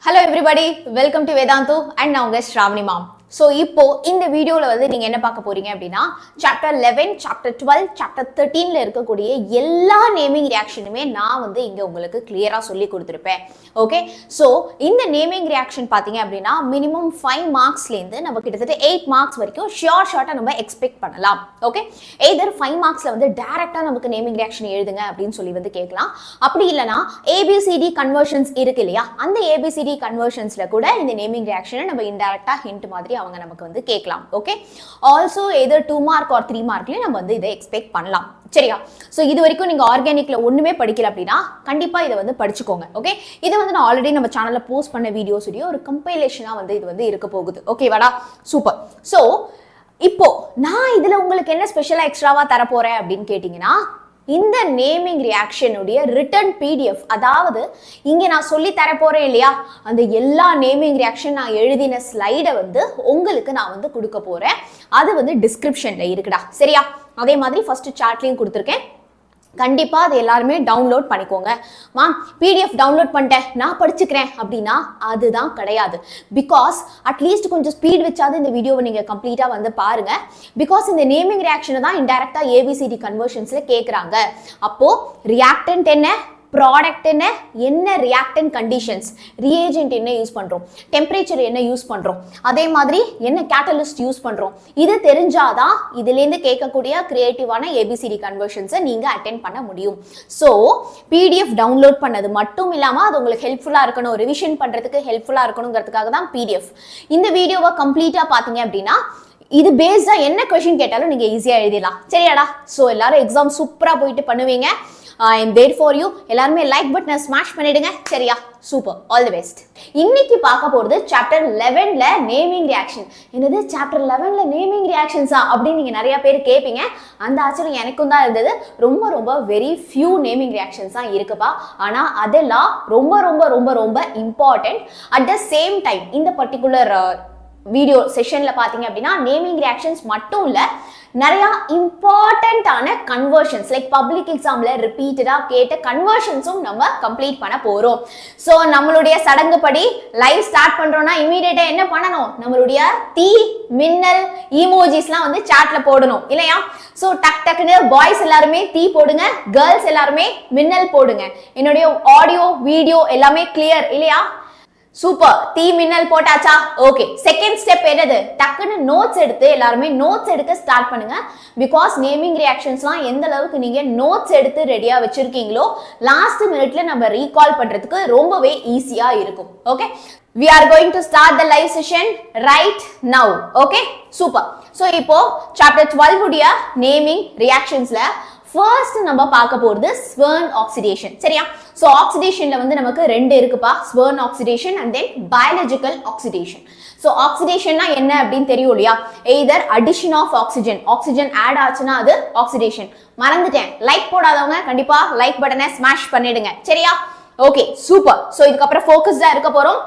Hello everybody, welcome to Vedantu and now guys Shravanee mom. So இப்போ இந்த வீடியோல வந்து நீங்க என்ன பார்க்க போறீங்க அப்படினா chapter 11, chapter 12, chapter 13ல இருக்கக்கூடிய எல்லா நேமிங் ரியாக்ஷனுமே நான் வந்து இங்க உங்களுக்கு கிளியரா சொல்லி கொடுத்திருப்பேன். ஓகே, சோ இந்த நேமிங் ரியாக்ஷன் பாத்தீங்க அப்படினா மினிமம் 5 மார்க்ஸ்ல இருந்து நம்ம கிட்டத்தட்ட 8 மார்க்ஸ் வரைக்கும் ஷார்ட்டா நம்ம எக்ஸ்பெக்ட் பண்ணலாம். ஓகே, எய்தர் 5 மார்க்ஸ்ல வந்து டைரக்ட்டா நமக்கு நேமிங் ரியாக்ஷன் எழுதுங்க அப்படினு சொல்லி வந்து கேட்கலாம். அப்படி இல்லனா ABCD கன்வர்ஷன்ஸ் இருக்கு இல்லையா, அந்த ABCD கன்வர்ஷன்ஸ்ல கூட இந்த நேமிங் ரியாக்ஷனை நம்ம இன்டைரக்ட்டா ஹிண்ட் மாதிரி அவங்க நமக்கு வந்து கேட்கலாம். ஓகே, ஆல்சோ எதர் 2 மார்க் ஆர் 3 மார்க்லயே நம்ம வந்து இதை எக்ஸ்பெக்ட் பண்ணலாம். சரியா? சோ இது வரைக்கும் நீங்க ஆர்கானிக்ல ஒண்ணுமே படிக்கல அப்படினா கண்டிப்பா இதை வந்து படிச்சுக்கோங்க. ஓகே, இது வந்து நான் ஆல்ரெடி நம்ம சேனல்ல போஸ்ட் பண்ண வீடியோஸ்லயே ஒரு கம்பைலேஷனா வந்து இது வந்து இருக்க போகுது. ஓகேவாடா? சூப்பர். சோ இப்போ நான் இதுல உங்களுக்கு என்ன ஸ்பெஷலா எக்ஸ்ட்ராவா தர போறேன் அப்படின்னு கேட்டீங்கன்னா, இந்த நேமிங் ரியாக்ஷன் உடைய ரிட்டன் PDF, அதாவது இங்க நான் சொல்லி தர போறேன் இல்லையா, அந்த எல்லா நேமிங் ரியாக்ஷன் நான் எழுதின ஸ்லைடை வந்து உங்களுக்கு நான் வந்து கொடுக்க போறேன். அது வந்து டிஸ்கிரிப்ஷன்ல இருக்குடா. சரியா? அதே மாதிரி ஃபர்ஸ்ட் சார்ட்லயும் கொடுத்துருக்கேன். கண்டிப்பா அது எல்லாருமே டவுன்லோட் பண்ணிக்கோங்க. மேம் PDF டவுன்லோட் பண்ணிட்டேன் நான் படிச்சுக்கிறேன் அப்படின்னா அதுதான் கிடையாது. பிகாஸ் அட்லீஸ்ட் கொஞ்சம் ஸ்பீட் வச்சாது இந்த வீடியோவை நீங்க கம்ப்ளீட்டா வந்து பாருங்க. பிகாஸ் இந்த நேமிங் ரியாக்ஷனை தான் இன்டைரக்டா ABCD கன்வர்ஷன்ஸ்ல கேட்கறாங்க. அப்போ ரியாக்டன்ட் என்ன, ப்ராடக்ட் என்ன ரியாக்டன்ட் கண்டிஷன்ஸ், ரியேஜென்ட் என்ன யூஸ் பண்றோம், டெம்பரேச்சர் என்ன யூஸ் பண்றோம், அதே மாதிரி என்ன கேட்டலிஸ்ட் யூஸ் பண்றோம், இது தெரிஞ்சாதான் இதுல இருந்து கேட்கக்கூடிய கிரியேட்டிவான ABCD கன்வர்ஷன்ஸை நீங்க அட்டென்ட் பண்ண முடியும். ஸோ PDF டவுன்லோட் பண்ணது மட்டும் இல்லாம அது உங்களுக்கு ஹெல்ப்ஃபுல்லா இருக்கணும், ரிவிஷன் பண்றதுக்கு ஹெல்ப்ஃபுல்லா இருக்கணுங்கிறதுக்காக தான் PDF. இந்த வீடியோவை கம்ப்ளீட்டா பாத்தீங்க அப்படின்னா இது பேஸ்டா என்ன கொஸ்டின் கேட்டாலும் நீங்க ஈஸியா எழுதிடலாம். சரியாடா? ஸோ எல்லாரும் எக்ஸாம் சூப்பரா போயிட்டு பண்ணுவீங்க. I am there for you. எல்லாருமே லைக் பட்டனை ஸ்மாஷ் பண்ணிடுங்க. சரியா? Super, all the best. இன்னைக்கு பார்க்க போறது சாப்டர் 11ல நேமிங் ரியாக்ஷன். என்னது சாப்டர் 11ல நேமிங் ரியாக்ஷன்ஸா அப்படின்னு நீங்க நிறைய பேர் கேட்பீங்க. அந்த ஆச்சரியம் எனக்கும் தான் இருந்தது. ரொம்ப ரொம்ப வெரி ஃபியூ நேமிங் ரியாக்ஷன்ஸ் தான் இருக்குப்பா. ஆனா அதெல்லாம் ரொம்ப ரொம்ப ரொம்ப ரொம்ப important. At the same time இந்த பர்டிகுலர் வீடியோ செஷன்ல பாத்தீங்க அப்படின்னா நேமிங் ரியாக்ஷன்ஸ் மட்டும் இல்ல, நிறைய இம்பார்ட்டன்டான கன்வர்ஷன்ஸ் லைக் பப்ளிக் எக்ஸாம்ல ரிப்பீட்டடா கேட்ட கன்வர்ஷன்ஸும் நம்ம கம்ப்ளீட் பண்ண போறோம். சோ நம்மளுடைய சடங்குப்படி லைவ் ஸ்டார்ட் பண்றோம்னா இமீடியட்டா என்ன பண்ணணும், நம்மளுடைய தீ மின்னல் ஈமோஜிஸ்லாம் வந்து சாட்ல போடணும் இல்லையா? சோ டக் டக்குன்னு பாய்ஸ் எல்லாருமே தீ போடுங்க, கேர்ள்ஸ் எல்லாருமே மின்னல் போடுங்க. என்னுடைய ஆடியோ வீடியோ எல்லாமே கிளியர் இல்லையா? சூப்பர், தீ மின்னல் போட்டாச்சா? ஓகே, செகண்ட் ஸ்டெப் என்னது, டக்குன்னு நோட்ஸ் எடுத்து எல்லாருமே நோட்ஸ் எடுக்க ஸ்டார்ட் பண்ணுங்க. பிகாஸ் நேமிங் ரியாக்ஷன்ஸ்லாம் எந்த அளவுக்கு நீங்க நோட்ஸ் எடுத்து ரெடியா வச்சிருக்கீங்களோ லாஸ்ட் மினிட்ல நம்ம ரீகால் பண்றதுக்கு ரொம்பவே ஈஸியா இருக்கும். Okay, we are going to start the live session right now. okay, super. so இப்போ chapter 12 உடைய நேமிங் ரியாக்ஷன்ஸ்ல ஃபர்ஸ்ட் நம்ம பார்க்க போறது ஸ்வர்ன் ஆக்சிடேஷன். சரியா? சோ ஆக்சிடேஷன்ல வந்து நமக்கு ரெண்டு இருக்குப்பா, Swern oxidation and then biological oxidation. So ஆக்சிடேஷன்னா என்ன அப்படின்னு தெரியும் இல்லையா? Either addition of oxygen, oxygen add ஆச்சுன்னா அது ஆக்சிடேஷன். மறந்துட்டேன், லைக் போடாதவங்க கண்டிப்பா லைக் பட்டனை ஸ்மாஷ் பண்ணிடுங்க. சரியா? Okay, super. சோ இதுக்கப்புறம் ஃபோக்கஸ்டா இருக்க போறோம்.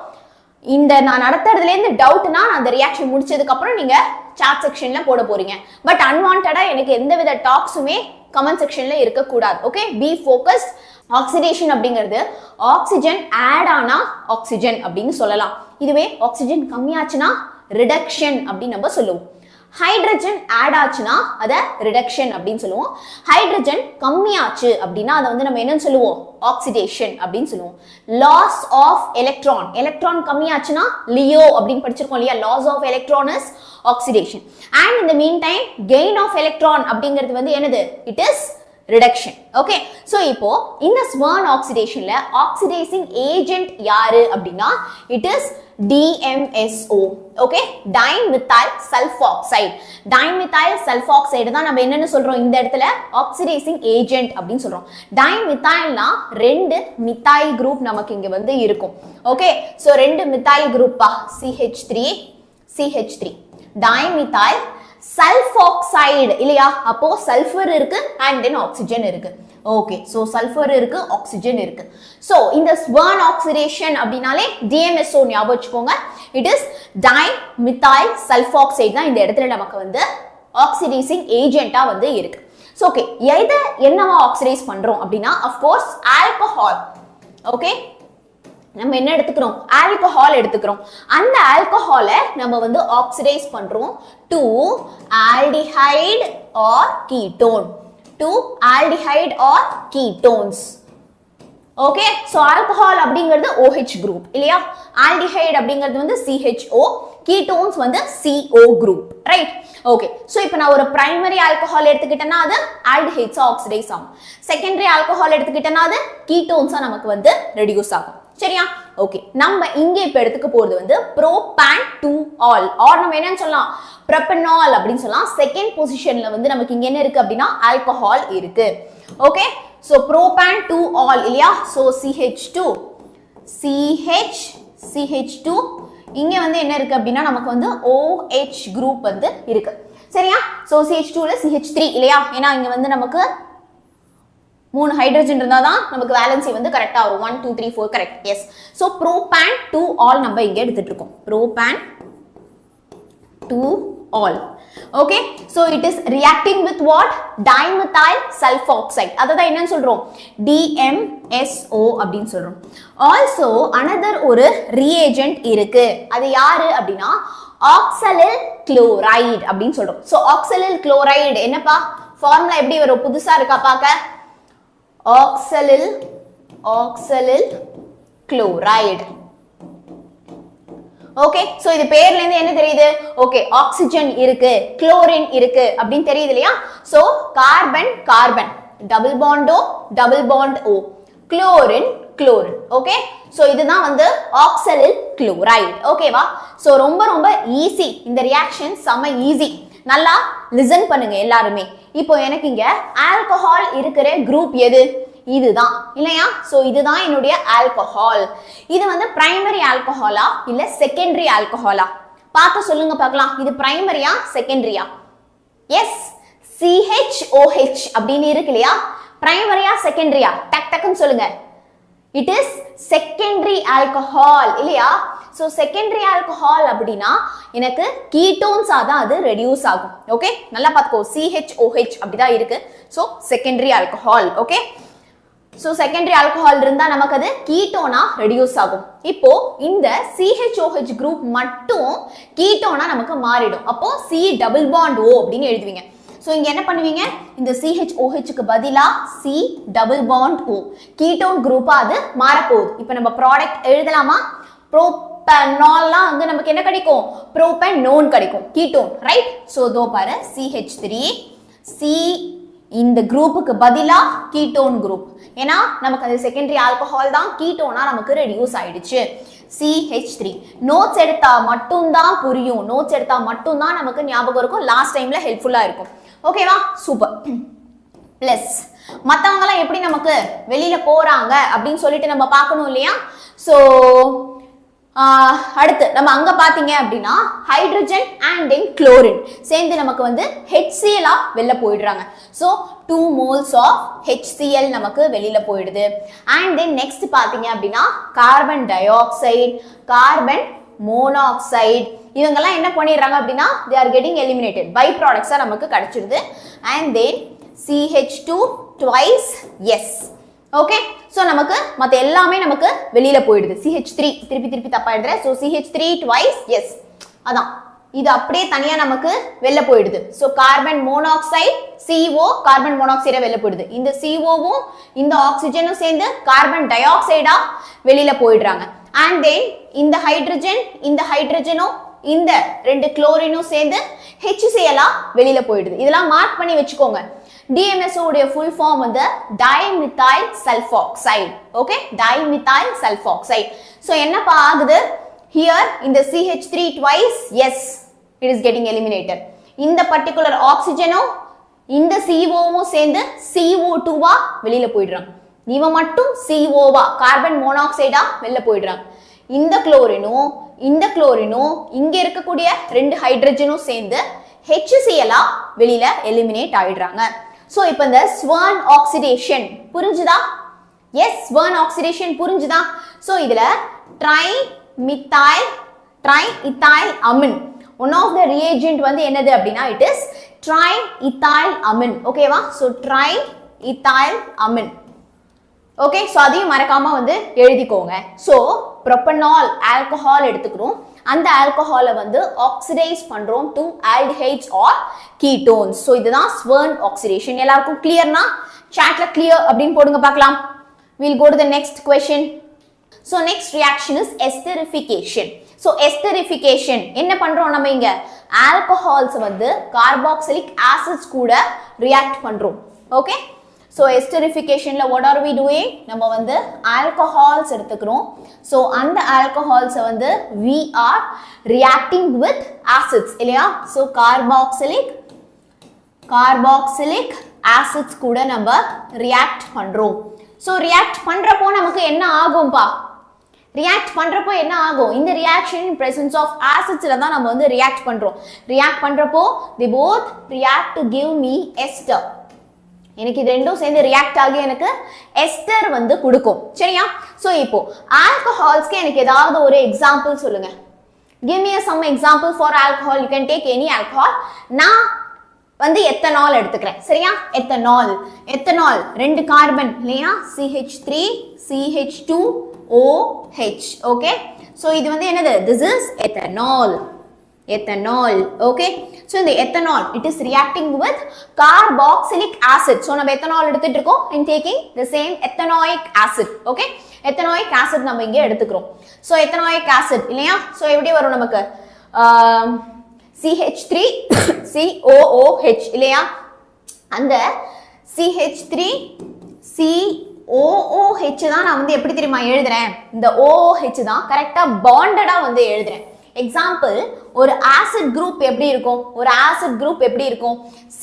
இந்த நான் நடத்துறதுல இருந்து டவுட்னா அந்த ரியாக்ஷன் முடிச்சதுக்கு அப்புறம் நீங்க சாட் செக்ஷன்ல போட போறீங்க. பட் அன்வான்டடா எனக்கு எந்தவித டாக்ஸுமே கமெண்ட் செக்ஷன்ல இருக்க கூடாது. Okay, B focused. ஆக்சிடேஷன் அப்படிங்கிறது ஆக்சிஜன் ஆட் ஆனா ஆக்சிஜன் அப்படின்னு சொல்லலாம். இதுவே ஆக்சிஜன் கம்மியாச்சுன்னா ரிடக்ஷன் அப்படின்னு நம்ம சொல்லுவோம். ஹைட்ரஜன் ஆட் ஆச்சுன்னா அத ரிடக்ஷன் அப்படின்னு சொல்லுவோம். ஹைட்ரஜன் கம்மியாச்சு அப்படின்னா அதை வந்து நம்ம என்னன்னு சொல்லுவோம், ஆக்சிடேஷன் அப்படின்னு சொல்லுவோம். லாஸ் ஆஃப் எலக்ட்ரான், எலக்ட்ரான் கம்மியாச்சுன்னா லியோ அப்படின்னு படிச்சிருக்கோம் இல்லையா? Loss of electron is oxidation. And in the meantime gain of electron அப்படிங்கிறது வந்து என்னது, it is reduction. Okay, so இப்போ இந்த ஸ்வர்ன் ஆக்சிடேஷன்ல ஆக்சிடைசிங் ஏஜென்ட் யாரு அப்படின்னா it is DMSO. Okay, dimethyl sulfoxide. Dimethyl sulfoxide தான் நம்ம என்னன்னு சொல்றோம் இந்த இடத்துல, ஆக்சிடைசிங் ஏஜென்ட் அப்படின்னு சொல்றோம். டைமெத்தில்னா ரெண்டு மித்தைல் குரூப் நமக்கு இங்க வந்து இருக்கும். ஓகே, சோ ரெண்டு மித்தைல் குரூப்பா, CH3 டைமெத்தில் சல்ஃபாக்சைடு இல்லையா? அப்போ சல்ஃபர் இருக்கு அண்ட் தென் ஆக்சிஜன் இருக்கு. ஓகே, சோ சல்ஃபர் இருக்கு, ஆக்சிஜன் இருக்கு. சோ இந்த ஸ்வர்ன் ஆக்சிடேஷன் அப்படினாலே DMSO ஞாபகம் வச்சுக்கோங்க. இட் இஸ் டைமெத்தில் சல்ஃபாக்சைடு தான் இந்த இடத்துல நமக்கு வந்து ஆக்சிடைசிங் ஏஜென்ட்டா வந்து இருக்கு. சோ ஓகே, என்னவா ஆக்சிடைஸ் பண்றோம் அப்படின்னா ஆஃப் கோர்ஸ் ஆல்கஹால். ஓகே, நம்ம என்ன எடுத்துக்கிறோம் ஆல்கஹால் எடுத்துக்கிறோம் அந்த ஆல்கஹாலை நம்ம வந்து ஆக்சிடைஸ் பண்றோம் to aldehyde or ketone to aldehyde or ketones okay so alcohol அப்படிங்கிறது OH group இல்லையா aldehyde அப்படிங்கிறது வந்து CHO ketones வந்து CO group right okay so இப்போ நான் ஒரு primary alcohol எடுத்துக்கிட்டேன்னா அது aldehydes ஆக்சிடைஸ் ஆகும் secondary alcohol எடுத்துக்கிட்டேன்னா அது ketones நமக்கு வந்து ரெடியூஸ் ஆகும் சரியா ஓகே நம்ம இங்க இப்ப எடுத்துக்க போறது வந்து propan 2 all or நம்ம என்னன்னு சொல்லலாம் propanol அப்படினு சொல்லலாம் செகண்ட் பொசிஷன்ல வந்து நமக்கு இங்க என்ன இருக்கு அப்படினா ஆல்கஹால் இருக்கு ஓகே so propan 2 all இல்லையா so CH2 CH2 இங்க வந்து என்ன இருக்கு அப்படினா நமக்கு வந்து OH group வந்து இருக்கு சரியா so CH2 ல CH3 இல்லையா ஏனா இங்க வந்து நமக்கு மூணு ஹைட்ரஜன் இருந்தா தான் நமக்கு வேலன்சி வந்து கரெக்ட்டா வரும் 1 2 3 4 correct yes so propan 2 all நம்ம இங்க எடுத்துட்டு இருக்கோம் propan 2 all okay so it is reacting with what dimethyl sulfoxide அதத என்னன்னு சொல்றோம் DMSO அப்படினு சொல்றோம் also another ஒரு reagent இருக்கு அது யாரு அப்படினா oxalyl chloride அப்படினு சொல்றோம் so oxalyl chloride என்னப்பா ஃபார்முலா எப்படி வரும் புதுசா இருக்கா பாக்க oxalyl chloride okay so இது பேர்ல இருந்து என்ன தெரியுது okay oxygen இருக்கு chlorine இருக்கு அப்படினு தெரியுது இல்லையா so carbon carbon double bond O chlorine okay so இதுதான் வந்து oxalyl chloride okay வா so ரொம்ப ரொம்ப ஈஸி இந்த ரியாக்ஷன் செம ஈஸி நல்லா லிசன் பண்ணுங்க எல்லாரும் இப்போ எனக்கு இங்க ஆல்கஹால் இருக்கிற குரூப் எது இதுதான் இல்லையா சோ இதுதான் என்னுடைய ஆல்கஹால் இது வந்து பிரைமரி ஆல்கஹாலா இல்ல செகண்டரி ஆல்கஹாலா பார்த்து சொல்லுங்க பார்க்கலாம் இது பிரைமரியா செகண்டரியா எஸ் CHOH அப்படினு இருக்கு இல்லையா பிரைமரியா செகண்டரியா டக் டக்னு சொல்லுங்க it is secondary alcohol இல்லையா so secondary alcohol அப்படினா எனக்கு ketones தான் அது ரெடியூஸ் ஆகும் ஓகே நல்லா பாத்துக்கோ CHOH அப்படிதான் இருக்கு so secondary alcohol okay so secondary alcohol இருந்தா நமக்கு அது ketone ரெடியூஸ் ஆகும் இப்போ இந்த CHOH group மட்டும் ketone நமக்கு மாறிடும் அப்போ C double bond O அப்படினு எழுதுவீங்க so இங்க என்ன பண்ணுவீங்க இந்த CHOH க்கு பதிலா C double bond O ketone group அது மாற போகுது இப்போ நம்ம ப்ராடக்ட் எழுதலாமா propanol அங்க நமக்கு என்ன கிடைக்கும் propanone கிடைக்கும் ketone ரைட் சோ தோ பாரு CH3 C இந்த குரூப்புக்கு பதிலா ketone group ஏனா நமக்கு அது செகண்டரி ஆல்கஹால் தான் ketone நமக்கு ரெடியூஸ் ஆயிடுச்சு CH3 நோட்ஸ் எடுத்தா மட்டும் தான் புரியும் நோட்ஸ் எடுத்தா மட்டும் தான் நமக்கு ஞாபகம் இருக்கும் லாஸ்ட் டைம்ல ஹெல்ப்ஃபுல்லா இருக்கும் ஓகேவா சூப்பர் பிளஸ் மத்தவங்க எல்லாம் எப்படி நமக்கு வெளியில போறாங்க அப்படினு சொல்லிட்டு நம்ம பார்க்கணும் இல்லையா சோ அடுத்து நம்ம அங்க பாத்தீங்க அப்படினா ஹைட்ரஜன் and then chlorine சேர்ந்து நமக்கு வந்து HCl வெளிய போயிடுறாங்க சோ 2 moles of HCl நமக்கு வெளியில போயிடுது and then next பாத்தீங்க அப்படினா carbon dioxide carbon monoxide இவங்கெல்லாம் என்ன பண்ணிடுறாங்க அப்படினா they are getting eliminated by products நமக்கு கிடைச்சிடுது and then CH2 twice yes okay so நமக்கு மத்த எல்லாமே நமக்கு வெளியில போயிடுது CH3 திருப்பி தப்பா எழுதுறேன் so CH3 twice yes அதான் இது அப்படியே தனியா நமக்கு வெளிய போயிடுது so carbon monoxide CO carbon monoxide வெளிய போயிடுது இந்த CO வும் இந்த ஆக்ஸிஜனும் சேர்ந்து carbon dioxide வெளியில போயிடுறாங்க and then இந்த ஹைட்ரஜனும் இந்த ரெண்டு குளோரினும் சேர்ந்து HCl வெளியில போயிடுது இதெல்லாம் மார்க் பண்ணி வெச்சுக்கோங்க DMSO உடைய full form வந்து dimethyl sulfoxide okay dimethyl sulfoxide so என்னப்பா ஆகுது here இந்த CH3 twice yes it is getting eliminated இந்த particular oxygenம் இந்த CO வும் சேர்ந்து CO2 வெளியில போயிடுறாங்க இவ மட்டும் CO கார்பன் மோனாக்சைடா வெளியில போயிடுறாங்க இந்த குளோரினும் இங்க இருக்கக்கூடிய ரெண்டு ஹைட்ரஜனும் சேர்ந்து HCl வெளியில எலிமினேட் ஆயிடுறாங்க சோ இப்போ இந்த ஸ்வர்ன் ஆக்சிடேஷன் புரிஞ்சுதா எஸ் ஸ்வர்ன் ஆக்சிடேஷன் புரிஞ்சுதா சோ இதுல triethyl amine one of the reagent வந்து என்னது அப்படினா it is ட்ரைஇத்தாயில் அமின் ஓகேவா so triethyl amine okay, so அதையும் மறக்காம வந்து எழுதிக்கோங்க. ஸோ ப்ரோபனால் ஆல்கஹால் எடுத்துக்கிறோம், அந்த ஆல்கஹாலை வந்து ஆக்சிடைஸ் பண்றோம் to aldehydes or ketones. So இதுதான் ஸ்வர்ன் ஆக்சிடேஷன். எல்லாருக்கும் கிளியர்னா சாட்ல கிளியர் அப்படின்னு போடுங்க பார்க்கலாம். We'll go to the next question. So next reaction is esterification. So esterification என்ன பண்றோம் நம்ம இங்க ஆல்கஹால்ஸ் வந்து கார்பாக்சிலிக் ஆசிட்ஸ் கூட ரியாக்ட் பண்றோம். Okay, so esterificationல what are we doing? நம்ம வந்து ஆல்கஹால்ஸ் எடுத்துக்கிறோம். so அந்த ஆல்கஹால்ஸ் வந்து we are reacting with acids இல்லையா? so carboxylic acids கூட நம்ம ரியாக்ட் பண்றோம். so react பண்றப்போ நமக்கு என்ன ஆகும்பா? react பண்றப்போ என்ன ஆகும்? இந்த reaction in presence of acidsல தான் நம்ம வந்து react பண்றோம். react பண்றப்போ they both react to give me ester. எனக்கு இது ரெண்டும் சேர்ந்து ரியாக்ட் ஆகி எனக்கு எஸ்டர் வந்து கொடுக்கும். சரியா? சோ இப்போ ஆல்கஹால்ஸ்க்கு எனக்கு ஏதாவது ஒரு எக்ஸாம்பிள் சொல்லுங்க. give me some example for alcohol. you can take any alcohol. நான் வந்து எத்தனால் எடுத்துக்கிறேன். சரியா? எத்தனால் ரெண்டு கார்பன் இல்லையா? CH3 CH2OH. ஓகே, சோ இது வந்து என்னது? this is ethanol. Okay, so இந்த ethanol it is reacting with carboxylic acid. So நம்ம ethanol எடுத்துட்டு இருக்கோம் and taking the same ethanoic acid. Okay, ethanoic acid நம்ம இங்க எடுத்துக்கிறோம். சோ ethanoic acid இல்லையா? சோ எப்படி வரும் நமக்கு? CH3COOH இல்லையா? அந்த CH3COOH தான் நான் வந்து எப்படி தெரியுமா எழுதுறேன்? இந்த OOH தான் கரெக்டா பாண்டடா வந்து எழுதுறேன். எக்ஸாம்பிள், ஒரு ஆசிட் குரூப் எப்படி இருக்கும்? C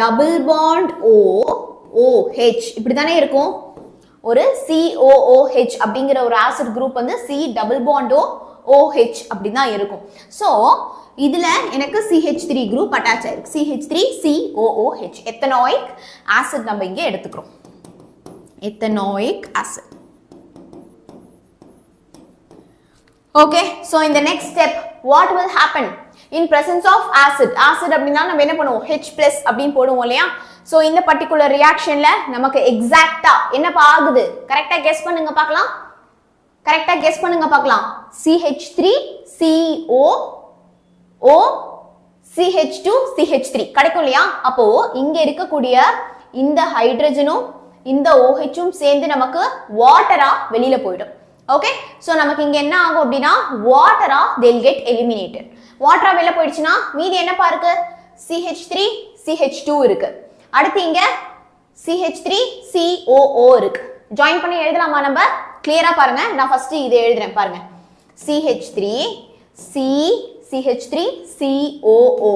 டபுள் பாண்ட் OOH இப்படி தானே இருக்கும். ஒரு COOH அப்படிங்கிற ஒரு ஆசிட் குரூப் வந்து C டபுள் பாண்ட் OH அப்படி தான் இருக்கும். சோ இதுல எனக்கு CH3 குரூப் அட்டாச் ஆயிருக்கு. CH3COOH எத்தனாயிக் ஆசிட் நம்ம இங்க எடுத்துக்கிறோம். Ethanoic acid. Okay, so in the next step what will happen in presence of acid அப்படினா நம்ம என்ன பண்ணுவோம்? H+ அப்படினு போடுவோம் இல்லையா? so இந்த particular reactionல நமக்கு எக்ஸாக்ட்டா என்ன ஆகுது? கரெக்ட்டா கெஸ் பண்ணுங்க பார்க்கலாம். CH3CO CH2CH3 கிடைக்கும் இல்லையா? அப்போ இங்க இருக்கக்கூடிய இந்த ஹைட்ரஜனும் இந்த OHம் சேர்ந்து நமக்கு வாட்டரா வெளியில போய்டும். ஓகே, சோ நமக்கு இங்க என்ன ஆகும் அப்படினா வாட்டரா they'll get eliminated. வாட்டரா வெளிய போயிடுச்சுனா மீதி என்னப்பா இருக்கு? CH3 CH2 இருக்கு. அடுத்து இங்க CH3COO இருக்கு. ஜாயின் பண்ணி எழுதலாமா நம்ம? கிளியரா பாருங்க. நான் ஃபர்ஸ்ட் இதை எழுதுறேன் பாருங்க. CH3COO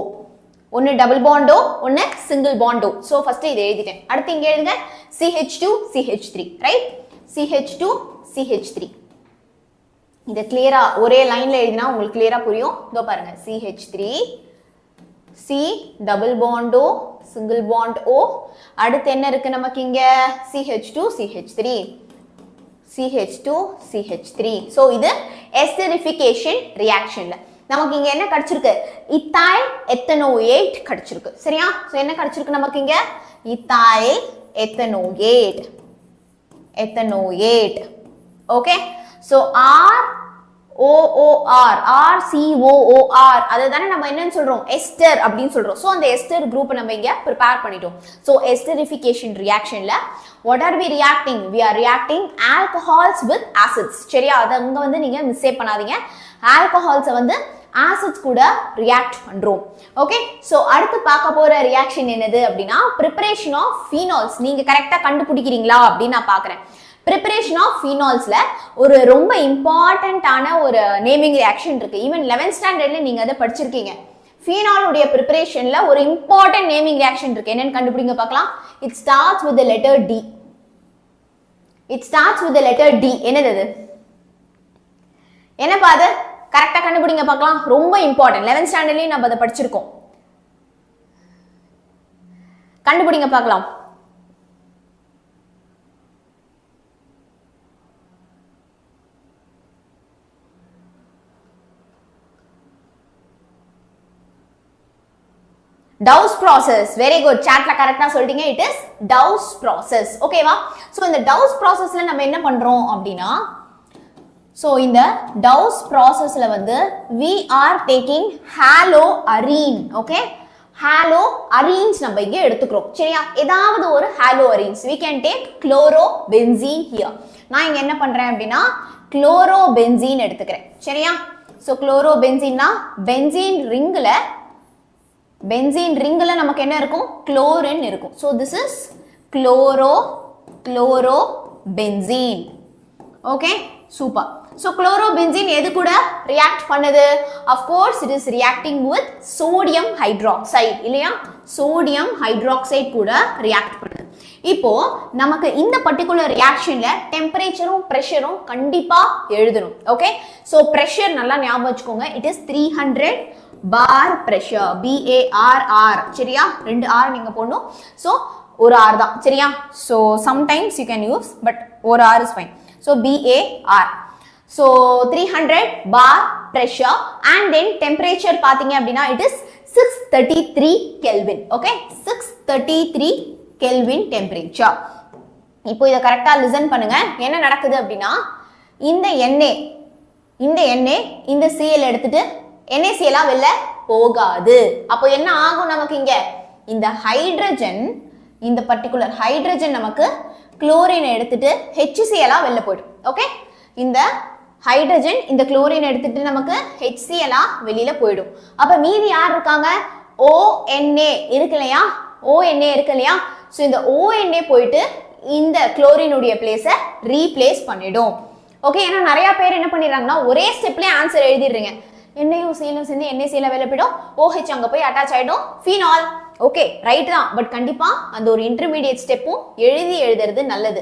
ஒன்னு டபுள் பாண்டோ ஒன்னு சிங்கிள் பாண்டோ. சோ ஃபர்ஸ்ட் இதை எழுதிட்டேன். அடுத்து இங்க எழுதுங்க CH2CH3 ரைட்? CH2CH3 இத கிளியரா ஒரே லைன்ல எழுதினா உங்களுக்கு கிளியரா புரியும். இதோ பாருங்க CH3 C double bond O single bond O. அடுத்து என்ன இருக்கு நமக்கு இங்க? CH2CH3 சோ இது எஸ்டரிஃபிகேஷன் ரியாக்ஷன்ல நமக்கு இங்க என்ன கிடைச்சிருக்கு? இத்தைல் எத்தனோயேட் கிடைச்சிருக்கு. சரியா? சோ என்ன கிடைச்சிருக்கு நமக்கு இங்க? இத்தைல் எத்தனோயேட். ஓகே, so RCOOR அதுதானே நம்ம என்னன்னு சொல்றோம்? எஸ்டர் அப்படின்னு சொல்றோம். சோ அந்த எஸ்டர் குரூப் நம்ம இங்க ப்ரிப்பேர் பண்ணிட்டோம். சோ எஸ்டரிஃபிகேஷன் ரியாக்ஷன்ல what are we reacting? we are reacting alcohols with acids. சரியா? அத அங்க வந்து நீங்க மிஸ்டேக் பண்ணாதீங்க. ஆல்கஹால்ஸ் வந்து ஆசிட்ஸ் கூட ரியாக்ட் பண்றோம். ஓகே, சோ அடுத்து பார்க்க போற ரியாக்ஷன் என்னது அப்படினா preparation of phenols. நீங்க கரெக்ட்டா கண்டுபிடிக்கிறீங்களா அப்படின்னு நான் பார்க்கறேன். preparation of phenols-ல ஒரு ரொம்ப இம்பார்ட்டன்ட்டான ஒரு நேமிங் ரியாக்ஷன் இருக்கு. ஈவன் 11th ஸ்டாண்டர்ட்ல நீங்க அத படிச்சிருக்கீங்க. phenol உடைய preparationல ஒரு இம்பார்ட்டன்ட் நேமிங் ரியாக்ஷன் இருக்கு. என்னன்னு கண்டுபிடிங்க பார்க்கலாம். it starts with the letter D. என்னது அது? என்னப்பா அது? கரெக்ட்டா கண்டுபிடிங்க பார்க்கலாம். ரொம்ப இம்பார்ட்டன்ட். 11th ஸ்டாண்டர்ட்லயே நம்ம அத படிச்சிருக்கோம். கண்டுபிடிங்க பார்க்கலாம். Dow's process. Very good. Chatல கரெக்ட்டா சொல்லிட்டீங்க. It is Dow's process. ஓகேவா? So இந்த Dow's processல நம்ம என்ன பண்றோம் அப்படினா so இந்த Dow's processல வந்து we are taking haloarine. Okay? Haloarenes நம்ம இங்க எடுத்துக்கிறோம். சரியா? ஏதாவது ஒரு haloarenes. We can take chlorobenzene here. நான் இங்க என்ன பண்றேன் அப்படினா chlorobenzene எடுத்துக்கிறேன். சரியா? So chlorobenzene னா benzene ringல நமக்கு என்ன இருக்கும்? chlorine இருக்கும். So this is chlorobenzene. Okay? Super. So chlorobenzene எது கூட react பண்ணுது? Of course it is reacting with sodium hydroxide. இல்லையா? sodium hydroxide கூட react பண்ணுது. இப்போ நமக்கு இந்த particular reactionல temperatureம் pressureம் கண்டிப்பா எழுதணும். Okay? So pressure நல்லா ஞாபகம் வச்சுக்கோங்க. It is 300 bar pressure. BARR. சரியா? ரெண்டு R நீங்க போடணும். So ஒரு R தான். சரியா? So sometimes you can use but ஒரு R is fine. So BAR. So 300 bar pressure and then temperature பாத்தீங்க அப்படினா it is 633 Kelvin. Okay? 633 Kelvin temperature. இப்போ இத கரெக்ட்டா லிசன் பண்ணுங்க. என்ன நடக்குது அப்படினா இந்த இந்த Cl எடுத்துட்டு NaCl வெளில போகாது. அப்போ என்ன ஆகும் நமக்கு இங்க? இந்த ஹைட்ரஜன் இந்த பர்టిక్యులர் ஹைட்ரஜன் நமக்கு குளோரின் எடுத்துட்டு HCl வெளில போய்டும். ஓகே? இந்த ஹைட்ரஜன் இந்த குளோரின் எடுத்துட்டு நமக்கு HCl வெளியில போய்டும். அப்ப மீதி யார் இருக்காங்க? ONA இருக்குலையா? ONA இருக்குலையா? சோ இந்த ONA போயிட்டு இந்த குளோரின் உடைய பிளேஸை ரீப்ளேஸ் பண்ணிடும். ஓகே? ஏன்னா நிறைய பேர் என்ன பண்ணிடுறாங்கன்னா ஒரே ஸ்டெப்லயே ஆன்சர் எழுதிடுறீங்க. NaCl சேர்ந்து NaCl வெளில போய்டும். OH அங்க போய் அட்டாச் ஆயிடும். ஃபீனால். ஓகே, ரைட் தான். பட் கண்டிப்பா அந்த ஒரு இன்டர்மீடியேட் ஸ்டெப்பும் எழுதுறது நல்லது.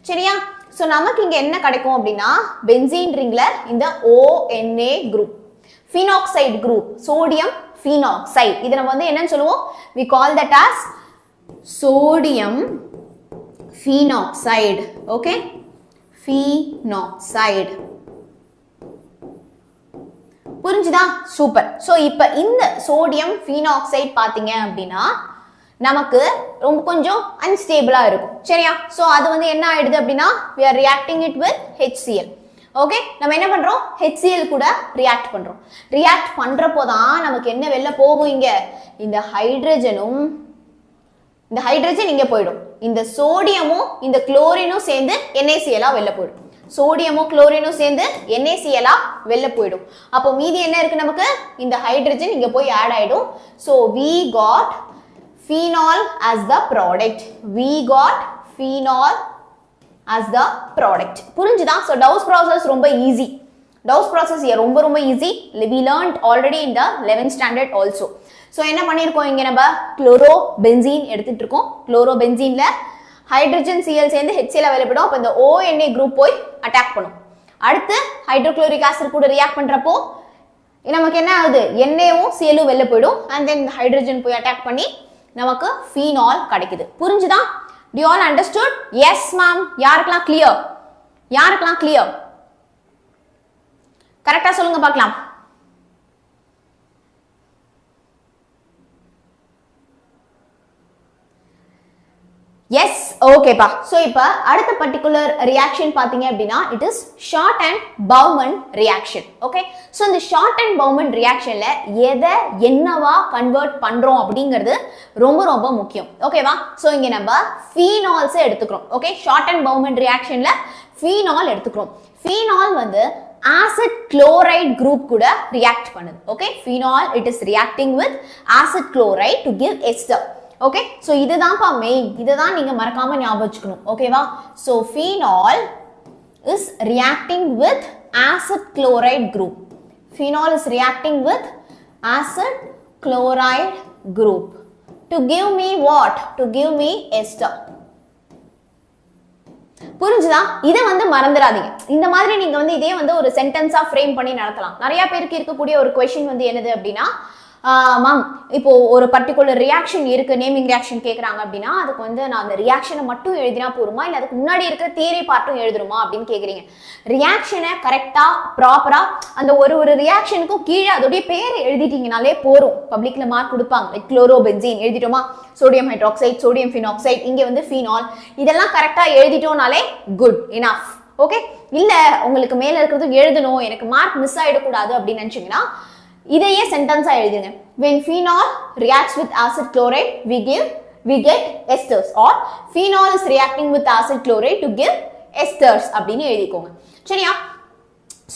சரியா? சோ நமக்கு இங்க என்ன கிடைக்கும் அப்படினா பென்சீன் ரிங்ல இந்த ONA group, phenoxide group, sodium phenoxide. இத நம்ம வந்து என்னன்னு சொல்லுவோம்? we call that as sodium phenoxide. okay? phenoxide. புரிஞ்சுதா? சூப்பர். சோ இப்போ இந்த சோடியம் phenoxide பாத்தீங்க அப்படினா நமக்கு ரொம்ப கொஞ்சம் அன்ஸ்டேபிளா இருக்கும். சரியா? சோ அது வந்து என்ன ஆயிடுது அப்படினா we are reacting it with HCl. Okay? நம்ம என்ன பண்றோம்? HCl கூட ரியாக்ட் பண்றோம். ரியாக்ட் பண்றப்போ தான் நமக்கு என்ன வெளில போகும்? இங்க இந்த ஹைட்ரஜன் இங்க போய்டும். இந்த சோடியமும் இந்த குளோரினும் சேர்ந்து NaCl வெளில போய்டும். சோடியமும் குளோரினும் சேர்ந்து NaCl வெளில போய்டும். அப்போ மீதி என்ன இருக்கு நமக்கு? இந்த ஹைட்ரஜன் இங்க போய் ஆட் ஆயிடும். So we got phenol as the product. We got phenol as the product. புரிஞ்சுதா? So Dow's process ரொம்ப ஈஸி. Dow's process ரொம்ப easy. We learned already in the 11th standard also. So என்ன பண்ணிருக்கோம்? இங்க நம்ம chlorobenzene எடுத்துட்டு இருக்கோம். chlorobenzeneல ஹைட்ரஜன் Cl சேர்ந்து HCl வெளியிடும். அப்ப இந்த ONA குரூப் போய் அட்டாக் பண்ணும். அடுத்து ஹைட்ரோகுளோரிக் ஆசிட் கூட ரியாக்ட் பண்றப்போ நமக்கு என்ன ஆகுது? Naவும் Clவும் வெளில போய்டும். and then இந்த ஹைட்ரஜன் போய் அட்டாக் பண்ணி நமக்கு phenol கிடைக்குது. புரிஞ்சுதா? Do you all understood? Yes ma'am. யாருக்கெல்லாம் clear? யாருக்கெல்லாம் clear? கரெக்ட்டா சொல்லுங்க பார்க்கலாம். Yes, okay pa. So இப்போ அடுத்த particular reaction பாத்தீங்க அப்படினா it is short and Bowman reaction. Okay? So இந்த short and Bowman reactionல எதை என்னவா கன்வர்ட் பண்றோம் அப்படிங்கிறது ரொம்ப முக்கியம். ஓகேவா? So இங்க நம்ம phenols எடுத்துக்கிறோம். Okay? Short and Bowman reactionல phenol எடுத்துக்கிறோம். Phenol வந்து acid chloride group கூட react பண்ணுது. Okay? Phenol it is reacting with acid chloride to give ester. Okay? So இதுதான் பா மெயின். இதுதான் நீங்க மறக்காம ஞாபகம் வச்சுக்கணும். ஓகேவா? So phenol is reacting with acid chloride group. Phenol is reacting with acid chloride group to give me what? To give me ester. புரிஞ்சுதா? இத வந்து மறந்துடாதீங்க. இந்த மாதிரி நீங்க வந்து இதே வந்து ஒரு சென்டென்ஸா ஃப்ரேம் பண்ணி நடத்தலாம். நிறைய பேருக்கு இருக்கக்கூடிய ஒரு क्वेश्चन வந்து என்னது அப்படினா மேம் இப்போ ஒரு பர்டிகுலர் ரியாக்ஷன் இருக்கு, நேமிங் ரியாக்ஷன் கேட்குறாங்க அப்படின்னா அதுக்கு வந்து நான் அந்த ரியாக்ஷனை மட்டும் எழுதினா போருமா இல்லை அதுக்கு முன்னாடி இருக்கிற தியரி பார்ட்டும் எழுதணுமா அப்படின்னு கேட்குறீங்க. ரியாக்ஷனை கரெக்டாக ப்ராப்பராக அந்த ஒரு ரியாக்ஷனுக்கும் கீழே அதோடைய பேரை எழுதிட்டீங்கனாலே போரும். பப்ளிக்ல மார்க் கொடுப்பாங்க. லைக் குளோரோபென்சீன் எழுதிட்டோமா, சோடியம் ஹைட்ராக்சைடு, சோடியம் ஃபினாக்சைடு, இங்கே வந்து ஃபீனால், இதெல்லாம் கரெக்டாக எழுதிட்டோம்னாலே குட் இனஃப். ஓகே, இல்லை உங்களுக்கு மேலே இருக்கிறது எழுதணும், எனக்கு மார்க் மிஸ் ஆகிடக்கூடாது அப்படின்னு நினச்சிங்கன்னா இதையே சென்டென்ஸா எழுதுங்க. when phenol reacts with acid chloride we get esters, or phenol is reacting with acid chloride to give esters அப்படின்னு எழுதிக்கோங்க. சரியா?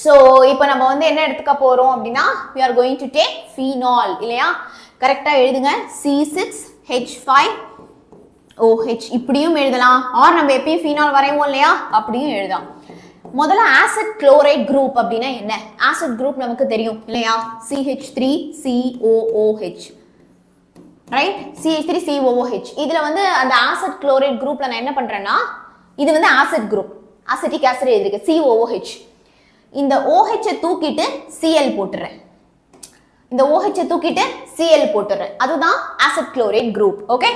சோ இப்போ நம்ம வந்து என்ன எடுத்துக்க போறோம் அப்படின்னா we are going to take phenol இல்லையா? கரெக்டா எழுதுங்க. C6H5OH இப்படியும் எழுதலாம், ஆர் நம்ம எப்பயும் phenol வரைவோம் இல்லையா, அப்படியும் எழுதலாம். முதல்ல ஆசிட் குளோரைட் குரூப் அப்படின்னா என்ன? ஆசிட் குரூப் நமக்கு தெரியும் இல்லையா? CH3COOH, right? CH3COOH. இதுல வந்து அந்த ஆசிட் குளோரைட் குரூப்ல நான் என்ன பண்றேன்னா, இது வந்து ஆசிட் குரூப், அசிட்டிக் ஆசிட் எழுதிருக்கு COOH. இந்த OH தூக்கிட்டு Cl போட்டுறேன், இந்த OH தூக்கிட்டு Cl போட்டுறேன், அதுதான் acid chloride group. Okay,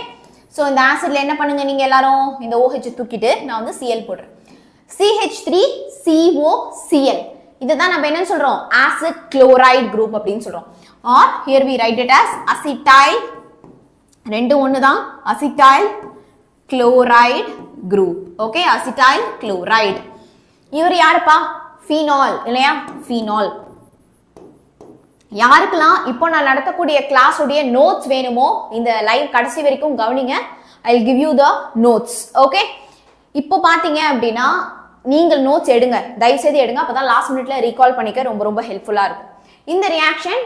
so இந்த ஆசிட்ல என்ன பண்ணுங்க நீங்க எல்லாரும், இந்த OH தூக்கிட்டு நான் வந்து Cl போடுறேன். CH3COCl, இதுதான் நம்ம என்ன சொல்றோம், ஆசிட் குளோரைட் குரூப் அப்படின்னு சொல்றோம். Or here we write it as acetyl, ரெண்டு ஒண்ணுதான், acetyl chloride group. Okay, acetyl chloride. இவர் யாருப்பா? phenol இல்லையா? phenol. யாருக்கெல்லாம் இப்போ நான் நடத்தக்கூடிய கிளாஸ் உடைய நோட்ஸ் வேணுமோ இந்த லைவ் கடைசி வரைக்கும் கவனிங்க. I'll give you the notes. Okay, இப்போ பாத்தீங்க அப்படின்னா நீங்கள் நோட்ஸ் எடுங்க, தயவு செய்து எடுங்க, அப்பதான் லாஸ்ட் மினிட்ல ரீகால் பண்ணிக்க ரொம்ப ரொம்ப ஹெல்ப்ஃபுல்லா இருக்கும். இந்த reaction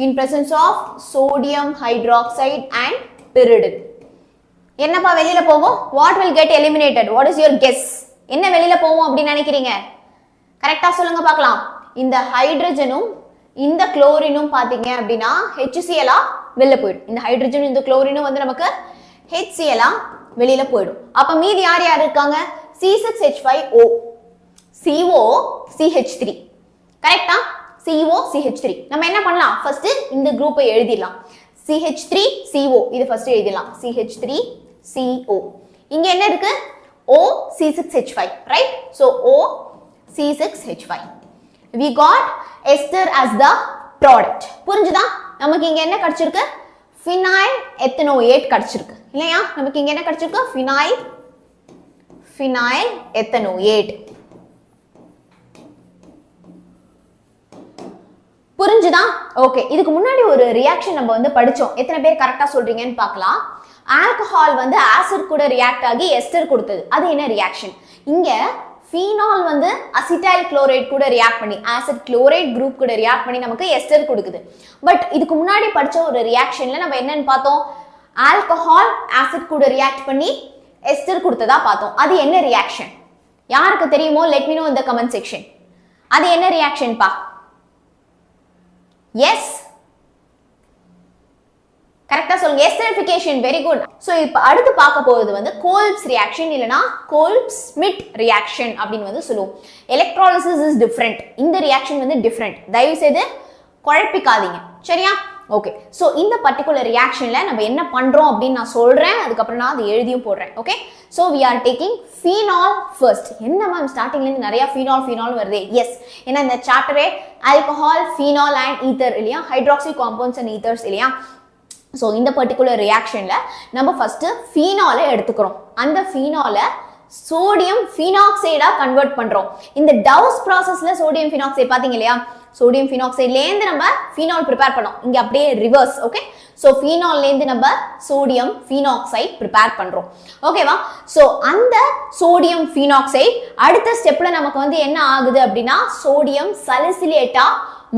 in presence of sodium hydroxide and pyridine என்னப்பா வெளியில போகும்? What will get eliminated? What is your guess? என்ன வெளியில போகும் அப்படின்னு நினைக்கிறீங்க? கரெக்டா சொல்லுங்க பார்க்கலாம். இந்த ஹைட்ரஜனும் இந்த குளோரினும் பாத்தீங்க அப்படின்னா HCl வெளியில போயிடும். இந்த ஹைட்ரஜனும் இந்த குளோரினும் வந்து நமக்கு HCl வெளியில போயிடும். அப்ப மீதி யார் யார் இருக்காங்க? C6H5O, COCH3. கரெக்டா? COCH3. நம்ம என்ன பண்ணலாம்? ஃபர்ஸ்ட் இந்த குரூப்பை எழுதிடலாம். CH3CO இது ஃபர்ஸ்ட் எழுதிடலாம். CH3CO. இங்க என்ன இருக்கு? OC6H5, right? So OC6H5. We got ester as the product. புரிஞ்சுதா? நமக்கு இங்க என்ன கிடைச்சிருக்கு? phenyl ethanoate கிடைச்சிருக்கு இல்லையா? நமக்கு இங்க என்ன கிடைச்சிருக்கு? phenyl ethanoate. புரிஞ்சுதா? ஓகே, இதுக்கு முன்னாடி ஒரு ரியாக்ஷன் நம்ம வந்து படிச்சோம். எத்தனை பேர் கரெக்டா சொல்றீங்கன்னு பார்க்கலாம். ஆல்கஹால் வந்து ஆசிட் கூட ரியாக்ட் ஆகி எஸ்டர் கொடுத்தது. அது என்ன ரியாக்ஷன்? இங்க ஃபீனால் வந்து அசிட்டைல் குளோரைட் கூட ரியாக்ட் பண்ணி ஆசிட் குளோரைட் குரூப் கூட ரியாக்ட் பண்ணி நமக்கு எஸ்டர் கொடுக்குது. பட் இதுக்கு முன்னாடி படிச்ச ஒரு ரியாக்ஷன்ல நம்ம என்னன்னு பார்த்தோம்? ஆல்கஹால் ஆசிட் கூட ரியாக்ட் பண்ணி எஸ்டர் கொடுத்ததா பார்த்தோம். அது என்ன ரியாக்ஷன்? யாருக்கு தெரியுமோ let me know in the comment section. அது என்ன ரியாக்ஷன் பா? எஸ், கரெக்டா சொல்லுங்க. எஸ்டரிஃபிகேஷன். Very good. சோ இப்போ அடுத்து பார்க்க போறது வந்து கோல்ப்ஸ் ரியாக்ஷன் இல்லனா 𝐂𝐡𝐞𝐜 ரியாக்ஷன் அப்படின்னு வந்து சொல்லுவோம். Electrolysis is different. இந்த ரியாக்ஷன் வந்து டிஃபரெண்ட். தயவு செய்து குழப்பிக்காதீங்க. சரியா? ஓகே, சோ இந்த பர்టిక్యులர் ரியாக்ஷன்ல நம்ம என்ன பண்றோம் அப்படின்னு நான் சொல்றேன், அதுக்கு அப்புறம் நான் அதை எழுதியும் போடுறேன். Okay, so we are taking phenol first. என்ன மேம் ஸ்டார்டிங்ல இருந்து நிறைய phenol வருதே? எஸ், ஏன்னா இந்த சாப்டரே ஆல்கஹால், phenol and ether இல்லையா? ஹைட்ராக்சி காம்பவுண்ட்ஸ் அண்ட் ஈத்தர்ஸ் இல்லையா? சோ இந்த பர்టిక్యులர் ரியாக்ஷன்ல நம்ம ஃபர்ஸ்ட் ஃபீனாலை எடுத்துக்கிறோம். அந்த ஃபீனாலை சோடியம் ஃபீனாக்சைடா கன்வெர்ட் பண்றோம். இந்த டவுஸ் ப்ராசஸ்ல சோடியம் ஃபீனாக்சைடு பாத்தீங்க இல்லையா? சோடியம் ஃபீனாக்சைடுல இருந்து நம்ம ஃபீனால் ப்ரிப்பேர் பண்ணோம். இங்க அப்படியே ரிவர்ஸ். ஓகே, சோ ஃபீனால்ல இருந்து நம்ம சோடியம் ஃபீனாக்சைடு ப்ரிப்பேர் பண்றோம். ஓகேவா? சோ அந்த சோடியம் ஃபீனாக்சைடு அடுத்த ஸ்டெப்ல நமக்கு வந்து என்ன ஆகுது அப்படின்னா சோடியம் சலிசிலேட்டா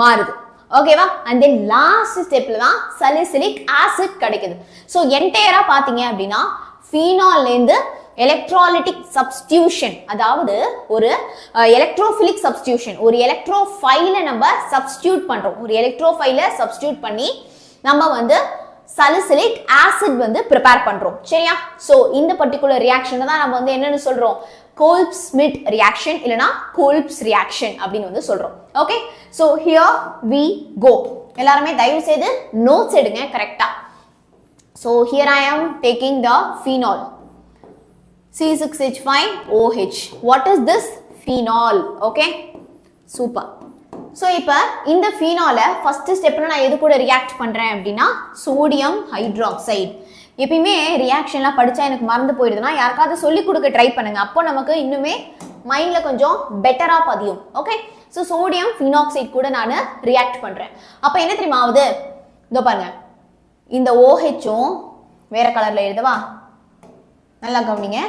மாறுது. ஓகேவா? அண்ட் தென் லாஸ்ட் ஸ்டெப்ல தான் சலிசிலிக் ஆசிட் கிடைக்குது. சோ என்டையரா பாத்தீங்க அப்படின்னா ஃபீனால்ல இருந்து எலக்ட்ரோலிட்டிக் சப்ஸ்டிடியூஷன், அதாவது ஒரு எலக்ட்ரோஃபிலிக் சப்ஸ்டிடியூஷன், ஒரு எலக்ட்ரோஃபைலை நம்ம சப்ஸ்டிடியூட் பண்றோம். ஒரு எலக்ட்ரோஃபைலை சப்ஸ்டிடியூட் பண்ணி நம்ம வந்து சலிசிலிக் ஆசிட் வந்து ப்ரிப்பேர் பண்றோம். சரியா? சோ இந்த பர்టిక్యులர் ரியாக்ஷனை தான் நம்ம வந்து என்னன்னு சொல்றோம்? 𝐂𝐡𝐞𝐜 reaction இல்லனா 𝐂𝐡𝐴𝑠 reaction அப்படினு வந்து சொல்றோம். Okay, so here we go. எல்லாரும் தயவு செய்து நோட்ஸ் எடுங்க கரெக்ட்டா. So here I am taking the phenol C6H5OH. What is this? Phenol. Okay, super. So இப்போ இந்த phenol first step நான் எது கூட react பண்றேன் அப்படினா sodium hydroxide. எப்பயுமே ரியாக்ஷன்லாம் படிச்சா எனக்கு மறந்து போயிடுதுன்னா யாருக்காவது சொல்லி கொடுக்க ட்ரை பண்ணுங்க. அப்போ நமக்கு இன்னுமே மைண்ட்ல கொஞ்சம் பெட்டரா பதியும். ஓகே, ஸோ சோடியம் ஃபீனாக்சைடு கூட நான் ரியாக்ட் பண்றேன். அப்போ என்ன தெரியுமா ஆகுது? இதோ பாருங்க, இந்த OHும் வேற கலர்ல எழுதவா? நல்லா கவனிங்க.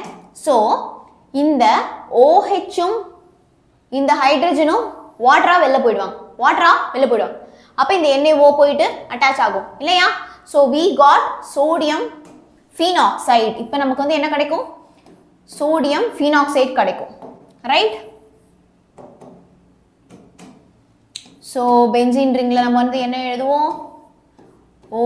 ஸோ இந்த OHும் இந்த ஹைட்ரஜனும் வாட்டரா வெளில போயிடுவாங்க. அப்போ இந்த NaO போயிட்டு அட்டாச் ஆகும் இல்லையா? So we got sodium phenoxide. இப்போ நமக்கு வந்து என்ன கிடைக்கும்? sodium phenoxide கிடைக்கும். Right? So benzene ringல நம்ம வந்து என்ன எழுதுவோம்?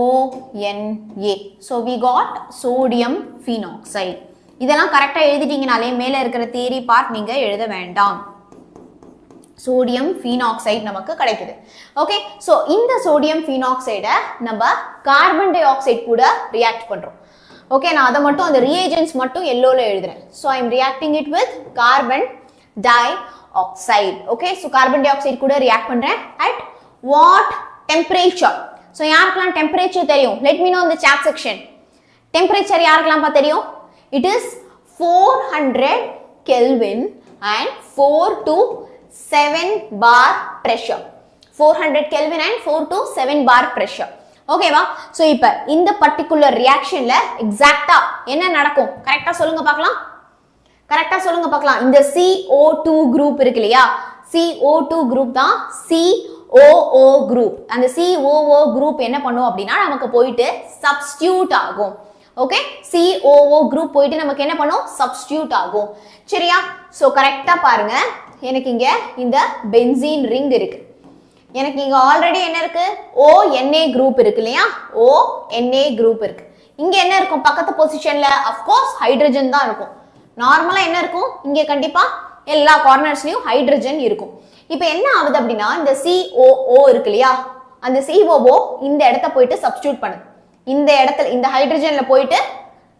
ONA. So we got sodium phenoxide. இதெல்லாம் கரெக்ட்டா எழுதிட்டீங்கனாலே மேலே இருக்கிற தியரி பார்ட் நீங்க எழுத வேண்டாம். sodium phenoxide நமக்கு கிடைக்குது. ஓகே, சோ இந்த sodium phenoxide நம்ம கார்பன் டை ஆக்சைடு கூட ரியாக்ட் பண்றோம். ஓகே, நான் அத மட்டும் அந்த ரிஏஜென்ட்ஸ் மட்டும் yellowல எழுதுறேன். So I am reacting it with carbon dioxide. Okay, so carbon di oxide கூட ரியாக்ட் பண்றேன் at what temperature? சோ யாருக்கெல்லாம் டெம்பரேச்சர் தெரியும்? let me know in the chat section. Temperature யாருக்கெல்லாம் தெரியும்? it is 400 Kelvin and 4 to 7 bar pressure. 400 Kelvin and 4 to 7 bar pressure. ஓகேவா? So இப்போ இந்த particular ரியாக்ஷன்ல எக்ஸாக்ட்டா என்ன நடக்கும்? கரெக்ட்டா சொல்லுங்க பார்க்கலாம். இந்த CO2 குரூப் இருக்கு இல்லையா? CO2 குரூப் தான் COO குரூப். அந்த COO குரூப் என்ன பண்ணும் அப்படினா நமக்கு போயிட்டு சப்ஸ்டிட்யூட் ஆகும். ஓகே, COO குரூப் போயிட்டு நமக்கு என்ன பண்ணும்? சப்ஸ்டிட்யூட் ஆகும். சரியா? சோ கரெக்ட்டா பாருங்க, எனக்கு இங்க இந்த பென்சீன் ரிங் இருக்கு. எனக்கு இங்க ஆல்ரெடி என்ன இருக்கு? ONA குரூப் இருக்கு இல்லையா? ONA குரூப் இருக்கு. இங்க என்ன இருக்கும் பக்கத்து பொசிஷன்ல? ஆஃப் கோர்ஸ் ஹைட்ரஜன் தான் இருக்கும். நார்மலா என்ன இருக்கும்? இங்க கண்டிப்பா எல்லா கார்னர்ஸ்லயும் ஹைட்ரஜன் இருக்கும். இப்போ என்ன ஆகுது அப்படினா இந்த COO இருக்கு இல்லையா? அந்த COO இந்த இடத்தை போயிட்டு சப்ஸ்டிட்யூட் பண்ணுது. இந்த இடத்துல இந்த ஹைட்ரஜன்ல போயிட்டு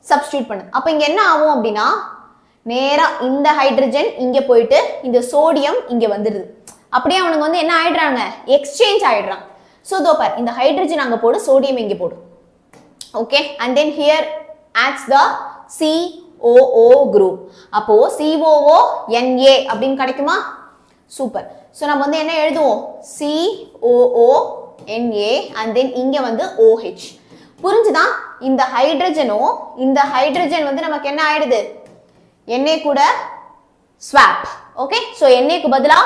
சப்ஸ்டிட்யூட் பண்ணுது. அப்ப இங்க என்ன ஆகும் அப்படினா நேரா இந்த ஹைட்ரஜன் இங்க போயிட்டு இந்த சோடியம் இங்க வந்துடுது. அப்படியே அவனுக்கு வந்து என்ன ஆயிடுறாங்க? எக்ஸ்சேஞ்ச் ஆயிடுறாங்க. சோ தோ பார், இந்த ஹைட்ரஜன் அங்க போடு, சோடியம் இங்க போடு. Okay, and then here adds the COO group. அப்போ COO_NA அப்படினு கிடைக்குமா? சூப்பர். சோ நம்ம வந்து என்ன எழுதுவோம்? COO_NA and then இங்க வந்து OH. புரிஞ்சுதா? இந்த ஹைட்ரஜன் வந்து நமக்கு என்ன ஆயிடுது? Na கூட ஸ்வாப். ஓகே, சோ Na க்கு பதிலா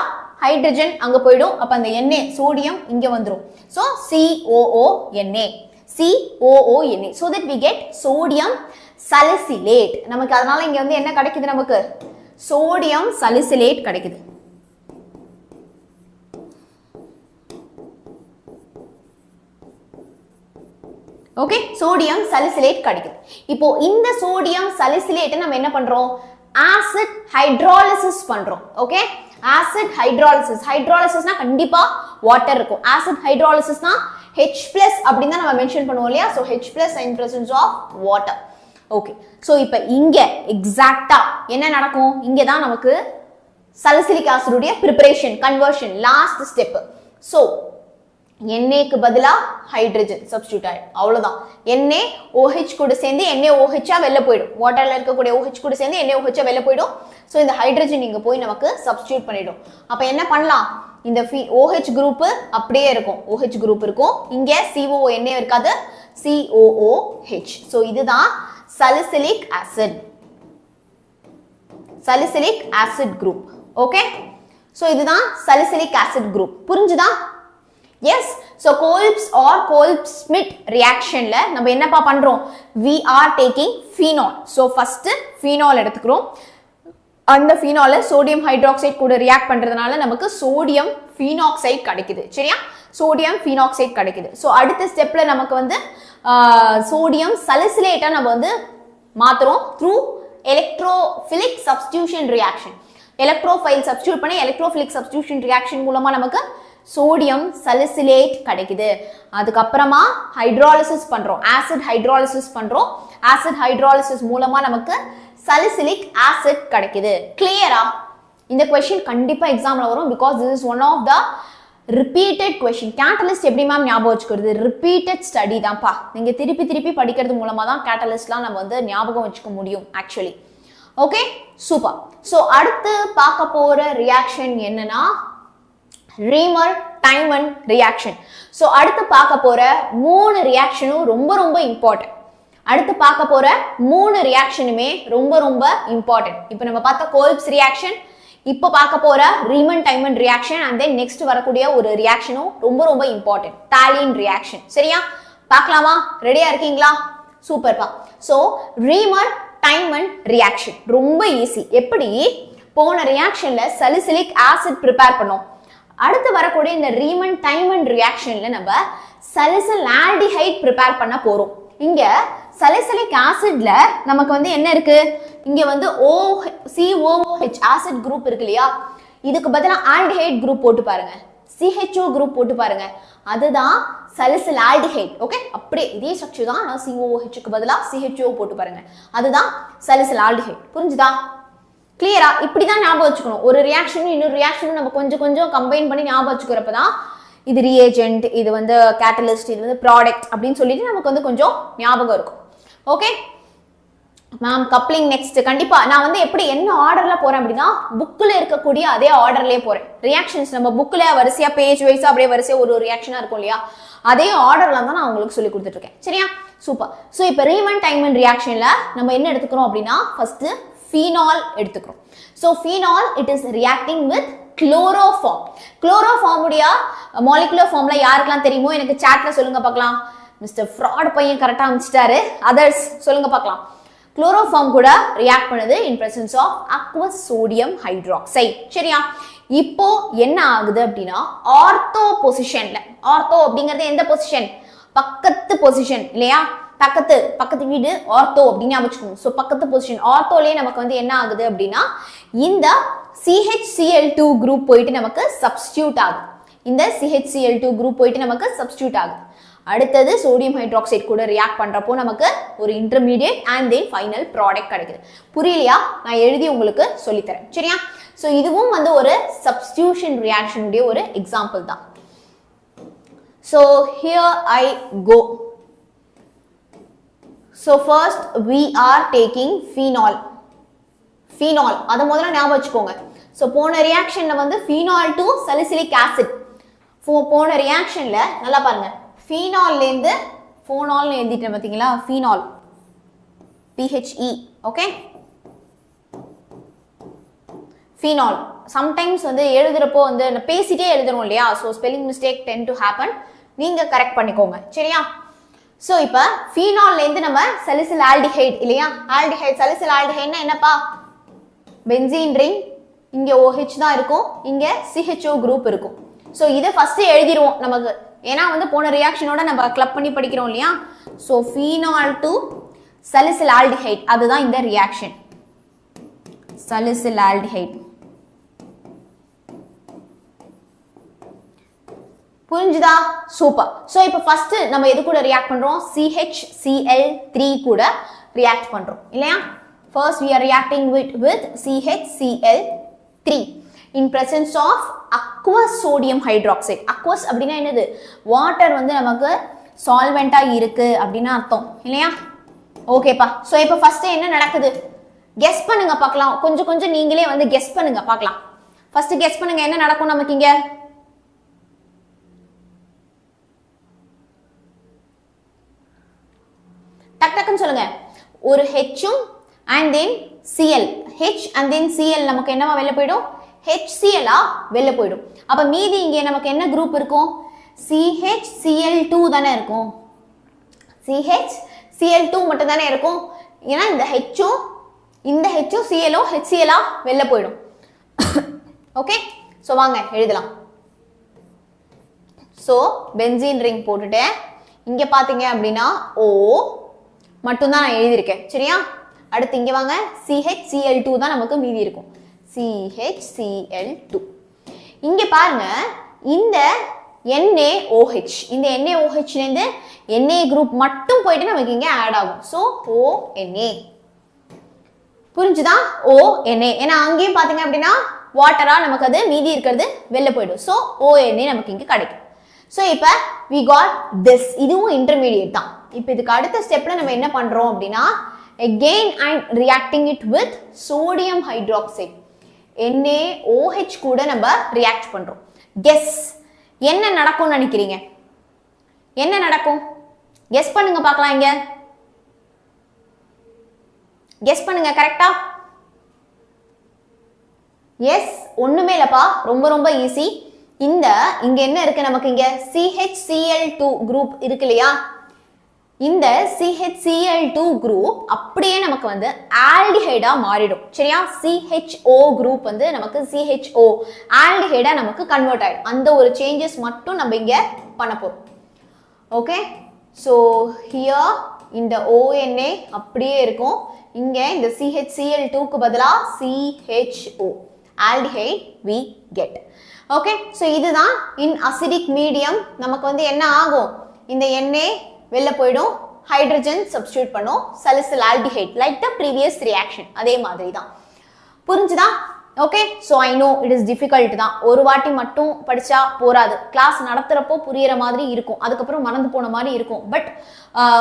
ஹைட்ரஜன் அங்க போய்டும். அப்ப அந்த Na சோடியம் இங்க வந்துரும். So COONA so that we get sodium salicylate. நமக்கு அதனால இங்க வந்து என்ன கிடைக்குது? நமக்கு sodium salicylate கிடைக்குது. ஓகே, சோடியம் salicylate கிடைக்குது. இப்போ இந்த சோடியம் salicylate நம்ம என்ன பண்றோம்? ஆசிட் ஹைட்ராலிசிஸ் பண்றோம். ஓகே, ஆசிட் ஹைட்ராலிசிஸ்னா கண்டிப்பா வாட்டர் இருக்கும். ஆசிட் ஹைட்ராலிசிஸ்னா H+ அப்படினு தான் நம்ம மென்ஷன் பண்ணுவோம் இல்லையா? So H+ in presence of water. Okay, so இப்போ இங்க எக்ஸாக்ட்டா என்ன நடக்கும்? இங்க தான் நமக்கு salicylic acid உடைய preparation conversion last step. So Na க்கு பதிலா ஹைட்ரஜன் சப்ஸ்டிட்யூட் ஆயிடும். அவ்வளவுதான். Na OH கூட சேர்ந்து NaOH வெளில போய்டும். வாட்டர்ல இருக்கக்கூடிய OH கூட சேர்ந்து NaOH வெளில போய்டும். சோ இந்த ஹைட்ரஜன் இங்க போய் நமக்கு சப்ஸ்டிட்யூட் பண்ணிடும். அப்ப என்ன பண்ணலாம்? இந்த OH குரூப் அப்படியே இருக்கும். OH குரூப் இருக்கும். இங்க COONA இருக்காது. COOH. சோ இதுதான் salicylic acid group. Okay, so இதுதான் salicylic acid group. புரிஞ்சுதா? Yes, so 𝐂𝐡𝐴𝑠 or 𝐂𝐡𝐴 reaction ல நம்ம என்னப்பா பண்றோம்? We are taking phenol. So first phenol எடுத்துக்கிறோம். அந்த phenol sodium hydroxide கூட react பண்றதுனால நமக்கு sodium phenoxide கிடைக்குது. சரியா? sodium phenoxide கிடைக்குது. So அடுத்த ஸ்டெப்ல நமக்கு வந்து sodium salicylate நம்ம வந்து மாத்துறோம் through electrophilic substitution reaction. Electrophile substitute பண்ணி electrophilic substitution reaction மூலமா நமக்கு சோடியம் salicylate கிடைக்குது. அதுக்கு அப்புறமா ஹைட்ராலிசிஸ் பண்றோம், ஆசிட் ஹைட்ராலிசிஸ் பண்றோம். ஆசிட் ஹைட்ராலிசிஸ் மூலமா நமக்கு salicylic acid கிடைக்குது. கிளியரா? இந்த क्वेश्चन கண்டிப்பா எக்ஸாம்ல வரும் because this is one of the repeated question. Catalyst எப்படி மேம் ஞாபகம் வச்சுக்கிறது? ரிப்பீட்டட் ஸ்டடி தான்ப்பா. நீங்க திருப்பி திருப்பி படிக்கிறது மூலமா தான் கேட்டலிஸ்ட்லாம் நம்ம வந்து ஞாபகம் வச்சுக்க முடியும் ஆக்சுவலி. Okay, super. ஸோ அடுத்து பார்க்க போற ரியாக்ஷன் என்னன்னா ரீமர் டைமண்ட் ரியாக்ஷன். ஸோ அடுத்து பார்க்க போற 3 ரியாக்ஷனும் ரொம்ப ரொம்ப இம்பார்ட்டன்ட். அடுத்து பார்க்க போற 3 ரியாக்ஷனுமே ரொம்ப ரொம்ப இம்பார்ட்டன்ட். இப்போ நம்ம பார்த்த கோல்ப்ஸ் ரியாக்ஷன், இப்போ பார்க்க போற Riemann diamond reaction, and then next வரக்கூடிய ஒரு ரியாக்ஷனும் ரொம்ப ரொம்ப இம்பார்ட்டன்ட், தாலின் ரியாக்ஷன். சரியா? பார்க்கலாமா? ரெடியா இருக்கீங்களா? சூப்பர்ப்பா. ஸோ ரீமர் டைமண்ட் ரியாக்ஷன் ரொம்ப ஈஸி. எப்படி? போன ரியாக்ஷன்ல சலிசிலிக் ஆசிட் ப்ரிப்பேர் பண்ணோம். அடுத்து வரக்கூடிய இந்த ரீமன் டைமண்ட் ரியாக்ஷன்ல நம்ம சலிசில் ஆல்டிஹைட் ப்ரிப்பேர் பண்ண போறோம். இங்க சலிசிலிக் ஆசிட்ல நமக்கு வந்து என்ன இருக்கு? இங்க வந்து COOH ஆசிட் குரூப் இருக்கு இல்லையா? இதுக்கு பதிலா ஆல்டிஹைட் குரூப் போட்டு பாருங்க, CHO குரூப் போட்டு பாருங்க, அதுதான் சலிசில் ஆல்டிஹைட். ஓகே, அப்படியே இதே ஸ்ட்ரக்சர் தான். நான் COOH க்கு பதிலா CHO போட்டு பாருங்க, அதுதான் சலிசில் ஆல்டிஹைட். புரிஞ்சுதா? கிளியரா? இப்படிதான் ஞாபகம் வச்சுக்கணும். ஒரு ரியாக்ஷனும் இன்னொரு ரியாக்ஷனும் நம்ம கொஞ்சம் கொஞ்சம் கம்பைன் பண்ணி ஞாபகம் வச்சுக்கிறப்பதான் இது ரியேஜென்ட், இது வந்து கேட்டலிஸ்ட், இது வந்து ப்ராடக்ட் அப்படின்னு சொல்லிட்டு நமக்கு வந்து கொஞ்சம் ஞாபகம் இருக்கும். Okay ma'am, coupling next. கண்டிப்பா நான் வந்து எப்படி என்ன ஆர்டர்ல போறேன் அப்படின்னா புக்ல இருக்கக்கூடிய அதே ஆர்டர்லயே போறேன். ரியாக்ஷன்ஸ் நம்ம புக்ல வரிசையா பேஜ் வைஸா அப்படியே வரிசையா ஒரு ரியாக்ஷனா இருக்கும் இல்லையா? அதே ஆர்டர்ல தான் நான் உங்களுக்கு சொல்லி கொடுத்துட்டு இருக்கேன். சரியா? சூப்பர். ஸோ இப்போ ரீமன் டைமண்ட் ரியாக்ஷன்ல நம்ம என்ன எடுத்துக்கிறோம் அப்படின்னா ஃபர்ஸ்ட் phenol எடுத்துக்கிறோம். So phenol it is reacting with chloroform. Chloroform உடைய molecular formula யாருக்கெல்லாம் தெரியுமோ எனக்கு chatல சொல்லுங்க பார்க்கலாம். மிஸ்டர் ஃப்ராட் பையன் கரெக்டா அமைச்சிட்டாரு. அதர்ஸ் சொல்லுங்க பார்க்கலாம். chloroform கூட ரியாக்ட் பண்ணுது in presence of aqueous sodium hydroxide. சரியா? இப்போ என்ன ஆகுது அப்படின்னா ஆர்த்தோ பொசிஷன்ல, ஆர்த்தோ அப்படிங்கிறது எந்த பொசிஷன்? பக்கத்து பொசிஷன் இல்லையா? பக்கத்து வீடு ஆர்த்தோ அப்படின்னு அமைச்சுக்கணும். ஸோ பக்கத்து பொசிஷன் ஆர்த்தோலயே நமக்கு வந்து என்ன ஆகுது அப்படின்னா இந்த CHCl2 குரூப் போயிட்டு நமக்கு சப்ஸ்டியூட் ஆகுது. இந்த CHCl2 குரூப் போயிட்டு நமக்கு சப்ஸ்டியூட் ஆகுது. அடுத்தது சோடியம் ஹைட்ராக்சைடு கூட ரியாக்ட் பண்றப்போ நமக்கு ஒரு intermediate and then final product கிடைக்குது. புரியலையா? நான் எழுதி உங்களுக்கு சொல்லித்தரேன். சரியா? ஸோ இதுவும் வந்து ஒரு சப்ஸ்டியூஷன் ரியாக்ஷனுடைய ஒரு எக்ஸாம்பிள் தான். So here I go. So first we are taking phenol. Phenol அத முதல்ல ஞாபகம் வச்சுக்கோங்க. So போன ரியாக்ஷன்ல வந்து phenol to salicylic acid. போன ரியாக்ஷன்ல நல்லா பாருங்க. phenol ல இருந்து phenol னு எழுதிட்டேன் பாத்தீங்களா? phenol PHE. Okay? phenol sometimes வந்து எழுதுறப்போ வந்து பேசிட்டே எழுதுறோம் இல்லையா? So spelling mistake tend to happen. நீங்க கரெக்ட் பண்ணிக்கோங்க. சரியா? சோ இப்போ ஃபீனால்ல இருந்து நம்ம சலிசில் ஆல்டிஹைட் இல்லையா? ஆல்டிஹைட் சலிசில் ஆல்டிஹைட்னா என்னப்பா? பென்சீன் ரிங், இங்க OH தான் இருக்கும், இங்க CHO குரூப் இருக்கும். சோ இத ஃபர்ஸ்ட் எழுதிடுவோம் நமக்கு. ஏனா வந்து போன ரியாக்ஷனோட நம்ம கிளப் பண்ணி படிக்கிறோம் இல்லையா? சோ ஃபீனால் டு சலிசில் ஆல்டிஹைட், அதுதான் இந்த ரியாக்ஷன். சலிசில் ஆல்டிஹைட். புரிஞ்சுதா? சூப்பர். சோ இப்போ ஃபர்ஸ்ட் நம்ம எது கூட ரியாக்ட் பண்றோம்? CHCl3 கூட ரியாக்ட் பண்றோம் இல்லையா? First we are reacting with CHCl3 in presence of aqueous sodium hydroxide. Aqueous அப்படினா என்னது? வாட்டர் வந்து நமக்கு சால்வெண்டா இருக்கு அப்படினா அர்த்தம் இல்லையா? ஓகேப்பா. சோ இப்போ ஃபர்ஸ்ட் என்ன நடக்குது? கெஸ் பண்ணுங்க பார்க்கலாம். கொஞ்சம் கொஞ்சம் நீங்களே வந்து கெஸ் பண்ணுங்க பார்க்கலாம். ஃபர்ஸ்ட் கெஸ் பண்ணுங்க என்ன நடக்கும் நமக்கு இங்க? டக்குன்னு சொல்லுங்க. ஒரு Hம் and then Cl, H and then Cl நமக்கு என்னவா வெளிய போய்டும்? HCl ஆ வெளிய போய்டும். அப்ப மீதி இங்க நமக்கு என்ன குரூப் இருக்கும்? CHCl2 தானே இருக்கும். CHCl2 மட்டும் தானே இருக்கும். ஏன்னா இந்த H Cl HCl ஆ வெளிய போய்டும். ஓகே? சோ வாங்க எழுதலாம். சோ பென்சீன் ரிங் போட்டுட்டேன். இங்க பாத்தீங்க அப்படினா O மட்டும் தான் நான் எழுதியிருக்கேன். சரியா? அடுத்து இங்க வாங்க CHCl2 தான் நமக்கு மீதி இருக்கும். CHCl2. இங்க பாருங்க இந்த NaOH, இந்த NaOH ல இருந்து Na குரூப் மட்டும் போயிட்டு நமக்கு இங்க ஆட் ஆகும். So ONa. புரிஞ்சுதா? ONa. ஏன்னா அங்கேயும் பாத்தீங்க அப்படின்னா வாட்டரா நமக்கு அது மீதி இருக்கிறது வெளில போயிடும். சோ ONa நமக்கு இங்க கிடைக்கும். சோ இப்ப we got this. இதுவும் இன்டர்மீடியேட் தான். இப்போ இதுக்கு அடுத்த ஸ்டெப்ல நம்ம என்ன பண்றோம் அப்படின்னா again I'm reacting it with sodium hydroxide. NaOH கூட நம்ம ரியாக்ட் பண்றோம். guess என்ன நடக்கும்னு நினைக்கிறீங்க? என்ன நடக்கும்? guess பண்ணுங்க பார்க்கலாம் இங்க. guess பண்ணுங்க கரெக்ட்டா? yes, ஒண்ணுமே இல்லப்பா, ரொம்ப ரொம்ப ஈஸி. இங்க என்ன இருக்கு நமக்கு இங்க CHCl2 குரூப் இருக்கு இல்லையா? இந்த CHCl2 குரூப் அப்படியே நமக்கு வந்து ஆல்டிஹைடா மாறிடும். சரியா? CHO குரூப் வந்து நமக்கு CHO ஆல்டிஹைடா நமக்கு கன்வெர்ட் ஆயிடும். அந்த ஒரு சேஞ்சஸ் மட்டும் நம்ம இங்க பண்ண போறோம். ஓகே, சோ ஹியர் இந்த ONA அப்படியே இருக்கும். இங்க இந்த CHCl2 க்கு பதிலா CHO aldehyde we get. Okay, so இதுதான் இன் அசிடிக் மீடியம் நமக்கு வந்து என்ன ஆகும்? இந்த Na வெளில போய்டும், ஹைட்ரஜன் சப்ஸ்டிட்யூட் பண்ணும், salicylaldehyde like the previous reaction. அதே மாதிரி தான். புரிஞ்சுதா? Okay, so I know it is difficult தான். ஒரு வாட்டி மட்டும் படிச்சா போராது. கிளாஸ் நடத்துறப்போ புரியுற மாதிரி இருக்கும், அதுக்கப்புறம் மறந்து போன மாதிரி இருக்கும். பட்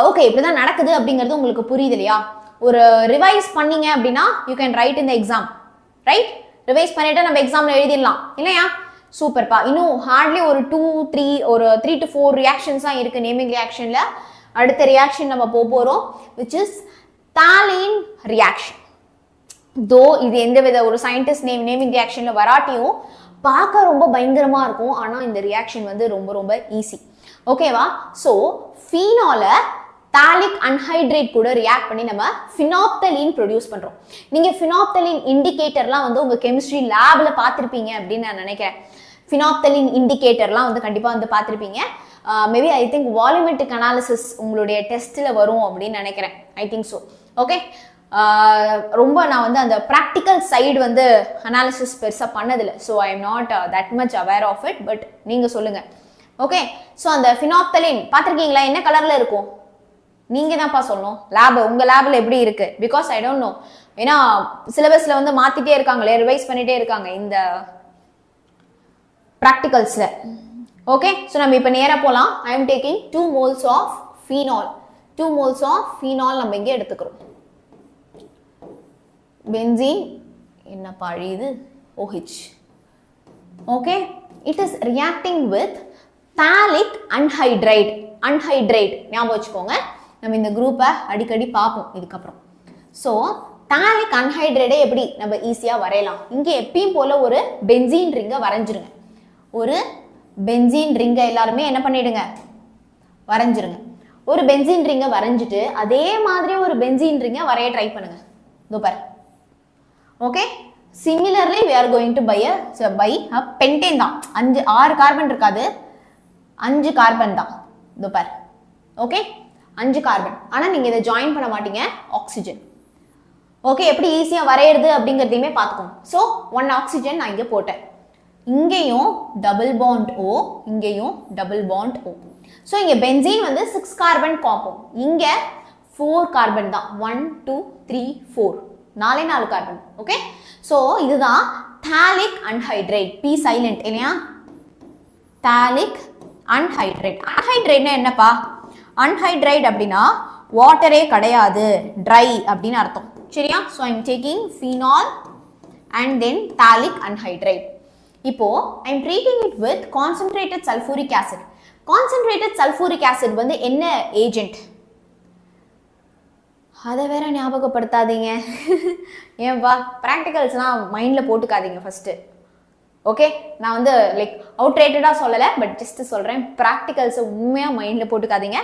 ஓகே, இப்படிதான் நடக்குது அப்படிங்கிறது உங்களுக்கு புரியுது இல்லையா? ஒரு ரிவைஸ் பண்ணீங்க அப்படின்னா you can right in the exam. Right? Revise பண்ணிட்டு நம்ம எக்ஸாம்ல எழுதிடலாம் இல்லையா? சூப்பர்ப்பா. இன்னும் ஹார்ட்லி ஒரு 3 to 4 ரியாக்ஷன்ஸ் தான் இருக்கு நேமிங் ரியாக்ஷன்ல. அடுத்த ரியாக்ஷன் நம்ம போறோம் which is தாலின் ரியாக்ஷன். தோ இது எந்த வித ஒரு சயின்டிஸ்ட் நேமிங் ரியாக்ஷன்ல வராட்டியும் பார்க்க ரொம்ப பயங்கரமா இருக்கும். ஆனா இந்த ரியாக்ஷன் வந்து ரொம்ப ரொம்ப ஈஸி. ஓகேவா? சோ ஃபீனால தாலிக் அன்ஹைட்ரேட் கூட ரியாக்ட் பண்ணி நம்ம ஃபினாப்தலீன் ப்ரொடியூஸ் பண்றோம். நீங்க ஃபினாப்தலீன் இண்டிகேட்டர்லாம் வந்து உங்க கெமிஸ்ட்ரி லேப்ல பார்த்திருப்பீங்க அப்படின்னு நான் நினைக்கிறேன். ஃபினாப்தலீன் இண்டிகேட்டர்லாம் வந்து கண்டிப்பா வந்து பார்த்திருப்பீங்க. Maybe I think volumetric analysis உங்களுடைய டெஸ்ட்ல வரும் அப்படின்னு நினைக்கிறேன். I think so. ஓகே, ரொம்ப நான் வந்து அந்த ப்ராக்டிக்கல் சைடு வந்து அனாலிசிஸ் பெருசா பண்ணதில்லை. So I am not that much aware of it. But நீங்க சொல்லுங்க. ஓகே, ஸோ அந்த ஃபினாப்தலீன் பார்த்திருக்கீங்களா? என்ன கலர்ல இருக்கும்? நீங்க தான்ப்பா சொல்லணும். லேப் உங்க லேப்ல எப்படி இருக்கு? Because I don't know. ஏன்னா சிலபஸ்ல வந்து மாத்திட்டே இருக்காங்களே, ரிவைஸ் பண்ணிட்டே இருக்காங்க இந்த ப்ராக்டிகல்ஸ்ல. ஓகே, ஸோ நம்ம இப்போ நேராக போகலாம். I am taking 2 moles of phenol. 2 moles of phenol நம்ம இங்கே எடுத்துக்கிறோம். பென்சீன் என்னப்பா இது? OH. Okay, it is reacting with phthalic anhydride. Anhydride ஞாபகம் வச்சுக்கோங்க. நம்ம இந்த குரூப்பை அடிக்கடி பார்ப்போம் இதுக்கப்புறம். ஸோ தாலிக் அன்ஹைட்ரேட்டை எப்படி நம்ம ஈஸியாக வரையலாம்? இங்கே எப்பயும் போல ஒரு பென்சீன் ரிங்கை வரைஞ்சிருங்க. ஒரு பென்சீன் ரிங்கை எல்லாருமே என்ன பண்ணிடுங்க? வரைஞ்சிருங்க. ஒரு பென்சீன் ரிங்கை வரைஞ்சிட்டு அதே மாதிரி ஒரு பென்சீன் ரிங்கை வரைய ட்ரை பண்ணுங்க. இதோ பாரு. Okay, similarly we are going to buy a pentane தான். 6 கார்பன் இருக்காது, 5 கார்பன் தான். இதோ பாரு. Okay, 5 carbon. ஆனா நீங்க இதை ஜாயின் பண்ண மாட்டீங்க, ஆக்சிஜன். ஓகே, எப்படி ஈஸியா வரையிறது அப்படிங்கிறதையுமே பார்த்துக்கோங்க. ஸோ 1 ஆக்சிஜன் நான் இங்க போட்டேன். இங்கேயும் டபுள் பாண்ட் O, இங்கேயும் டபுள் பாண்ட் O. ஸோ இங்க பென்சீன் வந்து 6 கார்பன் காம்பவுண்ட். இங்க 4 கார்பன் தான். 1 2 3 4 4 கார்பன். ஓகே, ஸோ இதுதான் தாலிக் அன்ஹைட்ரேட். பி சைலண்ட் இல்லையா? தாலிக் அன்ஹைட்ரேட். அன்ஹைட்ரேட்னா என்னப்பா? அன்ஹைட்ரைட் அப்படின்னா வாட்டரே கிடையாது, ட்ரை அப்படின்னு அர்த்தம். சரியா? So I am taking phenol and then phthalic anhydride. இப்போ I am treating it with concentrated sulphuric acid. Concentrated sulphuric acid வந்து என்ன ஏஜென்ட்? அதை வேற ஞாபகப்படுத்தாதீங்க. ஏன்பா? ப்ராக்டிகல்ஸ்லாம் மைண்டில் போட்டுக்காதீங்க ஃபஸ்ட்டு. ஓகே, நான் வந்து லைக் அவுட்ரேட்டடாக சொல்லலை, பட் ஜஸ்ட் சொல்கிறேன். ப்ராக்டிகல்ஸை உண்மையாக மைண்டில் போட்டுக்காதீங்க.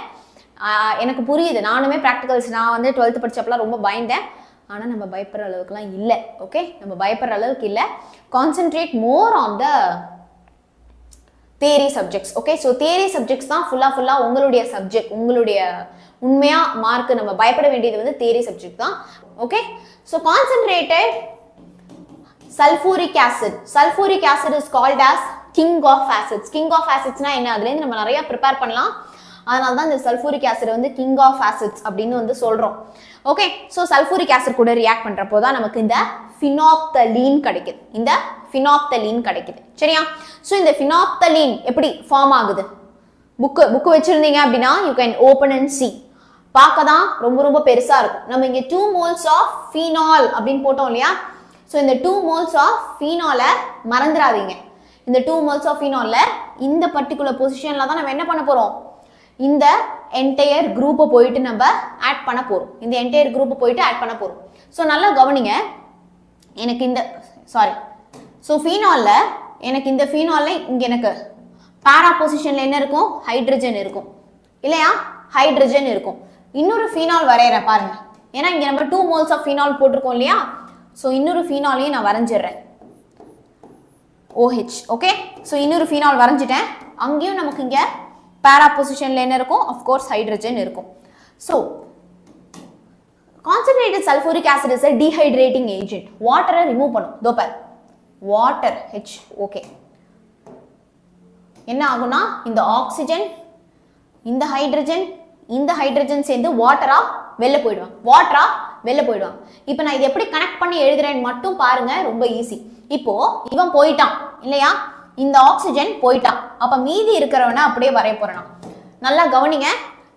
எனக்கு புரியுது. நானுமே ப்ராக்டிகல்ஸ் நான் வந்து 12th படிச்சப்பெல்லாம் ரொம்ப பயந்தேன். ஆனால் நம்ம பயப்படுற அளவுக்குலாம் இல்லை. ஓகே, நம்ம பயப்படுற அளவுக்கு இல்லை. Concentrate more on the theory subjects. Okay, so theory subjects தான் full-ஆ உங்களுடைய subject, உங்களுடைய உண்மையா மார்க் நம்ம பயப்பட வேண்டியது வந்து theory subject தான். Okay, so concentrated sulfuric acid. Sulfuric acid is called as king of acids. King of acids na என்ன, அதுல இருந்து நம்ம நிறைய prepare பண்ணலாம். அதனால தான் இந்த sulfuric acid வந்து king of acids அப்படினு வந்து சொல்றோம். ஓகே, சோ sulfuric acid கூட ரியாக்ட் பண்றப்போ தான் நமக்கு இந்த phenolphthalein கிடைக்குது. இந்த phenolphthalein கிடைக்குது. சரியா? சோ இந்த phenolphthalein எப்படி ஃபார்ம் ஆகுது? புக் வச்சிருந்தீங்க அப்படினா you can open and see. பார்க்க தான் ரொம்ப பெருசா இருக்கும். நம்ம இங்க 2 moles of phenol அப்படினு போட்டோம் இல்லையா? சோ இந்த 2 moles of phenol மறந்துடாதீங்க. இந்த 2 moles of phenol இந்த பர்టిక్యులர் பொசிஷன்ல தான் நம்ம என்ன பண்ண போறோம்? இந்த என்டையர் குரூப்பை போயிட்டு நம்ம ஆட் பண்ண போறோம். இந்த என்டையர் குரூப்பை போயிட்டு ஆட் பண்ண போறோம். சோ நல்லா கவனிங்க. எனக்கு இந்த சோ ஃபீனால்ல எனக்கு இந்த ஃபீனால்ல இங்க எனக்கு பாரா பொசிஷன்ல என்ன இருக்கும்? ஹைட்ரஜன் இருக்கும். இல்லையா? ஹைட்ரஜன் இருக்கும். இன்னொரு ஃபீனால் வரையறேன் பாருங்க. ஏன்னா இங்க நம்ம 2 moles of phenol போட்டுருக்கோம் இல்லையா? சோ இன்னொரு ஃபீனாலையும் நான் வரைஞ்சிடுறேன். OH. ஓகே, சோ இன்னொரு ஃபீனால் வரைஞ்சிட்டேன். அங்கேயும் நமக்கு இங்க para positionல என்ன இருக்கும்? of course hydrogen இருக்கும். so concentrated sulfuric acid is a dehydrating agent. water remove பண்ணும். தோ பாரு, water H. okay, என்ன ஆகும்னா இந்த ஆக்சிஜன் இந்த ஹைட்ரஜன் சேர்ந்து வாட்டரா வெளில போய்டுவாங்க. இப்போ நான் இது எப்படி கனெக்ட் பண்ணி எழுதுறேன்னு மட்டும் பாருங்க, ரொம்ப ஈஸி. இப்போ இவன் போயிட்டான் இல்லையா? இந்த ஆக்சிஜன் போயிட்டான். அப்ப மீதி இருக்கிறவனை அப்படியே வரைய போறேன். நல்லா கவனிங்க,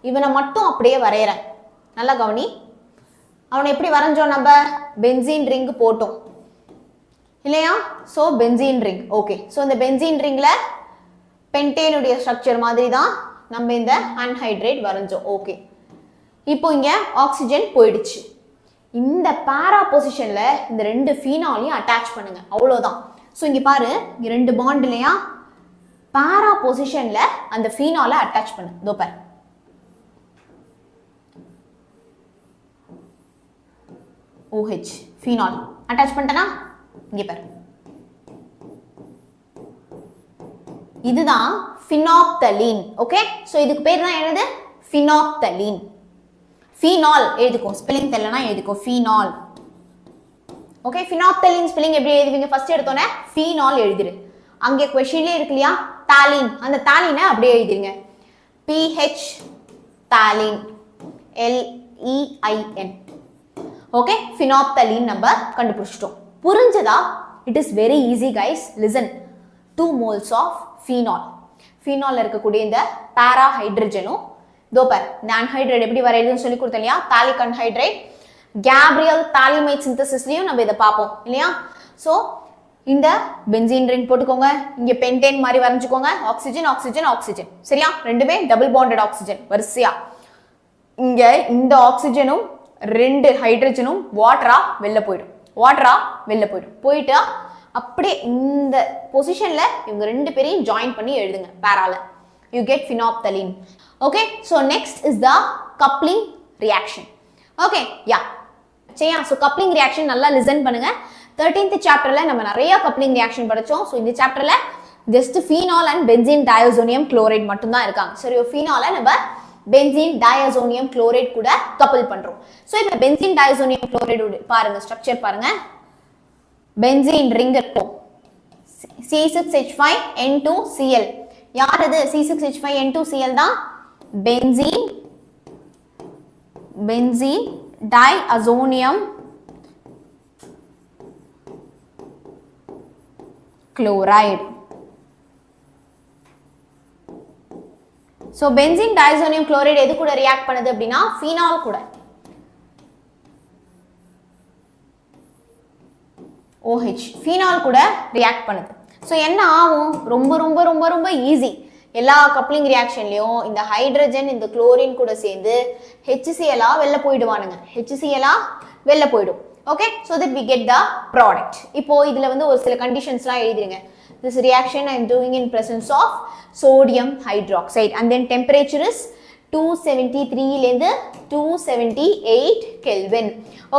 இவனை மட்டும் அப்படியே வரையறேன். நல்லா கவனி. அவனை எப்படி வரைஞ்சோம்? நம்ம பென்சீன் ரிங் போட்டோம் இல்லையா? So benzene ring. Okay, so இந்த பென்சீன் ரிங்ல பென்டேனுடைய ஸ்ட்ரக்சர் மாதிரி தான் நம்ம இந்த அன்ஹைட்ரேட் வரைஞ்சோம். ஓகே, இப்போ இங்க ஆக்சிஜன் போயிடுச்சு. இந்த பாரா பொசிஷன்ல இந்த ரெண்டு ஃபீனாலையும் அட்டாச் பண்ணுங்க. அவ்வளவுதான். சோ இங்க பாரு, இங்க ரெண்டு பாண்ட் இல்லையா? பாரா பொசிஷன்ல அந்த ஃபீனாலை அட்டாச் பண்ணு. தோ பாரு, OH ஃபீனால் அட்டாச் பண்ணிட்டேனா? இங்க பாரு, இதுதான் phenolphthalein. ஓகே, சோ இதுக்கு பேர் தான் என்னது? phenolphthalein. ஃபீனால் எழுதிக்கோ, ஸ்பெல்லிங் தெரியலனா எழுதிக்கோ, ஃபீனால். ஓகே, phenolphthalein ஸ்பெல்லிங் எப்படி எழுதுவீங்க? ஃபர்ஸ்ட் எடுத்தோனே ஃபீனால் எழுதிரு. அங்கே क्वेश्चनலயே இருக்கு இல்லையா? தாலின். அந்த தாலினை அப்படியே எழுதிருங்க. PH Tallinn, LEIN. Okay, phenolphthalein நம்ம கண்டுபிடிச்சிட்டோம். புரிஞ்சதா? It is very easy guys. Listen. 2 moles of phenol. ஃபீனால்ல இருக்கக்கூடிய இந்த பாரா ஹைட்ரஜனும் தோ பார், இந்த அன்ஹைட்ரேட் எப்படி வரையுதுன்னு சொல்லி கொடுத்தேன் இல்லையா? தாலிக் அன்ஹைட்ரேட். கேப்ரியல் தாலிமைட் சிந்தசிஸ்லயும் நம்ம இதை பார்ப்போம் இல்லையா? சோ இந்த பென்சீன் ரிங் போட்டுக்கோங்க. இங்க பென்டேன் மாதிரி வரைஞ்சுக்கோங்க. Oxygen oxygen oxygen. சரியா? ரெண்டுமே டபுள் பாண்டட் ஆக்சிஜன் வரிசையா. இங்க இந்த ஆக்சிஜனும் ரெண்டு ஹைட்ரஜனும் வாட்டரா வெளில போயிடும். போயிட்டா அப்படியே இந்த பொசிஷன்ல இவங்க ரெண்டு பேரையும் ஜாயின் பண்ணி எழுதுங்க பாரால. You get phenolphthalein. Okay, so next is the coupling reaction. Okay, yeah. சரியா? so coupling reaction நல்லா listen பண்ணுங்க. 13th chapterல நம்ம நிறைய coupling reaction படிச்சோம். so இந்த chapterல just phenol and benzene diazonium chloride மட்டும் தான் இருக்காங்க. சரி, phenol நம்ம benzene diazonium chloride கூட couple பண்றோம். so இப்போ benzene diazonium chloride பாருங்க, ஸ்ட்ரக்சர் பாருங்க. benzene ring இருக்கும். C6H5N2Cl. யார் இது? C6H5N2Cl தான் benzene diazonium chloride. so benzene diazonium chloride எது கூட ரியாக்ட் பண்ணுது அப்படினா phenol கூட. OH phenol கூட ரியாக்ட் பண்ணுது. சோ என்ன ஆகும்? ரொம்ப ஈஸி. எல்லா கப்ளிங் ரியாக்ஷன்லயும் இந்த ஹைட்ரஜன் இந்த குளோரின் கூட சேர்ந்து HCl வெளில போய்டுவானுங்க. HCl வெளில போய்டும். Okay, so that we get the product. இப்போ இதுல வந்து ஒரு சில கண்டிஷன்ஸ்லாம் எழுதிருங்க. This reaction I am doing in presence of sodium hydroxide and then temperature is 273 ல இருந்து 278 Kelvin.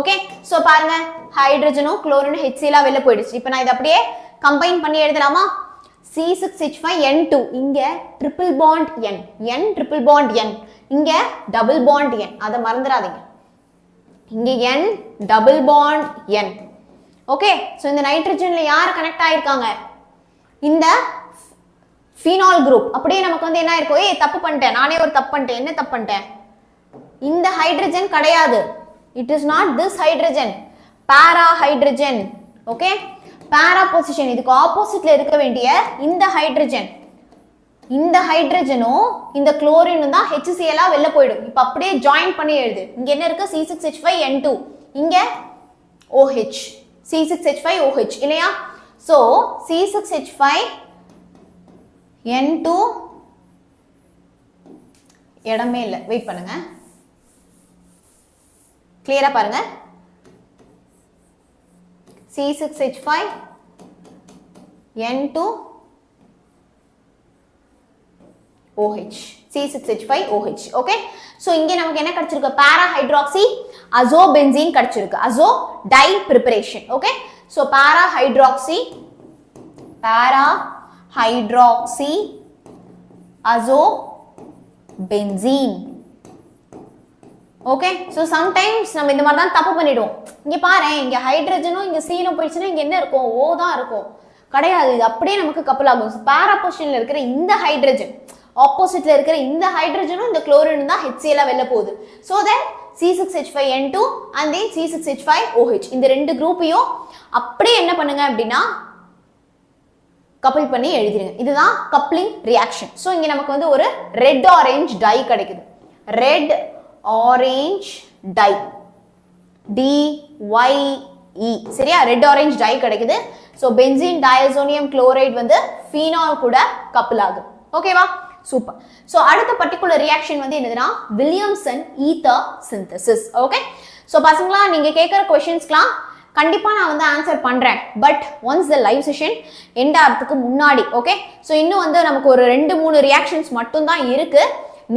ஓகே, சோ பாருங்க, ஹைட்ரஜனும் குளோரினும் HCl வெளில போயிடுச்சு. இப்போ நான் இத அப்படியே கம்பைன் பண்ணி எழுதலாமா? C6H5N2 இங்க triple bond N N triple bond N இங்க டபுள் பாண்ட் N அத மறந்துடாதீங்க இங்க N double bond N okay so இந்த நைட்ரஜன்ல யார் கனெக்ட் ஆயிருக்காங்க இந்த phenol group அப்படியே நமக்கு வந்து என்ன இருக்கும் ஏய் தப்பு பண்ணிட்டேன் நானே ஒரு தப்பு பண்ணிட்டேன் என்ன தப்பு பண்ணிட்டேன் இந்த ஹைட்ரஜன் கிடையாது it is not this hydrogen para hydrogen okay para position இதுக்கு ஆப்போசிட்ல இருக்க வேண்டிய இந்த ஹைட்ரஜனும் இந்த குளோரினும் தான் HCl ஆ வெளிய போய்டும் இப்போ அப்படியே ஜாயின் பண்ணி எழுது இங்க என்ன இருக்கு C6H5N2 இங்க OH C6H5OH இல்லையா சோ C6H5N2 இடமே இல்ல வெயிட் பண்ணுங்க கிளியரா பாருங்க C6H5N2 OH C6H5OH okay so இங்க நமக்கு என்ன கிடைச்சிருக்கு para hydroxy azobenzene கிடைச்சிருக்கு azo di preparation okay so para hydroxy azobenzene okay so sometimes நம்ம இந்த மாதிரி தான் தப்பு பண்ணிடுவோம் இங்க பாரு இங்க ஹைட்ரஜனும் இங்க சீனும் போயிடுச்சுனா இங்க என்ன இருக்கும் O தான் இருக்கும் கிடையாது இது அப்படியே நமக்கு கப்பல் ஆகும் para பொசிஷன்ல இருக்கிற இந்த ஹைட்ரஜன் ஆப்போசிட்ல இருக்கிற இந்த ஹைட்ரஜனும் இந்த குளோரினும் தான் HCl ஆ வெளிய போகுது so that C6H5N2 and then C6H5OH இந்த ரெண்டு குரூப்பையும் அப்படியே என்ன பண்ணுங்க அப்படினா கப்பல் பண்ணி எழுதிருங்க இதுதான் கப்ளிங் ரியாக்ஷன் சோ இங்க நமக்கு வந்து ஒரு ரெட் ஆரஞ்சு டை கிடைக்குது ரெட் ஆரஞ்சு டை DYE சரியா ரெட் ஆரஞ்சு டை கிடைக்குது சோ பென்சீன் டயசோனியம் குளோரைடு வந்து ஃபீனால் கூட கப்பல் ஆகுது ஓகேவா சூப்பர் சோ அடுத்த பர்టిక్యులர் ரியாக்ஷன் வந்து என்னதுன்னா Williamson ether synthesis okay so பசங்களா நீங்க கேக்குற क्वेश्चंसலாம் கண்டிப்பா நான் வந்து ஆன்சர் பண்றேன் but once the live session end ஆகிறதுக்கு முன்னாடி ஓகே சோ இன்னும் வந்து நமக்கு ஒரு 2-3 ரியாக்ஷன்ஸ் மட்டும் தான் இருக்கு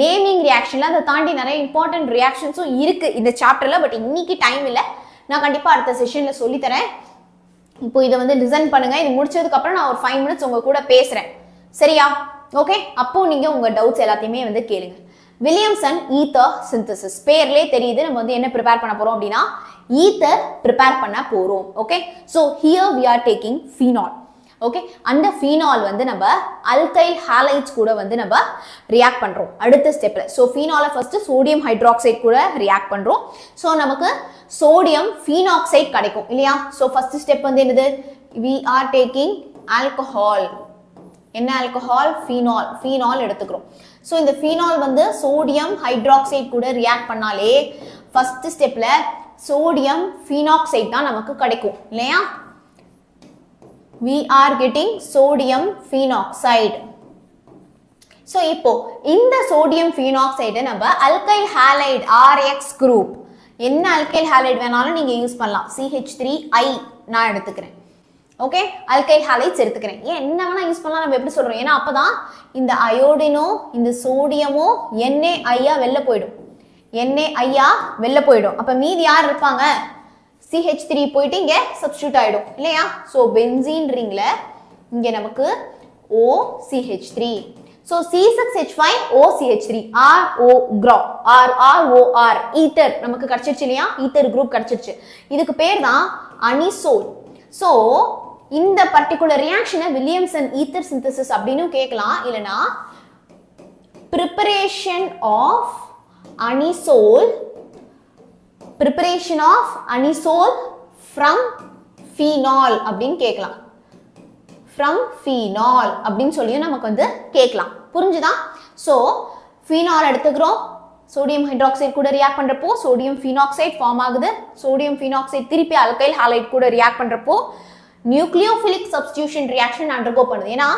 நேமிங் ரியாக்ஷன்ல அத தாண்டி நிறைய இம்பார்ட்டன்ட் ரியாக்ஷன்ஸும் இருக்கு இந்த சாப்டர்ல பட் இன்னைக்கு டைம் இல்ல நான் கண்டிப்பா அடுத்த செஷன்ல சொல்லி தரேன் இப்போ இத வந்து லிசன் பண்ணுங்க இது முடிச்சதுக்கு அப்புறம் நான் ஒரு 5 minutes உங்க கூட பேசுறேன் சரியா ஓகே அப்போ நீங்க உங்க டவுட்ஸ் எல்லாத்தையுமே வந்து கேளுங்க வில்லியம்சன் ஈதர் சிந்தசிஸ் பேர்லயே தெரியுது நம்ம வந்து என்ன ப்ரிப்பேர் பண்ண போறோம் அப்படினா ஈதர் ப்ரிப்பேர் பண்ண போறோம் okay so here we are taking phenol okay அந்த phenol வந்து நம்ம alkyl halides கூட வந்து நம்ம ரியாக்ட் பண்றோம் அடுத்த ஸ்டெப்ல so phenol first sodium hydroxide கூட ரியாக்ட் பண்றோம் சோ நமக்கு சோடியம் phenoxide கிடைக்கும் இல்லையா சோ ஃபர்ஸ்ட் ஸ்டெப் வந்து என்னது we are taking alcohol என்ன ஆல்கஹால் phenol எடுத்துக்கிறோம் சோ இந்த phenol வந்து சோடியம் ஹைட்ராக்சைடு கூட ரியாக்ட் பண்ணாலே ஃபர்ஸ்ட் ஸ்டெப்ல சோடியம் phenoxide தான் நமக்கு கிடைக்கும் இல்லையா we are getting sodium phenoxide so இப்போ இந்த sodium phenoxide நம்ம alkyl halide RX group என்ன alkyl halide வேணாலும் நீங்க யூஸ் பண்ணலாம் CH3I நான் எடுத்துக்கிறேன் ஓகே alkyl halides எடுத்துக்கிறேன் ஏன் என்ன வேணா யூஸ் பண்ணலாம் நம்ம எப்படி சொல்றோம் ஏனா அப்பதான் இந்த அயோடினோ இந்த சோடியமோ NaI ஆ வெளிய போய்டும் NaI ஆ வெளிய போய்டும் அப்ப மீதி யார் இருப்பாங்க CH3 போயிட்டு இங்க சப்ஸ்டிட்யூட் ஆயிடும் இல்லையா சோ பென்சீன் ரிங்ல இங்க நமக்கு OCH3 so C6H5OCH3 ROR ether நமக்கு கிடைச்சிருச்சு இல்லையா ஈத்தர் குரூப் கிடைச்சிருச்சு இதுக்கு பேர் தான் அனிசோல் சோ இந்த பர்టిక్యులர் ரியாக்ஷனை வில்லியம்சன் ஈத்தர் சிந்தசிஸ் அப்படினு கேட்கலாம் இல்லனா preparation of anisole from phenol அப்படினு கேட்கலாம் from phenol அப்படினு சொல்லியும் நமக்கு வந்து கேட்கலாம் புரிஞ்சுதா சோ phenol எடுத்துக்கிறோம் sodium hydroxide கூட ரியாக்ட் பண்றப்போ sodium phenoxide ஃபார்ம் ஆகுது sodium phenoxide திருப்பி alkyl halide கூட ரியாக்ட் பண்றப்போ nucleophilic substitution reaction undergo பண்ணுது ஏனா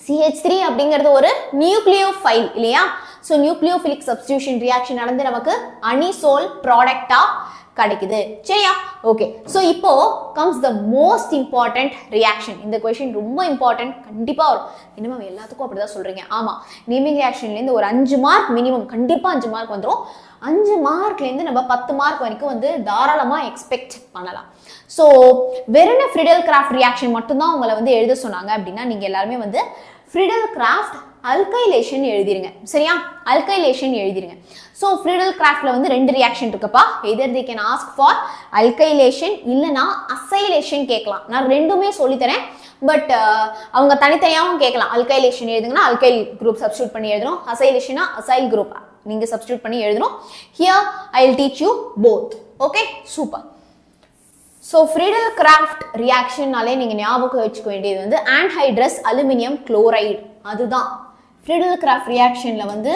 CH3 அப்படிங்கிறது ஒரு நியூக்ளியோஃபைல் இல்லையா சோ நியூக்ளியோஃபிலிக் சப்ஸ்டிடியூஷன் ரியாக்ஷன் நடந்து நமக்கு அனிசோல் ப்ராடக்ட்டா கிடைக்குது சரியா ஓகே சோ இப்போ comes the most important reaction இந்த क्वेश्चन ரொம்ப இம்பார்ட்டன்ட் கண்டிப்பா வரும் என்னமா எல்லாத்துக்கும் அப்படிதான் சொல்றீங்க ஆமா நேமிங் ரியாக்ஷன்ல இருந்து ஒரு 5 மார்க் மினிமம் கண்டிப்பா 5 மார்க் வந்துரும் 5 மார்க்ல இருந்து நம்ம 10 மார்க் வரைக்கும் வந்து தாராளமா எக்ஸ்பெக்ட் பண்ணலாம் சோ வெறும் ஃப்ரிடல் கிராஃப்ட் ரியாக்ஷன் மட்டும் தான் உங்களை வந்து எழுத சொன்னாங்க அப்படினா நீங்க எல்லாரும் வந்து ஃப்ரிடல் கிராஃப்ட் அல்கைலேஷன் எழுதிருங்க சரியா அல்கைலேஷன் எழுதிருங்க சோ ஃப்ரிடல் கிராஃப்ட்ல வந்து ரெண்டு ரியாக்ஷன் இருக்குப்பா either they can ask for alkylation இல்லனா அசைலேஷன் கேட்கலாம் நான் ரெண்டுமே சொல்லி தரேன் பட் அவங்க தனித்தனியாவும் கேட்கலாம் அல்கைலேஷன் எழுதுங்கன்னா அல்கைல் குரூப் சப்ஸ்டிட்யூட் பண்ணி எழுதணும் அசைலேஷனா அசைல் குரூப் நீங்க சப்ஸ்டிட்யூட் பண்ணி எழுதணும் here I will teach you both okay super so Friedel Crafts reaction நாலே நீங்க ஞாபகம் வச்சுக்க வேண்டியது வந்து anhydrous aluminum chloride அதுதான் Friedel Crafts reactionல வந்து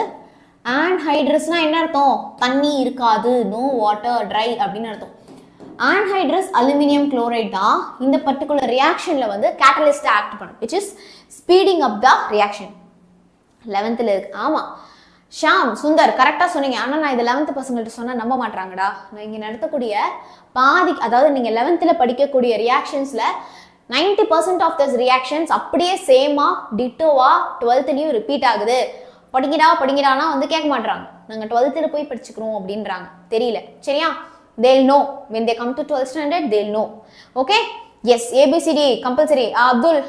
anhydrousனா என்ன அர்த்தம் தண்ணி இருக்காது no water dry அப்படினு அர்த்தம் anhydrous aluminum chloride தான் இந்த particular reactionல வந்து catalyst act பண்ணும் which is speeding up the reaction 11th ல இருக்கு ஆமா ஷாம் சுந்தர் கரெக்டா சொன்னீங்க ஆனா நான் இது 11th பசங்கள்ட்ட சொன்னா நம்ப மாட்டாங்கடா நான் இங்க நடத்தக்கூடிய பாதி அதாவது நீங்க 11th ல படிக்கக்கூடிய ரியாக்ஷன்ஸ்ல 90% of these reactions அப்படியே சேமா டிட்டோவா 12th லயும் ரிப்பீட் ஆகுது படிங்கடானா வந்து கேட்க மாட்டாங்க நாங்க 12th ல போய் படிச்சுக்கிறோம் அப்படின்றாங்க தெரியல சரியா they'll know when they come to 12th standard they'll know okay yes abcd compulsory abdul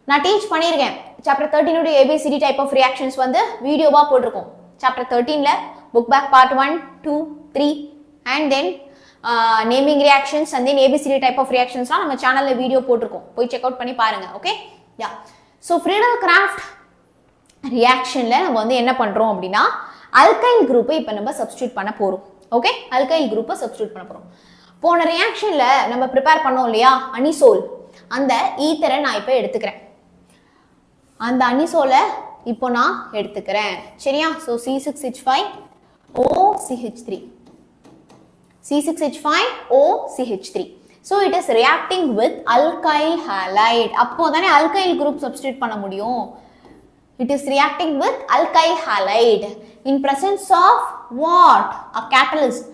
நான் டீச் பண்ணிருக்கேன் chapter 13 உடைய abcd type of reactions வந்து வீடியோவா போட்டுருக்கோம் chapter 13 ல book back part 1 2 3 and then naming reactions and then abcd type of reactions நம்ம சேனல்ல video போட்டுருக்கோம் போய் செக் அவுட் பண்ணி பாருங்க okay yeah so Friedel Crafts ரியாக்ஷன்ல நம்ம வந்து என்ன பண்றோம் அப்படினா அல்கைல் குரூப்பை இப்போ நம்ம சப்ஸ்டிட்யூட் பண்ண போறோம் ஓகே அல்கைல் குரூப்பை சப்ஸ்டிட்யூட் பண்ண போறோம் போன ரியாக்ஷன்ல நம்ம ப்ரிப்பேர் பண்ணோம் இல்லையா அனிசோல் அந்த ஈத்தரை நான் இப்போ எடுத்துக்கிறேன் அந்த அனிசோலை இப்போ நான் எடுத்துக்கிறேன் சரியா so C6H5OCH3 C6H5OCH3 so it is reacting with alkyl halide அப்போதானே alkyl group substitute பண்ண முடியும் it is reacting with alkyl halide in presence of what a catalyst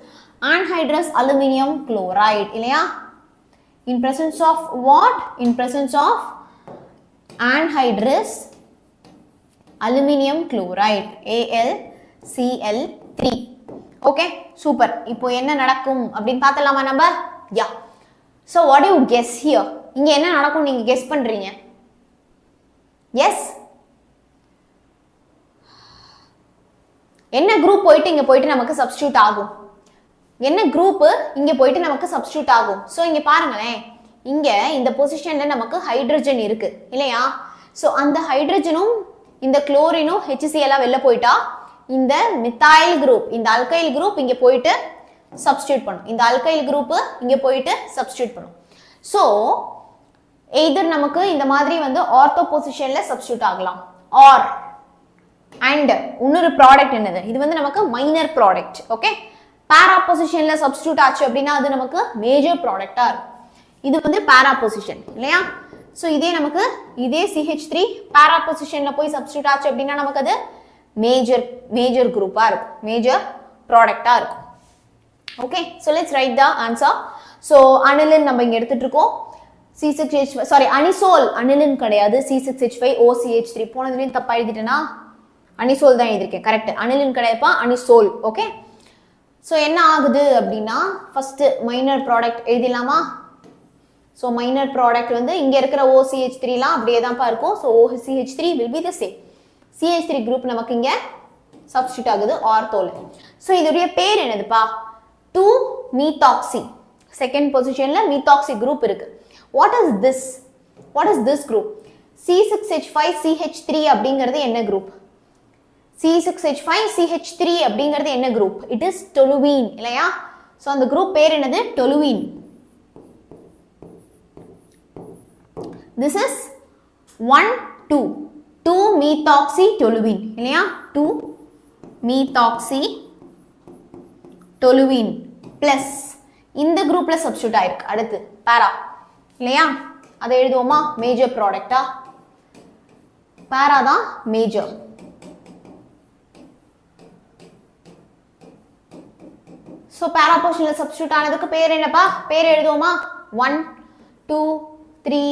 anhydrous aluminum chloride இல்லையா in presence of what in presence of anhydrous aluminum chloride AlCl3 okay super இப்போ என்ன நடக்கும் அப்படினு பார்த்தலாமா நம்ம yeah so what do you guess here இங்க என்ன நடக்கும் நீங்க guess பண்றீங்க yes என்ன குரூப் போயிட்டு இங்க போயிட்டு நமக்கு சப்ஸ்டிட்யூட் ஆகும் என்ன குரூப் இங்க போயிட்டு நமக்கு சப்ஸ்டிட்யூட் ஆகும் சோ இங்க பாருங்களேன் இங்க இந்த பொசிஷன்ல நமக்கு ஹைட்ரஜன் இருக்கு இல்லையா சோ அந்த ஹைட்ரஜனும் இந்த குளோரினும் HCl வெளில போய்ட்டா இந்த மிథைல் குரூப் இந்த அல்கைல் குரூப் இங்க போயிட்டு சப்ஸ்டிட்யூட் பண்ணும் இந்த அல்கைல் குரூப் இங்க போயிட்டு சப்ஸ்டிட்யூட் பண்ணும் சோ எய்தர் நமக்கு இந்த மாதிரி வந்து ஆர்த்தோ பொசிஷன்ல சப்ஸ்டிட்யூட் ஆகலாம் ஆர் அண்ட் இன்னொரு ப்ராடக்ட் என்னது இது வந்து நமக்கு மைனர் ப்ராடக்ட் ஓகே பாரா பொசிஷன்ல சப்ஸ்டிட்யூட் ஆச்சு அப்படினா அது நமக்கு மேஜர் ப்ராடக்ட்டா இருக்கும் இது வந்து பாரா பொசிஷன் இல்லையா சோ இதே நமக்கு இதே CH3 பாரா பொசிஷன்ல போய் சப்ஸ்டிட்யூட் ஆச்சு அப்படினா நமக்கு அது மேஜர் குரூப்பா இருக்கும் மேஜர் ப்ராடக்ட்டா இருக்கும் okay so let's right the answer so aniline நம்ம இங்க எடுத்துட்டு இருக்கோம் C6H சாரி அனிசோல் அனிலின் கிடையாது C6H5OCH3 போனதுலயும் தப்பா எழுதிட்டேனா அனிசோல் தான் எழுதிருக்கேன் கரெக்ட் அனிலின் கிடையாதுப்பா அனிசோல் ஓகே சோ என்ன ஆகுது அப்படினா ஃபர்ஸ்ட் மைனர் ப்ராடக்ட் எழுதிடலாமா சோ மைனர் ப்ராடக்ட் வந்து இங்க இருக்கிற OCH3 லாம் அப்படியே தான் இருக்கும் so OCH3 will be the same CH3 group நமக்கு இங்க சப்ஸ்டிட்யூட் ஆகுது ஆர்த்தோல சோ இதோட பேர் என்னதுப்பா 2-methoxy செகண்ட் பொசிஷன்ல methoxy group இருக்கு what is this group C6H5CH3 அப்படிங்கிறது என்ன group C6H5CH3 அப்படிங்கிறது என்ன group it is toluene இல்லையா சோ அந்த group பேர் என்னது toluene this is 2-methoxy toluene இல்லையா 2-methoxy toluene plus இந்த குரூப்ல சப்ஸ்டிட்யூட் ஆயிருக்கு அடுத்து பாரா இல்லையா அதை எழுதுவோமா மேஜர் ப்ராடக்ட்டா பாரா தான் மேஜர் So para positionல substitute ஆனதுக்கு பேர் என்னப்பா? பேர் எழுதுவோமா? 1 2 3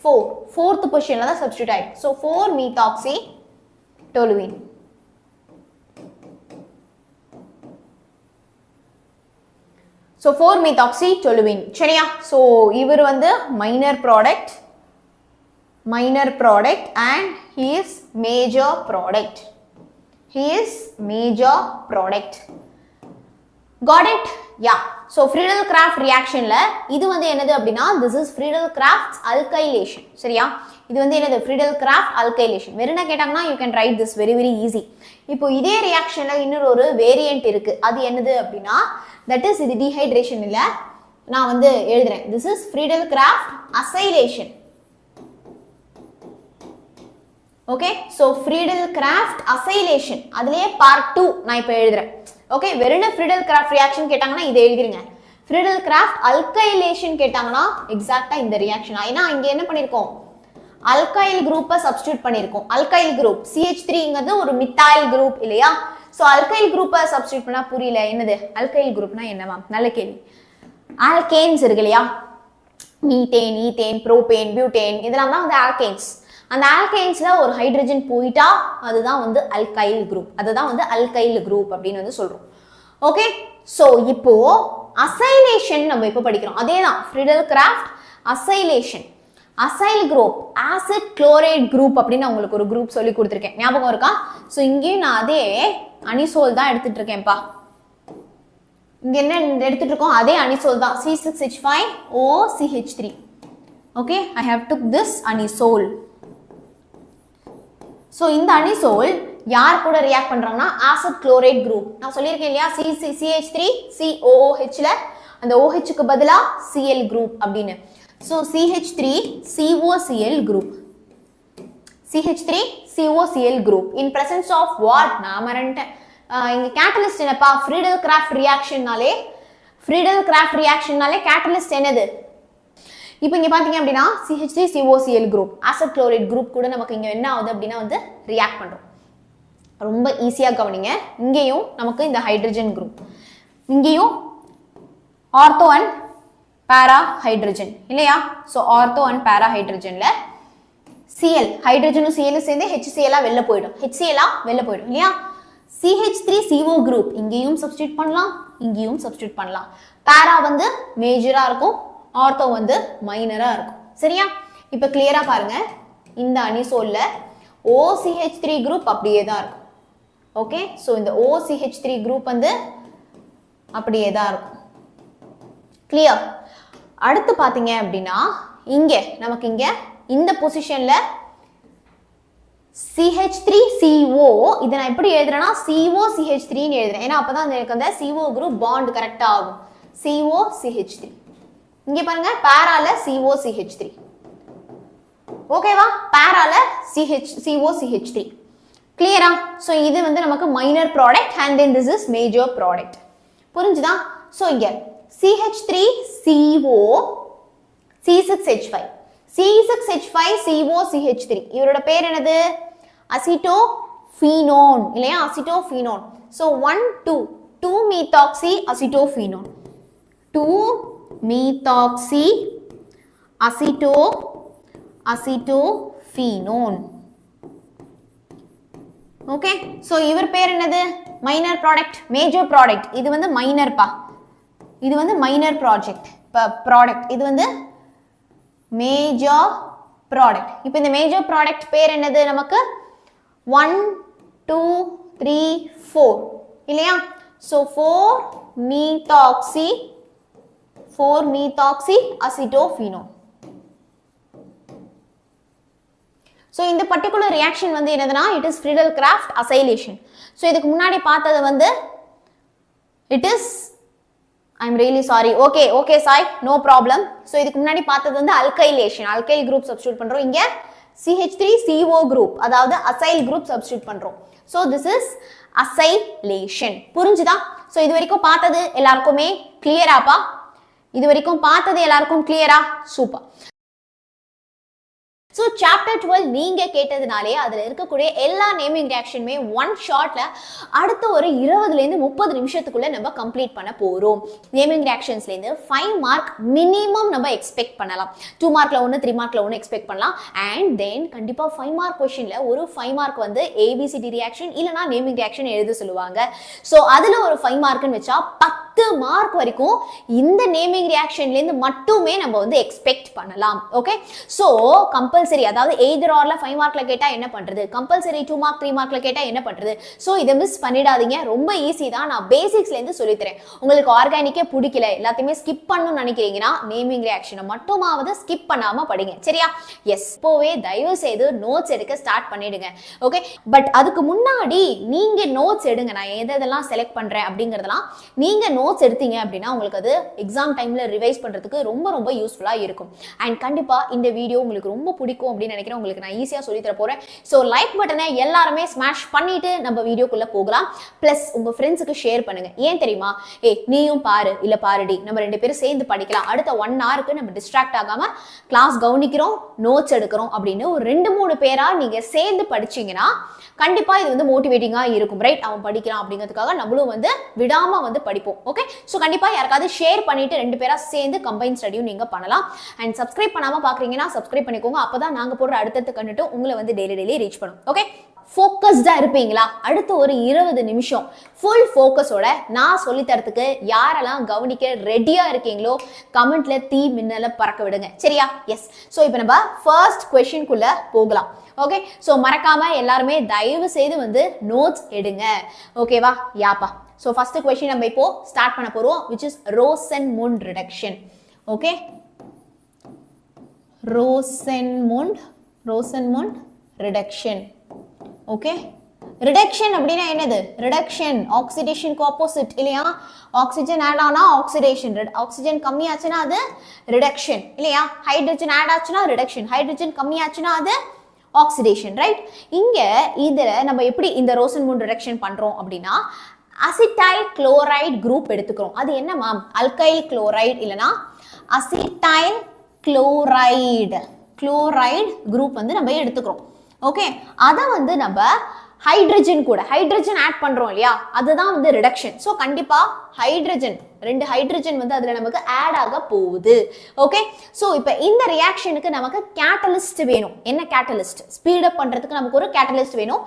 4. Fourth positionல தான் substitute ஆயிடும். So 4-methoxy-toluene. So 4-methoxy-toluene. சரியா? So இவர் வந்து minor product and he is major product. Got it? Yeah. So Friedel-Crafts reaction la இது வந்து என்னது அப்படினா this is Friedel-Crafts alkylation. சரியா? இது வந்து என்னது Friedel-Crafts alkylation. வேற என்ன கேட்டாங்கன்னா you can write this very easy. இப்போ இதே ரியாக்ஷன்ல இன்னொரு ஒரு வேரியன்ட் இருக்கு. அது என்னது அப்படினா that is இது dehydration இல்ல. நான் வந்து எழுதுறேன். This is Friedel-Crafts acylation. Okay? So Friedel-Crafts acylation. அதுலயே part 2 நான் இப்ப எழுதுறேன். Okay? வெறும் Friedel-Crafts reaction கேட்டாங்கன்னா இதை எழுதிருங்க. Friedel-Crafts alkylation கேட்டாங்கன்னா எக்ஸாக்ட்டா இந்த ரியாக்ஷன். ஏனா இங்க என்ன பண்ணிருக்கோம்? alkyl group substitute பண்ணிருக்கோம். alkyl group CH3ங்கிறது ஒரு methyl group இல்லையா? So alkyl group substitute பண்ணா புரியல என்னது? alkyl groupனா என்னவா? நல்ல கேள்வி. alkanes இருக்கு இல்லையா? methane, ethane, propane, butane இதெல்லாம் தான் வந்து alkanes. அந்த alkanesல ஒரு ஹைட்ரஜன் போயிட்டா அதுதான் வந்து alkyl group. அதுதான் வந்து alkyl group அப்படினு வந்து சொல்றோம். ஓகே? சோ இப்போ acylation நம்ம இப்ப படிக்கிறோம். அதேதான் Friedel-Crafts acylation. acyl group acid chloride group அப்படினு உங்களுக்கு ஒரு group சொல்லி கொடுத்திருக்கேன். ஞாபகம் இருக்கா? சோ இங்கே நான் அதே அனிசோல் தான் எடுத்துட்டு இருக்கேன்ப்பா. இங்க என்ன எடுத்துட்டு இருக்கோம்? அதே அனிசோல் தான் C6H5OCH3. Okay, I have took this anisole. So இந்த அனிசோல் யார் கூட ரியாக்ட் பண்றாங்கன்னா acid chloride group. நான் சொல்லிருக்கேன் இல்லையா CH3COOH ல அந்த OH க்கு பதிலா Cl group அப்படினு. So CH3COCl group. CH3COCl group in presence of what? நாமரண்ட் இங்க கேட்டலிஸ்ட் என்னப்பா? Friedel-Crafts reactionனாலே கேட்டலிஸ்ட் என்னது? இப்போ இங்க பாத்தீங்க அப்படினா CH3COCl group acid chloride group கூட நமக்கு இங்க என்ன ஆகுது அப்படினா வந்து ரியாக்ட் பண்றோம். ரொம்ப ஈஸியா கவனிங்க. இங்கேயும் நமக்கு இந்த ஹைட்ரஜன் group. இங்கேயும் ஆர்த்தோ அண்ட் para ஹைட்ரஜன் இல்லையா? So ortho and para ஹைட்ரஜன்ல Cl ஹைட்ரஜனும் Cl சேர்ந்து HCl வெளில போய்டும். HCl வெளில போய்டும் இல்லையா? CH3CO group இங்கேயும் சப்ஸ்டிட்யூட் பண்ணலாம், இங்கேயும் சப்ஸ்டிட்யூட் பண்ணலாம். para வந்து மேஜரா இருக்கும், ஆர்த்தோ வந்து மைனரா இருக்கும். சரியா? இப்போ கிளியரா பாருங்க. இந்த அனிசோல்ல OCH3 group அப்படியே தான் இருக்கும். ஓகே? சோ இந்த OCH3 group வந்து அப்படியே தான் இருக்கும். கிளியர்? அடுத்து பாத்தீங்க அப்படினா இங்க நமக்கு இங்க இந்த பொசிஷன்ல CH3CO இத நான் எப்படி எழுதுறேனா COCH3 ன்னு எழுதுறேன். ஏனா அப்பதான் எனக்கு அந்த CO group bond கரெக்ட்டா ஆகும். COCH3. இங்க பாருங்க paraல COCH3. ஓகேவா? paraல COCH3. கிளியரா? சோ இது வந்து நமக்கு minor product and then this is major product. புரிஞ்சுதா? சோ இங்க CH3CO C6H5 C6H5COCH3 இவரோட பேர் என்னது? அசிட்டோஃபீனோன் இல்லையா? Acetophenone. So 1 2 2-methoxy acetophenone 2-methoxy acetophenone. Okay? So இவர் பேர் என்னது? Minor product, major product. இது வந்து மைனர் பா. இது வந்து மைனர் ப்ராடக்ட். இது வந்து மேஜர் ப்ராடக்ட். இப்போ இந்த மேஜர் ப்ராடக்ட் பேர் என்னது நமக்கு? 1 2 3 4 இல்லையா? So 4-methoxy acetophenone. So இந்த பர்టిక్యులர் ரியாக்ஷன் வந்து என்னதுனா it is Friedel-Crafts acylation. So இதுக்கு முன்னாடி பார்த்தது வந்து it is I'm really sorry. Okay Sai, no problem. So இதுக்கு முன்னாடி பார்த்தது வந்து alkylation. alkyl group substitute பண்றோம். இங்க CH3CO group அதாவது acyl group substitute பண்றோம். So this is acylation. புரிஞ்சுதா? So இது வரைக்கும் பார்த்தது எல்லாருக்குமே கிளியராப்பா? இது வரைக்கும் பார்த்தது எல்லாருக்கும் கிளியரா? சூப்பர். So chapter 12 நீங்க கேட்டதுனாலே அதுல இருக்கக்கூடிய எல்லா நேமிங் ரியாக்ஷனுமே ஒன் ஷாட்ல அடுத்த ஒரு 20 ல இருந்து 30 நிமிஷத்துக்குள்ள நம்ம கம்ப்ளீட் பண்ண போறோம். நேமிங் ரியாக்ஷன்ஸ்ல இருந்து 5 மார்க் மினிமம் நம்ம எக்ஸ்பெக்ட் பண்ணலாம். 2 மார்க்ல 1 3 மார்க்ல 1 எக்ஸ்பெக்ட் பண்ணலாம். அண்ட் தென் கண்டிப்பா 5 மார்க் क्वेश्चनல ஒரு 5 மார்க் வந்து ABCD ரியாக்ஷன் இல்லனா நேமிங் ரியாக்ஷன் எழுத சொல்லுவாங்க. சோ அதுல ஒரு 5 மார்க்னு வெச்சா 10 மார்க் வரைக்கும் இந்த நேமிங் ரியாக்ஷன்ல இருந்து மட்டுமே நம்ம வந்து எக்ஸ்பெக்ட் பண்ணலாம். ஓகே, சோ கம்பல்சரி, அதாவது எய்தர் ஆர்ல 5 மார்க்ல கேட்டா என்ன பண்றது, கம்பல்சரி 2 மார்க் 3 மார்க்ல கேட்டா என்ன பண்றது. சோ இதை மிஸ் பண்ணிடாதீங்க, ரொம்ப ஈஸி தான். நான் பேசிக்ஸ்ல இருந்து சொல்லி தரேன். உங்களுக்கு ஆர்கானிக்கே பிடிக்கல, எல்லாத்தையுமே ஸ்கிப் பண்ணணும்னு நினைக்கிறீங்கன்னா நேமிங் ரியாக்ஷனை மட்டுமாவது ஸ்கிப் பண்ணாம படிங்க, சரியா? எஸ், இப்போவே தயவு செய்து நோட்ஸ் எடுக்க ஸ்டார்ட் பண்ணிடுங்க. ஓகே, பட் அதுக்கு முன்னாடி நீங்க நோட்ஸ் எடுங்க. நான் எதெல்லாம் செலக்ட் பண்றேன் அப்படிங்கறதெல்லாம் நீங்க நோட்ஸ் எடுத்தீங்க அப்படின்னா உங்களுக்கு அது எக்ஸாம் டைம்ல ரிவைஸ் பண்றதுக்கு ரொம்ப ரொம்ப யூஸ்ஃபுல்லா இருக்கும். அண்ட் கண்டிப்பா இந்த வீடியோ உங்களுக்கு ரொம்ப பிடிக்கும் அப்படின்னு நினைக்கிறேன். உங்களுக்கு நான் ஈஸியா சொல்லி தர போறேன். சோ லைக் பட்டனை எல்லாருமே ஸ்மாஷ் பண்ணிட்டு நம்ம வீடியோக்குள்ள போகலாம். பிளஸ் உங்க ஃப்ரெண்ட்ஸுக்கு ஷேர் பண்ணுங்க. ஏன் தெரியுமா? நீயும் பாரு, இல்ல பாருடி, நம்ம 2 பேரும் சேர்ந்து படிக்கலாம். அடுத்த 1 ஹவருக்கு நம்ம டிஸ்ட்ராக்ட் ஆகாம கிளாஸ் கவனிக்கிறோம், நோட்ஸ் எடுக்கிறோம் அப்படின்னு ஒரு 2-3 பேரா நீங்க சேர்ந்து படிச்சீங்கன்னா கண்டிப்பா இது வந்து மோட்டிவேட்டிங்கா இருக்கும். ரைட், அவன் படிக்கிறான் அப்படிங்கிறதுக்காக நம்மளும் வந்து விடாம வந்து படிப்போம். ஓகே, சோ கண்டிப்பா யாருக்காவது ஷேர் பண்ணிட்டு 2 பேரா சேர்ந்து கம்பைன் ஸ்டடியும் நீங்க பண்ணலாம். அண்ட் சப்ஸ்கிரைப் பண்ணாம பாக்குறீங்கன்னா சப்ஸ்கிரைப் பண்ணிக்கோங்க. அப்பதான் நாங்க போடுற அடுத்தடுத்த கண்டென்ட் உங்களை வந்து டெய்லி ரீச் பண்ணும். ஓகே, ஃபோக்கஸ்டா இருப்பீங்களா? அடுத்த ஒரு 20 நிமிஷம் ஃபுல் ஃபோக்கஸோட நான் சொல்லி தரத்துக்கு யாரெல்லாம் கவனிக்க ரெடியா இருக்கீங்களோ கமெண்ட்ல தீ மின்னல பறக்க விடுங்க, சரியா? எஸ், சோ இப்போ நம்ம ஃபர்ஸ்ட் क्वेश्चनக்குள்ள போகலாம். ஓகே, சோ மறக்காம எல்லாருமே தயவு செய்து வந்து நோட்ஸ் எடுங்க. ஓகேவா? யாப்பா. சோ ஃபர்ஸ்ட் क्वेश्चन நம்ம இப்போ ஸ்டார்ட் பண்ண போறோம், which is Rosenmund reduction. Okay, Rosenmund reduction. Okay, reduction அப்படினா என்னது? ரிடக்ஷன் ஆக்சிடேஷனுக்கு ஆப்போசிட் இல்லையா? ஆக்சிஜன் ஆட் ஆனா ஆக்சிடேஷன், ஆக்சிஜன் கம்மியாச்சுனா அது ரிடக்ஷன் இல்லையா? ஹைட்ரஜன் ஆட் ஆச்சுனா ரிடக்ஷன், ஹைட்ரஜன் கம்மியாச்சுனா அது ஆக்சிடேஷன், ரைட்? இங்க இதுல நம்ம எப்படி இந்த ரோசன்மூண்ட் ரிடக்ஷன் பண்றோம் அப்படின்னா அசிட்டைல் குளோரைடு குரூப் எடுத்துக்கிறோம். அது என்ன மேம்? அல்கைல் குளோரைடு இல்லனா அசிட்டைல் குளோரைடு குரூப் வந்து நம்ம எடுத்துக்கிறோம். ஓகே, அதை வந்து நம்ம ஹைட்ரஜன் கூட ஹைட்ரஜன் ஆட் பண்றோம் இல்லையா? அதுதான் வந்து ரிடக்ஷன். ஸோ கண்டிப்பா ஹைட்ரஜன் 2 ஹைட்ரஜன் வந்து அதுல நமக்கு ஆட் ஆக போகுது. ஓகே, ஸோ இப்போ இந்த ரியாக்ஷனுக்கு நமக்கு கேட்டலிஸ்ட் வேணும். என்ன கேட்டலிஸ்ட்? ஸ்பீட் அப் பண்றதுக்கு நமக்கு ஒரு கேட்டலிஸ்ட் வேணும்.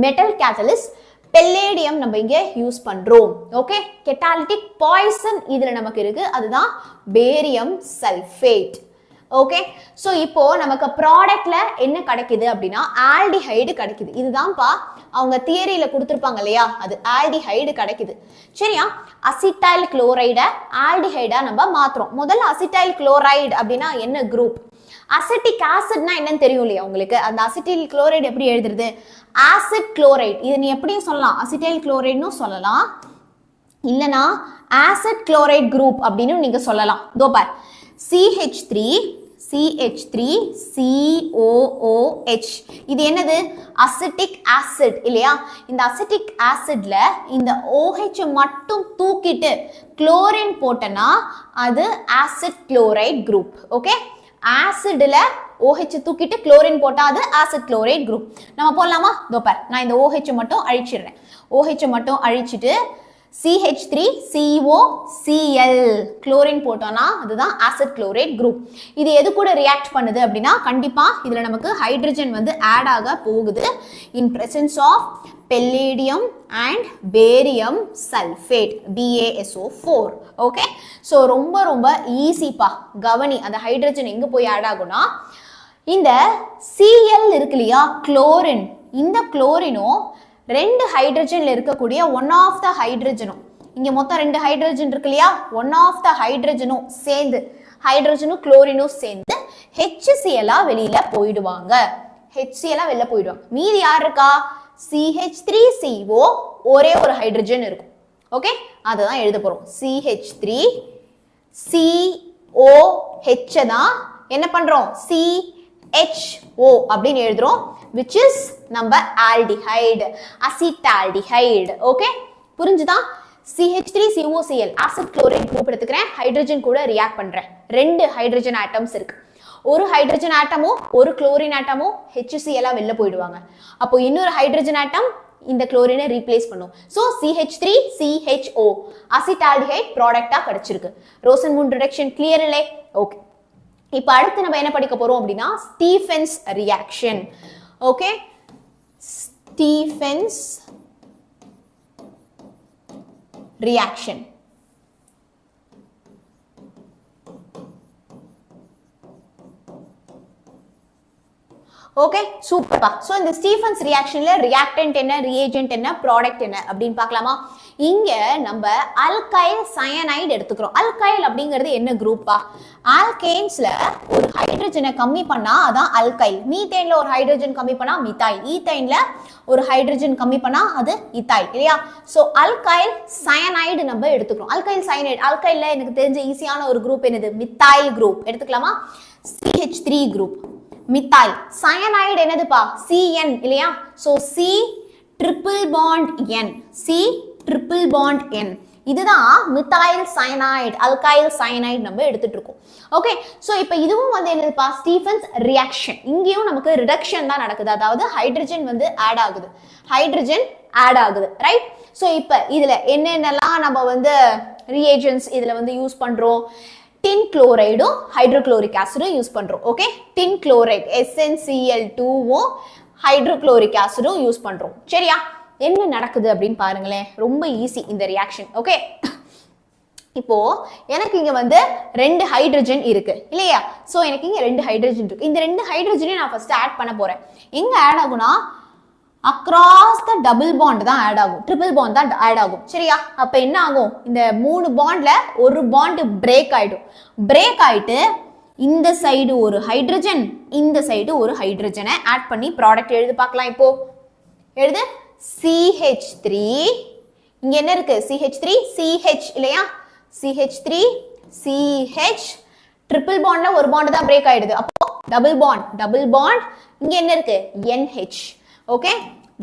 மெட்டல் கேட்டலிஸ்ட் பெல்லேடியம் நம்ம இங்க யூஸ் பண்றோம். ஓகே, கெட்டாலிட்டிக் பாய்சன் இதுல நமக்கு இருக்கு, அதுதான் பேரியம் சல்ஃபேட். ஓகே, சோ இப்போ நமக்கு ப்ராடக்ட்ல என்ன கிடைக்குது அப்படின்னா ஆல்டிஹைடு கிடைக்குது. இதுதான்ப்பா அவங்க தியரியில கொடுத்துருப்பாங்க இல்லையா? அது ஆல்டிஹைடு கிடைக்குது, சரியா? அசிட்டைல் குளோரைட ஆல்டிஹைடா நம்ம மாத்துறோம். முதல்ல அசிட்டைல் குளோரைடு அப்படின்னா என்ன குரூப்? அசிட்டிக் ஆசிட்னா என்னன்னு தெரியும் இல்லையா உங்களுக்கு? அந்த அசிட்டைல் குளோரைடு எப்படி எழுதுறது? Acid chloride. இது நீ எப்படியும் சொல்லலாம், அசிட்டைல் குளோரைடுன்னு சொல்லலாம், இல்லனா ஆசிட் குளோரைடு குரூப் அப்படின்னு நீங்க சொல்லலாம். இதோ பார், CH3COOH. இது என்னது? அசிட்டிக் ஆசிட் இல்லையா? இந்த அசிட்டிக் ஆசிட்ல இந்த OH மட்டும் தூக்கிட்டு குளோரின் போட்டனா அது ஆசிட் குளோரைடு குரூப். ஓகே, ஆசிட்ல OH தூக்கிட்டு குளோரின் போட்டா அது ஆசிட் குளோரைடு குரூப். நம்ம போடலாமா? இதோ பார், நான் இந்த OH மட்டும் அழிச்சிடுறேன். OH மட்டும் அழிச்சிட்டு CH3COCl குளோரின் போட்டோம்னா அதுதான் ஆசிட் குளோரைடு குரூப். இது எது கூட ரியாக்ட் பண்ணுது அப்படின்னா கண்டிப்பா இதுல நமக்கு ஹைட்ரஜன் வந்து ஆட் ஆக போகுது in presence of palladium and barium sulphate, BaSO4. Okay, so ரொம்ப ரொம்ப ஈஸிப்பா. கவனி, அந்த ஹைட்ரஜன் எங்க போய் ஆட் ஆகும்னா இந்த Cl இருக்கு இல்லையா, குளோரின். இந்த குளோரினும் 2 ஹைட்ரஜன்ல இருக்கக்கூடிய ஒன் ஆஃப் த ஹைட்ரஜனும், இங்க மொத்தம் 2 ஹைட்ரஜன் இருக்கு இல்லையா, ஒன் ஆஃப் த ஹைட்ரஜனும் சேர்ந்து, ஹைட்ரஜனும் குளோரினும் சேர்ந்து HCl வெளியில போயிடுவாங்க. HCl வெளியில போயிடுவாங்க. மீதி யார் இருக்கா? CH3CO, ஒரே ஒரு ஹைட்ரஜன் இருக்கும். ஓகே, அதுதான் எழுத போறோம். CH3COH தான் என்ன பண்றோம்? CHO அப்படின்னு எழுதுறோம், which is நம்ம aldehyde, acetaldehyde. ஓகே, புரிஞ்சுதா? CH3COCl ஆசிட் குளோரைடு குரூப் எடுத்துக்கிறேன், ஹைட்ரஜன் கூட ரியாக்ட் பண்றேன். 2 ஹைட்ரஜன் ஆட்டம்ஸ் இருக்கு. ஒரு ஹைட்ரஜன் ஆட்டமோ ஒரு குளோரின் ஆட்டமோ HCl வெளில போயிடுவாங்க. அப்போ இன்னொரு ஹைட்ரஜன் ஆட்டம் இந்த குளோரினை ரீப்ளேஸ் பண்ணும். ஸோ CH3CHO அசிட்டால்டிஹைட் ப்ராடக்டா கிடைச்சிருக்கு. ரோசன்மூண்ட் ரிடக்ஷன் கிளியர் இல்லை? ஓகே. இப்போ அடுத்து நம்ம என்ன படிக்க போறோம் அப்படின்னா Stephen's reaction. Okay, Stephen's reaction. Okay, சூப்பர்ப்பா. ஸோ இந்த ஸ்டீஃபன்ஸ் ரியாக்ஷன்ல ரியாக்டன்ட் என்ன, ரியேஜென்ட் என்ன, ப்ராடக்ட் என்ன அப்படின்னு பார்க்கலாமா? இங்க நம்ம அல்கைல் சயனைடு எடுத்துக்கிறோம். அல்கைல் அப்படிங்கிறது என்ன குரூப்பா? ஆல்கேன்ஸ்ல ஒரு ஹைட்ரஜனை கம்மி பண்ணா அதான் அல்கைல். மீத்தேன்ல ஒரு ஹைட்ரஜன் கம்மி பண்ணா மித்தைல். ஈத்தைன்ல ஒரு ஹைட்ரஜன் கம்மி பண்ணா அது இத்தைல் இல்லையா? ஸோ அல்கைல் சயனைடு நம்ம எடுத்துக்கிறோம். அல்கைல் சயனைடு, அல்கைல்ல எனக்கு தெரிஞ்ச ஈஸியான ஒரு குரூப் என்னது? மித்தைல் குரூப் எடுத்துக்கலாமா? CH3 group. மித்தைல். சயனைடு என்னதுப்பா? CN இல்லையா? So C triple bond N. C triple bond N. இதுதான் மித்தைல் சயனைடு, அல்கைல் சயனைடு நம்ம எடுத்துட்டு இருக்கோம். ஓகே, சோ இப்போ இதுவும் வந்து என்னதுப்பா? Stephen's reaction. இங்கேயும் நமக்கு ரிடக்ஷன் தான் நடக்குது. அதாவது ஹைட்ரஜன் வந்து ஆட் ஆகுது. ஹைட்ரஜன் ஆட் ஆகுது, ரைட்? சோ இப்போ இதுல என்னென்னலாம் நம்ம வந்து ரியேஜென்ட்ஸ் இதுல வந்து யூஸ் பண்றோம்? டின் குளோரைடும் ஹைட்ரோக்ளோரிக் ஆசிடும் யூஸ் பண்றோம். ஓகே, டின் குளோரைட் SnCl2வும் ஹைட்ரோக்ளோரிக் ஆசிடும் யூஸ் பண்றோம். சரியா? என்ன நடக்குது அப்படின்னு பாருங்களேன். ரொம்ப ஈஸி இந்த ரியாக்ஷன். ஓகே, இப்போ எனக்கு இங்க வந்து 2 ஹைட்ரஜன் இருக்கு இல்லையா? சோ எனக்கு இங்க 2 ஹைட்ரஜன் இருக்கு. இந்த 2 ஹைட்ரஜனையும் நான் ஃபர்ஸ்ட் ஆட் பண்ண போறேன். எங்க ஆட் ஆகும்னா அக்ராஸ் த டபுள் பாண்ட் தான் ஆட் ஆகும். ட்ரிபிள் பாண்ட் தான் ஆட் ஆகும். சரியா? அப்ப என்ன ஆகும்? இந்த 3 பாண்ட்ல ஒரு பாண்ட் பிரேக் ஆயிடும். பிரேக் ஆயிட்டு இந்த சைடு ஒரு ஹைட்ரஜன், இந்த சைடு ஒரு ஹைட்ரஜனை ஆட் பண்ணி ப்ராடக்ட் எழுதி பார்க்கலாம். இப்போ எழுது. CH3, இங்க என்ன இருக்கு? CH3 CH இல்லையா? CH3 CH ட்ரிபிள் பாண்ட்ல ஒரு பாண்ட் தான் பிரேக் ஆயிடுது. அப்போ டபுள் பாண்ட். இங்க என்ன இருக்கு? NH. Okay,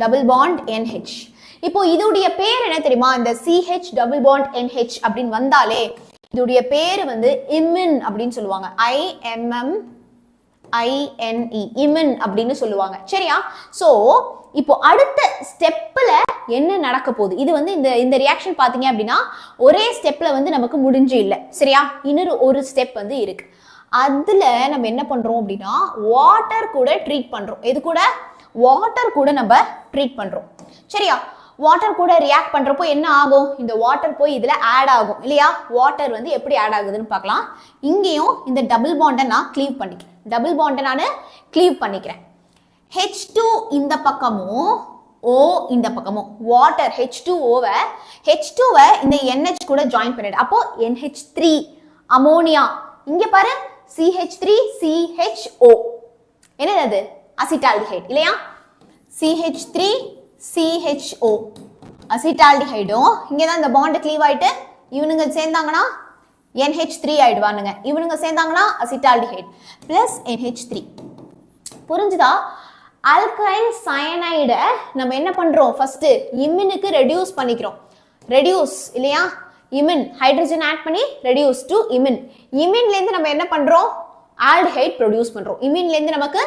double bond NH. இப்போ இதுடைய பேர் என்ன தெரியுமா? இந்த CH டபுள் பாண்ட் NH அப்படின்னு வந்தாலே இதுடைய பேர் வந்து இமின் அப்படின்னு சொல்லுவாங்க. IMMINE, இமின் அப்படின்னு சொல்லுவாங்க. சரியா? சோ இப்போ அடுத்த ஸ்டெப்ல என்ன நடக்க போகுது? இது வந்து இந்த ரியாக்ஷன் பாத்தீங்க அப்படின்னா ஒரே ஸ்டெப்ல வந்து நமக்கு முடிஞ்சு இல்லை. சரியா? இன்னொரு ஒரு ஸ்டெப் வந்து இருக்கு. அதுல நம்ம என்ன பண்றோம் அப்படின்னா வாட்டர் கூட ட்ரீட் பண்றோம். எது கூட? வாட்டர் கூட நம்ம ட்ரீட் பண்றோம். சரியா? வாட்டர் கூட ரியாக்ட் பண்றப்போ என்ன ஆகும்? இந்த வாட்டர் போய் இதுல ஆட் ஆகும் இல்லையா? வாட்டர் வந்து எப்படி ஆட் ஆகுதுன்னு பார்க்கலாம். இங்கேயும் இந்த டபுள் பாண்டை நான் க்ளீவ் பண்ணிக்கிறேன். டபுள் பாண்டை நான் க்ளீவ் பண்ணிக்கிறேன். H2 இந்த பக்கமும் O இந்த பக்கமும் வாட்டர் H2வை இந்த NH கூட ஜாயின் பண்ணிடு. அப்போ NH3 அமோனியா. இங்க பாரு CH3CHO. என்னது அது? அசிட்டால்டிஹைட் இல்லையா? CH3CHO அசிட்டால்டிஹைடும் இங்க தான் இந்த பாண்ட் க்ளீவ் ஆயிட்டு இவனுங்க சேர்ந்தாங்கன்னா NH3 ஆயிடுவானுங்க. இவனுங்க சேர்ந்தாங்கன்னா அசிட்டால்டிஹைட் பிளஸ் NH3. புரிஞ்சுதா? அல்கைல் சயனைட நம்ம என்ன பண்றோம்? ஃபர்ஸ்ட் இமினுக்கு ரெடியூஸ் பண்ணிக்கிறோம். ரெடியூஸ் இல்லையா? இமின் ஹைட்ரஜன் ஆட் பண்ணி ரெடியூஸ் டு இமின். இமின்ல இருந்து நம்ம என்ன பண்றோம்? ஆல்டிஹைட் ப்ரொடியூஸ் பண்றோம். இமின்ல இருந்து நமக்கு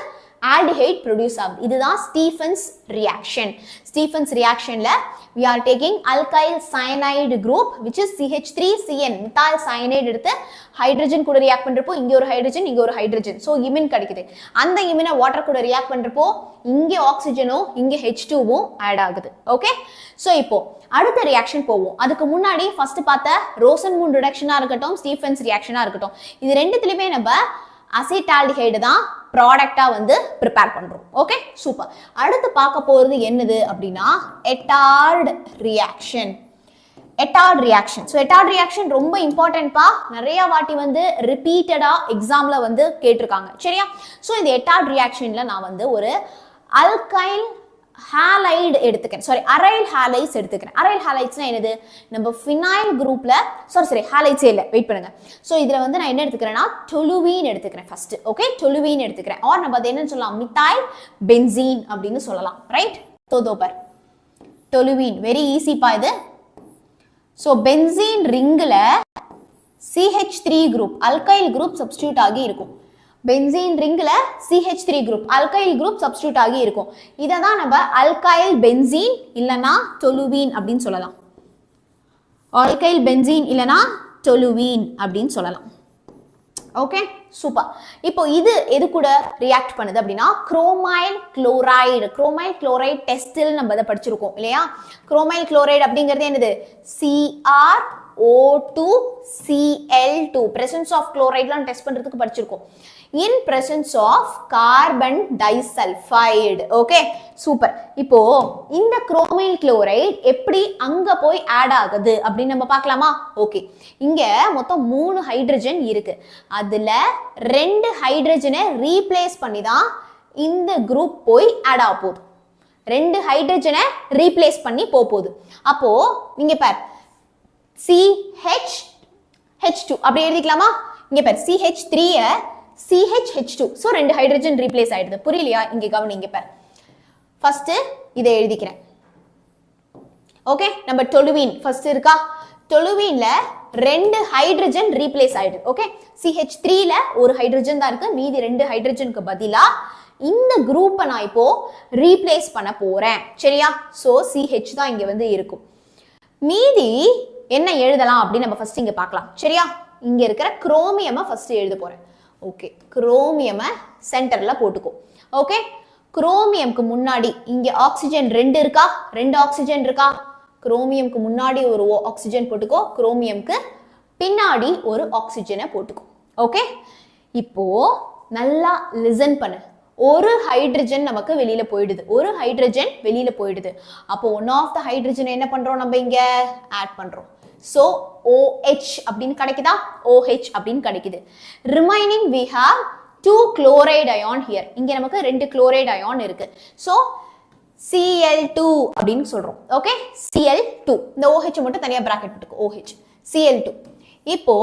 aldehyde produce ஆகுது. இதுதான் ஸ்டீஃபன்ஸ் ரியாக்ஷன். ஸ்டீஃபன்ஸ் ரியாக்ஷன்ல we are taking alkyl cyanide group which is CH3CN methyl cyanide எடுத்து ஹைட்ரஜன் கூட ரியாக்ட் பண்றப்போ இங்க ஒரு ஹைட்ரஜன் இங்க ஒரு ஹைட்ரஜன், சோ இமின் கிடைக்குது. அந்த இமினை வாட்டர் கூட ரியாக்ட் பண்றப்போ இங்க ஆக்சிஜனும் இங்க H2வும் ஆட் ஆகுது. ஓகே, சோ இப்போ அடுத்த ரியாக்ஷன் போவோம். அதுக்கு முன்னாடி ஃபர்ஸ்ட் பார்த்த ரோசன்மூண்ட் ரிடக்ஷனா இருக்கட்டும், ஸ்டீஃபன்ஸ் ரியாக்ஷனா இருக்கட்டும், இது ரெண்டுத்துலயுமே நம்ம அசிட்டால்டிஹைடு தான் ப்ராடக்டா வந்து ப்ரிப்பேர் பண்றோம். Okay, super. அடுத்து பார்க்க போறது என்னது அப்படின்னா எட்டார்ட் ரியாக்ஷன். எட்டார்ட் ரியாக்ஷன். ஸோ எட்டார்ட் ரியாக்ஷன் ரொம்ப இம்பார்ட்டன்ட்பா. நிறைய வாட்டி வந்து ரிப்பீட்டடா எக்ஸாம்ல வந்து கேட்டிருக்காங்க. சரியா? ஸோ இந்த எட்டார்ட் ரியாக்ஷன்ல நான் வந்து ஒரு அல்கைல் ஹாலைடு எடுத்துக்கிறேன். சாரி, அரைல் ஹாலைட்ஸ் எடுத்துக்கிறேன். அரைல் ஹாலைட்ஸ்னா என்னது? நம்ம ஃபினைல் குரூப்ல சாரி ஹாலைட்ஸே இல்லை, வெயிட் பண்ணுங்க. ஸோ இதுல வந்து நான் என்ன எடுத்துக்கிறேன்னா டொலுவீன் எடுத்துக்கிறேன் ஃபர்ஸ்ட். ஓகே, டொலுவீன் எடுத்துக்கிறேன். ஆர் நம்ம அதை என்னன்னு சொல்லலாம்? மித்தைல் பென்சீன் அப்படின்னு சொல்லலாம். ரைட்? தோதோபர் டொலுவீன் வெரி ஈஸிப்பா இது. ஸோ பென்சீன் ரிங்கில் CH3 group alkyl group substitute ஆகி இருக்கும். பென்சீன் ரிங்ல CH3 group alkyl group substitute ஆகி இருக்கும். இதை தான் நம்ம அல்கைல் பென்சீன் இல்லனா டொலுவீன் அப்படின்னு சொல்லலாம். அல்கைல் பென்சீன் இல்லனா டொலுவீன் அப்படின்னு சொல்லலாம். Okay super. இப்போ இது எது கூட ரியாக்ட் பண்ணுது அப்படின்னா குரோமைல் குளோரைடு. குரோமைல் குளோரைடு டெஸ்டில் நம்ம இதை படிச்சிருக்கோம் இல்லையா? குரோமைல் குளோரைடு அப்படிங்கிறது என்னது? CrO2Cl2 presence of chloride லாம் டெஸ்ட் பண்றதுக்கு படிச்சிருக்கோம். in presence of carbon disulfide. Okay super. இப்போ இந்த குரோமைல் குளோரைடு எப்படி அங்க போய் ஆட் ஆகுது அப்படின்னு நம்ம பார்க்கலாமா? ஓகே, இங்க மொத்தம் 3 ஹைட்ரஜன் இருக்கு. அதுல 2 ஹைட்ரஜனை ரீப்ளேஸ் பண்ணி தான் இந்த குரூப் போய் ஆட் ஆக போகுது. 2 ஹைட்ரஜனை ரீப்ளேஸ் பண்ணி போகுது. அப்போ நீங்க பார் CH2 அப்படி எழுதிக்கலாமா? இங்க பார் CH3 CHH2. So 2 hydrogen replace ஆயிடுது. புரியலையா? இங்க கவனிங்க பார். ஃபர்ஸ்ட் இதை எழுதிக்கிறேன். ஓகே, நம்ம டொலுவீன் ஃபர்ஸ்ட் இருக்கா? டொலுவீன்ல 2 ஹைட்ரஜன் ரீப்ளேஸ் ஆயிடுது. ஓகே, CH3ல ஒரு ஹைட்ரஜன் தான் இருக்கு. மீதி 2 ஹைட்ரஜனுக்கு பதிலா இந்த குரூப்பை நான் இப்போ ரீப்ளேஸ் பண்ண போறேன். சரியா? ஸோ CH தான் இங்க வந்து இருக்கும். மீதி என்ன எழுதலாம் அப்படின்னு நம்ம ஃபர்ஸ்ட் இங்க பார்க்கலாம். சரியா? இங்க இருக்கிற குரோமியமை ஃபர்ஸ்ட் எழுத போறேன். ஓகே, குரோமியமை சென்டர்ல போட்டுக்கோ. ஓகே, குரோமியம்க்கு முன்னாடி இங்க ஆக்சிஜன் 2 இருக்கா? 2 ஆக்சிஜன் இருக்கா? குரோமியம்க்கு முன்னாடி ஒரு ஆக்சிஜன் போட்டுக்கோ. குரோமியம்க்கு பின்னாடி ஒரு ஆக்சிஜனை போட்டுக்கோ. ஓகே, இப்போ நல்லா லிசன் பண்ணு. ஒரு ஹைட்ரஜன் நமக்கு வெளியில போயிடுது. ஒரு ஹைட்ரஜன் வெளியில போயிடுது. அப்போ ஒன் ஆஃப் த ஹைட்ரஜன் என்ன பண்றோம்? நம்ம இங்க ஆட் பண்றோம். So OH அப்படின்னு கிடைக்குதா? OH அப்படின்னு கிடைக்குது. Remaining we have 2 chloride ion here. இங்க நமக்கு 2 chloride ion இருக்கு. So Cl2 அப்படின்னு சொல்றோம். Okay, Cl2. இந்த OH மட்டும் தனியா பிராக்கெட் போட்டுக்கோ. OH Cl2. இப்போ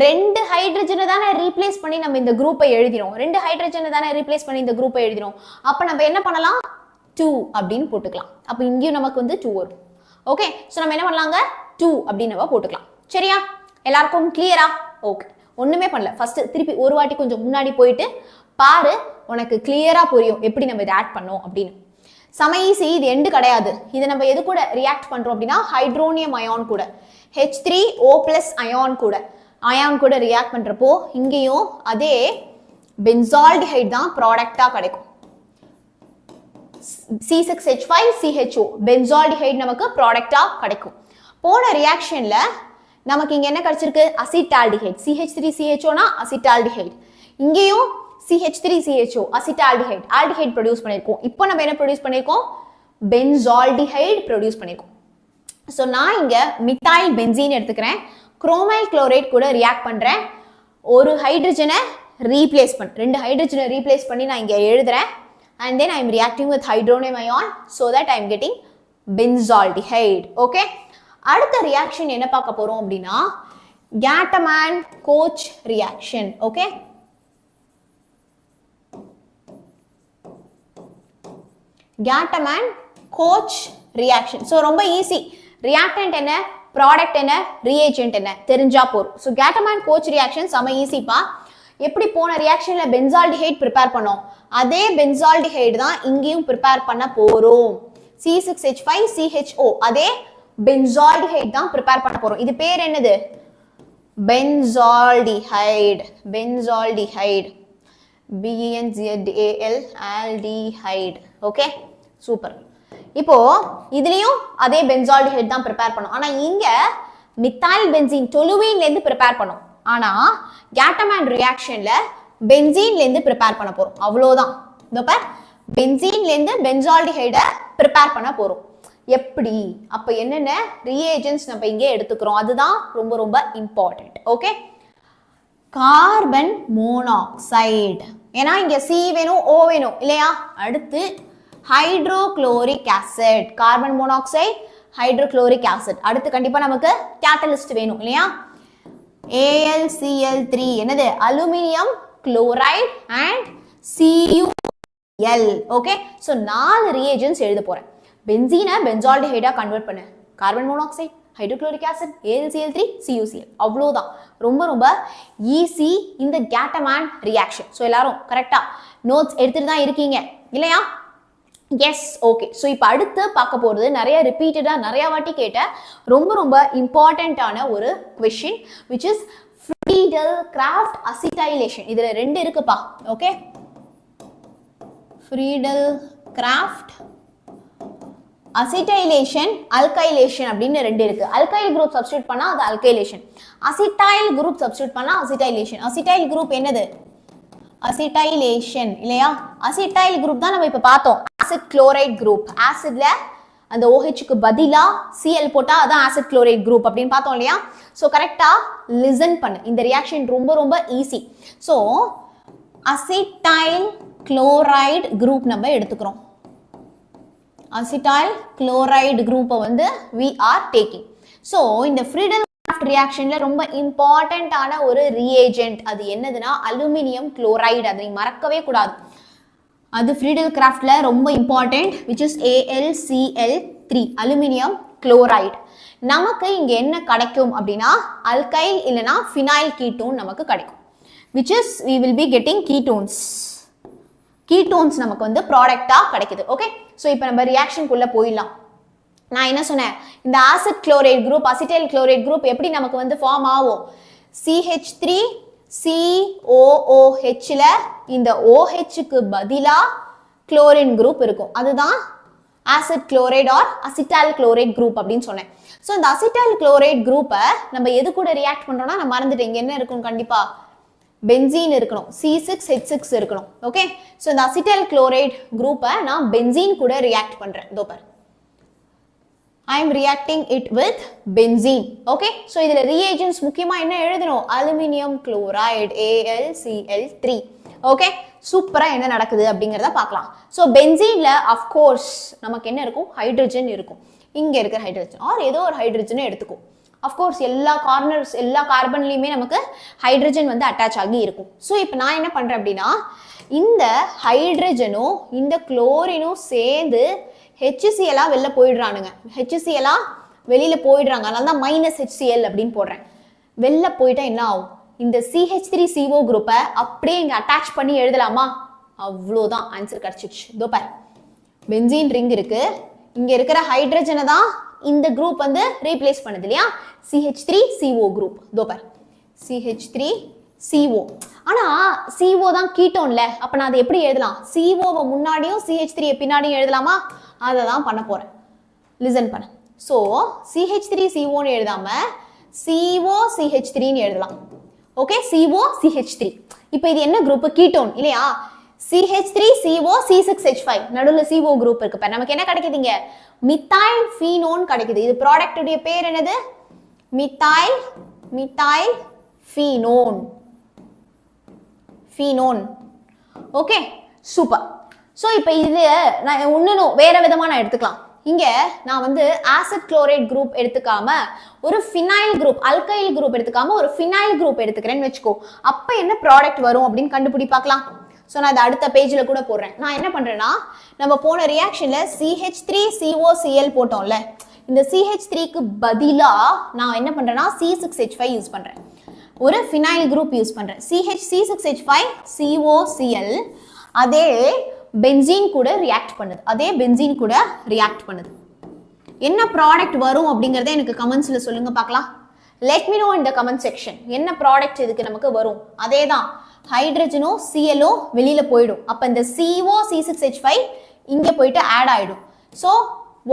2 ஹைட்ரஜனை தானே ரீப்ளேஸ் பண்ணி நம்ம இந்த குரூப்பை எழுதினோம். 2 ஹைட்ரஜனை தானே ரீப்ளேஸ் பண்ணி இந்த குரூப்பை எழுதினோம். அப்ப நம்ம என்ன பண்ணலாம்? 2 அப்படின்னு போட்டுக்கலாம். அப்ப இங்கேயும் நமக்கு வந்து 2 வரும். ஓகே, சோ நம்ம என்ன பண்ணலாங்க? 2 அப்படின்னு நம்ம போட்டுக்கலாம். சரியா? எல்லாருக்கும் கிளியரா? ஓகே, ஒண்ணுமே பண்ணல. ஃபர்ஸ்ட் திருப்பி ஒரு வாட்டி கொஞ்சம் முன்னாடி போயிட்டு பாரு, உனக்கு கிளியரா புரியும் எப்படி நம்ம இதை ஆட் பண்ணோம் அப்படின்னு. செம ஈஸி. இது எண்டு கிடையாது. இதை நம்ம எது கூட ரியாக்ட் பண்றோம் அப்படின்னா ஹைட்ரோனியம் அயான் கூட, H3O+ அயான் கூட, ரியாக்ட் பண்றப்போ இங்கேயும் அதே பென்சால்டிஹைட் தான் ப்ராடக்டா கிடைக்கும். C6H5CHO பென்சால்டிஹைட் நமக்கு ப்ராடக்டா கிடைக்கும். போன ரியாக்ஷன்ல நமக்கு இங்க என்ன கிடைச்சிருக்கு? அசிட்டால்டிஹைட். CH3CHOனா அசிட்டால்டிஹைட். இங்கேயும் CH3CHO அசிட்டால்டிஹைட், ஆல்டிஹைட் ப்ரொடியூஸ் பண்ணிருக்கோம். இப்போ நம்ம என்ன ப்ரொடியூஸ் பண்ணிருக்கோம்? பென்சால்டிஹைட் ப்ரொடியூஸ் பண்ணிருக்கோம். சோ நான் இங்க மித்தைல் பென்சீன் எடுத்துக்கிறேன். குரோமைல் குளோரைட் கூட ரியாக்ட் பண்றேன். ஒரு ஹைட்ரஜனை ரீப்ளேஸ் பண்ண 2 ஹைட்ரஜனை ரீப்ளேஸ் பண்ணி நான் இங்க எழுதுறேன். And then I am reacting with hydronium ion so that I am getting benzaldehyde. Okay, அடுத்த ரியாக்ஷன் என்ன பார்க்க போறோம் அப்படின்னா 𝐵𝒂𝒂 ரியாக்ஷன். Okay, 𝐵𝒂𝒂 reaction. சோ ரொம்ப ஈஸி. ரியாக்டன்ட் என்ன, ப்ராடக்ட் என்ன, ரியேஜென்ட் என்ன தெரிஞ்சா போறோம். சோ 𝐵𝒂𝒂 ரியாக்ஷன் செம ஈஸிப்பா. எப்படி போன ரியாக்ஷன்ல பென்சால்டிஹைட் ப்ரிப்பேர் பண்ணோம், அதே பென்சால்டிஹைட் தான் இங்கேயும் ப்ரிப்பேர் பண்ண போறோம். C6H5CHO அதே பென்சால்டிஹைட் தான் ப்ரிப்பேர் பண்ண போறோம். இது பேர் என்னது? Benzaldehyde. BENZAL aldehyde. Okay super. இப்போ இதுலயும் அதே பென்சால்டிஹைட் தான் ப்ரிப்பேர் பண்ணோம். ஆனா இங்க மித்தைல் பென்சீன் டொலுவீன்ல இருந்து ப்ரிப்பேர் பண்ணோம். ஆனா 𝐵𝒂𝒂 ரியாக்ஷன்ல பென்சீன்ல இருந்து ப்ரிப்பேர் பண்ண போறோம். அவ்வளவுதான். இதோ பார், பென்சீன்ல இருந்து பென்சால்டிஹைட ப்ரிப்பேர் பண்ண போறோம். எப்படி? அப்ப என்னென்ன ரியேஜென்ட்ஸ் நம்ம இங்கே எடுத்துக்கிறோம், அதுதான் ரொம்ப ரொம்ப இம்பார்ட்டன்ட். Okay, carbon monoxide. ஏன்னா இங்க C வேணும், O வேணும் இல்லையா? அடுத்து hydrochloric acid. Carbon monoxide, hydrochloric acid. அடுத்து கண்டிப்பா நமக்கு கேட்டலிஸ்ட் வேணும் இல்லையா? AlCl3 என்னது? Aluminium chloride and CuL. Okay, so 4 reagents எழுத போறேன். பென்சீனை பென்சால்டிஹைடா கன்வெர்ட் பண்ணு, carbon monoxide, hydrochloric acid, AlCl3, CuCl. அவ்வளோதான். ரொம்ப ரொம்ப ஈஸி இந்த கேட்டமேன் ரியாக்ஷன். ஸோ எல்லாரும் கரெக்டா நோட்ஸ் எடுத்துட்டு தான் இருக்கீங்க இல்லையா? S, okay. ஸோ இப்போ அடுத்து பார்க்க போகிறது நிறைய ரிப்பீட்டடாக நிறையா வாட்டி கேட்ட ரொம்ப ரொம்ப இம்பார்ட்டண்ட்டான ஒரு question which is Friedel Crafts acetylation. இதில் ரெண்டு இருக்குப்பா. Okay, Friedel Crafts acetylation, alkylation அப்படின்னு ரெண்டு இருக்கு. அல்கைல் குரூப் சப்ஸ்டிட்யூட் பண்ணா அது அல்கைலேஷன், அசிட்டைல் குரூப் சப்ஸ்டிட்யூட் பண்ணா அசிட்டைலேஷன். அசிட்டைல் குரூப் என்னது? அசிட்டைலேஷன் இல்லையா? அசிட்டைல் குரூப் தான் நம்ம இப்ப பார்த்தோம். Acid chloride group. ஆசிட்ல அந்த OHக்கு பதிலா Cl போட்டா அதான் ஆசிட் குளோரைட் குரூப் அப்படின்னு பார்த்தோம் இல்லையா? ஸோ கரெக்டா லிசன் பண்ணு. இந்த ரியாக்ஷன் ரொம்ப ரொம்ப easy. So acetyl chloride group நம்ம எடுத்துக்கிறோம். அசிட்டைல் குளோரைடு குரூப்பை வந்து we are taking. ஸோ இந்த ஃப்ரீடல் கிராஃப்ட் ரியாக்ஷன்ல ரொம்ப இம்பார்ட்டன்டான ஒரு ரியேஜென்ட் அது என்னதுன்னா அலுமினியம் குளோரைடு. அதை நீ மறக்கவே கூடாது. அது ஃப்ரீடல் கிராஃப்ட்ல ரொம்ப important which is AlCl3 aluminium chloride. நமக்கு இங்க என்ன கிடைக்கும் அப்படின்னா அல்கைல் இல்லைன்னா ஃபினைல் கீட்டோன் நமக்கு கிடைக்கும் which is we will be getting ketones. Ketones நமக்கு வந்து ப்ராடக்டா கிடைக்குது. ஓகே, ஸோ இப்போ நம்ம ரியாக்ஷனுக்குள்ள போயிடலாம். நான் என்ன சொன்னேன்? இந்த acid chloride group acetyl chloride group எப்படி நமக்கு வந்து ஃபார்ம் ஆகும்? CH3COOHல இந்த OHக்கு பதிலா குளோரின் குரூப் இருக்கும். அதுதான் acid chloride or acetyl chloride group அப்படின்னு சொன்னேன். ஸோ இந்த அசிட்டைல் குளோரைட் குரூப்பை நம்ம எது கூட ரியாக்ட் பண்றோம்னா நான் மறந்துட்டேன். இங்க என்ன இருக்கும்? கண்டிப்பா பென்சீன் இருக்கணும், C6H6 இருக்கணும். ஓகே, ஸோ இந்த அசிட்டைல் குளோரைட் குரூப்பை நான் பென்சீன் கூட ரியாக்ட் பண்றேன். இதோ பாரு, I am reacting it with benzene. Okay, so இதுல ரியேஜென்ட்ஸ் முக்கியமா என்ன எழுதணும்? Aluminium chloride AlCl3. ஓகே, சூப்பரா என்ன நடக்குது அப்படிங்கறத பார்க்கலாம். ஸோ பென்சீன்ல அஃப்கோர்ஸ் நமக்கு என்ன இருக்கும்? ஹைட்ரஜன் இருக்கும். இங்க இருக்கிற ஹைட்ரஜன் ஆர் ஏதோ ஒரு ஹைட்ரஜனை எடுத்துக்கும். அஃப்கோர்ஸ் எல்லா கார்னர்ஸ் எல்லா கார்பன்லையுமே நமக்கு ஹைட்ரஜன் வந்து அட்டாச் ஆகி இருக்கும். ஸோ இப்போ நான் என்ன பண்றேன் அப்படின்னா இந்த ஹைட்ரஜனும் இந்த குளோரினும் சேர்ந்து HCl வெளில போயிடுறானுங்க. HCl வெளியில போயிடுறாங்க. அதனால தான் -HCl அப்படின்னு போடுறேன். வெளில போயிட்டா என்ன ஆகும்? இந்த CH3CO குரூப்பை அப்படியே இங்க அட்டாச் பண்ணி எழுதலாமா? அவ்வளோதான், ஆன்சர் கிடைச்சிச்சு. இதோ பாரு, பென்சீன் ரிங் இருக்கு. இங்க இருக்கிற ஹைட்ரஜனை தான் இந்த குரூப் வந்து ரீப்ளேஸ் பண்ணுது இல்லையா? CH3CO group. இதோ பாரு, CH3CO. ஆனா CO தான் கீட்டோன்ல. அப்ப நான் அதை எப்படி எழுதலாம்? CO-வை முன்னாடியும் CH3 பின்னாடியும் எழுதலாமா? அதை தான் பண்ண போறேன். லிசன் பண்ண. ஸோ CH3CO எழுதாம COCH3 எழுதலாம். Okay, COCH3. இப்போ இது என்ன குரூப்? கீட்டோன் இல்லையா? CH3CO C6H5 நடுவுல CO குரூப் இருக்கு. நமக்கு என்ன கிடைக்குதுங்க? மித்தைல் ஃபீனோன் கிடைக்குது. இது ப்ராடக்ட் உடைய பேர் என்னது? Methyl phenone. Okay, super. So இப்போ இது நான் இன்னும் வேற விதமா நான் எடுத்துக்கலாம். இங்க நான் வந்து ஆசிட் குளோரைட் குரூப் எடுத்துக்காம ஒரு ஃபினைல் குரூப் அல்கைல் குரூப் எடுத்துக்காம ஒரு ஃபினைல் குரூப் எடுத்துக்கிறேன்னு வச்சுக்கோ. அப்ப என்ன ப்ராடக்ட் வரும் அப்படின்னு கண்டுபிடி பார்க்கலாம். ஸோ நான் அதை அடுத்த பேஜ்ல கூட போடுறேன். நான் என்ன பண்றேன்னா நம்ம போன ரியாக்ஷன்ல CH3COCl போட்டோம்ல, இந்த CH3க்கு பதிலா நான் என்ன பண்றேன்னா C6H5 யூஸ் பண்றேன். ஒரு ஃபினைல் குரூப் யூஸ் பண்றேன். C6H5COCl அதே பென்சீன் கூட ரியாக்ட் பண்ணுது. என்ன ப்ராடக்ட் வரும் அப்படிங்கறத எனக்கு கமெண்ட்ஸ்ல சொல்லுங்க பார்க்கலாம். Let me know in the comment section. என்ன ப்ராடக்ட் இதுக்கு நமக்கு வரும்? அதேதான், ஹைட்ரஜனோ Cl-ஓ வெளியில போயிடும். அப்ப இந்த CO C6H5 இங்க போயிட்டு ஆட் ஆயிடும். So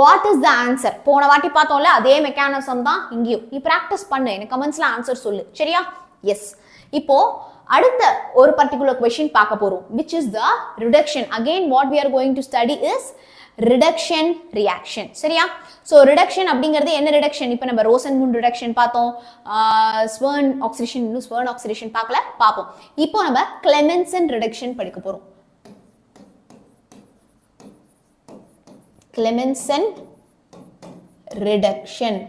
what is the answer? போன வாட்டி பார்த்தோம்ல அதே மெக்கானிசம் தான் இங்கேயும். நீ பிராக்டிஸ் பண்ணு, எனக்கு கமெண்ட்ஸ்ல ஆன்சர் சொல்லு. சரியா? எஸ். இப்போ அடுத்த ஒரு பர்టిక్యులர் क्वेश्चन பார்க்க போறோம் which is the reduction. Again what we are going to study is reduction reaction. சரியா? சோ ரிடக்ஷன் அப்படிங்கிறது என்ன ரிடக்ஷன்? இப்போ நம்ம ரோசன்மூன் ரிடக்ஷன் பார்த்தோம், ஸ்வர்ன் ஆக்சிடேஷன் பார்ப்போம். இப்போ நம்ம கிளெமென்சன் ரிடக்ஷன் படிக்க போறோம். Clemmensen reduction.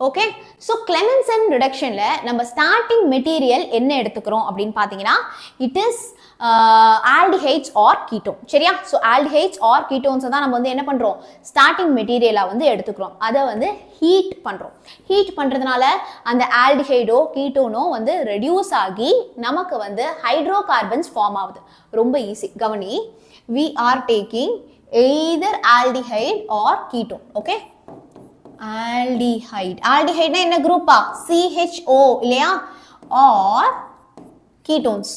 Okay so Clemmensen ரிடக்ஷன்ல நம்ம ஸ்டார்டிங் மெட்டீரியல் என்ன எடுத்துக்கிறோம் அப்படின்னு பார்த்தீங்கன்னா it is aldehydes or ketone சரியா ஸோ ஆல்டிஹைட்ஸ் ஆர் கீட்டோன்ஸை தான் நம்ம வந்து என்ன பண்ணுறோம் ஸ்டார்டிங் மெட்டீரியலாக வந்து எடுத்துக்கிறோம் அதை வந்து ஹீட் பண்ணுறோம் ஹீட் பண்ணுறதுனால அந்த ஆல்டிஹைடோ கீட்டோனோ வந்து ரெடியூஸ் ஆகி நமக்கு வந்து ஹைட்ரோ கார்பன்ஸ் ஃபார்ம் ஆகுது ரொம்ப ஈஸி கவனி we are taking either aldehyde or ketone okay aldehyde na enna group ah CHO இல்லையா or ketones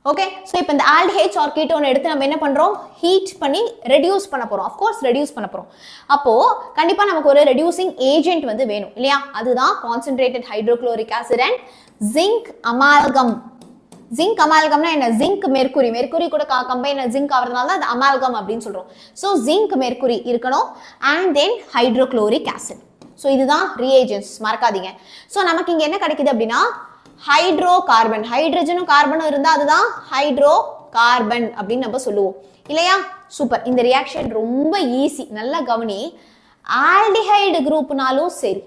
okay so இப்போ இந்த aldehydes or ketone எடுத்து நம்ம என்ன பண்றோம் heat பண்ணி reduce பண்ண போறோம் of course reduce பண்ண போறோம் அப்போ கண்டிப்பா நமக்கு ஒரு reducing agent வந்து வேணும் இல்லையா அதுதான் concentrated hydrochloric acid and zinc amalgam zinc amalgam na enna zinc mercury கூட combine zinc ஆவறதனால தான் அது amalgam அப்படினு சொல்றோம் so zinc mercury இருக்கணும் and then hydrochloric acid so இதுதான் reagents மறக்காதீங்க so நமக்கு இங்க என்ன கிடைக்குது அப்படினா ஹைட்ரோகார்பன் ஹைட்ரஜனும் கார்பனும் இருந்தா அதுதான் ஹைட்ரோகார்பன் அப்படின்னு நம்ம சொல்லுவோம் இல்லையா சூப்பர் இந்த ரியாக்ஷன் ரொம்ப ஈஸி நல்லா கவனி ஆல்டிஹைடு குரூப்னாலும் சரி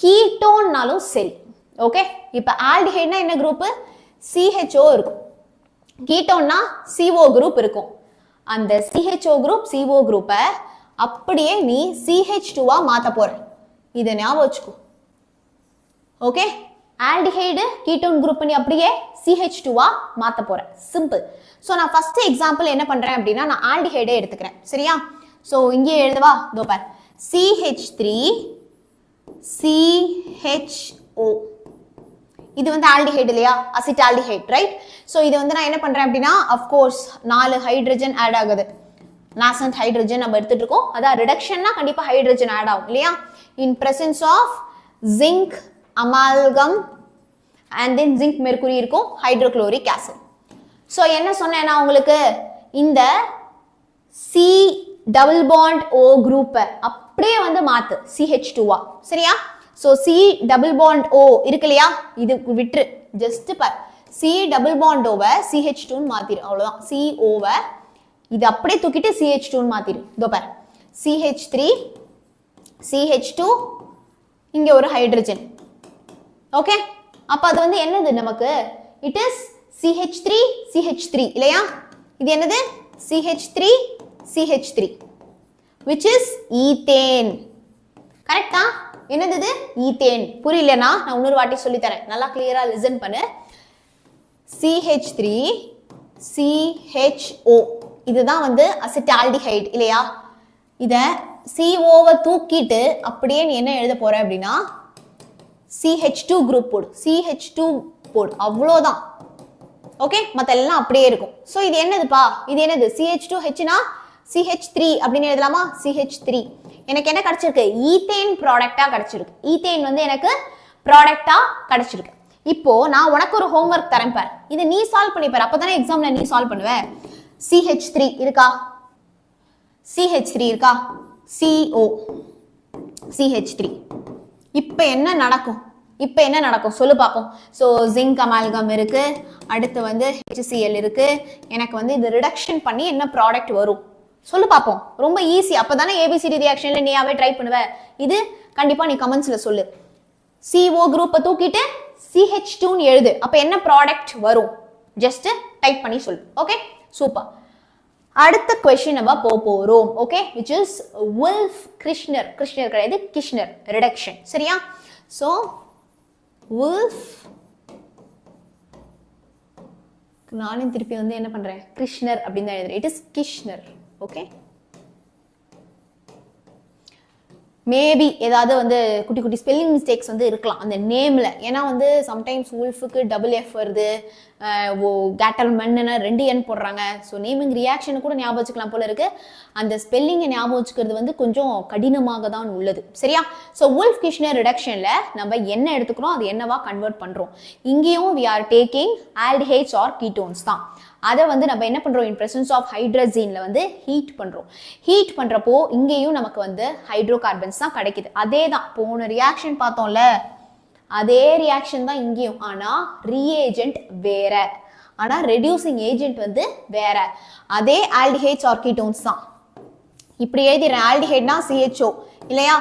கீட்டோன்னாலும் சரி ஓகே இப்போ ஆல்டிஹைட்னா என்ன குரூப் CHO இருக்கும் கீட்டோன்னா CO குரூப் இருக்கும் அந்த CHO குரூப் CO குரூப்பை அப்படியே நீ CH2 மாத்த போற இதை ஞாபகம் வச்சுக்கோ ஓகே ஆல்டிஹைடு கீட்டோன் குரூப் நீ அப்படியே CH2 மாத்த போற சிம்பிள் சோ நான் ஃபர்ஸ்ட் எக்ஸாம்பிள் என்ன பண்றேன் அப்படினா நான் ஆல்டிஹைடை எடுத்துக்கிறேன் சரியா சோ இங்கே எழுதுவா இதோ பார் CH3 CHO இது வந்து ஆல்டிஹைடு இல்லையா அசிட்டால்டிஹைட் ரைட் சோ இது வந்து நான் என்ன பண்றேன் அப்படினா of course 4 ஹைட்ரஜன் ஆட் ஆகுது நாசன்ட் ஹைட்ரஜன் நம்ம எடுத்துட்டு இருக்கோம் அதான் ரிடக்ஷன்னா கண்டிப்பா ஹைட்ரஜன் ஆட் ஆகும் இல்லையா in presence of zinc amalgam and then zinc mercury இருக்கும் hydrochloric acid so என்ன சொன்னேன்னா உங்களுக்கு இந்த C double bond O group அப்படியே வந்து மாத்து CH2 சரியா so C double bond O இருக்குலையா இது விட்டு just பார் C double bond O வை CH2 ன்னு மாத்திரு அவ்வளவுதான் CO வை இது அப்படியே தூக்கிட்டு CH2 ன்னு மாத்திரு இதோ பார் CH3 CH2 இங்க ஒரு ஹைட்ரஜன் ஓகே அப்ப அது வந்து என்னது நமக்கு இட் இஸ் CH3 இல்லையா இது என்னது CH3 which is ஈத்தேன் கரெக்ட்டா என்னது இது ஈத்தேன் புரியலனா நான் இன்னொரு வாட்டி சொல்லி தரேன் நல்லா கிளியரா லிசன் பண்ணு CH3 CHO இதுதான் வந்து அசிட்டால்டிஹைட் இல்லையா இத CO வை தூக்கிட்டு அப்படியே நீ என்ன எழுத போற அப்படினா CH2 குரூப் போடு CH2 போடு அவ்வளவுதான் ஓகே மத்த எல்லாம் அப்படியே இருக்கும் சோ இது என்னதுப்பா இது என்னது CH2H னா CH3 அப்படினு எழுதலாமா CH3 எனக்கு என்ன கிடைச்சிருக்கு ஈத்தேன் ப்ராடக்ட்டா கிடைச்சிருக்கு ஈத்தேன் வந்து எனக்கு ப்ராடக்ட்டா கிடைச்சிருக்கு இப்போ நான் உனக்கு ஒரு ஹோம்வொர்க் தரேன் பார் இது நீ சால்வ் பண்ணி பார் அப்பதானே எக்ஸாம்ல நீ சால்வ் பண்ணுவ CH3 இருக்கா CH3 இருக்கா CO CH3 இப்போ என்ன நடக்கும் சொல்லு பாப்போம் சோ ஜிங்க் அமால்கம் இருக்கு அடுத்து வந்து HCl இருக்கு எனக்கு வந்து இது ரிடக்ஷன் பண்ணி என்ன ப்ராடக்ட் வரும் சொல்லு பாப்போம் ரொம்ப ஈஸி அப்பதானே ABCD ரியாக்ஷன்ல நீயாவே ட்ரை பண்ணுவ இது கண்டிப்பா நீ கமெண்ட்ஸ்ல சொல்லு CO குரூப்பை தூக்கிட்டு CH2 ன்னு எழுது அப்ப என்ன ப்ராடக்ட் வரும் ஜஸ்ட் டைப் பண்ணி சொல்லு ஓகே சூப்பர் அடுத்த क्वेश्चन நம்ம போறோம் ஓகே which is Wolff கிருஷ்ணர் கிடையாது கிருஷ்ணர் ரிடக்ஷன் சரியா சோ Wolff நானும் திருப்பி வந்து என்ன பண்றேன் கிருஷ்ணர் அப்படின்னு தான் எழுதுறேன் இட் இஸ் கிருஷ்ணர் ஓகே மேபி ஏதாவது வந்து குட்டி குட்டி ஸ்பெல்லிங் மிஸ்டேக்ஸ் வந்து இருக்கலாம் அந்த நேம்ல ஏன்னா வந்து சம்டைம்ஸ் உல்ஃபுக்கு டபுள் எஃப் வருது கேட்டல்மன்னு 2 என் போடுறாங்க ஸோ நேமிங் ரியாக்ஷன் கூட ஞாபகம் வச்சுக்கலாம் போல இருக்கு அந்த ஸ்பெல்லிங்கை ஞாபகம் வச்சுக்கிறது வந்து கொஞ்சம் கடினமாக தான் உள்ளது சரியா ஸோ உல்ஃப் கிருஷ்ணர் ரிடக்ஷன்ல நம்ம என்ன எடுத்துக்கிறோம் அது என்னவா கன்வெர்ட் பண்றோம் இங்கேயும் we are taking aldehydes or ketones தான் அதை வந்து நம்ம என்ன பண்றோம் in presence of ஹைட்ரஜன்ல வந்து ஹீட் பண்றப்போ இங்கேயும் நமக்கு வந்து ஹைட்ரோகார்பன்ஸ் தான் கிடைக்குது அதே தான் போன ரியாக்ஷன் பார்த்தோம்ல அதே ரியாக்ஷன் தான் இங்கேயும் ஆனா ரியேஜென்ட் வேற ஆனா ரெடியூசிங் ஏஜென்ட் வந்து வேற அதே ஆல்டிஹைட்ஸ் ஆர் கீட்டோன்ஸ் தான் இப்படி எழுதிறேன் ஆல்டிஹைட்னா CHO இல்லையா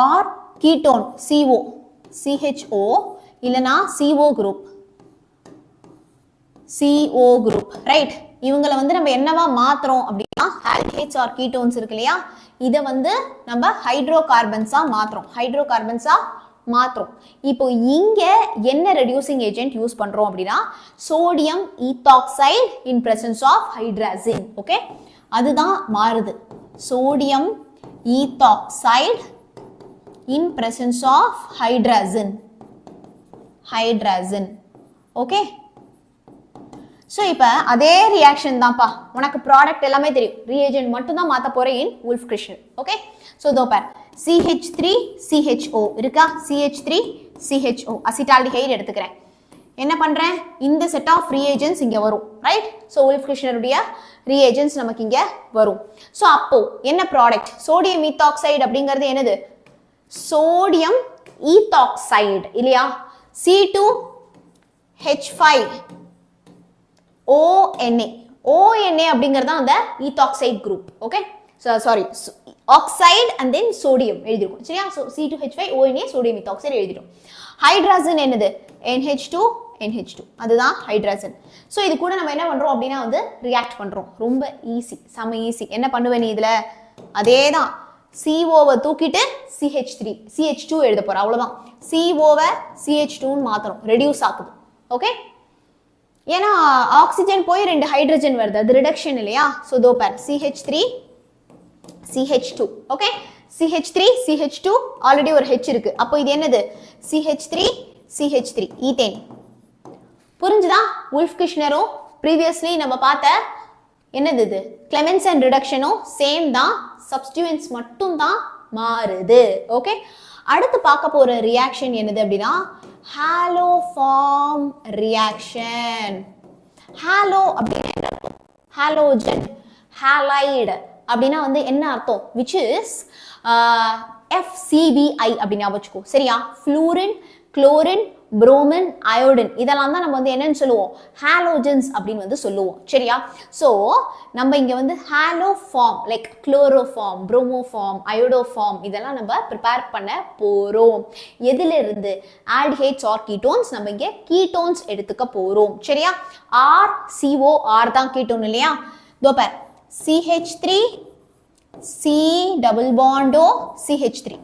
ஆர் கீட்டோன் CO CHO இல்லனா CO குரூப் ரைட் இவங்களை வந்து நம்ம என்னவா மாத்துறோம் அப்படின்னா ஆல்டிஹைட்ஸ் ஆர் கீட்டோன்ஸ் இருக்கு இல்லையா இதை வந்து நம்ம ஹைட்ரோகார்பன்ஸா மாத்துறோம் இப்போ இங்க என்ன ரெடியூசிங் ஏஜென்ட் யூஸ் பண்றோம் அப்படின்னா sodium ethoxide in presence of hydrogen okay அதுதான் மாறுது sodium ethoxide in presence of hydrogen okay so இப்போ அதே ரியாக்ஷன் தான்ப்பா உனக்கு ப்ராடக்ட் எல்லாமே தெரியும் ரியேஜென்ட் மட்டும் தான் மாத்த போறேன் இன் வுல்ஃப் கிறிஸ்டல் ஓகே சோ இதோ பார் CH3 CHO இருக்கா CH3 CHO அசிட்டால்டிஹைடு எடுத்துக்கிறேன் என்ன பண்றேன் இந்த செட் ஆஃப் ரியேஜென்ட்ஸ் இங்க வரும் ரைட் சோ வுல்ஃப் கிறிஸ்டலுடைய ரியேஜென்ட்ஸ் நமக்கு இங்க வரும் சோ அப்போ என்ன ப்ராடக்ட் சோடியம் ஈத்தாக்சைடு அப்படிங்கிறது என்னது சோடியம் ஈத்தாக்சைடு இல்லையா C2H5 ONA அப்படிங்கிறது அந்த ethoxide group okay sorry oxide and then sodium எழுதிருக்கும் சரியா so C2H5 ONA sodium ethoxide எழுதிரும் ஹைட்ரஜன் என்னது NH2 அதுதான் ஹைட்ரஜன் சோ இது கூட நம்ம என்ன பண்றோம் அப்படினா வந்து ரியாக்ட் பண்றோம் ரொம்ப ஈஸி செம ஈஸி என்ன பண்ணுவே நீ இதுல அதேதான் CO வை தூக்கிட்டு CH2 எழுத போற அவ்வளவுதான் CO வை CH2 ன்னு மாத்தறோம் ரெடியூஸ் ஆகுது ஓகே ஏனா ஆக்ஸிஜன் போய் ரெண்டு ஹைட்ரஜன் வருது அது ரிடக்ஷன் இல்லையா சோ தோ பார் CH3 CH2 okay CH3 already ஒரு H இருக்கு அப்போ இது என்னது CH3 ஈத்தேன் புரிஞ்சுதா வுல்ஃப் கிருஷ்ணரும் previously நம்ம பார்த்த என்னது இது கிளெமென்சன் ரிடக்ஷனும் சேம் தான் சப்ஸ்டிட்யூயன்ட்ஸ் மட்டும் தான் மாறுது ஓகே அடுத்து பார்க்க போற ரியாக்ஷன் என்னது அப்படினா ஹாலோஃபார்ம் ரியாக்ஷன் ஹாலோ அப்படினா ஹாலோஜன் ஹாலைடு அப்படினா வந்து என்ன அர்த்தம் which is FCBI அப்படினா வச்சுக்கோ சரியா ஃப்ளூரின் குளோரின் புரோமின் அயோடின் இதெல்லாம் தான் நம்ம வந்து என்னன்னு சொல்லுவோம் ஹாலோஜன்ஸ் அப்படின்னு வந்து சொல்லுவோம் சரியா சோ நம்ம இங்க வந்து ஹாலோஃபார்ம் லைக் குளோரோஃபார்ம் புரோமோஃபார்ம் அயோடோஃபார்ம் இதெல்லாம் நம்ம ப்ரிப்பேர் பண்ண போறோம் எதில இருந்து ஆல்டிஹைட்ஸ் ஆர் கீட்டோன்ஸ் நம்ம இங்க கீட்டோன்ஸ் எடுத்துக்க போறோம் சரியா CO R தான் கீட்டோன் இல்லையா தோ பார் CH3 C double bond O CH3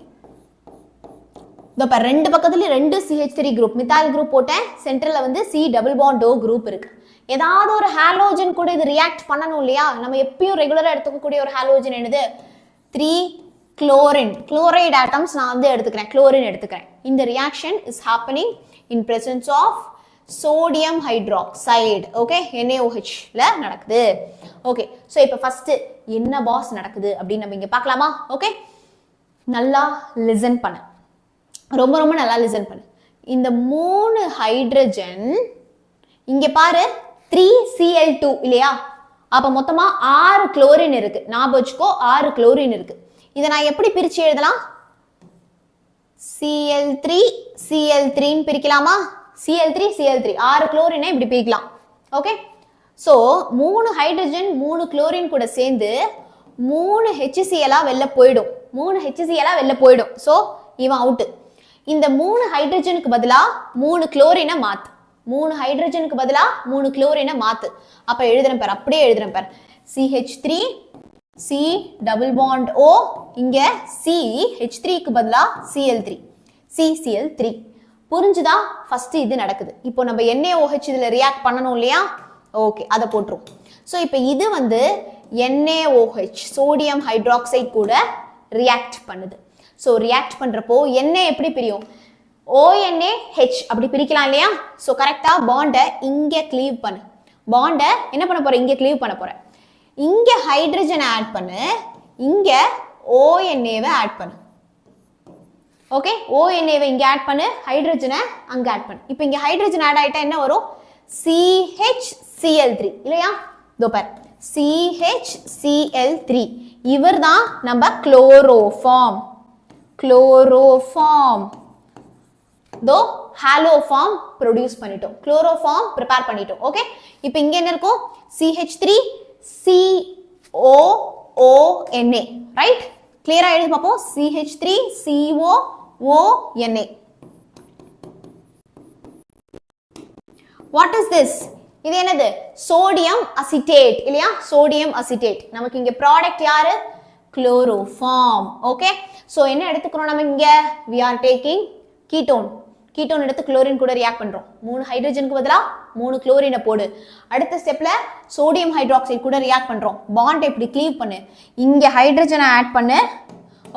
இப்போ ரெண்டு பக்கத்துல ரெண்டு CH3 குரூப் மித்தால் குரூப் போட்டேன் சென்டர்ல வந்து C double bond O group இருக்கு ஏதாவது ஒரு ஹாலோஜன் கூட இது ரியாக்ட் பண்ணனும் இல்லையா நம்ம எப்பவும் ரெகுலரா எடுத்துக்க கூடிய ஒரு ஹாலோஜன் என்னது 3 குளோரின் குளோரைடு ஆட்டம்ஸ் நான் வந்து எடுத்துக்கிறேன் குளோரின் எடுத்துக்கிறேன் இந்த reaction is happening in presence of sodium hydroxide okay NaOH ல நடக்குது ஓகே சோ இப்போ ஃபர்ஸ்ட் என்ன பாஸ் நடக்குது அப்படி நம்ம இங்க பார்க்கலாமா ஓகே நல்லா லிசன் பண்ணு ரொம்ப ரொம்ப நல்லா லிசன் பண்ணு இந்த மூணு ஹைட்ரஜன் இங்க பாரு 3Cl2 இல்லையா அப்ப மொத்தமா 6 குளோரின் இருக்கு ஞாபகம் வச்சுக்கோ 6 குளோரின் இருக்கு இத நான் எப்படி பிரிச்சு எழுதலாம் Cl3 ன்னு பிரிக்கலாமா Cl3 6 குளோரினை இப்படி பிரிக்கலாம் ஓகே சோ 3 ஹைட்ரஜன் 3 குளோரின் கூட சேர்ந்து 3 HCl வெளில போய்டும் சோ இவன் அவுட் இந்த 3 ஹைட்ரஜனுக்கு பதிலா 3 குளோரினை மாத்து 3 ஹைட்ரஜனுக்கு பதிலா 3 குளோரினை மாத்து அப்ப எழுதுறேன் பார் அப்படியே எழுதுறேன் பார் CH3 C double bond O இங்க CH3 க்கு பதிலா CCl3 புரிஞ்சுதா ஃபர்ஸ்ட் இது நடக்குது இப்போ நம்ம NaOH இதுல ரியாக்ட் பண்ணனும் இல்லையா ஓகே அத போட்றோம் சோ இப்போ இது வந்து NaOH சோடியம் ஹைட்ராக்சைடு கூட ரியாக்ட் பண்ணுது சோ ரியாக்ட் பண்றப்போ Na எப்படி பிரியும் ONaH அப்படி பிரிக்கலாம் இல்லையா சோ கரெக்ட்டா பாண்ட இங்க க்ளீவ் பண்ணு பாண்ட என்ன பண்ண போற இங்க க்ளீவ் பண்ண போற இங்க ஹைட்ரஜன் ஆட் பண்ணு இங்க ONA வை ஆட் பண்ணு ஓகே ONA வை இங்க ஆட் பண்ணு ஹைட்ரஜனை அங்க ஆட் பண்ணு இப்போ இங்க ஹைட்ரஜன் ஆட் ஆயிட்டா என்ன வரும் CHCl3 இல்லையா இதோ பார் CHCl3 இவர்தான் நம்ம குளோரோஃபார்ம் தோ ஹாலோஃபார்ம் ப்ரொடியூஸ் பண்ணிட்டோம் குளோரோஃபார்ம் ப்ரிப்பேர் பண்ணிட்டோம் ஓகே இப்போ இங்க என்ன இருக்கும் CH3 CO ONA, right? Clear ஆ எழுது பாப்போம். CH3COONA. What is this? இது என்னது? sodium acetate இல்லையா? sodium acetate. நமக்கு இங்க product யாரு? chloroform. Okay? So என்ன எடுத்துக்கிறோம் நம்ம இங்க? We are taking ketone. ketone எடுத்து chlorine கூட react பண்றோம். 3 ஹைட்ரஜனுக்கு பதிலா 3 குளோரினை போடு. அடுத்த ஸ்டெப்ல sodium hydroxide கூட react பண்றோம். bond இப்படி cleave பண்ணு. இங்க ஹைட்ரஜனை ஆட் பண்ணு.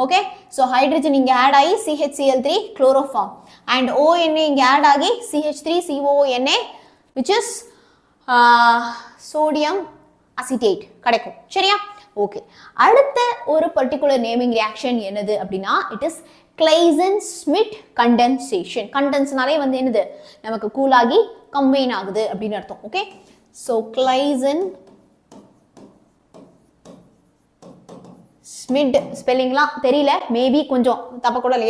Okay? So hydrogen இங்க ஆட் ஆகி CHCl3 chloroform. And ONA இங்க ஆட் ஆகி CH3COONA, which is sodium acetate கிடைக்கும். சரியா? Okay. அடுத்த ஒரு particular naming reaction என்னது அப்படின்னா it is 𝐭𝐡𝐻 condensation. கண்டென்ஸ்னாலே வந்து என்னது? நமக்கு கூல் ஆகி கம்பைன் ஆகுது அப்படின்னு அர்த்தம். ஓகே? So 𝐭𝐡𝐻 ஸ்பெல்லிங்லாம் தெரியல, மேபி கொஞ்சம் தப்ப கூட இல்ல.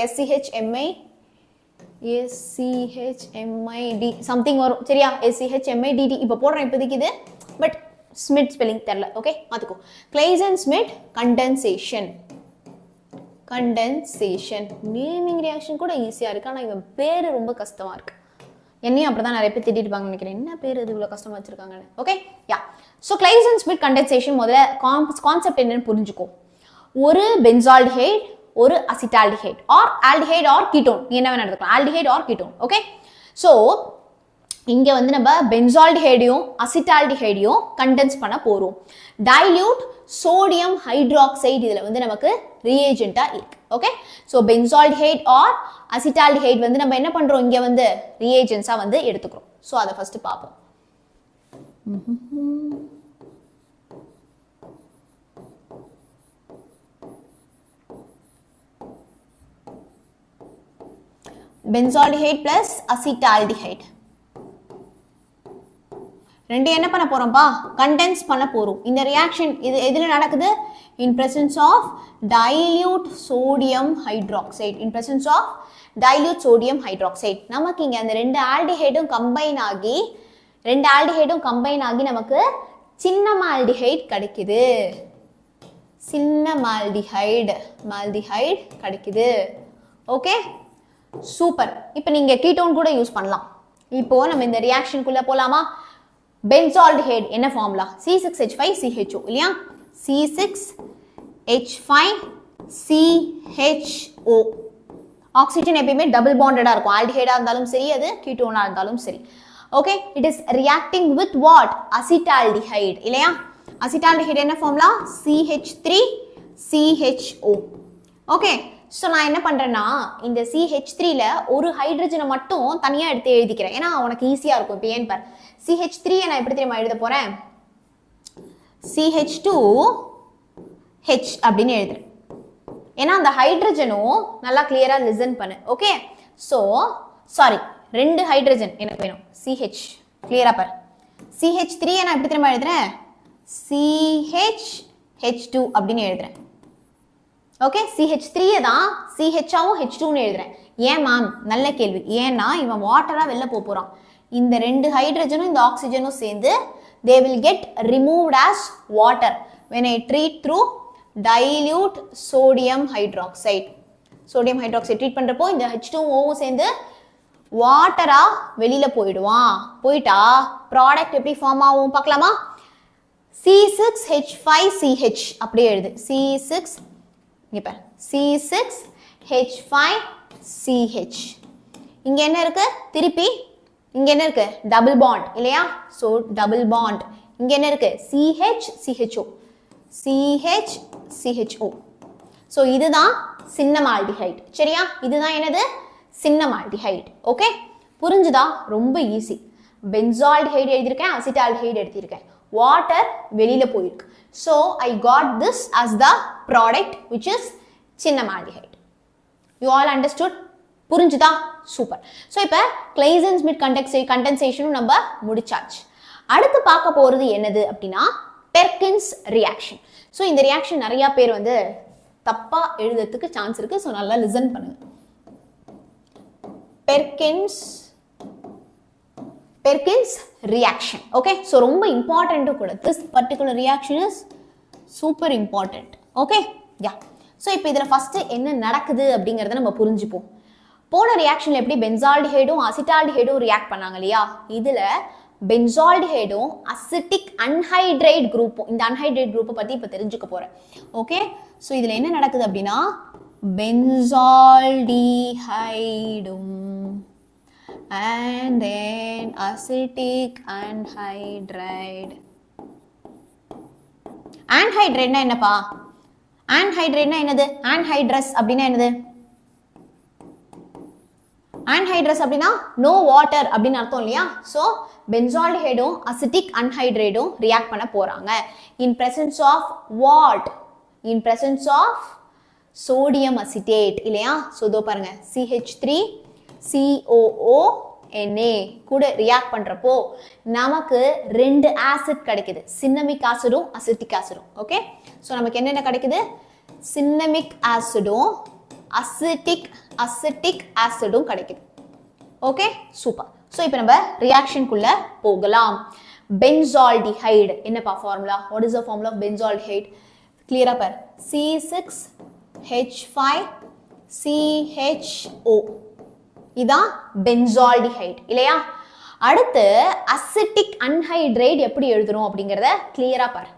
SCHMID சம்திங் வரும். சரியா? SCHMIDD இப்போ போடுறேன் இப்போதைக்கு இது, பட் ஸ்மிட் ஸ்பெல்லிங் தெரியல. ஓகே, மாத்திக்கோ. Claisen Schmidt condensation. Condensation naming reaction கூட ஈஸியா இருக்கு, ஆனா இவன் பேரு ரொம்ப கஷ்டமா இருக்கு. என்னையும் அப்படிதான் நிறைய பேர் திட்டிட்டு இருப்பாங்க நினைக்கிறேன், என்ன பேர் இது இவ்வளவு கஷ்டமா வச்சிருக்காங்கன்னு. Okay, ya. So Claisen Schmidt condensation முதல்ல கான்செப்ட் என்னன்னு புரிஞ்சுக்கோ. ஒரு பென்சால்டிஹைட், ஒரு acetaldehyde or aldehyde or ketone, நீ என்ன வேணா எடுத்துக்கலாம், aldehyde or ketone. Okay, so இங்க வந்து நம்ம பென்சால்டிஹைடையும் அசிட்டால்டிஹைடையும் கண்டென்ஸ் பண்ண போறோம். டைல்யூட் சோடியம் ஹைட்ராக்சைடு இதுல வந்து நமக்கு ரியேஜென்ட்டா இருக்கு. Okay, so benzaldehyde or acetaldehyde வந்து நம்ம என்ன பண்றோம், இங்க வந்து ரியேஜென்ட்ஸா வந்து எடுத்துக்கிறோம். ஸோ அதை ஃபர்ஸ்ட் பார்ப்போம். பென்சால்டிஹைட் பிளஸ் அசிட்டால்டிஹைட் ரெண்டு என்ன பண்ண போறோம்பா, கண்டென்ஸ் பண்ண போறோம். இந்த ரியாக்ஷன் இது எதுல நடக்குது? In presence of dilute sodium hydroxide. In presence of dilute sodium hydroxide. நமக்கு இங்க அந்த ரெண்டு ஆல்டிஹைடும் கம்பைன் ஆகி நமக்கு சின்ன மால்டிஹைட் கிடைக்குது. சின்ன மால்டிஹைடு கிடைக்குது. Okay, super. இப்போ நீங்க கீட்டோன் கூட யூஸ் பண்ணலாம். இப்போ நம்ம இந்த ரியாக்ஷனுக்குள்ள போலாமா? பென்சால்டிஹைட் என்ன ஃபார்முலா? C6H5CHO இல்லையா? C6H5CHO. ஆக்சிஜன் எப்பயுமே டபுள் பாண்டடா இருக்கும், ஆல்டிஹைடா இருந்தாலும் சரி, அது கீட்டோனா இருந்தாலும் சரி. Okay, it is reacting with what? Acetaldehyde இல்லையா? அசிட்டால்டிஹைட் என்ன ஃபார்முலா? CH3CHO. ஓகே, ஸோ நான் என்ன பண்றேன்னா இந்த CH3ல ஒரு ஹைட்ரஜனை மட்டும் தனியா எடுத்து எழுதிக்கிறேன், ஏன்னா உனக்கு ஈஸியா இருக்கும். இப்போ ஏன் பார், CH3 நான் எப்படி தெரியுமா எழுத போறேன்? CH2H அப்படின்னு எழுதுறேன், ஏன்னா அந்த ஹைட்ரஜனும் நல்லா கிளியரா லிசன் பண்ணு. ஓகே, ஸோ சாரி, ரெண்டு ஹைட்ரஜன் எனக்கு வேணும். CH கிளியரா பாரு. CH3 நான் எப்படி தெரியுமா எழுதுறேன்? CHH2 அப்படின்னு எழுதுறேன். ஓகே, CH3 தான் CHஆவும் H2ன்னு எழுதுறேன். ஏன் மேம்? நல்ல கேள்வி. ஏன்னா இவன் வாட்டரா வெளில போறான். இந்த ரெண்டு ஹைட்ரஜனும் இந்த ஆக்சிஜனும் சேர்ந்து they will get removed as water when I treat through dilute sodium hydroxide. sodium hydroxide treat பண்றப்போ இந்த H2O சேர்ந்து வாட்டரா வெளியில போயிட்டா ப்ராடக்ட் எப்படி ஃபார்ம் ஆகும் பார்க்கலாமா? C6H5CH அப்படியே எழுது. C6H5CH. இங்க என்ன இருக்கு? திருப்பி இங்க என்ன இருக்கு? டபுள் பாண்ட் இல்லையா? So double bond. இங்க என்ன இருக்கு? CHCHO. சோ இதுதான் சின்னமால்டிஹைட். சரியா? இதுதான் என்னது? சின்னமால்டிஹைட். ஓகே, புரிஞ்சுதா? ரொம்ப ஈஸி. பென்சால்டிஹைட் எழுதியிருக்கேன், அசிட்டால்டிஹைட் எழுதியிருக்கேன், வாட்டர் வெளியில போயிருக்கு. So I got this as the product which is சின்னமால்டிஹைட். You all understood? புரிஞ்சுதா? சூப்பர். ஸோ இப்போ க்ளேசன்-ஸ்மிட் கண்டென்சேஷனும் நம்ம முடிச்சாச்சு. அடுத்து பார்க்க போறது என்னது அப்படின்னா பெர்கின்ஸ் ரியாக்ஷன். ஸோ இந்த ரியாக்ஷன் நிறைய பேர் வந்து தப்பா எழுதுறதுக்கு சான்ஸ் இருக்கு, ஸோ நல்லா லிசன் பண்ணுங்க. Perkins reaction. Okay, so ரொம்ப important கூட. This particular reaction is super important. Okay ya. So இப்போ இதில் ஃபர்ஸ்ட் என்ன நடக்குது அப்படிங்கிறத நம்ம புரிஞ்சுப்போம். போன ரியாக்ஷன்ல எப்படி பென்சால்டிஹைடும் அசிட்டால்டிஹைடும் ரியாக்ட் பண்ணாங்க இல்லையா, இதில் பென்சால்டிஹைடும் அசிட்டிக் அன்ஹைட்ரைட் குரூப்பும், இந்த அன்ஹைட்ரைட் குரூப்பை பற்றி இப்போ தெரிஞ்சுக்க போகிறேன். ஓகே, ஸோ இதில் என்ன நடக்குது அப்படின்னா பென்சால்டிஹைடும் and then acetic anhydride. Anhydride na என்னப்பா? Anhydride na என்னது? Anhydrous அப்படினா என்னது? Anhydrous அப்படினா no water அப்படின்னு அர்த்தம் இல்லையா? So benzaldehyde-ம் acidic anhydride-ம் react பண்ண போறாங்க. In presence of what? In presence of sodium acetate இல்லையா? So இதோ பாருங்க CH3COONA கூட react பண்றப்போ நமக்கு ரெண்டு ஆசிட் கிடைக்குது, சின்னமிக் ஆசிடும் அசிட்டிக் ஆசிடும். ஓகே, ஸோ நமக்கு என்னென்ன கிடைக்குது? சின்னமிக் ஆசிடும் அசிட்டிக் ஆசிடும் கிடைக்குது. Okay, super. ஸோ இப்போ நம்ம ரியாக்ஷனுக்குள்ள போகலாம். பென்சால்டிஹைடு என்னப்பா formula? What is the formula of benzaldehyde? கிளியரா பார், C6H5CHO இதான் பென்சால்டிஹைடு இல்லையா? அடுத்து அசிட்டிக் அன்ஹைட்ரைடு எப்படி எழுதுறோம் அப்படிங்கறத கிளியரா பார்.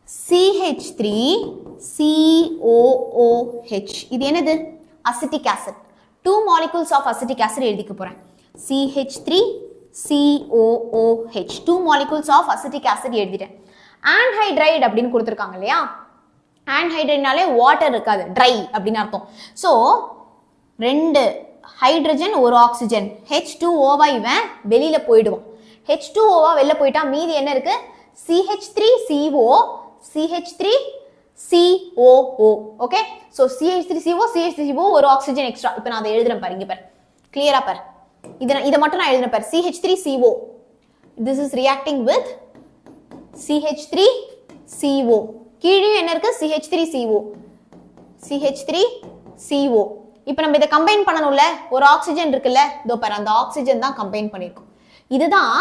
CH3COOH இது என்னது? Acetic acid. 2 molecules of acetic acid எழுதிக்க போறேன். CH3COOH 2 molecules of acetic acid எழுதிட்டேன். anhydride அப்படின்னு கொடுத்திருக்காங்க இல்லையா? anhydrideனாலே வாட்டர் இருக்காது, ட்ரை அப்படின்னு அர்த்தம். ஸோ ரெண்டு ஹைட்ரஜன் ஒரு ஆக்சிஜன் H2O-வா இவன் வெளியில போயிடுவான். H2O-வா வெளில போயிட்டா மீதி என்ன இருக்கு? CH3CO CH3COO. Okay, so CH3CO CH3CO ஒரு ஆக்சிஜன் எக்ஸ்ட்ரா. இப்போ நான் அதை எழுதுறேன் பாரு, இங்க பாரு, கிளியரா பாரு. இதை மட்டும் நான் எழுதுறேன் பாரு. CH3CO this is reacting with CH3CO. கீழே என்ன இருக்கு? CH3CO. இப்போ நம்ம இதை கம்பைன் பண்ணணும்ல, ஒரு ஆக்சிஜன் இருக்குல்ல, இதோ பாரு அந்த ஆக்சிஜன் தான் கம்பைன் பண்ணிருக்கோம். இதுதான்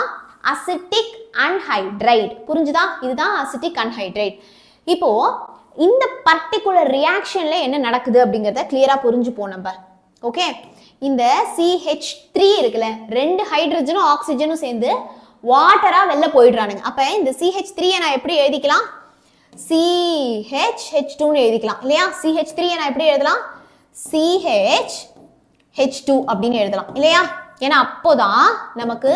அசிட்டிக் அன்ஹைட்ரைடு. புரிஞ்சுதா? இதுதான் அசிட்டிக் அன்ஹைட்ரைடு. இப்போ இந்த பர்டிகுலர் ரியாக்ஷன்ல என்ன நடக்குது அப்படிங்கறத கிளியரா புரிஞ்சுப்போம் நம்ம. ஓகே, இந்த CH3 இருக்குல்ல, ரெண்டு ஹைட்ரஜனும் ஆக்சிஜனும் சேர்ந்து வாட்டரா வெளில போயிடுறானுங்க. அப்ப இந்த CH3 நான் எப்படி எழுதிக்கலாம்? CHH2 ன்னு எழுதிக்கலாம் இல்லையா? CH3 நான் எப்படி எழுதலாம்? CHH2 அப்படின்னு எழுதலாம் இல்லையா? ஏன்னா அப்போதான் நமக்கு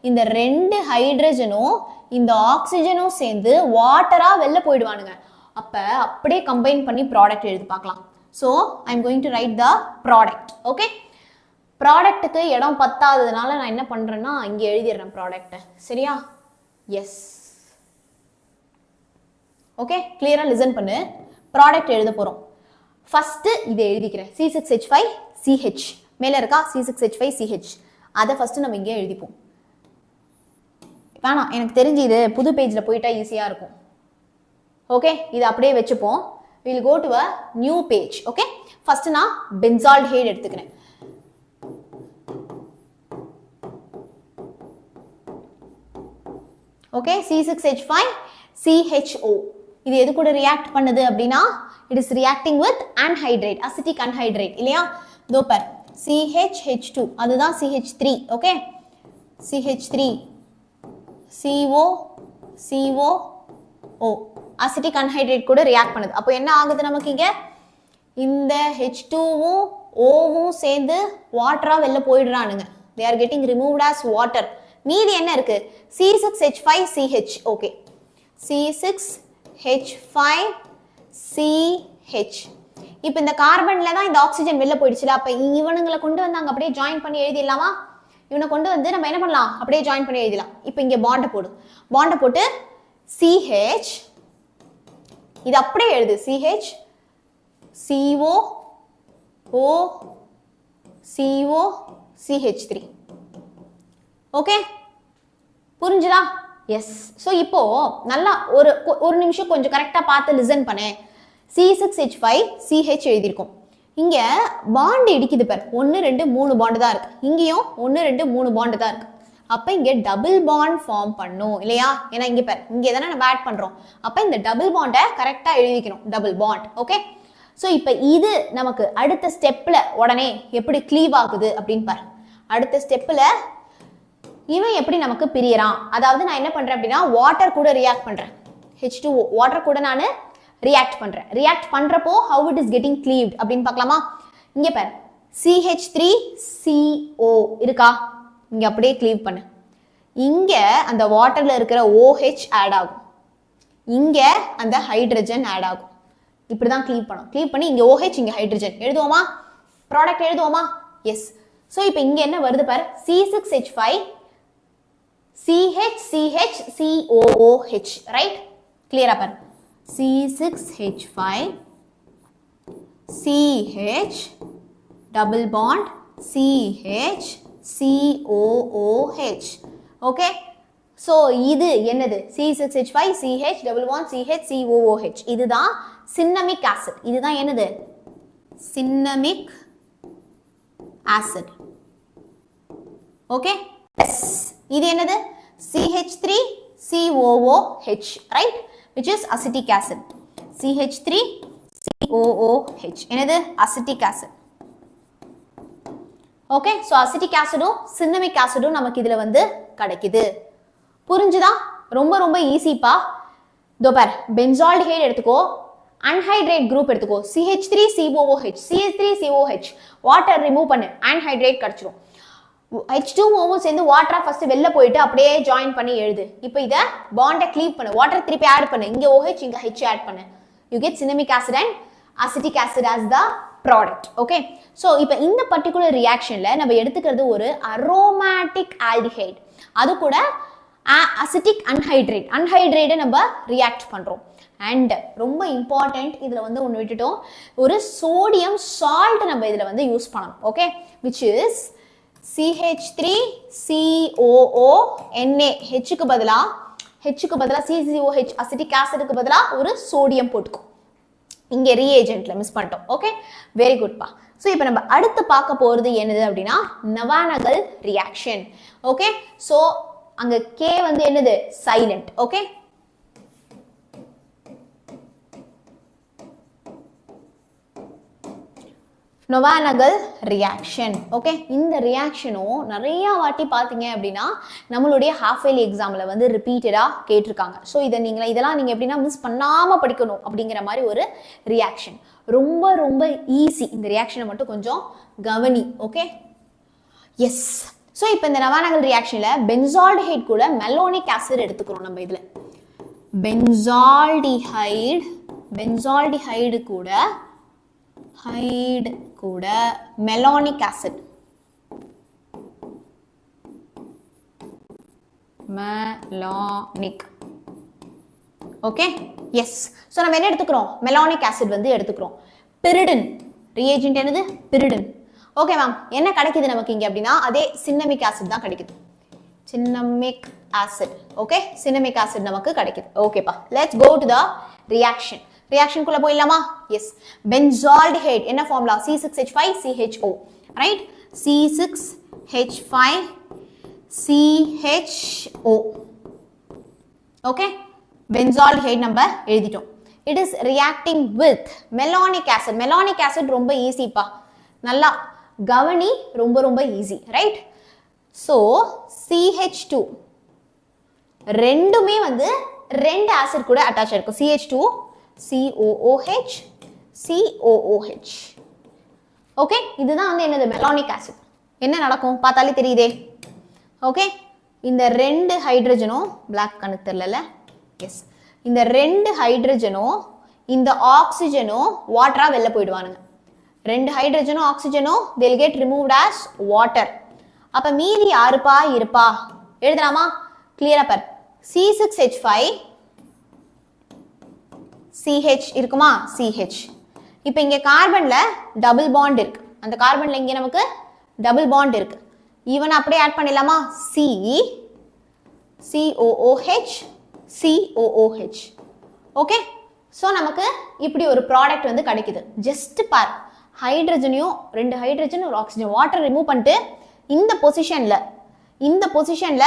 இந்த ரெண்டு ஹைட்ரஜனும் இந்த ஆக்சிஜனும் சேர்ந்து வாட்டரா வெளில போயிடுவானுங்க. அப்ப அப்படியே கம்பைன் பண்ணி ப்ராடக்ட் எழுதி பார்க்கலாம். So I am going to write the product. Okay, ப்ராடக்ட்டுக்கு இடம் பத்தாததுனால நான் என்ன பண்றேன்னா இங்கே எழுதிடுறேன் ப்ராடக்ட்டை. சரியா? எஸ். ஓகே, கிளியரா லிசன் பண்ணு. ப்ராடக்ட் எழுத போறோம். ஃபர்ஸ்ட் இதை எழுதிக்கிறேன். C6H5CH மேல இருக்கா? C6H5CH அதை ஃபர்ஸ்ட் நம்ம இங்கே எழுதிப்போம். வேணாம், எனக்கு தெரிஞ்சு இது புது பேஜ்ல போயிட்டா ஈஸியா இருக்கும். ஓகே, இது அப்படியே வச்சுப்போம். we'll go to a new page. Okay, first நான் பென்சால்டிஹைடு எடுத்துக்கிறேன். ஓகே, C6H5CHO இது எது கூட ரியாக்ட் பண்ணுது அப்படின்னா it is reacting with anhydride, acidic anhydride இல்லையா? இதோ பார் CHH2 அதுதான் CH3. Okay, CH3CO acetic anhydride கூட ரியாக்ட் பண்ணுது. அப்போ என்ன ஆகுது நமக்கு? இங்க இந்த H2வும் Oவும் சேர்ந்து வாட்டரா வெளில போயிடுறானுங்க. they are getting removed as water. மீதி என்ன இருக்கு? C6H5CH. Okay, C6H5CH. இப்போ இந்த கார்பன்ல தான் இந்த ஆக்சிஜன் வெளில போயிடுச்சுல. அப்ப இவனுங்களை கொண்டு வந்து அங்க அப்படியே ஜாயின் பண்ணி எழுதிடலாமா? இவனை கொண்டு வந்து நம்ம என்ன பண்ணலாம்? அப்படியே ஜாயின் பண்ணி எழுதலாம். இப்போ இங்க பாண்டை போடு. பாண்டை போட்டு CH இது அப்படியே எழுது. CH CO O CO CH3. Okay, புரிஞ்சுதா? எஸ். ஸோ இப்போ நல்லா ஒரு நிமிஷம் கொஞ்சம் கரெக்டா பார்த்து லிசன் பண்ணேன். C6H5CH எழுதியிருக்கோம். இங்க பாண்டு இடிக்குது பார், 1 2 3 பாண்டு தான் இருக்கு. இங்கேயும் 1 2 3 பாண்டு தான் இருக்கு. அப்ப இங்க டபுள் பாண்ட் ஃபார்ம் பண்ணும் இல்லையா? ஏன்னா இங்க பாரு, இங்க தானே நம்ம ஆட் பண்றோம். அப்ப இந்த டபுள் பாண்டை கரெக்டா எழுதிக்கணும், டபுள் பாண்ட். ஓகே, சோ இப்போ இது நமக்கு அடுத்த ஸ்டெப்ல உடனே எப்படி க்ளீவ் ஆகுது அப்படின்னு பாரு. அடுத்த ஸ்டெப்ல இவன் எப்படி நமக்கு பிரியறான், அதாவது நான் என்ன பண்றேன் அப்படின்னா வாட்டர் கூட ரியாக்ட் பண்றேன். H2O வாட்டர் கூட நான் ரியாக்ட் பண்றேன். ரியாக்ட் பண்றப்போ how it is getting cleaved அப்படின்னு பார்க்கலாமா? இங்க பாரு, CH3CO இருக்கா, இங்க அப்படியே க்ளீவ் பண்ணு. இங்க அந்த வாட்டர்ல இருக்கிற OH ஆட் ஆகும், இங்க அந்த ஹைட்ரஜன் ஆட் ஆகும். இப்படிதான் க்ளீவ் பண்ணும். க்ளீவ் பண்ணி இங்க OH இங்க ஹைட்ரஜன் எழுதுவோமா? ப்ராடக்ட் எழுதுவோமா? எஸ். சோ இப்போ இங்க என்ன வருது பாரு, C6H5 CH ரைட்? கிளியரா பாரு, C6H5 CH double bond CH COOH. Okay, so இது என்னது? C6H5 CH double bond CH COOH. இதுதான் சின்னமிக் ஆசிட். இதுதான் என்னது? Cinnamic acid. Okay, yes. இது என்னது? CH3COOH right, which is acetic acid. CH3COOH என்னது? acetic acid. Okay, so acetic ஆசிடும் சின்னமிக் ஆசிடும் நமக்கு இதுல வந்து கிடைக்குது. புரிஞ்சுதா? ரொம்ப ரொம்ப ஈஸிப்பா. இதோ பார், பென்சால்டிஹைட் எடுத்துக்கோ, அன்ஹைட்ரேட் குரூப் எடுத்துக்கோ, CH3COOH CH3COH வாட்டர் ரிமூவ் பண்ணு, அன்ஹைட்ரேட் கிடைச்சிரும். H2O சேர்ந்து வாட்டரா ஃபர்ஸ்ட் வெளில போயிட்டு அப்படியே ஜாயின் பண்ணி எழுது. இப்போ இத பாண்டை க்ளீவ் பண்ணு, வாட்டர் திருப்பி ஆட் பண்ணு, இங்க OH இங்க H ஆட் பண்ணு. You get cinnamic acid and acetic acid as the product. Okay, so இப்போ இந்த பர்టిక్యులர் ரியாக்ஷன்ல நம்ம எடுத்துக்கிறது ஒரு அரோமேட்டிக் ஆல்டிஹைட், அது கூட அசிட்டிக் அன்ஹைட்ரேட். அன்ஹைட்ரேட்டை நம்ம ரியாக்ட் பண்றோம். அண்ட் ரொம்ப இம்பார்ட்டன்ட், இதுல வந்து ஒன்று விட்டுட்டோம், ஒரு சோடியம் சால்ட் நம்ம இதுல வந்து யூஸ் பண்ணணும். Okay, which is CH3COONA. ஹெச்சுக்கு பதிலா CCOH அசிட்டிக் ஆசிடுக்கு பதிலா ஒரு சோடியம் போட்டுக்கும். இங்க ரீஏஜென்ட்ல மிஸ் பண்ணிட்டோம். ஓகே, வெரி குட்பா. ஸோ இப்போ நம்ம அடுத்து பார்க்க போறது என்னது அப்படின்னா நவானகல் ரியாக்ஷன். ஓகே, ஸோ அங்க கே வந்து என்னது? Silent. Okay, Knoevenagel reaction. Okay, இந்த ரியாக்ஷனும் நிறைய வாட்டி பார்த்தீங்க அப்படின்னா நம்மளுடைய ஹாஃப் இயர்லி எக்ஸாமில் வந்து ரிப்பீட்டடாக கேட்டிருக்காங்க. ஸோ இதெல்லாம் நீங்கள் எப்படின்னா மிஸ் பண்ணாமல் படிக்கணும் அப்படிங்கிற மாதிரி ஒரு ரியாக்ஷன். ரொம்ப ரொம்ப ஈஸி. இந்த ரியாக்ஷனை மட்டும் கொஞ்சம் கவனி. Okay, yes. ஸோ இப்போ இந்த நவானகல் ரியாக்ஷனில் பென்சால்டிஹைட் கூட மெலோனிக் ஆசிட் எடுத்துக்கிறோம். நம்ம இதில் பென்சால்டிஹைடு கூட malonic acid, malonic. Okay, yes. So நம்ம என்ன எடுத்துக்கிறோம்? மெலோனிக் ஆசிட் வந்து எடுத்துக்கிறோம். பிரிடின் ரியேஜென்ட் என்னது? பிரிடின். ஓகே மேம், என்ன கிடைக்குது நமக்கு இங்க அப்படின்னா அதே சின்னமிக் ஆசிட் தான் கிடைக்குது. Cinnamic acid. Okay, cinnamic acid நமக்கு கிடைக்குது. ஓகேப்பா, let's go to the reaction. Reaction குள்ள போயிடலாமா? எஸ். பென்சால்டிஹைட் என்ன formula? C6H5CHO right? C6H5CHO. Okay, benzaldehyde நம்ம எழுதிட்டோம். It is reacting with malonic acid. Malonic acid ரொம்ப ஈஸிப்பா, நல்லா கவனி, ரொம்ப ரொம்ப ஈஸி ரைட்? ஸோ CH2 ரெண்டுமே வந்து ரெண்டு ஆசிட் கூட அட்டாச் இருக்கும். CH2 COOH COOH. ஓகே, இதுதான் வந்து என்னது? Malonic acid. என்ன நடக்கும் பார்த்தாலே தெரியுதே. ஓகே, இந்த ரெண்டு ஹைட்ரஜனும் பிளாக் கணக்கு தெரியல. எஸ், இந்த ரெண்டு ஹைட்ரஜனும் இந்த ஆக்சிஜனும் வாட்டரா வெளில போயிடுவானுங்க. ரெண்டு ஹைட்ரஜனும் ஆக்சிஜனும் they'll get removed as water. அப்ப மீதி யாருப்பா இருப்பா? எழுதலாமா? கிளியரா பார். C6H5 CH இருக்குமா? CH. இப்போ இங்க கார்பன்ல டபுள் பாண்ட் இருக்கு. அந்த கார்பன்ல இங்க நமக்கு டபுள் பாண்ட் இருக்கு. ஈவன் அப்படியே ஆட் பண்ணிடலாமா? COOH COOH. ஓகே, ஸோ நமக்கு இப்படி ஒரு ப்ராடக்ட் வந்து கிடைக்குது. ஜஸ்ட் பார், ஹைட்ரஜனையும் ரெண்டு ஹைட்ரஜன் ஒரு ஆக்சிஜன் வாட்டர் ரிமூவ் பண்ணிட்டு இந்த பொசிஷன்ல இந்த பொசிஷன்ல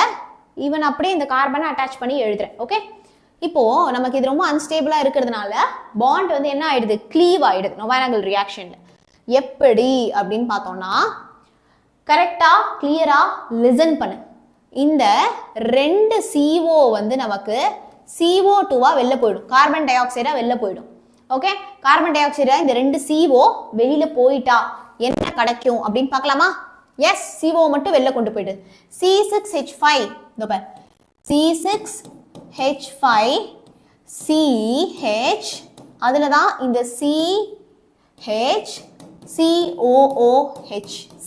ஈவன் அப்படியே இந்த கார்பனை அட்டாச் பண்ணி எழுதுறேன். ஓகே, இப்போ நமக்கு இது ரொம்ப அன்ஸ்டேபிளா இருக்கிறதுனால பாண்ட் வந்து என்ன ஆயிடுது, க்ளீவ் ஆயிடுது நொவானகல் ரியாக்ஷன்ல. எப்படி அப்படின்னு பார்த்தோம்னா கரெக்டா கிளியரா லிசன் பண்ணு. இந்த ரெண்டு CO வந்து நமக்கு CO2வா வெளில போயிடும், கார்பன் டை ஆக்சைடா வெளில போயிடும். ஓகே, கார்பன் டை ஆக்சைடா இந்த ரெண்டு CO வெளியில போயிட்டா என்ன கிடைக்கும் அப்படின்னு பார்க்கலாமா? எஸ், CO மட்டும் வெளில கொண்டு போயிடு. C6H5 இதோ பாரு, C6H5CH, அதுல தான் இந்த CH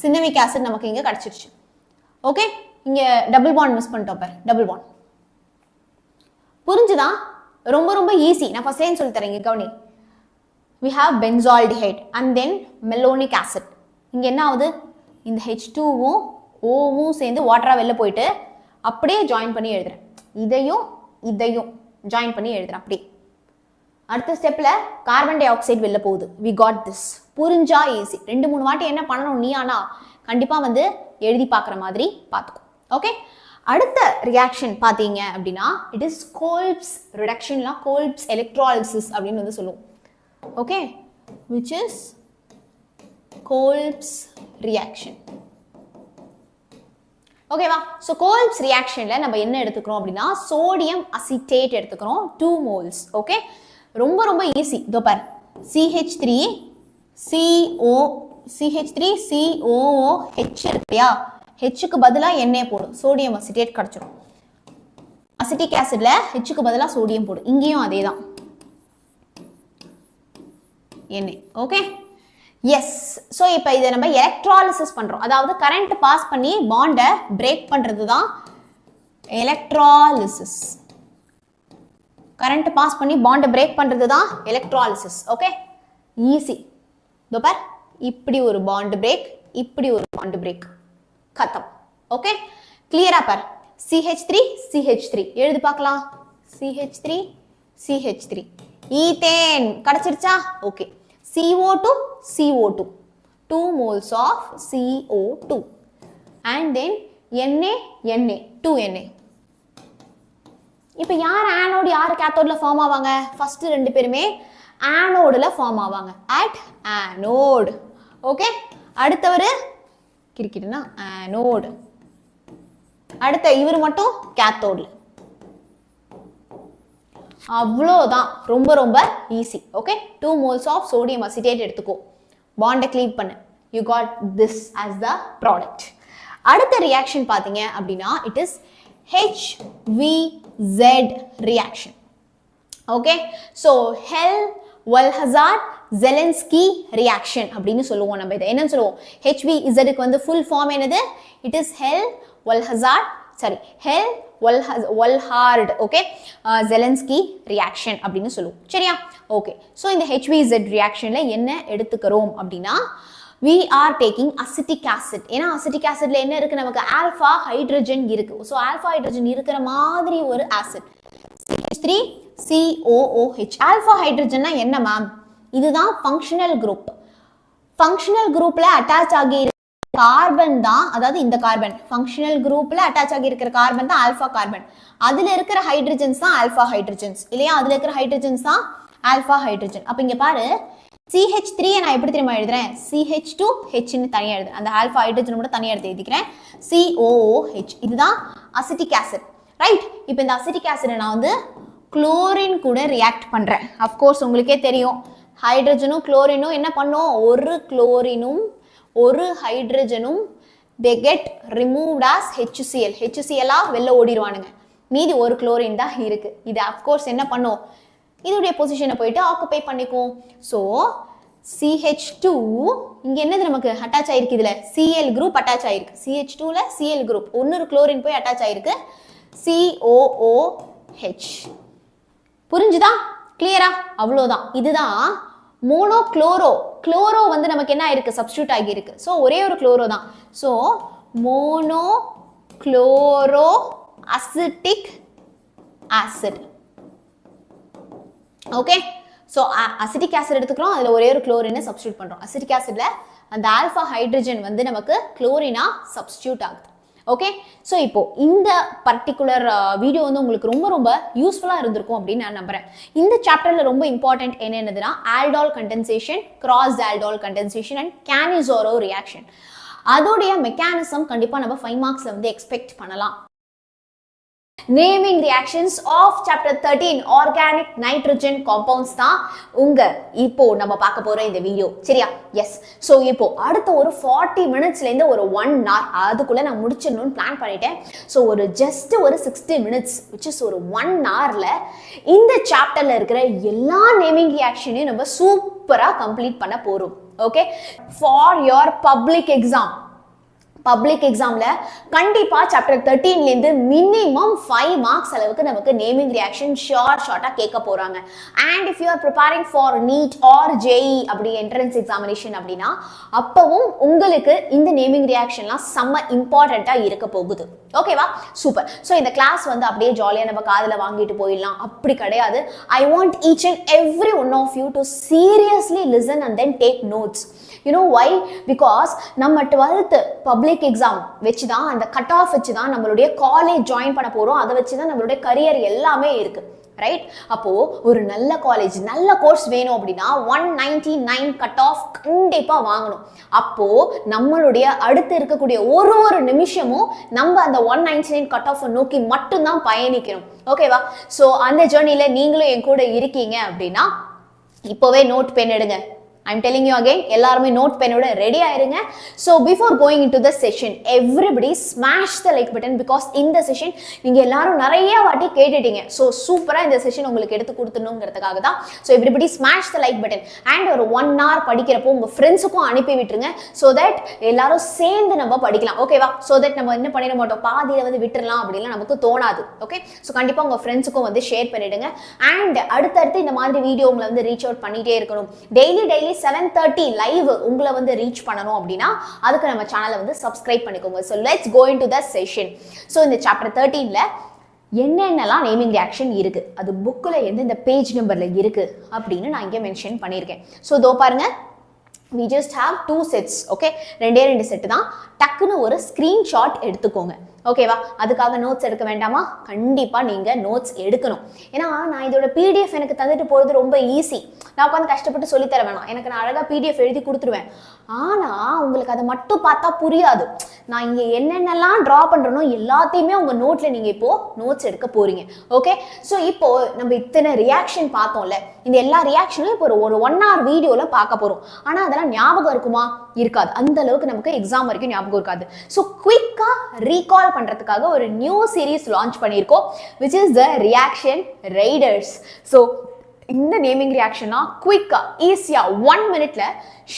சின்னமிக் ஆசிட் நமக்கு இங்க கிடைச்சிருச்சு. ஓகே, இங்க டபுள் பாண்ட் மிஸ் பண்ணிட்டோம் பாரு, டபுள் பாண்ட். புரிஞ்சுதா? ரொம்ப ரொம்ப ஈஸி. நான் ஃபர்ஸ்ட் லைன் சொல்லி தரேன், இங்க கவனி. we have benzaldehyde and then malonic acid. இங்க என்ன ஆகுது, இந்த H2வும் Oவும் சேர்ந்து வாட்டரா வெளில போயிட்டு அப்படியே ஜாயின் பண்ணி எழுதுறேன். இதையும் ஜாயின் பண்ணி எழுதுறேன் அப்படியே. அடுத்த ஸ்டெப்ல கார்பன் டை ஆக்சைடு வெளில போகுது. we got this. புரிஞ்சா ஈஸி. 2-3 வாட்டி என்ன பண்ணணும் நீ, ஆனா கண்டிப்பா வந்து எழுதி பார்க்குற மாதிரி பார்த்துக்கோ. ஓகே, அடுத்த ரியாக்ஷன் பார்த்தீங்க அப்படின்னா இட் இஸ் கோல்ப்ஸ் ரிடக்ஷன்லாம் கோல்ப்ஸ் எலக்ட்ராலிசிஸ் அப்படின்னு வந்து சொல்லுவோம். Okay, which is Kolbe's reaction. ஓகேவா? ஸோ கோல்ப்ஸ் ரியாக்ஷன்ல நம்ம என்ன எடுத்துக்கிறோம் அப்படின்னா சோடியம் அசிட்டேட் எடுத்துக்கிறோம் 2 moles. ஓகே, ரொம்ப ரொம்ப ஈஸி. இதோ பாரு, CH3COOH இருக்கியா, ஹெச்சுக்கு பதிலாக எண்ணெய் போடும், சோடியம் அசிட்டேட் கிடைச்சிடும். அசிட்டிக் ஆசிட்ல ஹெச்சுக்கு பதிலாக சோடியம் போடும், இங்கேயும் அதே தான் எண்ணெய். Okay, yes. ஸோ இப்போ இதை நம்ம எலக்ட்ராலிசிஸ் பண்றோம், அதாவது கரண்ட் பாஸ் பண்ணி பாண்டை பிரேக் பண்றது தான் எலக்ட்ராலிசிஸ். கரண்ட் பாஸ் பண்ணி பாண்டை பிரேக் பண்றது தான் எலக்ட்ராலிசிஸ். Okay, easy. இதோ பார், இப்படி ஒரு பாண்ட் பிரேக், இப்படி ஒரு பாண்ட் பிரேக், கத்தம். ஓகே, கிளியரா பார். CH3 எழுதி பார்க்கலாம். CH3 ஈத்தேன் கிடைச்சிருச்சா? Okay, CO2 2 moles of CO2 and then Na 2Na. இப்போ யார் ஆனோட் யார் கேத்தோட்ல ஃபார்ம் ஆவாங்க? ஃபர்ஸ்ட் ரெண்டு பேருமே ஆனோட்ல ஃபார்ம் ஆவாங்க, அட் ஆனோட். ஓகே, அடுத்தவர் கிரிக்கிட்டுனா ஆனோட், அடுத்த இவர் மட்டும் கேத்தோட்ல. அவ்வளோதான், ரொம்ப ரொம்ப easy. Okay, 2 moles of sodium acetate எடுத்துக்கோ, பாண்டை க்ளீவ் பண்ணு. You got this as the product. அடுத்த ரியாக்ஷன் பார்த்தீங்க அப்படின்னா it is HVZ reaction. Okay, so 𝐬𝒙𝒑𝒍𝒐𝒓𝒆 reaction அப்படின்னு சொல்லுவோம். நம்ம இதை என்னன்னு சொல்லுவோம்? HVZக்கு வந்து ஃபுல் ஃபார்ம் என்னது? It is 𝐬𝒙𝒑𝒍𝒐𝒓𝒆 okay, Zelinsky reaction அப்படின்னு சொல்லுவோம். சரியா? ஓகே, ஸோ இந்த HVZ ரியாக்ஷன்ல என்ன எடுத்துக்கிறோம் அப்படின்னா we are taking acetic acid. ஏன்னா அசிட்டிக் ஆசிட்ல என்ன இருக்கு? நமக்கு ஆல்பா ஹைட்ரஜன் இருக்கு. ஸோ ஆல்பா ஹைட்ரஜன் இருக்கிற மாதிரி ஒரு ஆசிட் CH3COOH. ஆல்பா ஹைட்ரஜன்னா என்ன மேம்? இதுதான் ஃபங்க்ஷனல் குரூப். ஃபங்க்ஷனல் குரூப்ல அட்டாச் ஆகி கார்பன் தான், அதாவது இந்த கார்பன் ஃபங்க்ஷனல் குரூப்ல அட்டாச் ஆகி இருக்கிற கார்பன் தான் ஆல்பா கார்பன். அதுல இருக்கிற ஹைட்ரஜன்ஸ் தான் ஆல்பா ஹைட்ரஜன்ஸ் இல்லையா? அதுல இருக்கிற ஹைட்ரஜன்ஸ் தான் ஆல்பா ஹைட்ரஜன். அப்ப இங்க பாரு, CH3 நான் எப்படி தெரியுமா எழுதுறேன்? CH2H ன்னு தனியா எழுதுறேன், அந்த ஆல்பா ஹைட்ரஜன் கூட தனியா எடுத்து எழுதிக்கிறேன். COOH, இதுதான் அசிட்டிக் ஆசிட். ரைட்? இப்போ இந்த அசிட்டிக் ஆசிட் நான் வந்து குளோரின் கூட ரியாக்ட் பண்றேன். அஃப்கோர்ஸ் உங்களுக்கே தெரியும், ஹைட்ரஜனும் குளோரினும் என்ன பண்ணும்? ஒரு குளோரினும் ஒரு ஹைட்ரஜனும் they get removed as HCl. HCl-ஆ வெளில ஓடிடுவானுங்க, மீதி ஒரு குளோரின் தான் இருக்கு. இது அஃப்கோர்ஸ் என்ன பண்ணும்? இதோடைய பொசிஷனை போயிட்டு ஆக்குபை பண்ணிக்கும். ஸோ CH2 இங்க என்னது நமக்கு அட்டாச் ஆயிருக்கு? இதுல Cl குரூப் அட்டாச் ஆயிருக்கு. CH2ல Cl குரூப், இன்னொரு குளோரின் போய் அட்டாச் ஆயிருக்கு, COOH. புரிஞ்சுதா? கிளியரா? அவ்வளோதான். இதுதான் மோனோ குளோரோ. குளோரோ வந்து நமக்கு என்ன ஆயிருக்கு? சப்ஸ்டியூட் ஆகி இருக்கு. ஸோ ஒரே ஒரு குளோரோ தான். So mono chloro acetic acid. Okay, so acetic acid எடுத்துக்கிறோம், அதில் ஒரே ஒரு குளோரினை சப்ஸ்டியூட் பண்ணுறோம். அசிட்டிக் ஆசிட்ல அந்த ஆல்ஃபா ஹைட்ரஜன் வந்து நமக்கு குளோரினா சப்ஸ்டியூட் ஆகுது. ஓகே, ஸோ இப்போ இந்த பர்டிகுலர் வீடியோ வந்து உங்களுக்கு ரொம்ப ரொம்ப யூஸ்ஃபுல்லாக இருந்திருக்கும் அப்படின்னு நான் நம்புறேன். இந்த சாப்டர்ல ரொம்ப இம்பார்ட்டன்ட் என்னென்னதுன்னா aldol condensation, cross aldol condensation and Cannizzaro reaction. அதோடைய மெக்கானிசம் கண்டிப்பாக நம்ம 5 மார்க்ஸ்ல வந்து எக்ஸ்பெக்ட் பண்ணலாம். Naming reactions of chapter 13 organic nitrogen compounds தான் இப்போ நம்ம பார்க்க போற இந்த வீடியோ. சரியா? எஸ். ஸோ இப்போ அடுத்த ஒரு 40 மினிட்ஸ்லேருந்து ஒரு 1 hour அதுக்குள்ள நான் முடிச்சிடணும்னு பிளான் பண்ணிட்டேன். ஸோ ஒரு ஜஸ்ட் ஒரு 60 மினிட்ஸ் விச் இஸ் ஒரு 1 hourல இந்த சாப்டர்ல இருக்கிற எல்லா நேமிங் ரியாக்ஷனையும் நம்ம சூப்பரா கம்ப்ளீட் பண்ண போறோம். ஓகே, ஃபார் யோர் பப்ளிக் எக்ஸாம்ல கண்டிப்பா சாப்டர் 13ல இருந்து மினிமம் 5 மார்க்ஸ் அளவுக்கு நமக்கு நேமிங் ரியாக்ஷன் ஷார்ட்டா கேட்க போறாங்க. And if you are preparing for NEET or JEE அப்படி என்ட்ரன்ஸ் எக்ஸாமினேஷன் அப்படின்னா அப்பவும் உங்களுக்கு இந்த நேமிங் ரியாக்ஷன்லாம் செம்ம இம்பார்ட்டண்டா இருக்க போகுது. ஓகேவா? சூப்பர். ஸோ இந்த கிளாஸ் வந்து அப்படியே ஜாலியாக நம்ம காதில் வாங்கிட்டு போயிடலாம் அப்படி கிடையாது. I want each and every one of you to seriously listen and then take notes. You know why? Because நம்ம 12th பப்ளிக் எக்ஸாம் வச்சு தான் அந்த கட் ஆஃப் வச்சு தான் நம்மளுடைய காலேஜ் ஜாயின் பண்ண போகிறோம். அதை வச்சு தான் நம்மளுடைய கரியர் எல்லாமே இருக்கு. ரைட்? அப்போ ஒரு நல்ல காலேஜ் நல்ல கோர்ஸ் வேணும் அப்படின்னா 199 கட் ஆஃப் கண்டிப்பா வாங்கணும். அப்போ நம்மளுடைய அடுத்து இருக்கக்கூடிய ஒரு நிமிஷமும் நம்ம அந்த 199 கட் ஆஃப் நோக்கி மட்டும்தான் பயணிக்கணும். ஓகேவா? ஸோ அந்த ஜேர்னில நீங்களும் என் கூட இருக்கீங்க அப்படின்னா இப்போவே நோட் பென் எடுங்க. I'm telling you again, எல்லாருமே நோட் பெனோட ரெடி ஆயிருங்க. So before going into the session, everybody smash the like button because இந்த செஷன் நீங்க எல்லாரும் நிறைய வாட்டி கேட்டுட்டீங்க. ஸோ சூப்பரா இந்த செஷன் உங்களுக்கு எடுத்து கொடுத்துணுங்கிறதுக்காக தான். So everybody smash the like button and ஒரு 1 hour படிக்கிறப்போ உங்க ஃப்ரெண்ட்ஸுக்கும் அனுப்பி விட்டுருங்க. ஸோ தட் எல்லாரும் சேர்ந்து நம்ம படிக்கலாம். ஓகேவா? ஸோ தட் நம்ம என்ன பண்ணிட மாட்டோம், பாதியில வந்து விட்டுறலாம் அப்படின்லாம் நமக்கு தோணாது. ஓகே, ஸோ கண்டிப்பா உங்க ஃப்ரெண்ட்ஸுக்கும் வந்து ஷேர் பண்ணிடுங்க. அண்ட் அடுத்தடுத்து இந்த மாதிரி வீடியோ உங்களை வந்து ரீச் அவுட் பண்ணிட்டே இருக்கணும். டெய்லி 7:30 லைவ் உங்களை வந்து ரீச் பண்ணணும் அப்படின்னா அதுக்கு நம்ம சேனலை வந்து சப்ஸ்கிரைப் பண்ணிக்கோங்க. So let's go into the session. So இந்த சாப்டர் 13ல என்னென்னலாம் நேமிங் ரியாக்ஷன் இருக்கு, அது புக்கில் எந்தெந்த பேஜ் நம்பர்ல இருக்கு அப்படின்னு நான் இங்கே மென்ஷன் பண்ணியிருக்கேன். ஸோ இதோ பாருங்க, we just have 2 sets. Okay, 2 set தான். டக்குன்னு ஒரு ஸ்கிரீன்ஷாட் எடுத்துக்கோங்க. ஓகேவா? அதுக்காக நோட்ஸ் எடுக்க வேண்டாமா? கண்டிப்பா நீங்க நோட்ஸ் எடுக்கணும். ஏன்னா நான் இதோட பிடிஎஃப் எனக்கு தந்துட்டு போறது ரொம்ப ஈஸி. நான் உட்காந்து கஷ்டப்பட்டு சொல்லித்தர வேணாம். எனக்கு நான் அழகா பிடிஎஃப் எழுதி கொடுத்துருவேன். ஆனா உங்களுக்கு அதை மட்டும் பார்த்தா புரியாது. நான் இங்க என்னென்னலாம் டிரா பண்றேனோ எல்லாத்தையுமே உங்க நோட்ல நீங்க இப்போ நோட்ஸ் எடுக்க போறீங்க. ஓகே, ஸோ இப்போ நம்ம இத்தனை ரியாக்ஷன் பார்த்தோம்ல, இந்த எல்லா ரியாக்ஷனும் இப்போ ஒரு 1 hour வீடியோல பார்க்க போறோம். ஆனா அதெல்லாம் ஞாபகம் இருக்குமா? இருக்காது. அந்த அளவுக்கு நமக்கு எக்ஸாம் வரைக்கும் ஞாபகம் இருக்காது. ஸோ குயிக்கா ரீகால் பண்றதுக்காக ஒரு நியூ சீரீஸ் லான்ச் பண்ணியிருக்கோம், which is the reaction Riders. So இந்த நேமிங் ரியாக்ஷனா குயிக்கா ஈஸியா 1 minute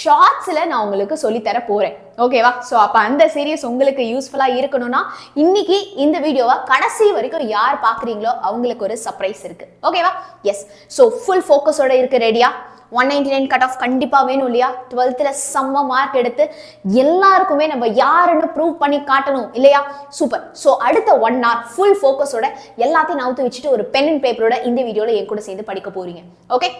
ஷார்ட்ஸ்ல நான் உங்களுக்கு சொல்லி தர போறேன். ஓகேவா? ஸோ அப்போ அந்த சீரீஸ் உங்களுக்கு யூஸ்ஃபுல்லா இருக்கணும்னா இன்னைக்கு இந்த வீடியோவை கடைசி வரைக்கும் யார் பாக்குறீங்களோ அவங்களுக்கு ஒரு சர்ப்ரைஸ் இருக்கு. ஓகேவா? எஸ். ஸோ ஃபுல் ஃபோக்கஸோட இருக்கு. ரெடியா? 199 கட் ஆஃப் கண்டிப்பா வேணும் இல்லையா? 12th செம்ம மார்க் எடுத்து எல்லாருக்குமே நம்ம யாருன்னு ப்ரூவ் பண்ணி காட்டணும் இல்லையா? சூப்பர். ஸோ அடுத்த 1 hour ஃபுல் ஃபோக்கஸோட எல்லாத்தையும் நவுத்து வச்சுட்டு ஒரு பென் அண்ட் பேப்பரோட இந்த வீடியோல என் கூட சேர்ந்து படிக்க போறீங்க. Okay,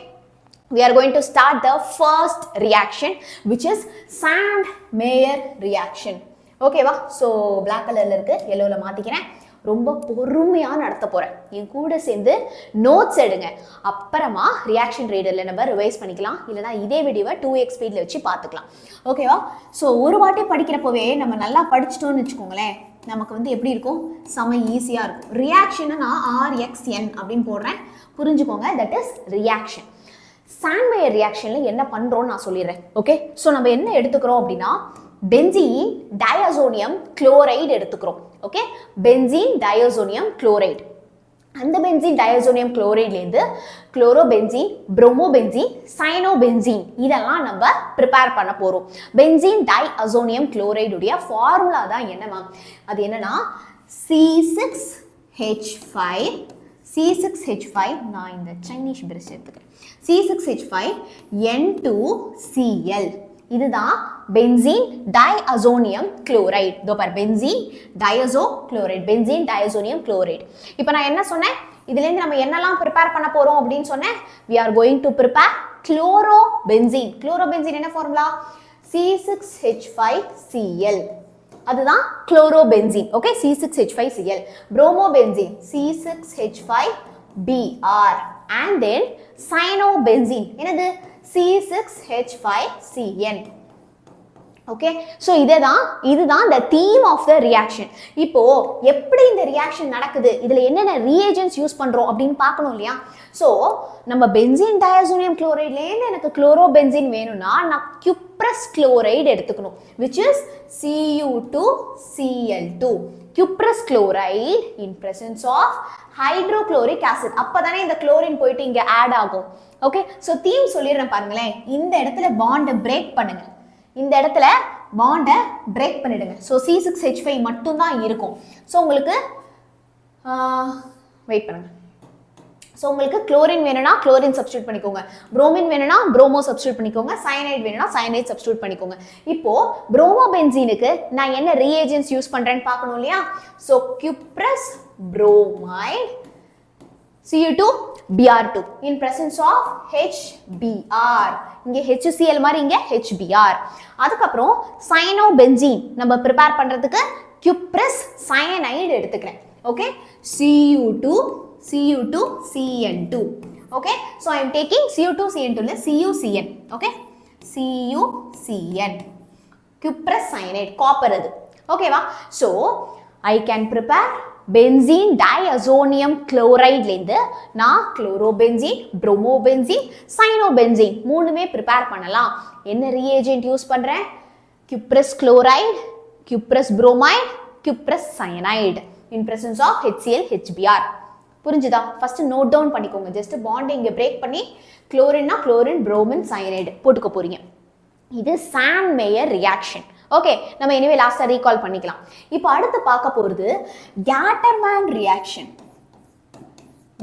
we are going to start the first reaction which is Sand-Meyer reaction. ஓகேவா? ஸோ பிளாக் கலர்ல இருக்கு, எல்லோல மாத்திக்கிறேன். ரொம்ப பொறுமையா நடத்த போறேன். என் கூட சேர்ந்து நோட்ஸ் எடுங்க. அப்புறமா ரியாக்ஷன் ரீடர்ல நம்ம ரிவைஸ் பண்ணிக்கலாம். இல்லைனா இதே வீடியோவை 2x ஸ்பீட்ல வச்சு பார்த்துக்கலாம். ஓகேவா? ஸோ ஒரு வாட்டி படிக்கிறப்பவே நம்ம நல்லா படிச்சிட்டோம்னு வச்சுக்கோங்களேன், நமக்கு வந்து எப்படி இருக்கும், செம ஈஸியா இருக்கும். ரியாக்ஷனை நான் RXN அப்படின்னு போடுறேன், புரிஞ்சுக்கோங்க. That is reaction. சாண்ட்மேயர் ரியாக்ஷன்ல என்ன பண்றோம்னு நான் சொல்லிடுறேன். ஓகே, ஸோ நம்ம என்ன எடுத்துக்கிறோம் அப்படின்னா பென்சீன் டயசோனியம் குளோரைடு எடுத்துக்கிறோம். Okay, benzene diazonium chloride. அந்த பென்சீன் டயசோனியம் குளோரைட்லேருந்து குளோரோபென்சீன், புரோமோபென்சீன், சைனோபென்சீன் இதெல்லாம் நம்ம ப்ரிப்பேர் பண்ண போகிறோம். பென்சீன் டைஅசோனியம் குளோரைடுடைய ஃபார்முலா தான் என்ன மேம்? அது என்னன்னா C6H5 நான் இந்த சைனீஸ் பிரஷ் எடுத்துக்கிறேன். C6H5N2Cl இதுதான் பென்சீன் டைஅசோனியம் குளோரைடு. இதோ பாரு, benzene டயசோ chloride, benzene diazonium chloride. இப்போ நான் என்ன சொன்னேன், இதுலேருந்து நம்ம என்னெல்லாம் ப்ரிப்பேர் பண்ண போறோம் அப்படின்னு சொன்னேன். we are going to prepare chlorobenzene. Chlorobenzene என்ன ஃபார்முலா? C6H5Cl. அதுதான் chlorobenzene. Okay, C6H5Cl. bromobenzene C6H5Br and then cyanobenzene என்னது C6H5Cn. ஓகே, ஸோ இதுதான் the theme of the reaction. இப்போ எப்படி இந்த ரியாக்ஷன் நடக்குது, இதுல என்னென்ன reagents யூஸ் பண்றோம் அப்படின்னு பார்க்கணும் இல்லையா? ஸோ நம்ம பென்சீன் டயசோனியம் குளோரைட்லேருந்து எனக்கு குளோரோபென்சீன் வேணும்னா நான் cuprous chloride எடுத்துக்கணும், which is Cu2Cl2. cuprous chloride in presence of hydrochloric acid. அப்பதானே இந்த குளோரின் போயிட்டு இங்க ஆட் ஆகும். ஓகே, ஸோ தீம் சொல்லிடுறேன் பாருங்களேன். இந்த இடத்துல பாண்டை பிரேக் பண்ணுங்க, இந்த இடத்துல பாண்டை பிரேக் பண்ணிடுங்க. ஸோ C6H5 மட்டும்தான் இருக்கும். ஸோ உங்களுக்கு வெயிட் பண்ணுங்க. ஸோ உங்களுக்கு குளோரின் வேணும்னா குளோரின் சப்ஸ்டியூட் பண்ணிக்கோங்க, புரோமின் வேணும்னா புரோமோ சப்ஸ்டியூட் பண்ணிக்கோங்க, சயனைட் வேணும்னா சயனைட் சப்ஸ்டியூட் பண்ணிக்கோங்க. இப்போ புரோமோபென்சீனுக்கு நான் என்ன ரியேஜென்ட்ஸ் யூஸ் பண்றேன்னு பார்க்கணும் இல்லையா? So cuprous bromide Cu2Br2 in presence of HBr. இங்க HCl மாதிரி இங்க HBr. அதுக்கப்புறம் சயனோபென்சீன் நம்ம ப்ரிப்பேர் பண்றதுக்கு cuprous cyanide எடுத்துக்கிறேன். Okay, Cu2Cn2. Okay, so I am taking Cu2Cn2 இல்ல CuCn. Okay, CuCn cuprous cyanide, copper அது. ஓகேவா? So I can prepare benzene diazonium chloride லேந்து நான் குளோரோபென்சீன், புரோமோபென்சீன், சயனோபென்சீன் மூணுமே ப்ரிப்பேர் பண்ணலாம். என்ன ரியேஜென்ட் யூஸ் பண்றேன்? cuprous chloride, cuprous bromide, cuprous cyanide in presence of HCl, HBr. புரிஞ்சுதா? First note down பண்ணிக்கோங்க. Just bond இங்க பிரேக் பண்ணி குளோரின்னா குளோரின், புரோமின், சயனைடு போட்டுக்க போறீங்க. இது சாண்ட் மேயர் ரியாக்ஷன். ஓகே, நம்ம எனிவே லாஸ்டா ரீகால் பண்ணிக்கலாம். இப்போ அடுத்து பார்க்க போறது கேட்டர்மேன் ரியாக்ஷன்.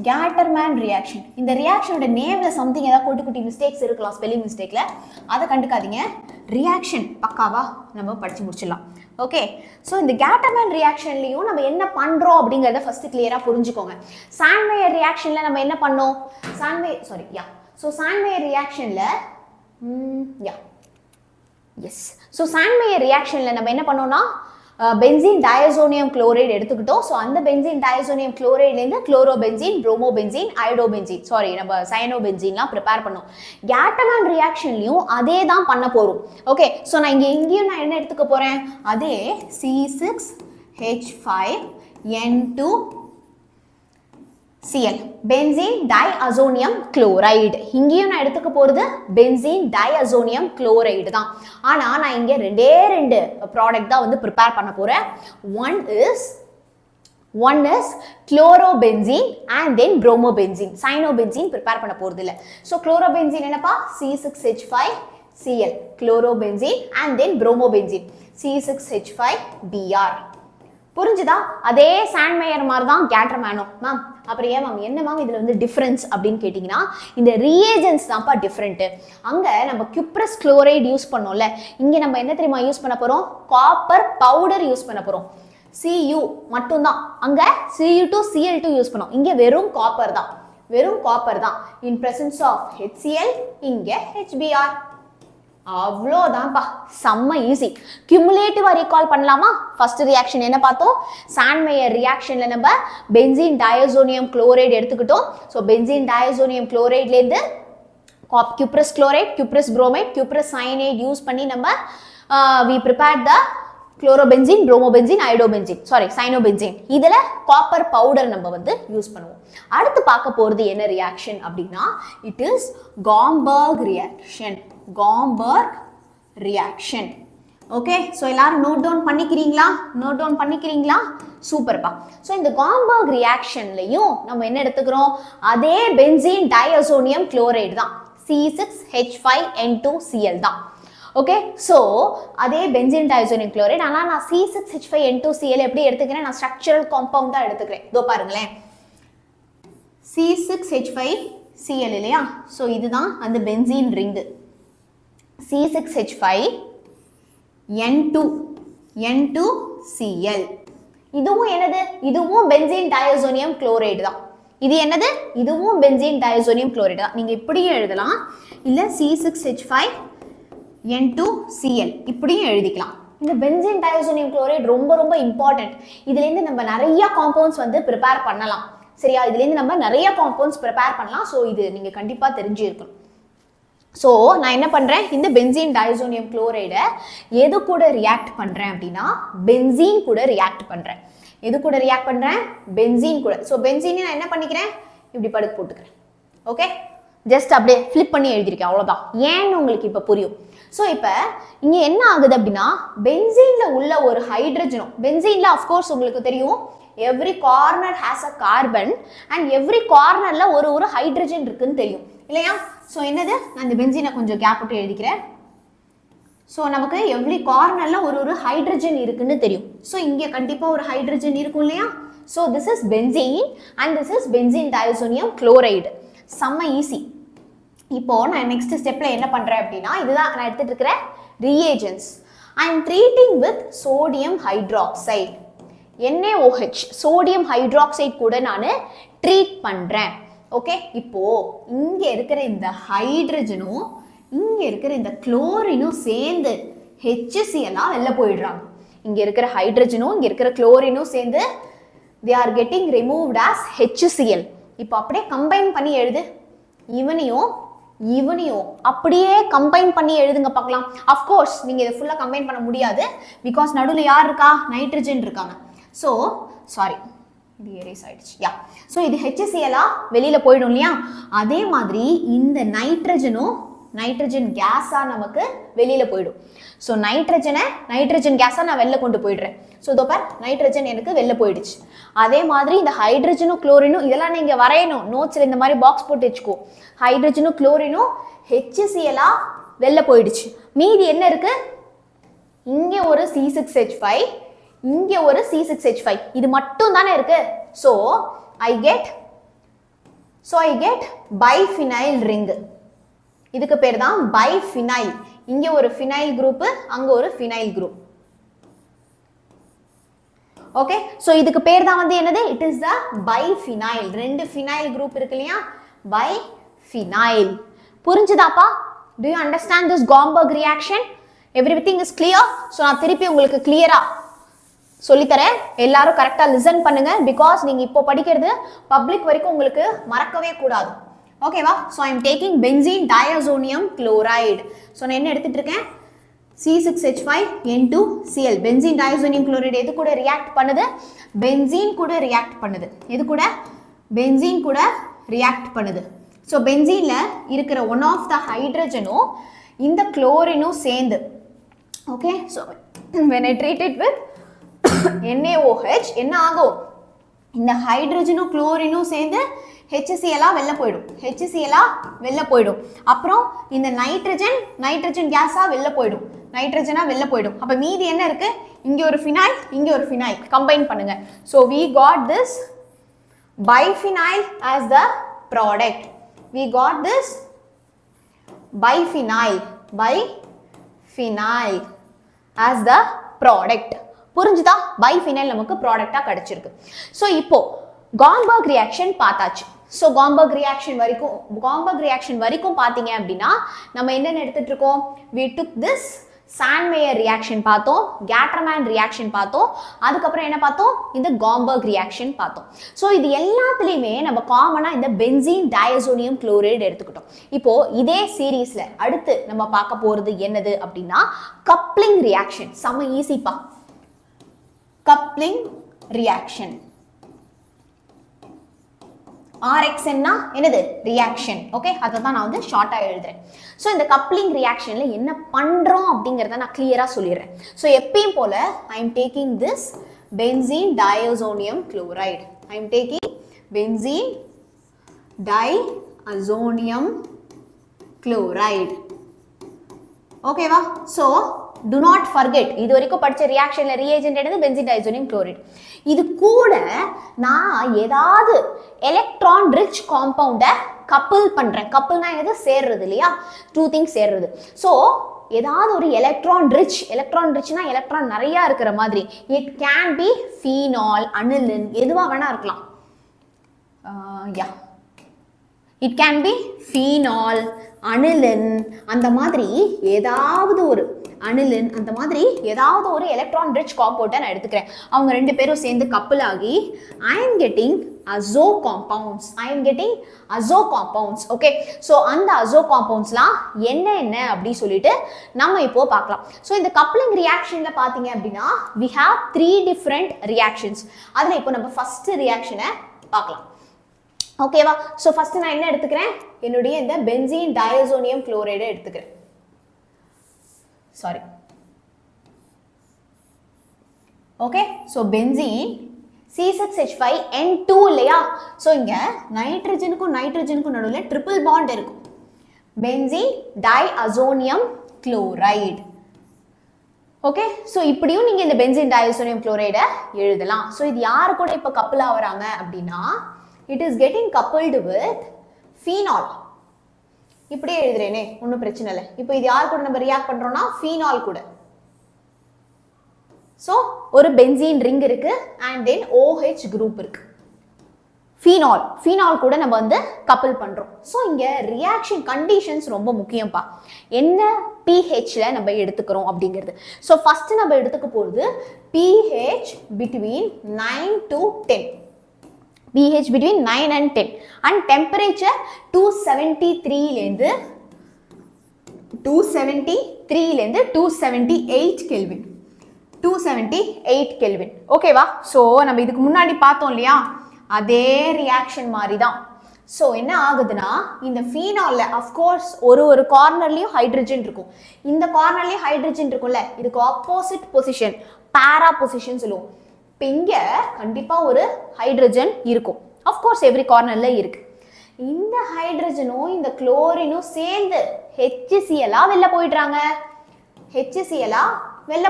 கேட்டர்மேன் ரியாக்ஷன். இந்த ரியாக்ஷனோட நேம்ல சம்திங் ஏதாவது குட்டி குட்டி மிஸ்டேக்ஸ் இருக்கலாம், ஸ்பெல்லிங் மிஸ்டேக்ல, அதை கண்டுக்காதீங்க. ரியாக்ஷன் பக்காவா நம்ம படிச்சு முடிச்சிடலாம். ஓகே, ஸோ இந்த கேட்டர்மேன் ரியாக்ஷன்லையும் நம்ம என்ன பண்ணுறோம் அப்படிங்கிறத ஃபர்ஸ்ட் கிளியராக புரிஞ்சுக்கோங்க. சாண்ட் மேயர் ரியாக்ஷனில் நம்ம என்ன பண்ணோம்? சாண்ட் மேயர் ரியாக்ஷனில் ஸோ சாண்ட் மேயர் ரியாக்ஷனில் நம்ம என்ன பண்ணோம்னா பென்சீன் டயசோனியம் குளோரைடு எடுத்துக்கிட்டோம். ஸோ அந்த பென்சீன் டயசோனியம் குளோரைட்லேருந்து குளோரோபென்சீன், புரோமோபென்சீன், அயோடோபென்சீன், சாரி நம்ம சயனோபென்சீன்லாம் ப்ரிப்பேர் பண்ணோம். கேட்டர்மேன் ரியாக்ஷன்லையும் அதே தான் பண்ண போகிறோம். ஓகே, ஸோ நான் இங்கேயும் நான் என்ன எடுத்துக்க போகிறேன்? அதே C6H5N2Cl பென்சீன் டைஅசோனியம் குளோரைடு. இங்கேயும் நான் எடுத்துக்க போகிறது பென்சீன் டைஅசோனியம் குளோரைடு தான். ஆனால் நான் இங்கே ரெண்டு ப்ராடக்ட் தான் வந்து ப்ரிப்பேர் பண்ண போகிறேன். One is chlorobenzene and then bromobenzene. Cyanobenzene prepare பண்ண போகிறது இல்லை. ஸோ குளோரோபென்சீன் என்னப்பா? C6H5Cl chlorobenzene and then புரோமோபென்சீன் C6H5Br. புரிஞ்சுதா? அதே சாண்ட் மேயர் மாதிரி தான் கேட்டர்மேனும். மேம் அப்புறம் ஏன் மேம் என்ன மேம் இதில் வந்து டிஃப்ரென்ஸ் அப்படின்னு கேட்டிங்கன்னா, இந்த ரியேஜென்ட்ஸ் தான்ப்பா டிஃப்ரெண்ட்டு. அங்கே நம்ம cuprous chloride யூஸ் பண்ணோம்ல, இங்கே நம்ம என்ன தெரியுமா யூஸ் பண்ண போகிறோம்? காப்பர் பவுடர் யூஸ் பண்ண போகிறோம். Cu மட்டும்தான், அங்கே Cu2Cl2 யூஸ் பண்ணோம். இங்கே வெறும் காப்பர் தான், இன் பிரசன்ஸ் ஆஃப் HCl, இங்கே HBr. அவ்வளோதான்ப்பா, செம்ம ஈஸி. கியூமுலேட்டிவா ரீகால் பண்ணலாமா? ஃபர்ஸ்ட் ரியாக்ஷன் என்ன பார்த்தோம்? சாண்ட் மேயர் ரியாக்ஷன்ல நம்ம பென்சீன் டயசோனியம் குளோரைடு எடுத்துக்கிட்டோம். ஸோ பென்சீன் டயசோனியம் குளோரைட்லேருந்து cuprous chloride, cuprous bromide, cuprous cyanide use பண்ணி நம்ம we prepared the chlorobenzene, bromobenzene, iodobenzene, sorry cyanobenzene. இதில் காப்பர் பவுடர் நம்ம வந்து யூஸ் பண்ணுவோம். அடுத்து பார்க்க போகிறது என்ன ரியாக்ஷன் அப்படின்னா, it is Gomberg reaction. Okay, so எல்லாரும் நோட் டவுன் பண்ணிக்கிறீங்களா? சூப்பர்ப்பா. ஸோ இந்த காம்பர்க் ரியாக்ஷன்லையும் நம்ம என்ன எடுத்துக்கிறோம்? அதே பென்சீன் டயசோனியம் குளோரைடு தான், C6H5N2Cl தான். ஓகே, ஸோ அதே பென்சீன் டயசோனியம் குளோரைடு. ஆனால் நான் C6H5N2Cl எப்படி எடுத்துக்கிறேன்? நான் ஸ்ட்ரக்சரல் காம்பவுண்டாக எடுத்துக்கிறேன். இதோ பாருங்களேன், C6H5Cl இல்லையா? ஸோ இதுதான் அந்த பென்சீன் ரிங்கு. C6H5N2Cl. இதுவும் என்னது? இதுவும் பென்சீன் டயசோனியம் குளோரைடு தான். இது என்னது? இதுவும் பென்சீன் டயசோனியம் குளோரைடு தான். நீங்க இப்படியும் எழுதலாம், இல்ல C6H5N2Cl இப்படியும் எழுதிக்கலாம். இந்த பென்சீன் டைசோனியம் குளோரைடு ரொம்ப ரொம்ப இம்பார்ட்டன்ட். இதுலேருந்து நம்ம நிறைய காம்பவுண்ட்ஸ் வந்து ப்ரிப்பேர் பண்ணலாம். சரியா, இதுலேருந்து நம்ம நிறைய காம்பவுண்ட்ஸ் ப்ரிப்பேர் பண்ணலாம். ஸோ இது நீங்கள் கண்டிப்பாக தெரிஞ்சிருக்கணும். ஸோ நான் என்ன பண்ணுறேன், இந்த பென்சீன் டைசோனியம் குளோரைடை எது கூட ரியாக்ட் பண்ணுறேன் அப்படின்னா பென்சீன் கூட ரியாக்ட் பண்ணுறேன். எது கூட ரியாக்ட் பண்ணுறேன், பென்சீன் கூட. ஸோ பென்சீனை நான் என்ன பண்ணிக்கிறேன், இப்படி படுக்க போட்டுக்கிறேன். ஓகே, ஜஸ்ட் அப்படியே ஃப்ளிப் பண்ணி எழுதியிருக்கேன், அவ்வளோதான். ஏன்னு உங்களுக்கு இப்போ புரியும். ஸோ இப்போ இங்கே என்ன ஆகுது அப்படின்னா பென்சீனில் உள்ள ஒரு ஹைட்ரஜனும், பென்சீனில் அஃப்கோர்ஸ் உங்களுக்கு தெரியும் every corner has a carbon and every கார்னரில் ஒரு ஹைட்ரஜன் இருக்குன்னு தெரியும் இல்லையா. ஸோ என்னது, நான் இந்த பென்சீனை கொஞ்சம் கேப் விட்டு எழுதிக்கிறேன். ஸோ நமக்கு எவ்ரி கார்னரில் ஒரு ஹைட்ரஜன் இருக்குன்னு தெரியும். ஸோ இங்கே கண்டிப்பாக ஒரு ஹைட்ரஜன் இருக்கும் இல்லையா. So this is benzene and this is benzene diazonium chloride. செம்ம ஈஸி. இப்போ நான் நெக்ஸ்ட் ஸ்டெப்ல என்ன பண்றேன் அப்படின்னா இதுதான் நான் எடுத்துட்டு இருக்கிற reagents. I am treating with sodium hydroxide, NaOH, sodium hydroxide கூட நான் ட்ரீட் பண்றேன். ஓகே, இப்போ இங்க இருக்கிற இந்த ஹைட்ரஜனும் இங்க இருக்கிற இந்த குளோரினும் சேர்ந்து HCl வெளில போயிடுறாங்க. இங்க இருக்கிற ஹைட்ரஜனும் இங்க இருக்கிற குளோரினும் சேர்ந்து they are getting removed as HCl. இப்போ அப்படியே கம்பைன் பண்ணி எழுது, இவனையும் அப்படியே கம்பைன் பண்ணி எழுதுங்க பார்க்கலாம். அஃப்கோர்ஸ் நீங்கள் இதை ஃபுல்லாக கம்பைன் பண்ண முடியாது, பிகாஸ் நடுவில் யார் இருக்கா, நைட்ரஜன் இருக்காங்க. ஸோ சாரி, இது எரேஸ் ஆயிடுச்சு. யா, ஸோ இது HCl வெளியில் போயிடும் இல்லையா. அதே மாதிரி இந்த நைட்ரஜன் கேஸாக நமக்கு வெளியில் போயிடும். ஸோ நைட்ரஜன் கேஸாக நான் வெளில கொண்டு போயிடுறேன். ஸோ இதோ நைட்ரஜன் எனக்கு வெளில போயிடுச்சு. அதே மாதிரி இந்த ஹைட்ரஜனும் குளோரினும் இதெல்லாம் நீங்கள் வரையணும் நோட்ஸில், இந்த மாதிரி பாக்ஸ் போட்டு வச்சுக்கோ. ஹைட்ரஜனும் குளோரினும் HCl வெளில போயிடுச்சு. மீதி என்ன இருக்கு, இங்கே ஒரு C6H5, இங்கே ஒரு C6H5, இது மட்டும் தானே இருக்கு. So I get biphenyl ring. இதுக்கு பேர் தான் பைஃபினைல். இங்கே ஒரு ஃபினைல் குரூப், அங்கே ஒரு ஃபினைல் குரூப். ஓகே, ஸோ இதுக்கு பேர் தான் வந்து என்னது, இட் இஸ் த பைஃபினைல். ரெண்டு ஃபினைல் குரூப் இருக்கு இல்லையா, biphenyl. புரிஞ்சுதாப்பா? Do you understand this Gomberg reaction? Everything is clear? So நான் திருப்பி உங்களுக்கு கிளியரா சொல்லித்தரேன். எல்லாரும் கரெக்டாக லிசன் பண்ணுங்க, பிகாஸ் நீங்கள் இப்போ படிக்கிறது பப்ளிக் வரைக்கும் உங்களுக்கு மறக்கவே கூடாது. ஓகேவா? So I am taking benzene diazonium chloride. So நான் என்ன எடுத்துட்டு இருக்கேன், C6H5N2Cl. பென்சீன் டைசோனியம் குளோரைடு எது கூட ரியாக்ட் பண்ணுது, பென்சீன் கூட ரியாக்ட் பண்ணுது. எது கூட, பென்சீன் கூட ரியாக்ட் பண்ணுது. ஸோ பென்சீனில் இருக்கிற ஒன் ஆஃப் த ஹைட்ரஜனும் இந்த குளோரினும் சேர்ந்து, okay, so when I treat it with NaOH என்ன ஆகும், இந்த ஹைட்ரஜனும் குளோரினும் சேர்ந்து HCl வெளில போயிடும். அப்புறம் இந்த நைட்ரஜன் கேஸா வெளில போயிடும். அப்ப மீதி என்ன இருக்கு, இங்க ஒரு ஃபினைல் கம்பைன் பண்ணுங்க. So we got this biphenyl as the product. as the product. புரிஞ்சுதா? பைஃபினைல் நமக்கு ப்ராடக்டா கிடைச்சிருக்கு. ஸோ இப்போ காம்பர்க் ரியாக்ஷன் பார்த்தாச்சு. ஸோ காம்பர்க் ரியாக்ஷன் வரைக்கும் பார்த்தீங்க அப்படின்னா நம்ம என்னென்ன எடுத்துட்டு இருக்கோம், we took this சாண்ட்மேயர் ரியாக்ஷன் பார்த்தோம், கேட்டர்மேன் ரியாக்ஷன் பார்த்தோம், அதுக்கப்புறம் என்ன பார்த்தோம், இந்த காம்பர்க் ரியாக்ஷன் பார்த்தோம். ஸோ இது எல்லாத்துலேயுமே நம்ம காமனாக இந்த பென்சீன் டைசோனியம் குளோரைடு எடுத்துக்கிட்டோம். இப்போ இதே சீரீஸ்ல அடுத்து நம்ம பார்க்க போறது என்னது அப்படின்னா கப்ளிங் ரியாக்ஷன். செம்ம ஈஸிப்பா. கப்ளிங் ரியாக்ஷன், RXன்னா என்னது, ரியாக்ஷன். ஓகே, அதை தான் நான் வந்து ஷார்ட்டா எழுதுறேன். ஸோ இந்த கப்ளிங் ரியாக்ஷன்ல என்ன பண்றோம் அப்படிங்கிறத நான் கிளியரா சொல்லிடுறேன். ஸோ எப்பயும் போல ஐ am taking this benzene diazonium chloride. ஓகேவா? ஸோ do not forget, இது வரைக்கும் படிச்ச ரியாக்ஷன்ல ரியேஜென்ட் என்னது, பென்சீன் டைசோனியம் குளோரைடு. இது கூட நான் ஏதாவது எலக்ட்ரான் ரிச் காம்பவுண்டை கப்பிள் பண்றேன். கப்பிள்னா என்னது, சேர்றது இல்லையா, டூ திங்ஸ் சேர்றது. ஸோ ஏதாவது ஒரு எலக்ட்ரான் ரிச்னா எலக்ட்ரான் நிறைய இருக்கிற மாதிரி. It can be phenol, aniline, எதுவா வேணா இருக்கலாம். It can be phenol, aniline, அந்த மாதிரி ஏதாவது ஒரு அனிலின் அந்த மாதிரி ஏதாவது ஒரு எலக்ட்ரான் ரிச் காம்பவுண்டை நான் எடுத்துக்கிறேன். அவங்க ரெண்டு பேரும் சேர்ந்து கப்பல் ஆகி I am getting azo compounds. I am getting azo compounds. Okay. So அந்த azo compoundsலாம் என்ன அப்படி சொல்லிட்டு நம்ம இப்போ பார்க்கலாம். So இந்த coupling reactionல பாத்தீங்க அப்படின்னா we have 3 different reactions. அதுல இப்போ நம்ம first reactionஐ பார்க்கலாம். ஓகேவா? ஸோ ஃபர்ஸ்ட் நான் என்ன எடுத்துக்கிறேன்? என்னுடைய இந்த பென்சீன் டயசோனியம் குளோரைடை எடுத்துக்கிறேன். Sorry. Okay, so benzene C6H5N2 இல்லையா? ஸோ இங்க நைட்ரஜனுக்கும் நடுவில் ட்ரிபிள் பாண்ட் இருக்கும். Benzene diazonium chloride. Okay, so இப்படியும் நீங்க இந்த பென்சீன் டைஅசோனியம் குளோரைடை எழுதலாம். ஸோ இது யாரு கூட இப்போ கப்பல் ஆகுறாங்க அப்படின்னா it is getting coupled with phenol. இப்படியே எழுதுறேனே, ஒன்றும் பிரச்சனை இல்லை. இப்போ இது யார் கூட நம்ம ரியாக்ட் பண்றோம்னா phenol கூட. ஸோ ஒரு பென்சீன் ரிங் இருக்கு and then OH குரூப் இருக்கு. phenol கூட நம்ம வந்து கப்பல் பண்றோம். ஸோ இங்க ரியாக்ஷன் கண்டிஷன்ஸ் ரொம்ப முக்கியம்ப்பா. என்ன pHல நம்ம எடுத்துக்கிறோம் அப்படிங்கிறது. ஸோ ஃபர்ஸ்ட் நம்ம எடுத்துக்க போகிறது pH between 9 to 10. pH between 9 and 10 and temperature 273 லேந்து 278 Kelvin. 278 Kelvin. ஓகேவா? ஸோ நம்ம இதுக்கு முன்னாடி பார்த்தோம் இல்லையா, அதே ரியாக்ஷன் மாதிரி தான். ஸோ என்ன ஆகுதுன்னா இந்த ஃபீனால்ல அஃப்கோர்ஸ் ஒரு கார்னர்லையும் ஹைட்ரஜன் இருக்கும். இந்த கார்னர்லையும் ஹைட்ரஜன் இருக்கும்ல, இதுக்கு ஆப்போசிட் பொசிஷன் பேரா பொசிஷன் சொல்லுவோம். இப்போ இங்கே கண்டிப்பாக ஒரு ஹைட்ரஜன் இருக்கும். அஃப்கோர்ஸ் எவ்ரி கார்னரில் இருக்கு. இந்த ஹைட்ரஜனும் இந்த குளோரினும் சேர்ந்து HCl வெளில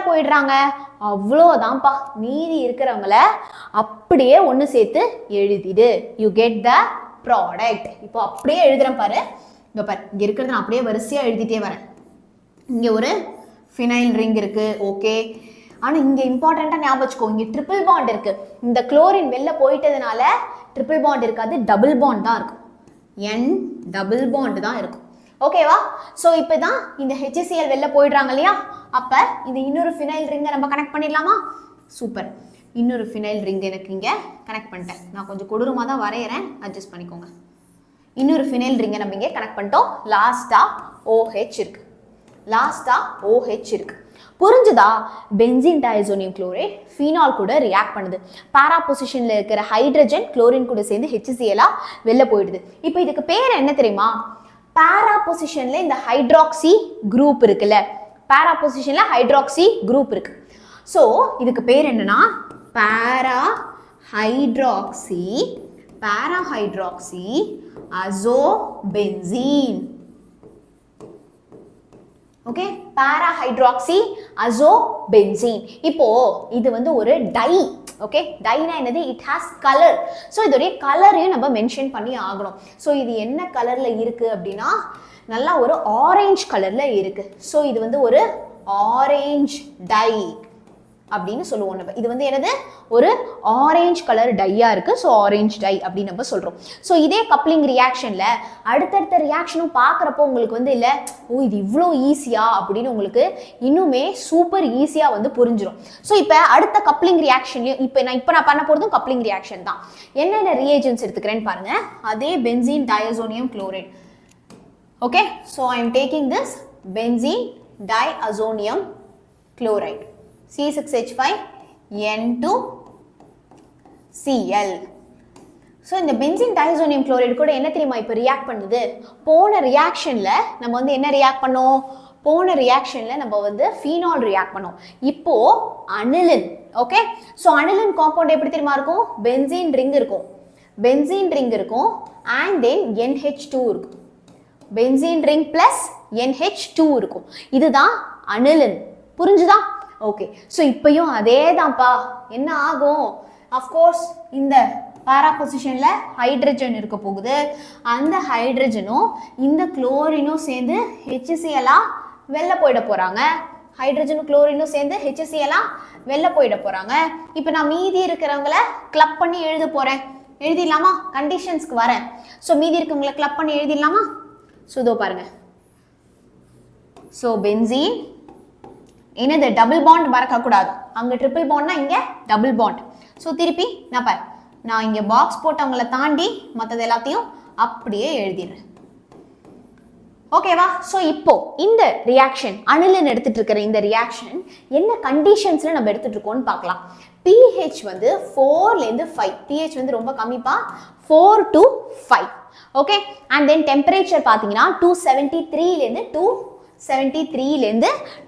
போயிடுறாங்க. அவ்வளோதான்ப்பா. மீதி இருக்கிறவங்கள அப்படியே ஒன்று சேர்த்து எழுதிடு. You get the product. இப்போ அப்படியே எழுதுறேன் பாரு. இங்கே பாரு, இங்கே இருக்கிறத நான் அப்படியே வரிசையாக எழுதிட்டே வரேன். இங்கே ஒரு ஃபினைல் ரிங் இருக்கு. ஓகே, ஆனால் இங்கே இம்பார்ட்டண்ட்டாக ஞாபகம் வச்சுக்கோ, இங்கே ட்ரிபிள் பாண்ட் இருக்கு. இந்த குளோரின் வெளில போயிட்டதுனால ட்ரிபிள் பாண்ட் இருக்காது, டபுள் பாண்ட் தான் இருக்கும். N டபுள் பாண்ட் தான் இருக்கும். ஓகேவா? ஸோ இப்போ தான் இந்த HCl வெளில போயிடுறாங்க இல்லையா, அப்போ இது இன்னொரு ஃபினைல் ரிங்கை நம்ம கனெக்ட் பண்ணிடலாமா? சூப்பர். இன்னொரு ஃபினைல் ரிங் எனக்கு இங்கே கனெக்ட் பண்ணிட்டேன். நான் கொஞ்சம் கொடூரமாக தான் வரைகிறேன், அட்ஜஸ்ட் பண்ணிக்கோங்க. இன்னொரு ஃபினைல் ரிங்கை நம்ம இங்கே கனெக்ட் பண்ணிட்டோம். லாஸ்ட்டாக OH இருக்கு. புரிஞ்சுதா? பென்சீன் டைஅசோனியம் குளோரைட் ஃபீனால் கூட ரியாக்ட் பண்ணுது. பாரா பொசிஷன்ல இருக்கிற ஹைட்ரஜன் குளோரின் கூட சேர்ந்து HCl-ஆ வெளில போயிடுது. இப்போ இதுக்கு பேர் என்ன தெரியுமா? பாரா பொசிஷன்ல இந்த ஹைட்ராக்சி குரூப் இருக்குல்ல, பாரா பொசிஷன்ல ஹைட்ராக்சி குரூப் இருக்கு. ஸோ இதுக்கு பேர் என்னன்னா பாரா ஹைட்ராக்சி அசோபென்சீன். ஓகே, பாரா ஹைட்ராக்சி அசோபென்சீன். இப்போ இது வந்து ஒரு டை. ஓகே, டைனா என்னது? It has colour. ஸோ இதோடைய கலரையும் நம்ம மென்ஷன் பண்ணி ஆகணும். ஸோ இது என்ன கலர்ல இருக்கு அப்படின்னா நல்லா ஒரு ஆரஞ்சு கலர்ல இருக்கு. ஸோ இது வந்து ஒரு ஆரஞ்சு டை அப்படின்னு சொல்லுவோம் நம்ம. இது வந்து என்னது? ஒரு ஆரஞ்சு கலர் டையா இருக்கு. ஸோ ஆரஞ்சு டை அப்படின்னு நம்ம சொல்றோம். ஸோ இதே கப்ளிங் ரியாக்ஷன்ல அடுத்தடுத்த ரியாக்ஷனும் பார்க்குறப்போ உங்களுக்கு வந்து இல்லை, ஓ இது இவ்வளோ ஈஸியா அப்படின்னு உங்களுக்கு இன்னுமே சூப்பர் ஈஸியா வந்து புரிஞ்சிடும். ஸோ இப்போ அடுத்த கப்ளிங் ரியாக்ஷன்லையும் இப்போ நான் பண்ண போகிறதும் கப்ளிங் ரியாக்ஷன் தான். என்னென்ன ரிஏஜென்ட்ஸ் எடுத்துக்கிறேன்னு பாருங்க. அதே benzene diazonium chloride. Okay, so I am taking this benzene diazonium chloride C6H5N2Cl. So இந்த பென்சீன் டைஅசோனியம் குளோரைடு கூட என்ன தெரியுமா இப்போ ரியாக்ட் பண்ணுது? போன ரியாக்ஷனில் நம்ம வந்து என்ன ரியாக்ட் பண்ணோம்? போன ரியாக்ஷனில் நம்ம வந்து ஃபீனால் ரியாக்ட் பண்ணோம். இப்போ aniline. Okay, so aniline compound எப்படி தெரியுமா இருக்கும்? பென்சீன் ரிங் இருக்கும் அண்ட் தென் NH2 இருக்கும். பென்சீன் ரிங் பிளஸ் NH2 இருக்கும். இதுதான் அனிலின். புரிஞ்சுதா? ஓகே, ஸோ இப்பயும் அதே தான்ப்பா. என்ன ஆகும்? அஃப்கோர்ஸ் இந்த பாரா பொசிஷன்ல ஹைட்ரஜன் இருக்க போகுது. அந்த ஹைட்ரஜனும் இந்த குளோரினும் சேர்ந்து HCl-ஆ வெளில போயிட போறாங்க. ஹைட்ரஜனும் குளோரினும் சேர்ந்து HCl-ஆ வெளில போயிட போறாங்க. இப்போ நான் மீதி இருக்கிறவங்கள கிளப் பண்ணி எழுத போறேன். எழுதிடலாமா? கண்டிஷன்ஸ்க்கு வரேன். ஸோ மீதி இருக்கவங்கள கிளப் பண்ணி எழுதிடலாமா? ஸோ இதோ பாருங்க. ஸோ பென்சீன் என்னது டபுள் பாண்ட் மறக்க கூடாது. அங்க ட்ரிபிள் பாண்ட்னா இங்க டபுள் பாண்ட். ஸோ திருப்பி நான் இங்க பாக்ஸ் போட்டவங்களை தாண்டி மற்றது எல்லாத்தையும் அப்படியே எழுதிடுறேன். ஓகேவா? ஸோ இப்போ இந்த ரியாக்ஷன் அனிலின் எடுத்துட்டு இருக்கிற இந்த ரியாக்ஷன் என்ன கண்டிஷன்ஸ்ல நம்ம எடுத்துட்டு இருக்கோம்னு பார்க்கலாம். pH வந்து 4லேருந்து 5. pH வந்து ரொம்ப கம்மிப்பா, 4 to 5. Okay, and then temperature பார்த்தீங்கன்னா 273லேருந்து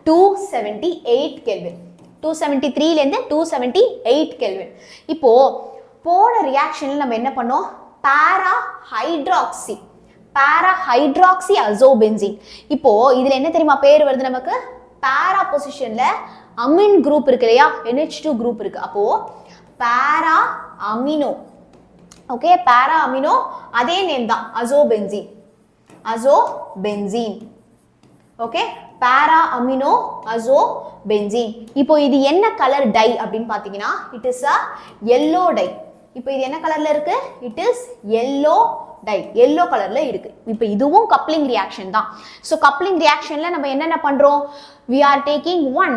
278 கெல்வின். 273லேருந்து 278 கெல்வின். இப்போ போன ரியாக்ஷன்ல நம்ம என்ன பண்ணோம்? பாரா ஹைட்ராக்சி அசோபென்சீன். இப்போ இதுல என்ன தெரியுமா பேர் வருது நமக்கு? பாரா பொசிஷன்ல அமின் குரூப் இருக்கு இல்லையா, NH2 குரூப் இருக்கு. அப்போ பாரா அமினோ. ஓகே, பாரா அமினோ அதே நேம் தான், அசோபென்சீன். ஓகே, பாரா அமினோ அசோபென்சீன். இப்போ இது என்ன கலர் டை அப்படின்னு பாத்தீங்கன்னா it is a yellow dye. இப்போ இது என்ன கலர்ல இருக்கு? It is yellow dye, yellow கலர்ல இருக்கு. இப்போ இதுவும் கப்ளிங் ரியாக்ஷன் தான். ஸோ கப்ளிங் ரியாக்ஷன்ல நம்ம என்னென்ன பண்றோம்? we are taking one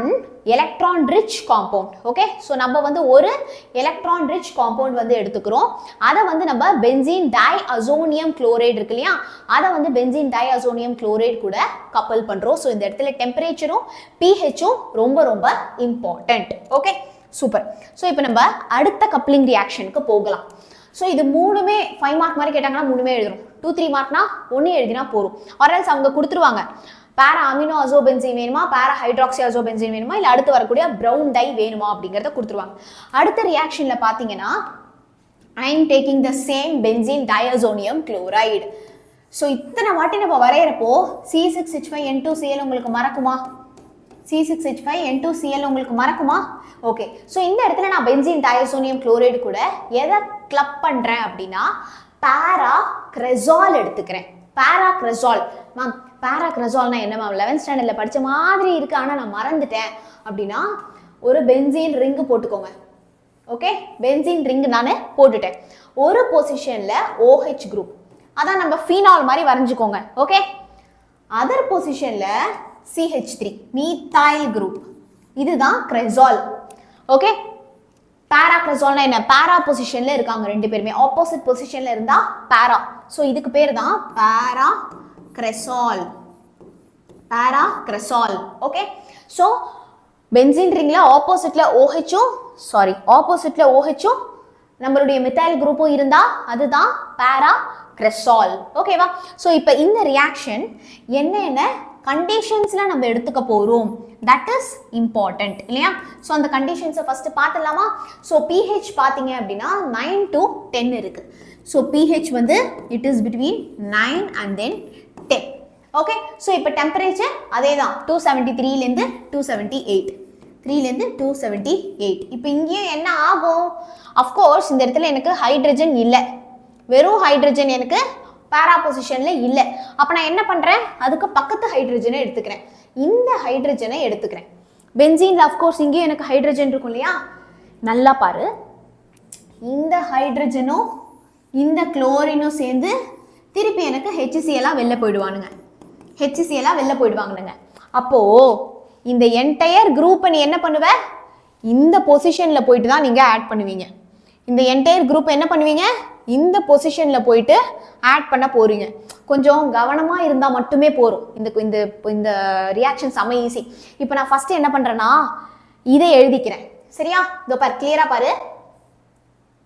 electron rich compound. Okay, so நம்ம வந்து ஒரு electron rich compound வந்து எடுத்துக்கிறோம். அதை வந்து நம்ம பென்சீன் டைஅசோனியம் குளோரைடு இருக்கு இல்லையா, அதை வந்து பென்சீன் டைஅசோனியம் குளோரைடு கூட கப்பல் பண்றோம். ஸோ இந்த இடத்துல டெம்பரேச்சரும் pHம் ரொம்ப ரொம்ப இம்பார்ட்டன்ட். Okay, super. ஸோ இப்போ நம்ம அடுத்த கப்ளிங் ரியாக்ஷனுக்கு போகலாம். ஸோ இது மூணுமே 5 மார்க் மாதிரி கேட்டாங்கன்னா மூணுமே எழுதணும். 2-3 மார்க்னா ஒன்று எழுதினா போதும். ஆர்எல்ஸ் அவங்க கொடுத்துருவாங்க, பாரா அமினோ அசோபென்சீன் வேணுமா, பாரா ஹைட்ராக்சி அசோபென்சீன் வேணுமா, இல்லை அடுத்து வரக்கூடிய ப்ரௌன் டை வேணுமா அப்படிங்கிறத கொடுத்துருவாங்க. அடுத்த ரியாக்ஷன்ல பார்த்தீங்கன்னா I am taking the same benzene diazonium chloride. So இத்தனை வாட்டி நம்ம வரைகிறப்போ C6H5N2Cl உங்களுக்கு மறக்குமா? C6H5N2Cl உங்களுக்கு மறக்குமா? ஓகே, ஸோ இந்த இடத்துல நான் பென்சீன் டைஅசோனியம் குளோரைடு கூட எதை கிளப் பண்றேன் அப்படின்னா பாராக்ரெசால் எடுத்துக்கிறேன். பாராக்ரெசால் மேம், பாராக்ரெசால்னா என்ன மேம்? 11th ஸ்டாண்டர்ட்ல படிச்ச மாதிரி இருக்கு, ஆனா நான் மறந்துட்டேன் அப்படின்னா ஒரு பென்சீன் ரிங் போட்டுக்கோங்க. ஓகே, பென்சீன் ரிங் நான் போட்டுட்டேன். ஒரு பொசிஷன்ல OH குரூப், அதான் நம்ம ஃபீனால் மாதிரி வரைஞ்சுக்கோங்க. ஓகே, அதர் பொசிஷன்ல CH3 மீத்தைல் குரூப், இதுதான் கிரெசால். ஓகே, பாராக்ரெசால்னா என்ன? பாரா பொசிஷன்ல இருக்காங்க ரெண்டு பேருமே, ஆப்போசிட் பொசிஷன்ல இருந்தா பாரா. ஸோ இதுக்கு பேர் தான் பாராக்ரெசால். ஓகே, ஸோ பென்சீன் ரிங்ல ஆப்போசிட்ல OHும் நம்மளுடைய மித்தைல் குரூப்பும் இருந்தா அதுதான் பாராக்ரெசால். ஓகேவா? ஸோ இப்போ இந்த ரியாக்ஷன் என்ன கண்டிஷன்ஸ்ல நம்ம எடுத்துக்க போறோம், தட் இஸ் இம்பார்ட்டன்ட் இல்லையா? ஸோ அந்த கண்டிஷன்ஸை ஃபர்ஸ்ட் பார்த்துடலாமா? ஸோ pH பார்த்தீங்க அப்படின்னா 9 to 10 இருக்கு. ஸோ pH வந்து it is between 9 and then 10. Okay, so இப்போ டெம்பரேச்சர் அதே தான், 273லேருந்து 278, 3லேருந்து 278. இப்போ இங்கேயும் என்ன ஆகும்? அஃப்கோர்ஸ் இந்த இடத்துல எனக்கு ஹைட்ரஜன் இல்லை, வெறும் ஹைட்ரஜன் எனக்கு பாரா பொசிஷன்ல இல்லை. அப்போ நான் என்ன பண்றேன்? அதுக்கு பக்கத்து ஹைட்ரஜனை எடுத்துக்கிறேன். இந்த ஹைட்ரஜனை எடுத்துக்கிறேன். பென்சீன்ல அஃப்கோர்ஸ் இங்கேயும் எனக்கு ஹைட்ரஜன் இருக்கும் இல்லையா? நல்லா பாரு, இந்த ஹைட்ரஜனும் இந்த குளோரினும் சேர்ந்து திருப்பி எனக்கு HCl வெளில போயிடுவானுங்க. அப்போ இந்த என்டையர் குரூப்பை நீ என்ன பண்ணுவ? இந்த பொசிஷன்ல போயிட்டு தான் நீங்க ஆட் பண்ணுவீங்க. இந்த என்டையர் குரூப் என்ன பண்ணுவீங்க? இந்த பொசிஷன்ல போயிட்டு ஆட் பண்ண போறீங்க. கொஞ்சம் கவனமா இருந்தா மட்டுமே போறோம். இந்த ரியாக்ஷன் செம ஈஸி. இப்போ நான் ஃபர்ஸ்ட் என்ன பண்றேன்னா இதை எழுதிக்கிறேன். சரியா? இதோ பாரு, கிளியரா பாரு.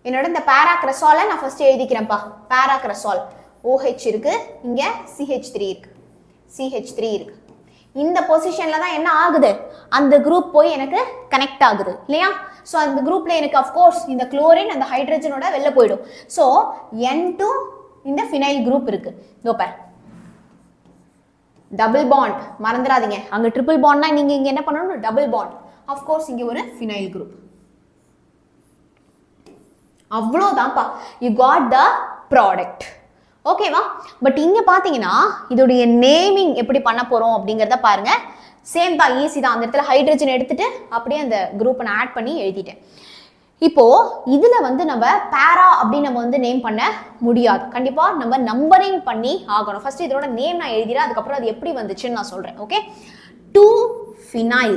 என்னோட இந்த பாராக்ரெசாலை நான் ஃபர்ஸ்ட் எழுதிக்கிறேன்ப்பா. பாராக்ரெசால் OH இருக்கு, இங்க CH3 இருக்கு. இந்த பொசிஷன்ல தான் என்ன ஆகுது? அந்த குரூப் போய் எனக்கு கனெக்ட் ஆகுது இல்லையா? ஸோ அந்த குரூப்ல எனக்கு அஃப்கோர்ஸ் இந்த குளோரின் அந்த ஹைட்ரஜனோட வெளில போயிடும். ஸோ N2 இந்த ஃபினைல் குரூப் இருக்கு. டபுள் பாண்ட் மறந்துடாதீங்க. அங்க ட்ரிபிள் பாண்ட்னா நீங்க இங்க என்ன பண்ணணும்? Double bond. அஃப்கோர்ஸ் இங்க ஒரு ஃபினைல் குரூப். அவ்வளோதான்ப்பா, யூ காட் த ப்ராடக்ட். ஓகேவா? பட் இங்க பாத்தீங்கன்னா இதோடைய நேமிங் எப்படி பண்ண போறோம் அப்படிங்கறத பாருங்க. சேம் தான், ஈஸி தான். அந்த இடத்துல ஹைட்ரஜன் எடுத்துட்டு அப்படியே அந்த குரூப்பை நான் ஆட் பண்ணி எழுதிட்டேன். இப்போ இதுல வந்து நம்ம பாரா அப்படின்னு நம்ம வந்து நேம் பண்ண முடியாது. கண்டிப்பா நம்ம நம்பரிங் பண்ணி ஆகணும். ஃபர்ஸ்ட் இதோட நேம் நான் எழுதிறேன், அதுக்கப்புறம் அது எப்படி வந்துச்சுன்னு நான் சொல்றேன். Okay, 2 phenyl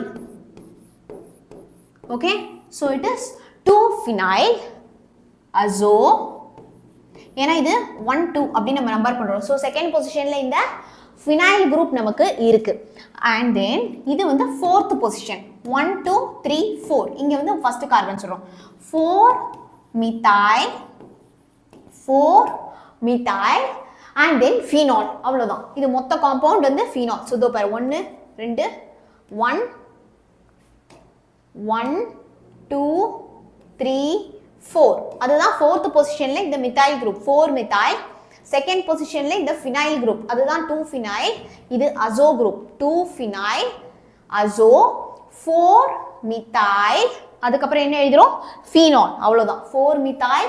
Okay, so it is 2-phenyl azo. ஏனா இது 1 2 அப்படி நம்ம நம்பர் பண்றோம். So second positionல இந்த phenyl group நமக்கு இருக்கு. And then இது வந்து fourth position. 1 2 3 4. இங்க வந்து first carbon சொல்றோம். 4-methyl and then phenol. அவ்வளவுதான். இது மொத்த compound வந்து phenol. So இதோ பாரு 1 2 1 1 2 3 4. அதுதான் fourth positionல இந்த methyl group 4-methyl. second positionல இந்த phenyl group அதுதான் 2-phenyl. இது azo group 2-phenyl azo 4-methyl. அதுக்கு அப்புறம் என்ன எழுதுறோம் phenol. அவ்வளவுதான் 4-methyl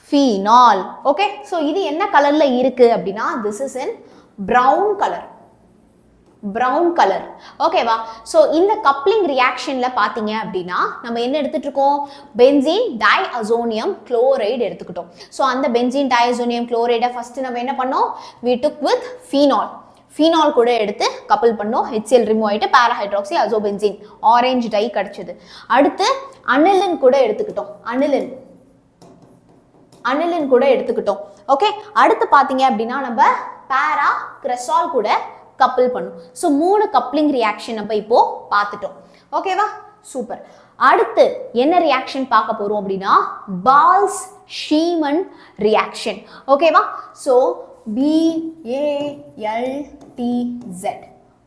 phenol. okay, so இது என்ன கலர்ல இருக்கு அப்படினா this is in brown color. ஓகேவா. சோ இந்த கப்ளிங் ரியாக்ஷன்ல பாத்தீங்க அப்படினா நம்ம என்ன எடுத்துட்டு இருக்கோம் பென்சீன் டைஅசோனியம் குளோரைடு எடுத்துக்கிட்டோம். சோ அந்த பென்சீன் டைஅசோனியம் குளோரைடை ஃபர்ஸ்ட் நம்ம என்ன பண்ணோம் we took with phenol கூட எடுத்து கப்பிள் பண்ணோம். HCl ரிமூவ் ஆயிட்டு பாரா ஹைட்ராக்சி அசோபென்சீன் ஆரஞ்சு டை கிடைச்சது. அடுத்து அனிலின் கூட எடுத்துக்கிட்டோம். அனிலின் கூட எடுத்துக்கிட்டோம். ஓகே, அடுத்து பாத்தீங்க அப்படினா நம்ம பாரா கிரெசால் கூட கப்பிள் பண்ணும். சோ மூணு கப்ளிங் ரியாக்ஷன் நம்ம இப்போ பார்த்துட்டோம். ஓகேவா, சூப்பர். அடுத்து என்ன ரியாக்ஷன் பார்க்க போறோம் அப்படினா பால்ஸ்-ஷீமன் ரியாக்ஷன். ஓகேவா, so BALTZ.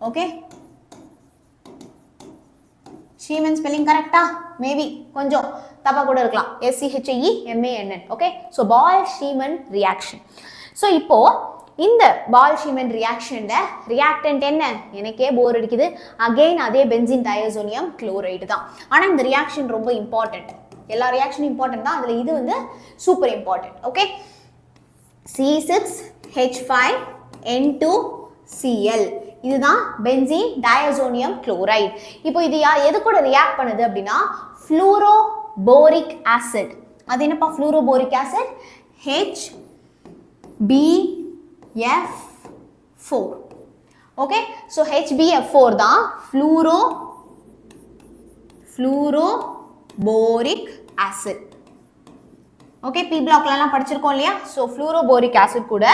Okay, Schiemann spelling கரெக்ட்டா? மேபி கொஞ்சம் தப்பா கூட இருக்கலாம். SCHIEMANN. Okay, so Balz Schiemann reaction. So இப்போ இந்த பால்-ஷீமன் ரியாக்ஷன்ல ரியாக்டன்ட் என்ன? எனக்கே போர் அடிக்குது. அகைன் அதே பென்சீன் டைஅசோனியம் குளோரைடு தான். ஆனா இந்த ரியாக்ஷன் ரொம்ப இம்பார்ட்டன்ட். எல்லா ரியாக்ஷனும் இம்பார்ட்டன்ட் தான், அதுல இது வந்து சூப்பர் இம்பார்ட்டன்ட். ஓகே, C6H5N2Cl இதுதான் பென்சீன் டைஅசோனியம் குளோரைடு. இப்போ இது எது கூட ரியாக்ட் பண்ணுது அப்படின்னா ஃப்ளூரோபோரிக் ஆசிட். அது என்னப்பா ஃப்ளூரோபோரிக் acid? HBF4. Okay, so HBF4 தான் ஃப்ளூரோபோரிக் ஆசிட். ஓகே, பி பிளாக்லாம் படிச்சிருக்கோம் இல்லையா? ஸோ ஃப்ளூரோபோரிக் ஆசிட் கூட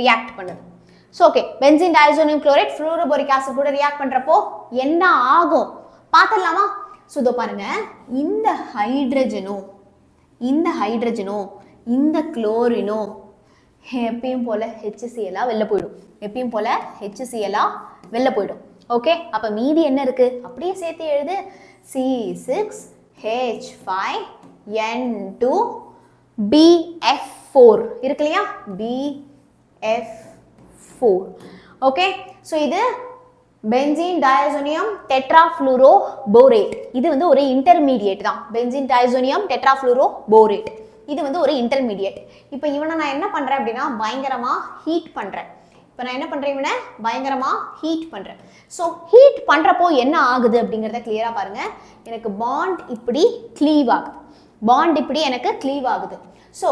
ரியாக்ட் பண்ணுது. So okay, benzene diazonium chloride fluoroboric acid கூட ரியாக்ட் பண்றப்போ என்ன ஆகும் பார்த்துடலாமா? ஸோ இதோ பாருங்க, இந்த ஹைட்ரஜனும் இந்த குளோரினும் எப்பயும் போல HCl வெளில போயிடும். ஓகே, அப்ப மீதி என்ன இருக்கு? அப்படியே சேர்த்து எழுது. C6H5N2BF4 இருக்கு இல்லையா? BF4. ஓகே, சோ இது பென்சீன் டைஅசோனியம் டெட்ராஃப்ளூரோபோரேட். இது வந்து ஒரு இன்டர்மீடியேட் தான். பென்சீன் டைஅசோனியம் டெட்ராஃப்ளூரோபோரேட் இது வந்து ஒரு இன்டர்மீடியேட். இப்போ இவனை நான் என்ன பண்றேன் அப்படின்னா பயங்கரமா ஹீட் பண்றேன். ஸோ ஹீட் பண்றப்போ என்ன ஆகுது அப்படிங்கிறத கிளியரா பாருங்க. எனக்கு பாண்ட் இப்படி க்ளீவ் ஆகுது. ஸோ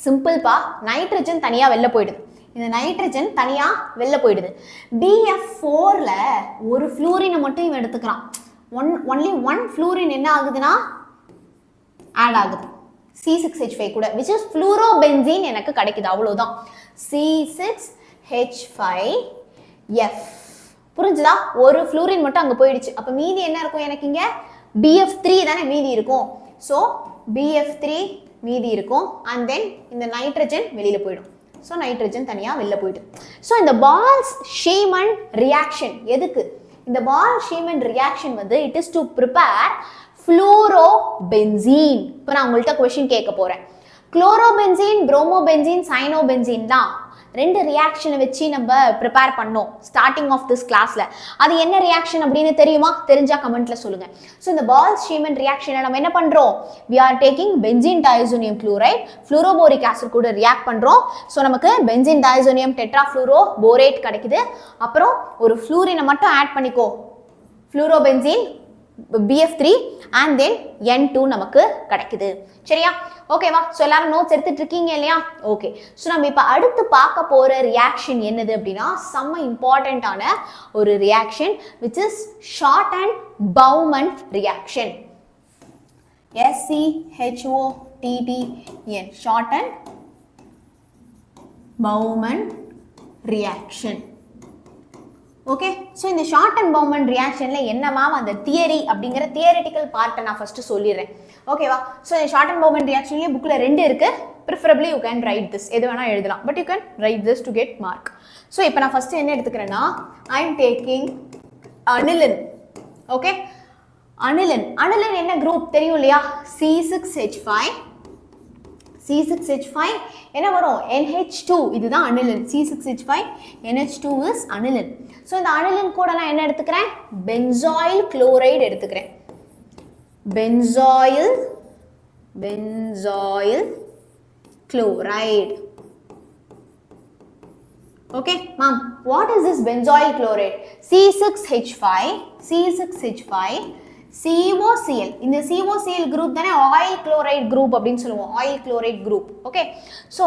சிம்பிள்பா, நைட்ரஜன் தனியா வெளில போயிடுது. இந்த நைட்ரஜன் தனியா வெளில போயிடுது. BF4ல ஒரு ஃப்ளூரினை மட்டும் இவன் எடுத்துக்கிறான். ஒன்லி ஒன் ஃப்ளூரின் என்ன ஆகுதுன்னா ஆட் ஆகுது C6H5 கூட, which is fluorobenzene எனக்கு கிடைக்குது. அவ்வளவுதான். C6H5F. புரிஞ்சுதா? ஒரு ஃப்ளூரின் மட்டும் அங்க போயிடுச்சு. அப்ப மீதி என்ன இருக்கும் எனக்கு? இங்க BF3 தானே மீதி இருக்கும். ஸோ BF3 மீதி இருக்கும். அண்ட் தென் இந்த நைட்ரஜன் வெளியில போயிடும். ஸோ நைட்ரஜன் தனியா வெளில போயிடும். ஸோ இந்த பால்ஸ்-ஷீமன் ரியாக்ஷன் எதுக்கு? இந்த பால்-ஷீமன் ரியாக்ஷன் வந்து இட் இஸ் டு ப்ரிப்பேர் ஃப்ளூரோபென்சீன். இப்போ நான் உங்கள்கிட்ட क्वेश्चन கேட்க போறேன். குளோரோபென்சீன், புரோமோபென்சீன், சைனோபென்சீன் தான் ரெண்டு ரியாக்ஷனை வச்சு நம்ம ப்ரிப்பேர் பண்ணோம் ஸ்டார்டிங் ஆஃப் திஸ் கிளாஸ்ல. அது என்ன ரியாக்ஷன் அப்படின்னு தெரியுமா? தெரிஞ்சா கமெண்ட்ல சொல்லுங்க. ஸோ இந்த பால்ஸ்-ஷீமன் ரியாக்ஷனை நம்ம என்ன பண்றோம்? we are taking benzene diazonium chloride fluoroboric acid கூட ரியாக்ட் பண்றோம். ஸோ நமக்கு பென்சீன் டைஅசோனியம் டெட்ராஃப்ளூரோபோரேட் கிடைக்குது. அப்புறம் ஒரு ஃப்ளூரினை மட்டும் ஆட் பண்ணிக்கோ, ஃப்ளூரோபென்சீன் BF3 and then N2 நமக்கு கிடைக்குது. சரியா? ஓகேவா? ஸோ எல்லாரும் நோட்ஸ் எடுத்துட்டு இருக்கீங்க இல்லையா? ஓகே. ஸோ நம்ம இப்போ அடுத்து பார்க்க போற ரியாக்ஷன் என்னது அப்படின்னா செம்ம இம்பார்ட்டண்ட்டான ஒரு reaction which is short and Bowman reaction. SCHOTTN short and Bowman reaction. Okay. So இந்த ஷார்ட் அண்ட் பவுமன் ரியாக்ஷனில் என்ன மேம் அந்த தியரி அப்படிங்கிற தியரிட்டிக்கல் பார்ட்டை நான் ஃபஸ்ட்டு சொல்லிடுறேன். ஓகேவா? ஸோ இந்த ஷார்ட் அண்ட் பவுமன் ரியாக்ஷன்லேயே புக்கில் 2 இருக்குது. Preferably you can write this, எது வேணால் எழுதலாம், but you can write this to get mark. So இப்போ நான் ஃபஸ்ட்டு என்ன எடுத்துக்கிறேன்னா I am taking aniline. Okay, aniline. Aniline என்ன குரூப் தெரியும் இல்லையா? C6H5. C6H5 என்ன வரும்? NH2. இதுதான் aniline. C6H5 NH2 is aniline. So இந்த அனிலின் கூட நான் என்ன எடுத்துக்கிறேன்? பென்சாயில் குளோரைடு எடுத்துக்கிறேன். Benzoyl chloride. Okay ma'am, what is this benzoyl chloride? C6H5 COCl. இந்த COCl குரூப் தானே ஆயில் குளோரைடு குரூப் அப்படின்னு சொல்லுவோம். Oil chloride group. Okay, so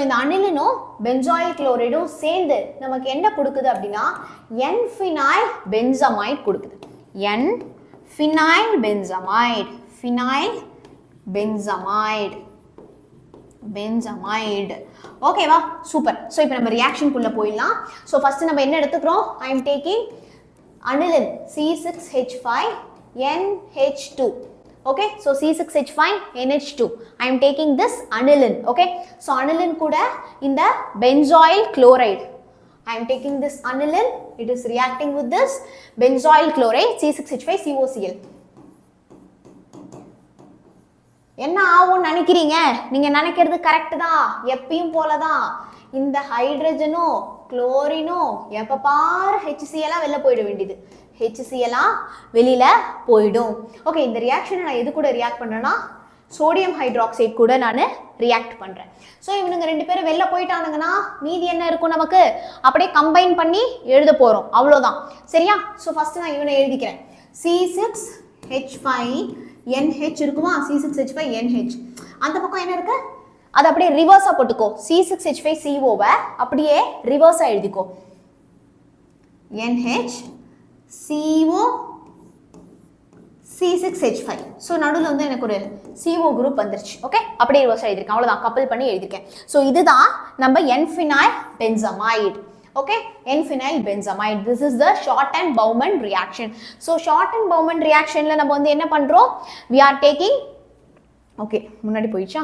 இந்த அனிலினும் பென்சாயில் குளோரைடும் சேர்ந்து நமக்கு என்ன கொடுக்குது அப்படின்னா N-phenyl benzamide கொடுக்குது. N-phenyl benzamide. ஓகேவா? சூப்பர். ஸோ இப்போ நம்ம ரியாக்ஷனுக்குள்ள போயிடலாம். ஸோ ஃபர்ஸ்ட் நம்ம என்ன எடுத்துக்கிறோம்? ஐ am taking aniline C6H5 NH2. Okay, so C6H5 NH2. I am taking this aniline. Okay, so aniline kuda in the benzoyl chloride. I am taking this aniline. It is reacting with this benzoyl chloride C6H5 COCl. என்ன ஆகும் நினைக்கிறீங்க? நீங்க நினைக்கிறது correct தான். எப்பயும் போலதான் இந்த ஹைட்ரஜனும் குளோரினும் எப்ப பாரு HCl வெளில போயிட வேண்டியது. HCl வெளியில போயிடும். ஓகே, இந்த ரியாக்ஷனை நான் எது கூட ரியாக்ட் பண்றேன்னா சோடியம் ஹைட்ராக்சைடு கூட நான் ரியாக்ட் பண்றேன். ஸோ இவனுங்க 2 பேரும் வெளில போயிட்டானுங்கன்னா மீதி என்ன இருக்கும் நமக்கு? அப்படியே கம்பைன் பண்ணி எழுத போறோம், அவ்வளோதான். சரியா? ஸோ ஃபர்ஸ்ட் நான் இவனை எழுதிக்கிறேன். C6H5NH இருக்குமா? C6H5NH. அந்த பக்கம் என்ன இருக்கு? அது அப்படியே ரிவர்ஸா போட்டுக்கோ. C6H5CO அப்படியே ரிவர்ஸா எழுதிக்கோ. NHCO C6H5. ஸோ நடுவில் வந்து எனக்கு ஒரு CO குரூப் வந்துருச்சு. ஓகே, அப்படியே ரிவர்ஸா எழுதிருக்கேன், அவ்வளோதான். கப்பல் பண்ணி எழுதிருக்கேன். ஸோ இதுதான் நம்ம N-phenyl benzamide. Okay, N-phenyl benzamide. This is the short and Bowman reaction. So short and Bowman reactionல நம்ம வந்து என்ன பண்றோம்? We are taking, okay, முன்னாடி போயிடுச்சா?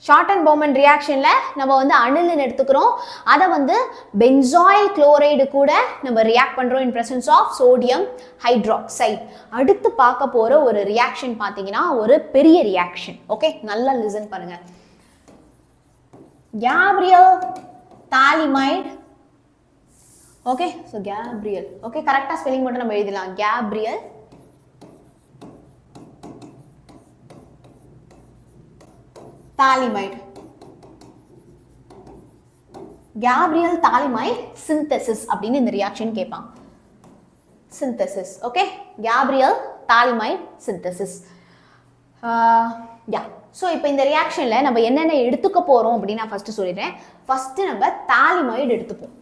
ஷார்ட் அண்ட் பவுமன் ரியாக்ஷன்ல நம்ம வந்து அனிலின் எடுத்துக்கிறோம். அதை வந்து பென்சாயில் குளோரைடு கூட நம்ம ரியாக்ட் பண்றோம் in presence of sodium hydroxide. அடுத்து பார்க்க போற ஒரு ரியாக்ஷன் பார்த்தீங்கன்னா ஒரு பெரிய ரியாக்ஷன். ஓகே, நல்லா லிசன் பண்ணுங்க. Gabriel phthalimide. Okay, so Gabriel. Okay, கரெக்டாக ஸ்பெல்லிங் மட்டும் நம்ம எழுதலாம். Gabriel phthalimide. Gabriel phthalimide synthesis அப்படின்னு இந்த ரியாக்ஷன் கேட்பாங்க. Synthesis. Okay, Gabriel phthalimide synthesis. Yeah, so இப்போ இந்த ரியாக்ஷனில் நம்ம என்னென்ன எடுத்துக்க போகிறோம் அப்படின்னு நான் ஃபஸ்ட்டு சொல்லிடுறேன். ஃபஸ்ட்டு நம்ம தாலிமைடு எடுத்துப்போம்.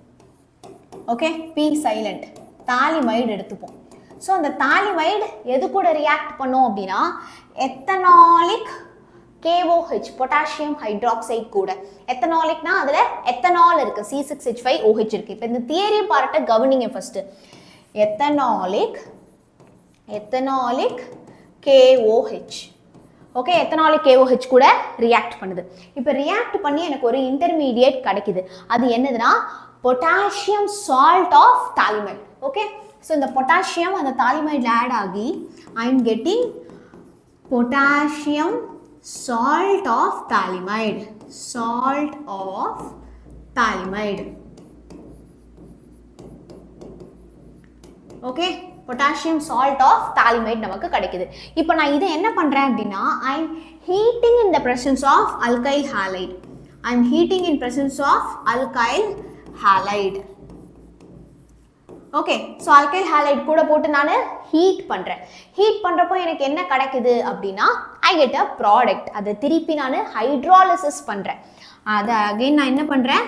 Okay, be silent. தாலிமைடு எடுத்துப்போம். ஸோ அந்த தாலிமைடு எது கூட ரியாக்ட் பண்ணோம் அப்படின்னா எத்தனாலிக் KOH பொட்டாசியம் ஹைட்ராக்சைடு கூட. எத்தனாலிக்னா அதில் எத்தனால் இருக்கு, C6H5OH இருக்கு. இப்போ இந்த தியரி பார்ட்டை கவனிங்க ஃபர்ஸ்ட். எத்தனாலிக் KOH. ஓகே, எத்தனாலிக் KOH கூட ரியாக்ட் பண்ணுது. இப்போ ரியாக்ட் பண்ணி எனக்கு ஒரு இன்டர்மீடியேட் கிடைக்குது. அது என்னதுன்னா potassium salt of phthalimide. Okay, so இந்த பொட்டாசியம் அந்த தாலிமைடில் ஆட் ஆகி I am getting potassium salt of thalamide. Okay, potassium salt of thalamide நமக்கு கிடைக்குது. இப்போ நான் இதை என்ன பண்றேன் அப்படின்னா I am heating in the presence of alkyl halide. Okay so alkyl allied கூட போட்டு நான் ஹீட் பண்ணுறேன். ஹீட் பண்ணுறப்போ எனக்கு என்ன கிடைக்குது அப்படின்னா ஐ கெட் அ ப்ராடக்ட். அதை திருப்பி நான் ஹைட்ராலிசிஸ் பண்ணுறேன். அதை அகெயின் நான் என்ன பண்ணுறேன்,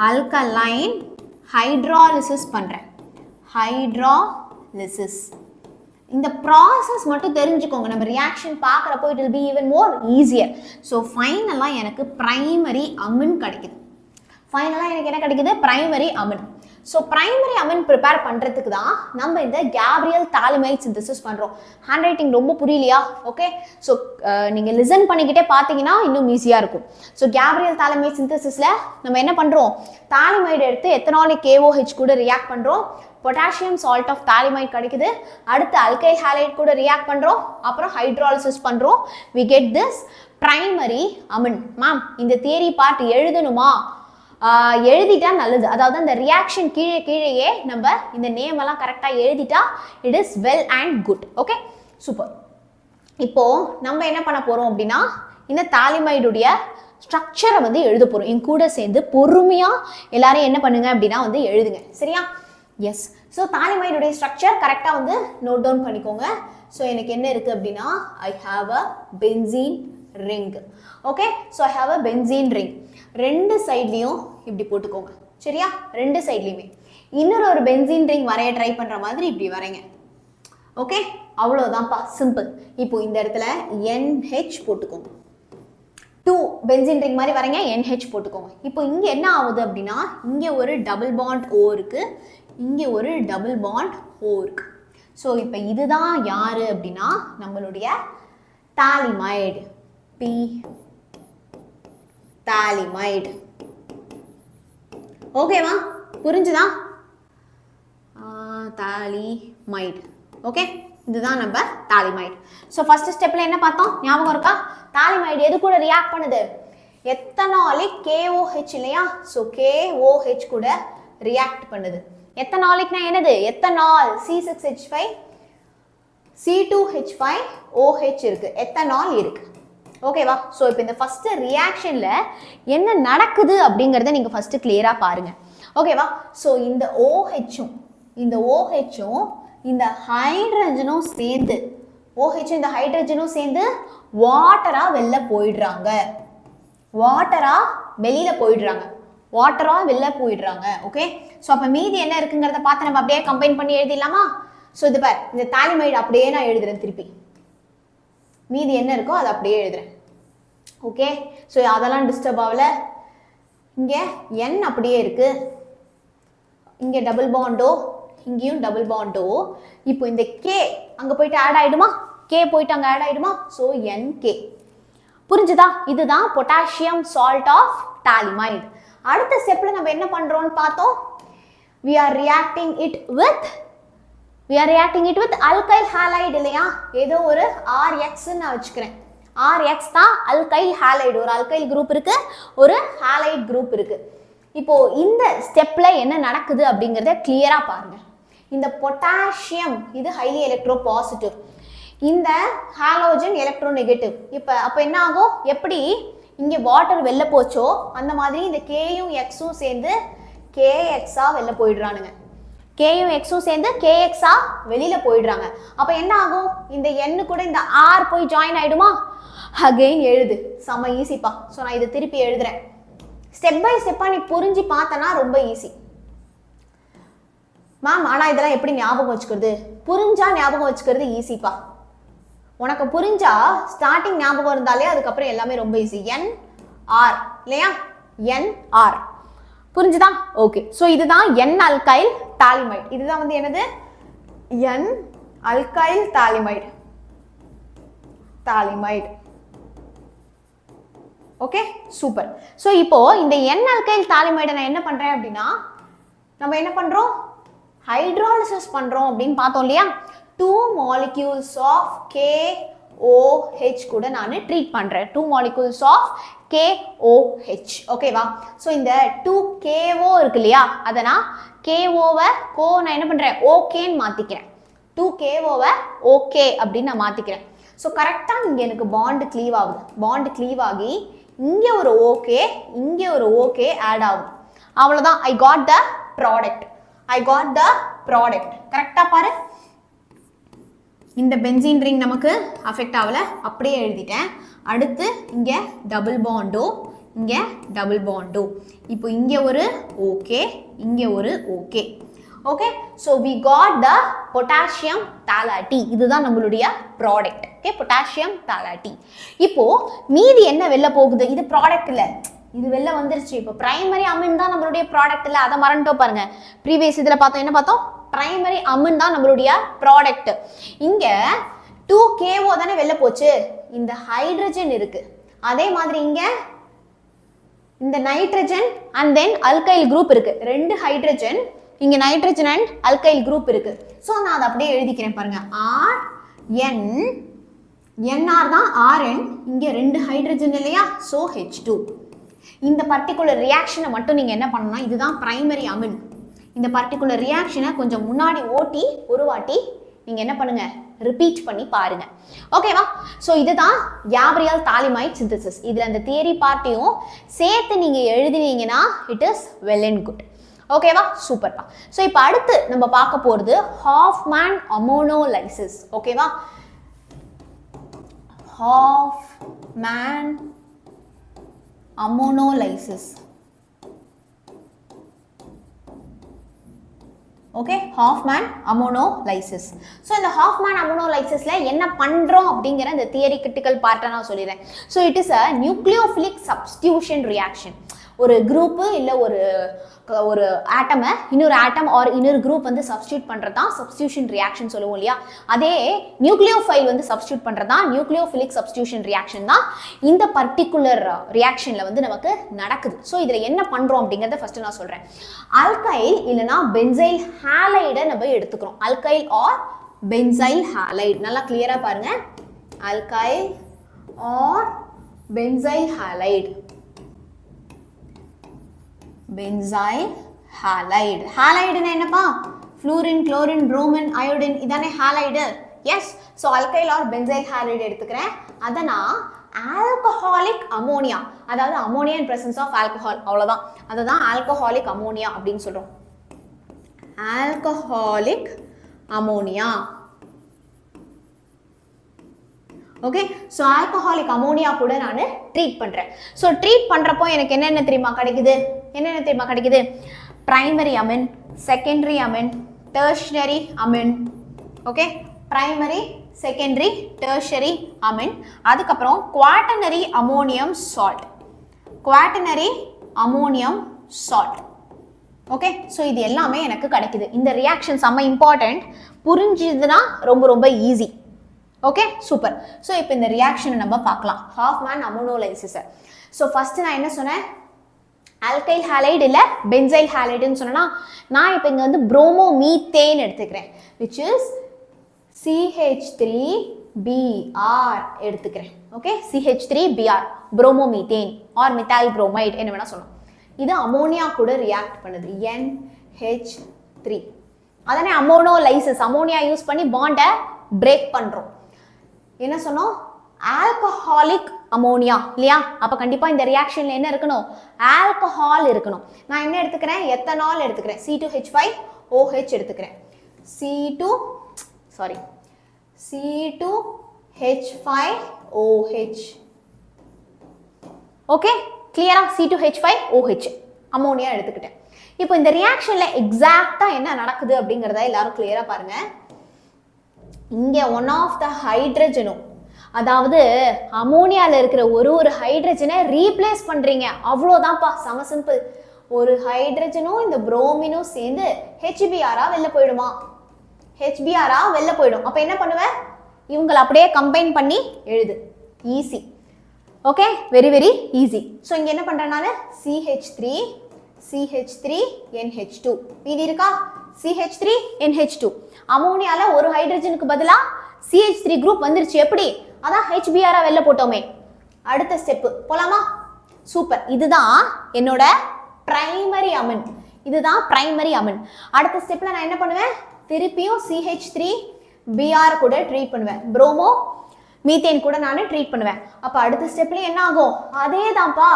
அல்கலைன் ஹைட்ராலிசிஸ் பண்ணுறேன். ஹைட்ராலிசிஸ் இந்த ப்ராசஸ் மட்டும் தெரிஞ்சுக்கோங்க. நம்ம ரியாக்ஷன் பார்க்குறப்போ it will be even more easier. So ஃபைனலாக எனக்கு ப்ரைமரி அமின் கிடைக்குது. ஃபைனலாக எனக்கு என்ன கிடைக்குது, primary amine. So primary amine prepare பண்ணுறதுக்கு தான் நம்ம இந்த கேப்ரியல் தாலிமைட் சிந்தசிஸ் பண்ணுறோம். ஹேண்ட் ரைட்டிங் ரொம்ப புரியலையா? ஓகே ஸோ நீங்கள் லிசன் பண்ணிக்கிட்டே பார்த்தீங்கன்னா இன்னும் ஈஸியாக இருக்கும். ஸோ கேப்ரியல் தாலிமைட் சிந்தசிஸில் நம்ம என்ன பண்ணுறோம், தாலிமைடு எடுத்து எத்தனாலிக் KOH கூட ரியாக்ட் பண்ணுறோம். பொட்டாசியம் சால்ட் ஆஃப் தாலிமைட் கிடைக்குது. அடுத்து அல்கைல் ஹாலைட் கூட ரியாக்ட் பண்ணுறோம். அப்புறம் ஹைட்ராலிசிஸ் பண்ணுறோம். We get this primary amine. Ma'am இந்த தியரி பார்ட் எழுதணுமா? எழுதிட்டா நல்லது. அதாவது அந்த ரியாக்ஷன் கீழேயே நம்ம இந்த நேம் எல்லாம் கரெக்டாக எழுதிட்டா it is well and good. Okay super. இப்போ நம்ம என்ன பண்ண போறோம் அப்படின்னா இந்த தாலிமைடுடைய ஸ்ட்ரக்சரை வந்து எழுத போறோம். என் கூட சேர்ந்து பொறுமையா எல்லாரும் என்ன பண்ணுங்க அப்படின்னா வந்து எழுதுங்க, சரியா? எஸ். ஸோ தாலிமைடுடைய ஸ்ட்ரக்சர் கரெக்டாக வந்து நோட் டவுன் பண்ணிக்கோங்க. ஸோ எனக்கு என்ன இருக்கு அப்படின்னா I have a benzene ring. Okay so I have a benzene ring. ரெண்டு சைட்லையும் இப்படி போட்டுக்கோங்க, சரியா? ரெண்டு சைட்லையுமே இன்னொரு ஒரு பென்சீன் ரிங் வரைய ட்ரை பண்ணுற மாதிரி இப்படி வரைங்க. Okay அவ்வளோதான்ப்பா, simple. இப்போ இந்த இடத்துல NH போட்டுக்கோங்க. 2 பென்சீன் ரிங் மாதிரி வரைங்க, NH போட்டுக்கோங்க. இப்போ இங்கே என்ன ஆகுது அப்படின்னா இங்கே ஒரு டபுள் பாண்ட் O இருக்கு, இங்கே ஒரு டபுள் பாண்ட் O இருக்கு. ஸோ இப்போ இதுதான் யாரு அப்படின்னா நம்மளுடைய தாலிமைடு. P phthalimide. ஓகேவா? புரிஞ்சுதா? தாலிமைடு. ஓகே இதுதான் நம்ம தாலிமைடு. ஸோ ஃபர்ஸ்ட் ஸ்டெப்ல என்ன பார்த்தோம் ஞாபகம் இருக்கா? தாலிமைடு எது கூட ரியாக்ட் பண்ணுது? எத்தனாலிக் KOH இல்லையா? ஸோ KOH கூட ரியாக்ட் பண்ணுது. எத்தனாலிக்னா என்னது? எத்தனால் C6H5 C2H5OH இருக்கு, எத்தனால் இருக்கு. ஓகேவா? ஸோ இப்போ இந்த ஃபர்ஸ்ட் ரியாக்ஷன்ல என்ன நடக்குது அப்படிங்கிறத நீங்க ஃபர்ஸ்ட் கிளியரா பாருங்க. ஓகேவா? ஸோ இந்த OHம் இந்த ஹைட்ரஜனும் சேர்ந்து இந்த ஹைட்ரஜனும் சேர்ந்து வாட்டரா வெளில போயிடுறாங்க. ஓகே ஸோ அப்போ மீதி என்ன இருக்குங்கிறத பார்த்து நம்ம அப்படியே கம்பைன் பண்ணி எழுதிடலாமா? ஸோ இது பார், இந்த தாலிமைடு அப்படியே நான் எழுதுறேன். திருப்பி மீதி என்ன இருக்கோ அதை அப்படியே எழுதுறேன். ஓகே ஸோ அதெல்லாம் டிஸ்டர்ப் ஆகல. இங்கே N அப்படியே இருக்கு, இங்கே டபுள் பாண்டோ, இங்கேயும் டபுள் பாண்டோ. இப்போ இந்த K அங்கே போயிட்டு ஆட் ஆயிடுமா? K போயிட்டு அங்கே ஆட் ஆயிடுமா? So NK. புரிஞ்சுதா? இதுதான் பொட்டாசியம் சால்ட் ஆஃப் தாலிமைடு. அடுத்த ஸ்டெப்ல நம்ம என்ன பண்றோம்னு பார்த்தோம். we are reacting it with alkyl halide இல்லையா? ஏதோ ஒரு RX நான் வச்சுக்கிறேன். RX தான் alkyl halide. ஒரு alkyl குரூப் இருக்கு, ஒரு halide குரூப் இருக்கு. இப்போ இந்த ஸ்டெப்ல என்ன நடக்குது அப்படிங்கறத கிளியரா பாருங்க. இந்த பொட்டாசியம் இது ஹைலி எலக்ட்ரோ பாசிட்டிவ், இந்த ஹாலோஜன் எலக்ட்ரோ நெகட்டிவ். அப்ப என்ன ஆகும்? எப்படி இங்க வாட்டர் வெளில போச்சோ அந்த மாதிரி இந்த Kயும் Xம் சேர்ந்து KXஆ வெளில போயிடுறானுங்க. Kயும் Xம் சேர்ந்து KXஆ வெளியில போயிடுறாங்க. அப்ப என்ன ஆகும்? இந்த N கூட இந்த R போய் ஜாயின் ஆயிடுமா? அகைன் எழுது. செம ஈஸிப்பா. ஸோ நான் இதை திருப்பி எழுதுறேன். ஸ்டெப் பை ஸ்டெப்பா நீ புரிஞ்சு பார்த்தனா ரொம்ப ஈஸி மேம். ஆனா இதெல்லாம் எப்படி ஞாபகம் வச்சுக்கிறது? புரிஞ்சா ஞாபகம் வச்சுக்கிறது ஈஸிப்பா. உனக்கு புரிஞ்சா ஸ்டார்டிங் ஞாபகம் இருந்தாலே அதுக்கப்புறம் எல்லாமே ரொம்ப ஈஸி. NR இல்லையா? NR புரிஞ்சுதா? ஓகே ஸோ இதுதான் N அல்கைல் தாலிமைடு. இதுதான் வந்து என்னது? N alkyl phthalimide. Okay super. So இப்போ இந்த N அல்கைல் தாலிமைடை நான் என்ன பண்றேன் அப்படின்னா நம்ம என்ன பண்றோம்? ஹைட்ராலிசிஸ் பண்றோம் அப்படின்னு பார்த்தோம் இல்லையா? 2 molecules of KOH கூட நான் ட்ரீட் பண்றேன். 2 molecules of KOH. ஓகேவா? ஸோ இந்த 2KO இருக்கு இல்லையா? அதை நான் KOவை நான் என்ன பண்றேன்? ஓகேன்னு மாத்திக்கிறேன். 2KOவை ஓகே அப்படின்னு நான் மாத்திக்கிறேன். ஸோ கரெக்டா இங்க எனக்கு பாண்ட் க்ளீவ் ஆகுது. பாண்ட் க்ளீவ் ஆகி இங்க ஒரு ஓகே, இங்க ஒரு ஓகே ஆட் ஆகுது. அவ்வளவுதான். I got the product. I got the product. கரெக்டா பாரு. இந்த பென்சீன் ரிங் நமக்கு அஃபெக்ட் ஆகல, அப்படியே எழுதிட்டேன். அடுத்து இங்க டபுள் பாண்டோ, இங்க டபுள் பாண்டோ. இப்போ இங்க ஒரு ஓகே, இங்க ஒரு okay. Okay, so we got the potassium thalate. இதுதான் நம்மளுடைய ப்ராடக்ட். Okay, potassium thalate. இப்போ மீதி என்ன வெளில போகுது? இது ப்ராடக்ட் இல்ல, இது வெளில வந்துருச்சு. இப்போ பிரைமரி அமின் தான் நம்மளுடைய ப்ராடக்ட் இல்ல, அதை மறந்துட்டோம் பாருங்க. ப்ரீவியஸ் இதுல பார்த்தோம், என்ன பார்த்தோம்? பிரைமரி அமின் தான் நம்மளுடைய ப்ராடக்ட். இங்க 2KO தானே வெளில போச்சு, இந்த ஹைட்ரஜன் இருக்கு. அதே மாதிரி இங்க இந்த nitrogen and then alkyl group இருக்கு. ரெண்டு ஹைட்ரஜன், இங்க நைட்ரஜன் அண்ட் அல்கைல் குரூப் இருக்கு. ஸோ நான் அதை அப்படியே எழுதிக்கிறேன் பாருங்க. RN, NR தான் RN, இங்க ரெண்டு ஹைட்ரஜன் இல்லையா, ஸோ H2. இந்த பர்டிகுலர் ரியாக்ஷனை மட்டும் நீங்க என்ன பண்ணணும்னா, இதுதான் பிரைமரி அமின். இந்த பர்டிகுலர் ரியாக்ஷனை கொஞ்சம் முன்னாடி ஓட்டி ஒரு வாட்டி நீங்க என்ன பண்ணுங்க, ரிப்பீட் பண்ணி பாருங்க. ஓகேவா? ஸோ இதுதான் கேப்ரியல் தாலிமைட் சிந்தசிஸ். இதுல அந்த தியரி பார்ட்டையும் சேர்த்து நீங்க எழுதினீங்கன்னா it is well and good. ஓகேவா? சூப்பர்ப்பா. ஸோ இப்போ அடுத்து நம்ம பார்க்க போறது ஹாஃப்மேன் அமோனோலைசிஸ். ஓகேவா? Hofmann ammonolysis. Okay, Hofmann ammonolysis. So இந்த ஹாஃப்மேன் அமோனோலைசிஸ்ல என்ன பண்றோம் அப்படிங்கிற இந்த தியரி கிரிட்டிக்கல் பார்ட்டை நான் சொல்லிடுறேன். So it is a nucleophilic substitution reaction. ஒரு குரூப்பு இல்லை ஒரு ஆட்டமை இன்னொரு ஆட்டம் ஆர் இன்னொரு குரூப் வந்து சப்ஸ்டியூட் பண்ணுறது தான் சப்ஸ்டியூஷன் ரியாக்ஷன் சொல்லுவோம் இல்லையா. அதே நியூக்ளியோஃபைல் வந்து சப்ஸ்டியூட் பண்ணுறது தான் நியூக்ளியோஃபிலிக் சப்ஸ்டியூஷன் ரியாக்ஷன் தான் இந்த பர்டிகுலர் ரியாக்ஷனில் வந்து நமக்கு நடக்குது. ஸோ இதில் என்ன பண்ணுறோம் அப்படிங்கிறத ஃபர்ஸ்ட் நான் சொல்கிறேன். அல்கைல் இல்லைனா பென்சைல் ஹாலைடை நம்ம எடுத்துக்கிறோம். அல்கைல் ஆர் பென்சைல் ஹாலைடு, நல்லா கிளியராக பாருங்க. Alkyl or benzyl halide, benzyl halide. ஹாலைடுனா என்னப்பா? ஃப்ளூரின், குளோரின், புரோமின், அயோடின், இதானே halide. Yes. So alkyl or benzyl halide எடுத்துக்கிறேன். அதை நான் ஆல்கஹாலிக் அமோனியா, அதாவது ammonia in presence of alcohol, அவ்வளோதான். அதை தான் ஆல்கஹாலிக் அமோனியா அப்படின்னு சொல்கிறோம். Alcoholic ammonia. Okay, so alcoholic ammonia கூட நான் ட்ரீட் பண்ணுறேன். ஸோ ட்ரீட் பண்ணுறப்போ எனக்கு என்னென்ன தெரியுமா கிடைக்குது? Primary amine, secondary amine, tertiary amine. Okay, primary, secondary, tertiary amine. அதுக்கப்புறம் quaternary ammonium salt, quaternary ammonium salt. Okay, so இது எல்லாமே எனக்கு கிடைக்குது. இந்த ரியாக்ஷன் செம்ம இம்பார்ட்டன்ட், புரிஞ்சுதுன்னா ரொம்ப ரொம்ப ஈஸி. Okay, super. ஸோ இப்போ இந்த ரியாக்ஷனை நம்ம பார்க்கலாம், ஹாஃப்மேன் அமோனோலைசிஸை. ஸோ ஃபர்ஸ்ட் நான் என்ன சொன்னேன்? ஆல்கைல் ஹாலைடு இல்லை பென்சைல் ஹாலைடுன்னு சொன்னா, நான் இப்போ இங்கே வந்து புரோமோ மீத்தேன் எடுத்துக்கிறேன், விச் இஸ் CH3Br எடுத்துக்கிறேன். Okay, CH3Br, bromomethane or methyl bromide, என்ன வேணா சொல்லலாம். இது அமோனியா கூட ரியாக்ட் பண்ணுது, NH3. அதானே அமோனோலைசிஸ், அமோனியா யூஸ் பண்ணி பாண்டை பிரேக் பண்றோம். என்ன சொன்னோம்? ஆல்கஹாலிக் அமோனியா இல்லையா? அப்ப கண்டிப்பா இந்த ரியாக்ஷன்ல என்ன இருக்கணும்? ஆல்கஹால் இருக்கணும். நான் என்ன எடுத்துக்கிறேன்? எத்தனால் எடுத்துக்கிறேன், C2H5OH எடுத்துக்கிறேன். C2H5OH. ஓகே, கிளியரா? C2H5OH அமோனியா எடுத்துக்கிட்டேன். இப்போ இந்த ரியாக்ஷன்ல எக்ஸாக்டா என்ன நடக்குது அப்படிங்கறத எல்லாரும் கிளியரா பாருங்க. இங்க ஒன் ஆஃப் த ஹைட்ரஜனும், அதாவது அமோனியால இருக்கிற ஒரு ஹைட்ரஜனை ரீப்ளேஸ் பண்றீங்க, அவ்வளோதான்ப்பா, செம சிம்பிள். ஒரு ஹைட்ரஜனும் இந்த புரோமினும் சேர்ந்து HBrஆ வெளில போயிடுமா? HBrஆ வெளில போயிடும். அப்ப என்ன பண்ணுவேன்? இவங்களை அப்படியே கம்பைன் பண்ணி எழுது, easy. Okay, very very easy. So இங்க என்ன பண்றேன் நான்? CH3NH2 மீதி இருக்கா? CH3NH2. அமோனியால ஒரு ஹைட்ரஜனுக்கு பதிலா CH3 குரூப் வந்துருச்சு. எப்படி? அதான் HBrஆ வெளில போட்டோமே. அடுத்த ஸ்டெப் போலாமா? சூப்பர். இதுதான் என்னோட பிரைமரி அமின், இதுதான் பிரைமரி அமின். அடுத்த ஸ்டெப்ல நான் என்ன பண்ணுவேன்? திருப்பியும் CH3Br கூட ட்ரீட் பண்ணுவேன், புரோமோ மீத்தேன் கூட நான் ட்ரீட் பண்ணுவேன். அப்ப அடுத்த ஸ்டெப்ல என்ன ஆகும்? அதே தான்ப்பா,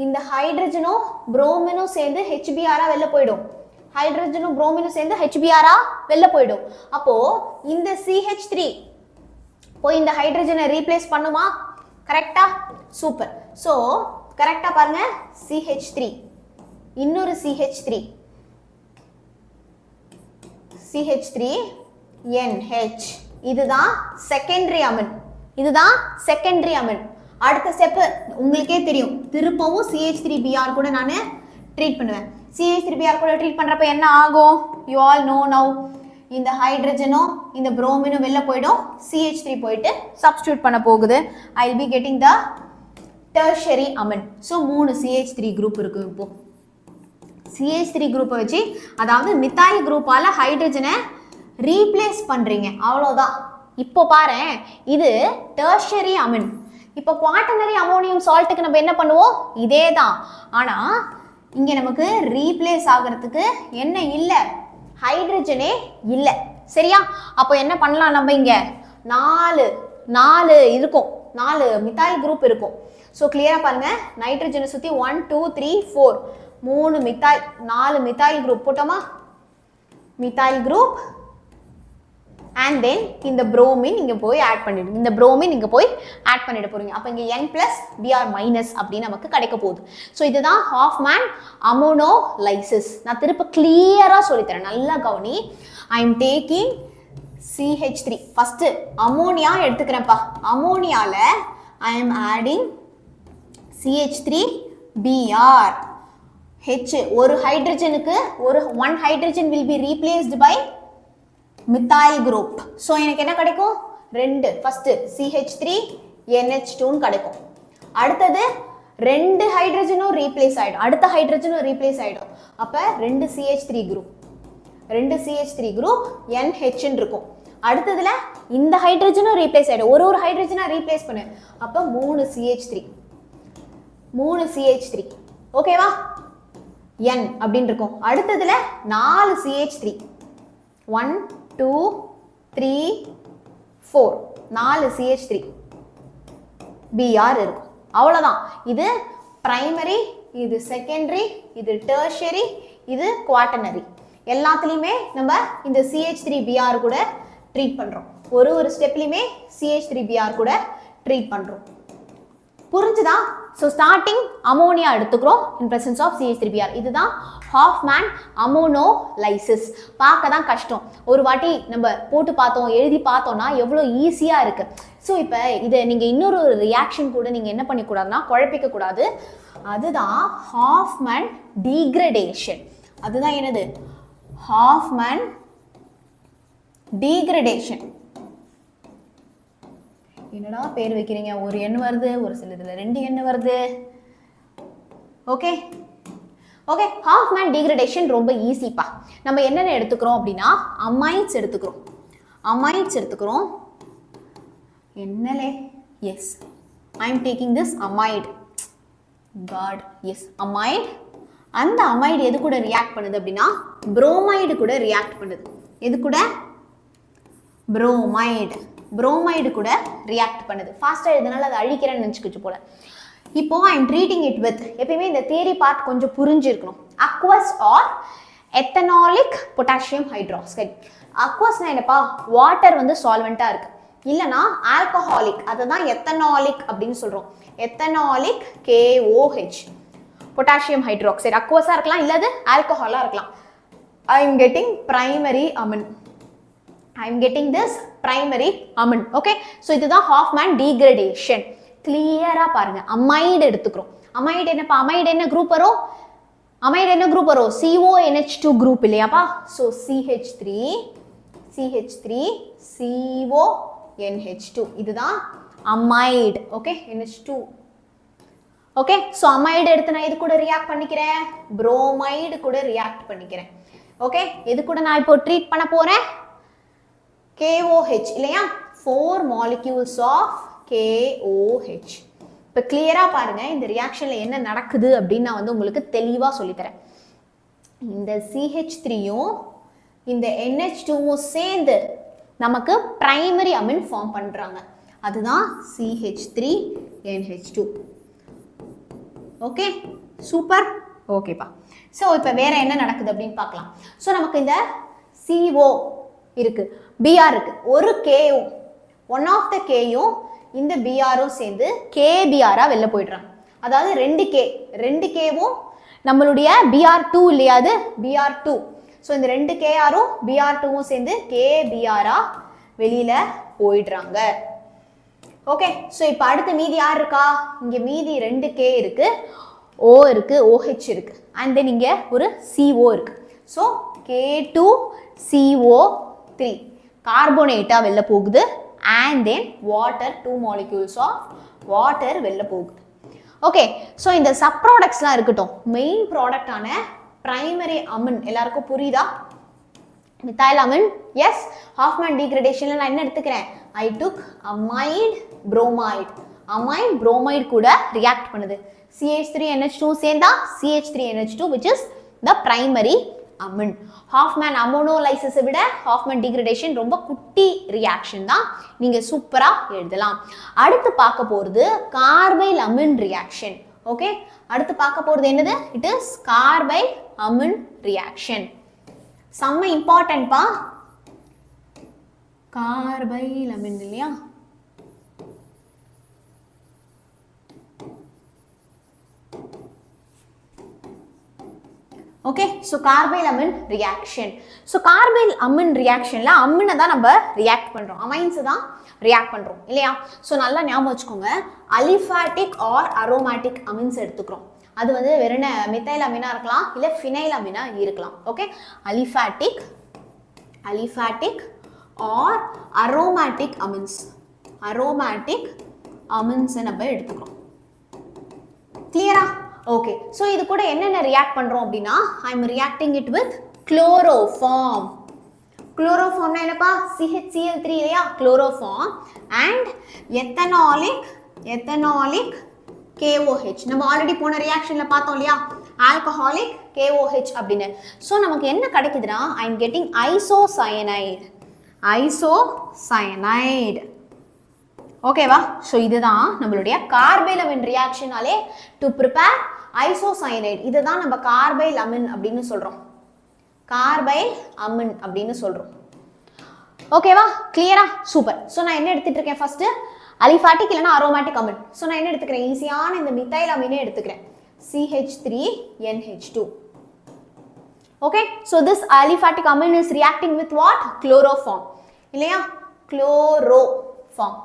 இந்த ஹைட்ரஜனும் புரோமினும் சேர்ந்து HBrஆ வெளில போயிடும். ஹைட்ரஜனும் புரோமினும் சேர்ந்து HBr-ஆ வெளில போயிடும். அப்போ இந்த CH3 போய் இந்த ஹைட்ரஜனை ரீப்ளேஸ் பண்ணுமா? கரெக்டா? சூப்பர். ஸோ கரெக்டா பாருங்க, CH3 இன்னொரு CH3 NH, இதுதான் செகண்டரி அமின். இதுதான் செகண்டரி அமின். அடுத்த ஸ்டெப் உங்களுக்கே தெரியும், திருப்பவும் CH3Br கூட நான் ட்ரீட் பண்ணுவேன். CH3Br கூட ட்ரீட் பண்றப்ப என்ன ஆகும்? You all know now. இந்த ஹைட்ரஜனும் இந்த புரோமினும் வெளில போயிடும், CH3 போயிட்டு சப்ஸ்டியூட் பண்ண போகுது. I will be getting the tertiary amine. So 3 CH3 group இருக்கு. இப்போ CH3 குரூப்பை வச்சு, அதாவது மித்தாயில் குரூப்பால ஹைட்ரஜனை ரீப்ளேஸ் பண்றீங்க, அவ்வளோதான். இப்போ பாரு, இது டெர்ஷரி அமின். இப்போ குவாட்டர்னரி அமோனியம் சால்ட்டுக்கு நம்ம என்ன பண்ணுவோம்? இதே தான். ஆனா இங்க நமக்கு ரீப்ளேஸ் ஆகிறதுக்கு என்ன இல்லை? ஹைட்ரஜனே இல்லை. சரியா? அப்போ என்ன பண்ணலாம்? நம்ம இங்க 4 இருக்கும், 4 மித்தாயில் குரூப் இருக்கும். ஸோ கிளியரா பாருங்க, நைட்ரஜனை சுற்றி 1 2 3 4 3 மித்தாயில், 4 மித்தாயில் குரூப் போட்டோமா? மித்தாயில் குரூப் and then இந்த புரோமின் இங்க போய் ஆட் பண்ணிடுங்க. இந்த புரோமின் இங்க போய் ஆட் பண்ணிட போறீங்க. அப்ப இங்க N+Br- அப்படி நமக்கு கிடைக்க போகுது. ஸோ இதுதான் ஹாஃப்மேன் அமோனோலைசிஸ். நான் திருப்ப கிளியரா சொல்லித்தரேன், நல்லா கவனி. I am taking CH3. First ammonia எடுத்துக்கிறேன்ப்பா. அமோனியால I am adding CH3Br. H ஒரு ஹைட்ரஜனுக்கு one hydrogen will be replaced by methyl group. So எனக்கு என்ன கிடைக்கும்? 2. ஃபர்ஸ்ட் CH3 NH2 கிடைக்கும். அடுத்தது 2 ஹைட்ரஜனும் ரீப்ளேஸ் ஆயிடும், அடுத்த ஹைட்ரஜனும் ரீப்ளேஸ் ஆயிடும். அப்ப 2 CH3 group, 2 CH3 group NH இருக்கும். அடுத்ததுல இந்த ஹைட்ரஜனும் ரீப்ளேஸ் ஆயிடும், ஒரு ஹைட்ரஜனா ரீப்ளேஸ் பண்ணு. அப்ப 3 CH3. ஓகேவா? N அப்படின்னு இருக்கும். அடுத்ததுல 4 CH3, 1 2 3 4 4 CH3 Br இருக்கும். அவ்வளவுதான். இது பிரைமரி, இது செகண்டரி, இது டெர்ஷரி, இது குவாட்டர்னரி. எல்லாத்துலயுமே நம்ம இந்த CH3Br கூட ட்ரீட் பண்றோம். ஒரு ஸ்டெப்லயுமே CH3Br கூட ட்ரீட் பண்றோம். புரிஞ்சுதா? ஸோ ஸ்டார்டிங் அமோனியா எடுத்துக்கிறோம் இன் பிரசன்ஸ் ஆஃப் CH3Br. இதுதான் ஹாஃப்மேன் அமோனோலைசிஸ். பார்க்க தான் கஷ்டம், ஒரு வாட்டி நம்ம போட்டு பார்த்தோம், எழுதி பார்த்தோம்னா எவ்வளோ ஈஸியாக இருக்கு. ஸோ இப்போ இதை நீங்கள் இன்னொரு ரியாக்ஷன் கூட நீங்கள் என்ன பண்ணிக்கூடாதுன்னா குழப்பிக்க கூடாது. அதுதான் ஹாஃப்மேன் டீக்ரடேஷன். அதுதான் என்னது? Hofmann degradation. என்னடா பேர் வைக்கிறீங்க? ஒரு எண் வருது, ஒரு சில இதில் 2 எண் வருது. ஓகே ஓகே, ஹாஃப்மேன் டீக்ரடேஷன் ரொம்ப ஈஸிப்பா. நம்ம என்னென்ன எடுத்துக்கிறோம் அப்படின்னா அமைட்ஸ் எடுத்துக்கிறோம். என்னலே? Yes, I am taking this amide. Got, yes, amide. அந்த அமைடு எது கூட ரியாக்ட் பண்ணுது அப்படின்னா புரோமைடு கூட ரியாக்ட் பண்ணுது. எது கூட? புரோமைடு கூட ரியாக்ட் பண்ணுது. ஃபாஸ்ட்டாக இதனால அதை அழிக்கிறேன்னு நினச்சிக்கிச்சு போல. இப்போ I am treating it with, எப்பயுமே இந்த தியரி பார்ட் கொஞ்சம் புரிஞ்சிருக்கணும். Aqueous or ethanolic potassium hydroxide. அக்வஸ்னா என்னப்பா? வாட்டர் வந்து சால்வெண்ட்டாக இருக்கு, இல்லைனா ஆல்கஹாலிக், அதை தான் எத்தனாலிக் அப்படின்னு சொல்கிறோம். எத்தனாலிக் KOH பொட்டாசியம் ஹைட்ராக்சைடு அக்வஸாக இருக்கலாம், இல்லது ஆல்கஹாலாக இருக்கலாம். ஐ am getting primary amine. Okay, so இதுதான் ஹாஃப்மேன் டீக்ரடேஷன். கிளியரா பாருங்க. அமைடு எடுத்துக்கிறோம். அமைடு என்னப்பா? அமைடு என்ன குரூப் வரும்? CONH2 குரூப் இல்லையாப்பா? ஸோ CH3 CONH2 இதுதான் amide. Okay, NH2. Okay, so amide எடுத்து நான் இது கூட ரியாக்ட் பண்ணிக்கிறேன், புரோமைடு கூட ரியாக்ட் பண்ணிக்கிறேன். ஓகே, இது கூட நான் இப்போ ட்ரீட் பண்ண போறேன் KOH இல்லையா? 4 molecules of KOH. இப்போ கிளியரா பாருங்க இந்த ரியாக்ஷன்ல என்ன நடக்குது அப்படின்னு நான் வந்து உங்களுக்கு தெளிவா சொல்லித்தரேன். இந்த CH3யும் இந்த NH2வும் சேர்ந்து நமக்கு பிரைமரி அமின் ஃபார்ம் பண்றாங்க. அதுதான் CH3NH2. Okay, super. ஓகேப்பா, ஸோ இப்போ வேற என்ன நடக்குது அப்படின்னு பார்க்கலாம். ஸோ நமக்கு இந்த CO இருக்கு, BR இருக்கு, ஒரு கேயும் ஒன் ஆஃப் த கேயும் இந்த BRும் சேர்ந்து KBRஆ வெளில போயிடுறாங்க. அதாவது ரெண்டு கேவும் நம்மளுடைய BR2 இல்லையா, அது BR2. ஸோ இந்த 2 KRும் BR2வும் சேர்ந்து KBRஆ வெளியில போயிடுறாங்க. ஓகே, ஸோ இப்போ அடுத்து மீதி யார் இருக்கா, இங்கே மீதி 2 K இருக்கு, O இருக்கு, OH இருக்கு, அண்ட் தென் இங்கே ஒரு CO இருக்கு. ஸோ K2CO3 கார்போனேட்டாக வெளில போகுது, and then water 2 molecules of water வெளில போகுது. ஓகே, ஸோ இந்த சப் ப்ராடக்ட்ஸ்லாம் இருக்கட்டும், மெயின் ப்ராடக்டான பிரைமரி அமின் எல்லாருக்கும் புரியுதா? Methyl amine, yes. ஹாஃப்மேன் டீக்ரடேஷன்ல நான் என்ன எடுத்துக்கிறேன், I took amide bromide. Amide bromide கூட ரியாக்ட் பண்ணுது, CH3NH2 சேர்ந்தா CH3NH2 which is the primary amine. Hofmann அமோனோலைசிஸை விட ஹாஃப்மேன் டீக்ரடேஷன் ரொம்ப குட்டி ரியாக்ஷன் தான், நீங்க சூப்பரா எழுதலாம். அடுத்து பார்க்க போறது கார்பைல் அமின் ரியாக்ஷன். ஓகே, அடுத்து பார்க்க போறது என்னது, it is carbyl amine reaction. செம்ம இம்பார்ட்டன்ட் பா, கார்பைல் அமின் இல்லையா. Okay, so carbyl amine reaction. So carbyl amine ரியாக்ஷன்ல அமினை தான் நம்ம ரியாக்ட் பண்றோம், அமைன்ஸ் தான் ரியாக்ட் பண்றோம் இல்லையா. ஸோ நல்லா ஞாபகம் வச்சுக்கோங்க, அலிஃபாட்டிக் ஆர் அரோமேட்டிக் அமின்ஸ் எடுத்துக்கிறோம். அது வந்து வேற என்ன, மித்தைல் அமினா இருக்கலாம், இல்ல ஃபினைல் அமினா இருக்கலாம். ஓகே, அலிஃபாட்டிக் ஆர் அரோமேட்டிக் அமின்ஸ் நம்ம எடுத்துக்கிறோம். கிளியரா? ஓகே, ஸோ இது கூட என்னென்ன ரியாக்ட் பண்றோம் அப்படின்னா, I am reacting it with chloroform. குளோரோஃபார்ம்னா என்னப்பா, CHCl3 இல்லையா, குளோரோஃபார்ம், அண்ட் எத்தனாலிக் KOH. நம்ம ஆல்ரெடி போன ரியாக்ஷன்ல பார்த்தோம் இல்லையா, ஆல்கஹாலிக் KOH அப்படின்னு. ஸோ நமக்கு என்ன கிடைக்குதுன்னா, ஐ எம் கெட்டிங் ஐசோசயனைடு. ஓகேவா? ஸோ இதுதான் நம்மளுடைய கார்பைல் அமின் ரியாக்ஷனாலே டு ப்ரிப்பேர் ஐசோசயனைடு. இதுதான் நம்ம கார்பைல் அமின் அப்படின்னு சொல்றோம், ஓகேவா? கிளியரா? சூப்பர். ஸோ நான் என்ன எடுத்துட்டு இருக்கேன், ஃபர்ஸ்ட் அலிஃபாட்டிக் இல்லைன்னா அரோமேட்டிக் அமின். ஸோ நான் என்ன எடுத்துக்கிறேன், ஈஸியான இந்த மித்தைல் அமினே எடுத்துக்கிறேன், CH3NH2. Okay, so this aliphatic amine is reacting with what, chloroform இல்லையா, குளோரோஃபார்ம்.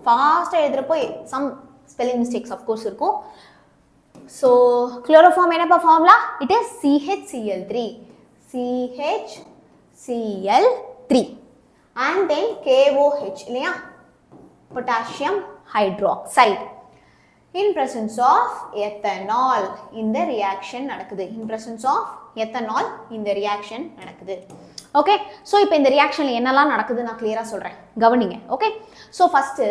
ஃபாஸ்ட்டாக எழுதுறப்போ சம் ஸ்பெல்லிங் மிஸ்டேக்ஸ் அஃப்கோர்ஸ் இருக்கும். ஸோ குளோரோஃபார்ம் என்னப்பா formula, it is CHCl3 and then KOH இல்லையா, potassium hydroxide. in presence of ethanol இந்த reaction நடக்குது, okay. So இப்போ இந்த ரியாக்ஷன்ல என்னெல்லாம் நடக்குது நான் கிளியரா சொல்றேன், கவனிங்க. Okay, so first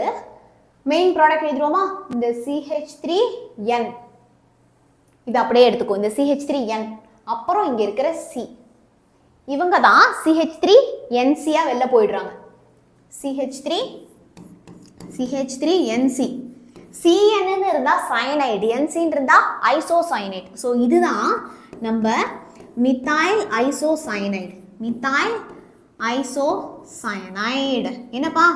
main product எழுதுறோமா, இந்த CH3N இது அப்படியே எடுத்துக்கோ, இந்த CH3N, அப்புறம் இங்க இருக்கிற C, இவங்க தான் CH3NC-ஆ வெளில போயிடுறாங்க. CH3NC, CN இருந்தா சயனைடு, NC இருந்தா ஐசோசயனைடு. ஸோ இதுதான் நம்ம மித்தைல் ஐசோசயனைடு. என்னப்பா,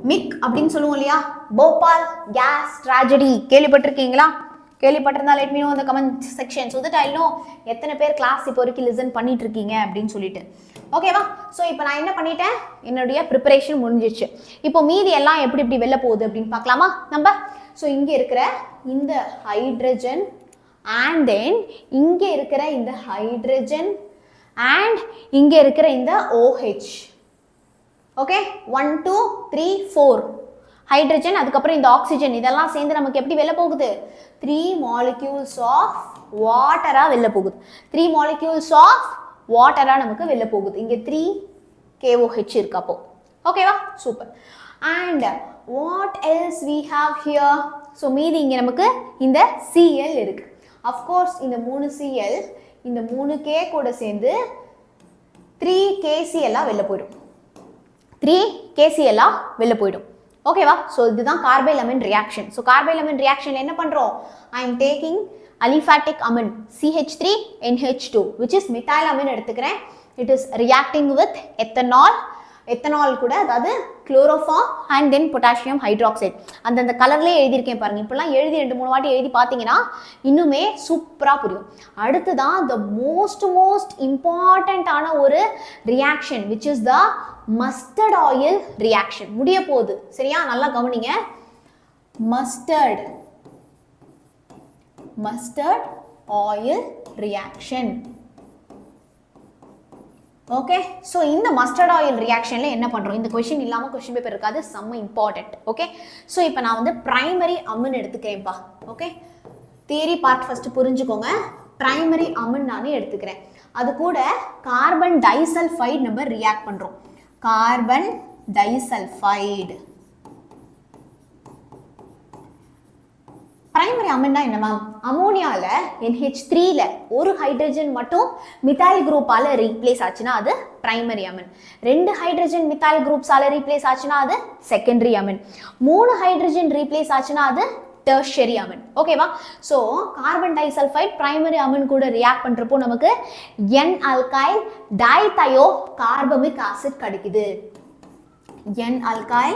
மிக் அப்படின்னு சொல்லுவோம் இல்லையா, போபால் கேஸ் ட்ராஜடி கேள்விப்பட்டிருக்கீங்களா? கேள்விப்பட்டிருந்தா லெட் மீ நோ இந்த comment section, so that I know எத்தனை பேர் கிளாஸ் இப்போ வரைக்கும் லிசன் பண்ணிட்டு இருக்கீங்க அப்படின்னு சொல்லிட்டு. ஓகேவா? ஸோ இப்போ நான் என்ன பண்ணிட்டேன், என்னுடைய ப்ரிப்பரேஷன் முடிஞ்சிச்சு. இப்போ மீதி எல்லாம் எப்படி எப்படி வெளில போகுது அப்படின்னு பார்க்கலாமா நம்ம. ஸோ இங்கே இருக்கிற இந்த ஹைட்ரஜன் அண்ட் தென் இங்கே இருக்கிற இந்த ஹைட்ரஜன் அண்ட் இங்கே இருக்கிற இந்த OH. ஓகே, 1 2 3 4 ஹைட்ரஜன், அதுக்கப்புறம் இந்த ஆக்சிஜன், இதெல்லாம் சேர்ந்து நமக்கு எப்படி வெளில போகுது, 3 molecules ஆஃப் வாட்டரா வெளில போகுது. 3 molecules ஆஃப் வாட்டரா நமக்கு வெளில போகுது. இங்க 3 KOH இருக்கு அப்போ. ஓகேவா? Super. And what else we have here, so மீதி இங்க நமக்கு இந்த Cl இருக்கு. அஃப்கோர்ஸ் இந்த 3 Cl இந்த 3 K கூட சேர்ந்து 3 KCl வெளில போயிடும், 3 KCl வெளில போயிடும். ஓகேவா? ஸோ இதுதான் கார்பைல்-அமீன் ரியாக்ஷன். ஸோ கார்பைல்-அமீன் ரியாக்ஷன்ல என்ன பண்றோம்? ஐ am taking aliphatic amine CH3NH2 which is methylamine எடுத்துக்கிறேன். It is reacting with ethanol. Ethanol கூட, அதாவது chloroform and then potassium hydroxide. அந்த கலர்லேயே எழுதியிருக்கேன் பாருங்க. இப்பெல்லாம் எழுதி 2-3 வாட்டி எழுதி பார்த்தீங்கன்னா இன்னுமே சூப்பராக புரியும். அடுத்துதான் த மோஸ்ட் இம்பார்ட்டண்ட்டான ஒரு reaction which is the mustard oil reaction. முடிய போகுது சரியா? நல்லா கவனிங்க. Mustard oil reaction. Okay, so இந்த மஸ்டர்ட் ஆயில் ரியாக்ஷனில் என்ன பண்ணுறோம்? இந்த கொஷின் இல்லாமல் கொஷின் பேப்பர் இருக்காது, செம்ம இம்பார்ட்டன்ட். ஓகே, ஸோ இப்போ நான் வந்து பிரைமரி அமின் எடுத்துக்கிறேன்ப்பா. ஓகே, தியரி பார்ட் ஃபஸ்ட்டு புரிஞ்சுக்கோங்க. பிரைமரி அமின் நானே எடுத்துக்கிறேன். அது கூட கார்பன் டைசல்ஃபைடு நம்ம ரியாக்ட் பண்ணுறோம். கார்பன் டைசல்ஃபைடு பிரைமரி அமின்னா என்ன மேம்? அமோனியால NH3ல ஒரு ஹைட்ரஜன் மட்டும் மித்தாயில் குரூப்பால ரீப்ளேஸ் ஆச்சுன்னா அது பிரைமரி அமின். 2 ஹைட்ரஜன் மித்தாயில் குரூப்ஸால ரீப்ளேஸ் ஆச்சுன்னா அது செகண்டரி அமின். 3 ஹைட்ரஜன் ரீப்ளேஸ் ஆச்சுன்னா அது டெர்ஷரி அமின். ஓகேவா? So carbon disulphide primary amine கூட ரியாக்ட் பண்றப்போ நமக்கு N-alkyl டைதயோ கார்பமிக் ஆசிட் கிடைக்குது. N-alkyl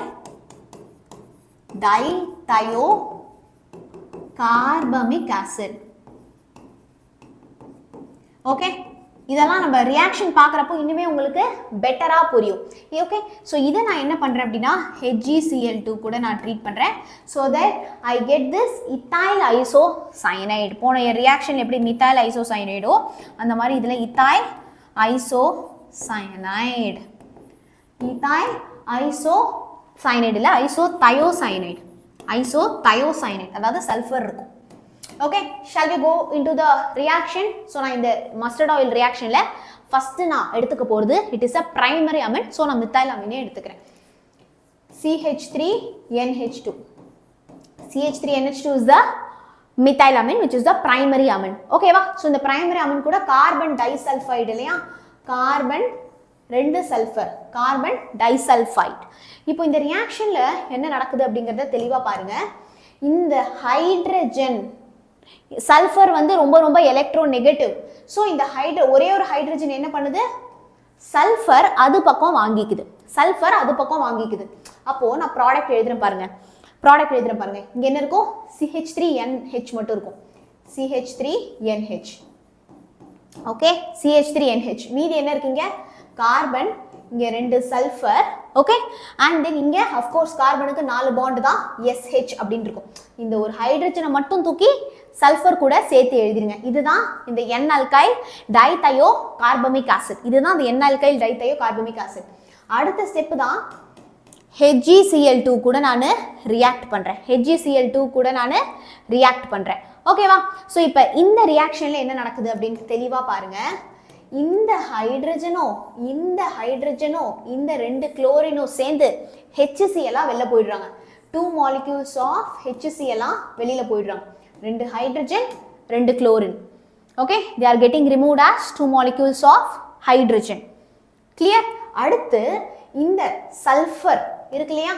டைதயோ carbamic acid. ஓகே, இதெல்லாம் நம்ம ரியாக்ஷன் பார்க்குறப்போ இன்னுமே உங்களுக்கு பெட்டராக புரியும். ஓகே, ஸோ இதை நான் என்ன பண்ணுறேன் அப்படின்னா HgCl2 கூட நான் ட்ரீட் பண்ணுறேன். So that I get this இத்தாயில் isocyanide. போன ரியாக்ஷன் எப்படி மித்தாயில் ஐசோசயனைடோ அந்த மாதிரி இதில் இத்தாயில் ஐசோசயனைடு. இத்தாயில் ஐசோசயனைடு இல்லை, ஐசோதயோசயனைடு. ஐசோதயோசயனைடு அதாவது சல்ஃபர் இருக்கும். Okay, shall we go into the reaction? So நான் இந்த மஸ்டர்ட் ஆயில் ரியாக்ஷனில் ஃபஸ்ட்டு நான் எடுத்துக்க போகிறது it is a primary amine. So நான் மித்தாயில் அமினே எடுத்துக்கிறேன். CH3NH2. CH3NH2 is the methyl amine which is the primary amine. ஓகேவா? ஸோ இந்த பிரைமரி அமின் கூட கார்பன் டைசல்ஃபைடு இல்லையா? Carbon 2 sulphur, carbon disulphide. இப்போ இந்த ரியாக்ஷன்ல என்ன நடக்குது அப்படிங்கறத தெளிவா பாருங்க. இந்த ஹைட்ரஜன் சல்ஃபர் வந்து ரொம்ப எலக்ட்ரோ நெகட்டிவ். ஸோ இந்த ஒரே ஒரு ஹைட்ரஜன் என்ன பண்ணுது? சல்ஃபர் அது பக்கம் வாங்கிக்குது. அப்போ நான் ப்ராடக்ட் எழுதுறேன் பாருங்க. இங்க என்ன இருக்கும்? CH3NH மட்டும் இருக்கும். CH3NH. Okay, CH3NH. மீதி என்ன இருக்குங்க? கார்பன், இங்க 2 சல்ஃபர். ஓகே, அண்ட் தென் இங்க ஆஃப் கோர்ஸ் கார்பனுக்கு 4 பாண்ட் தான் SH அப்படின்னு இருக்கும். இந்த ஒரு ஹைட்ரஜனை மட்டும் தூக்கி சல்ஃபர் கூட சேர்த்து எழுதிருங்க. இதுதான் இந்த N-alkyl டைதயோ கார்பமிக் ஆசிட். இதுதான் இந்த N-alkyl டைதயோ கார்பமிக் ஆசிட். அடுத்த ஸ்டெப் தான் HgCl2 கூட நான் ரியாக்ட் பண்றேன். ஓகேவா? ஸோ இப்போ இந்த ரியாக்ஷன்ல என்ன நடக்குது அப்படின்னு தெளிவா பாருங்க. இந்த ஹைட்ரஜனும் இந்த 2 குளோரினும் சேர்ந்து HCl வெளில போயிடுறாங்க. 2 molecules of HCl வெளியில போயிடுறாங்க. 2 hydrogen 2 chlorine. Okay, they are getting removed as 2 molecules of hydrogen. clear? அடுத்து இந்த சல்ஃபர் இருக்கு இல்லையா?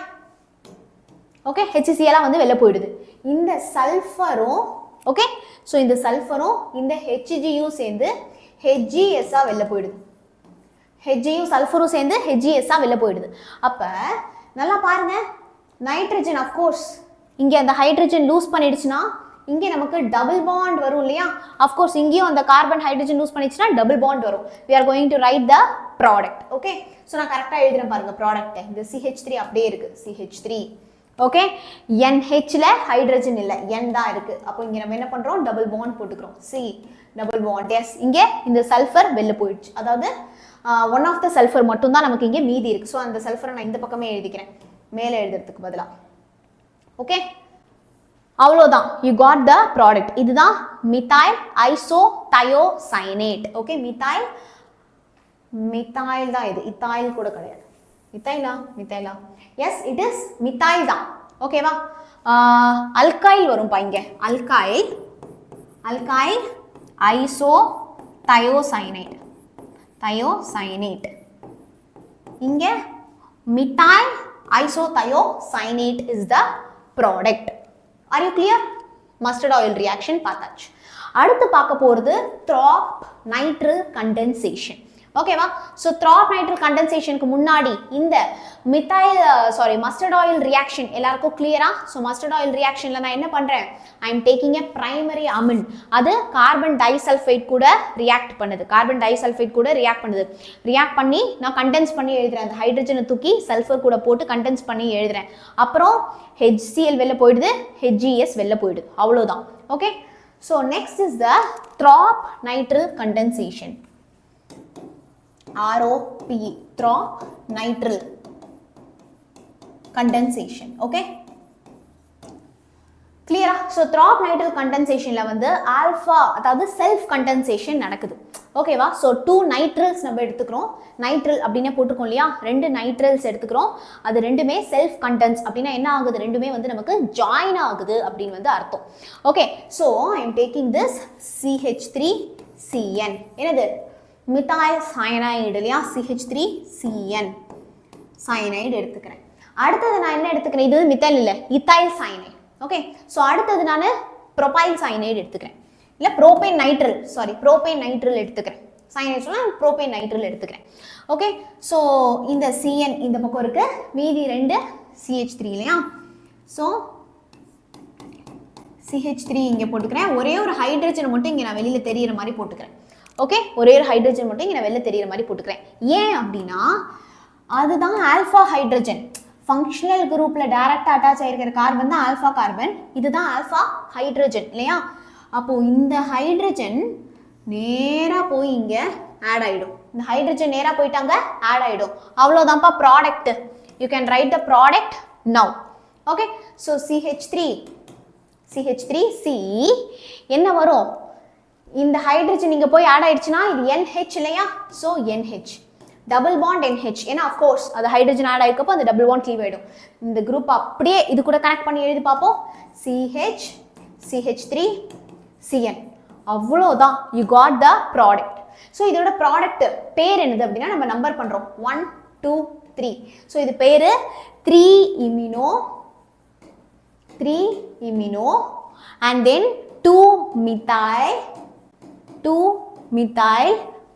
ஓகே, HCl வந்து வெளில போயிடுது. இந்த சல்ஃபரும் ஓகே, ஸோ இந்த சல்ஃபரும் இந்த HGயும் சேர்ந்து HgS வெளில போயிடுது. HGயும் சல்ஃபரும் சேர்ந்து HgS வெளில போயிடுது. அப்ப நல்லா பாருங்க, நைட்ரஜன் ஆஃப் கோர்ஸ் இங்க அந்த ஹைட்ரஜன் லூஸ் பண்ணிடுச்சுன்னா இங்கே நமக்கு டபுள் பாண்ட் வரும் இல்லையா? ஆஃப் கோர்ஸ் இங்கேயும் அந்த கார்பன் ஹைட்ரஜன் லூஸ் பண்ணிடுச்சுன்னா டபுள் பாண்ட் வரும். we are going to write the product. Okay, so நான் கரெக்டாக எழுதுறேன் பாருங்க ப்ராடக்ட். இந்த CH3 அப்படியே இருக்கு. CH3 ஓகே, NHல ஹைட்ரஜன் இல்லை, N தான் இருக்கு. அப்போ இங்க நம்ம என்ன பண்றோம்? டபுள் பாண்ட் போட்டுக்கிறோம். C double bond. எஸ், இங்கே இந்த சல்ஃபர் வெளில போயிடுச்சு. அதாவது ஒன் ஆஃப் த சல்ஃபர் மட்டும் தான் நமக்கு இங்கே மீதி இருக்கு. ஸோ அந்த சல்ஃபரை நான் இந்த பக்கமே எழுதிக்கிறேன், மேலே எழுதுறதுக்கு பதிலாக. ஓகே, அவ்வளோதான். You got the product. இதுதான் மித்தாயில் ஐசோதயோசயனேட். ஓகே, மித்தாயில் தான் இது, இத்தாயில் கூட கிடையாது. மித்தாயிலா? எஸ், இட் இஸ் மித்தாயில் தான். ஓகேவா? அல்கைல் வரும்பா இங்க. அல்கைல் ஐசோதயோசயனேட். இங்க மித்தாயில் isothiocyanate is the product. Are you clear? Mustard oil reaction பார்த்தாச்சு. அடுத்து பார்க்க போறது throp nitrile condensation. ஓகேவா? ஸோ throp nitrile condensationக்கு முன்னாடி இந்த mustard oil reaction எல்லாருக்கும் கிளியரா? ஸோ mustard oil reactionல நான் என்ன பண்றேன்? I am taking a primary amine. அது கார்பன் டைசல்ஃபைட் கூட ரியாக்ட் பண்ணுது. கார்பன் டைசல்ஃபைட் கூட ரியாக்ட் பண்ணுது. ரியாக்ட் பண்ணி நான் கண்டென்ஸ் பண்ணி எழுதுறேன். அந்த ஹைட்ரஜனை தூக்கி சல்ஃபர் கூட போட்டு கண்டென்ஸ் பண்ணி எழுதுறேன். அப்புறம் HCl வெளில போயிடுது, HGS வெளில போயிடுது. அவ்வளவுதான். Okay? So next is the throp nitrile condensation. ROP, throp nitrile condensation. Okay? Clear? So throp nitrile condensationல வந்து alpha அதாவது self condensation நடக்குது. ஓகேவா? So 2 nitriles நம்ம எடுத்துக்கிறோம். nitrile அப்படினே போட்டுக்கோம் இல்லையா? ரெண்டு nitriles எடுத்துக்கிறோம். அது ரெண்டுமே self condense அப்படினா என்ன ஆகுது? ரெண்டுமே வந்து நமக்கு join ஆகுது அப்படினு வந்து அர்த்தம். Okay, so I am taking this CH3CN. என்னது? methyl cyanide இல்லையா? CH3CN cyanide எடுத்துக்கிறேன். அடுத்து நான் என்ன எடுத்துக்கிறேன்? இது methyl இல்ல, ethyl cyanide. ஓகே, சோ அடுத்து நான் propyl cyanide எடுத்துக்கிறேன். இல்ல propane nitrile, sorry propane nitrile எடுத்துக்கிறேன். cyanide சொன்னா propane nitrile எடுத்துக்கிறேன். ஓகே, சோ இந்த CN இந்த பக்கம் இருக்கு, மீதி ரெண்டு CH3 இல்லையா? சோ CH3 இங்க போட்டுக்கிறேன். ஒரே ஒரு ஹைட்ரஜன் மட்டும் இங்க நான் வெளியில தெரியற மாதிரி போட்டுக்கிறேன். ஓகே, ஒரே ஒரு ஹைட்ரஜன் மட்டும் இங்க நான் வெளியில தெரியற மாதிரி போட்டுக்கிறேன். ஏன் அப்படினா அதுதான் ஆல்பா ஹைட்ரஜன். ஃபங்க்ஷனல் குரூப்ல டைரக்டா அட்டாச் ஆயிருக்கிற கார்பன் தான் ஆல்பா கார்பன், இதுதான் ஆல்பா ஹைட்ரஜன் இல்லையா? அப்போ இந்த ஹைட்ரஜன் நேரா போய் இங்க ஆட் ஆயிடும். இந்த ஹைட்ரஜன் நேரா போயிட்டாங்க ஆட் ஆயிடும். அவ்வளவுதான்ப்பா product. You can write the product now. Okay, so CH3C என்ன வரும்? இந்த ஹைட்ரஜன் இங்க போய் ஆட் ஆயிடுச்சுன்னா இது NH இல்லையா? So NH double bond NH. ஏன்னா அஃப்கோர்ஸ் அது ஹைட்ரஜன் ஆட் ஆயிருக்கப்போ அந்த டபுள் பாண்ட் லீவ் ஆயிடும். இந்த குரூப் அப்படியே இது கூட கனெக்ட் பண்ணி எழுதி பார்ப்போம். CH3CN. அவ்வளோதான், you got the product. So இதோட ப்ராடக்ட் பேர் என்னது அப்படின்னா நம்ம நம்பர் பண்றோம் 1 2 3. ஸோ இது பேரு 3 imino and then 2 methyl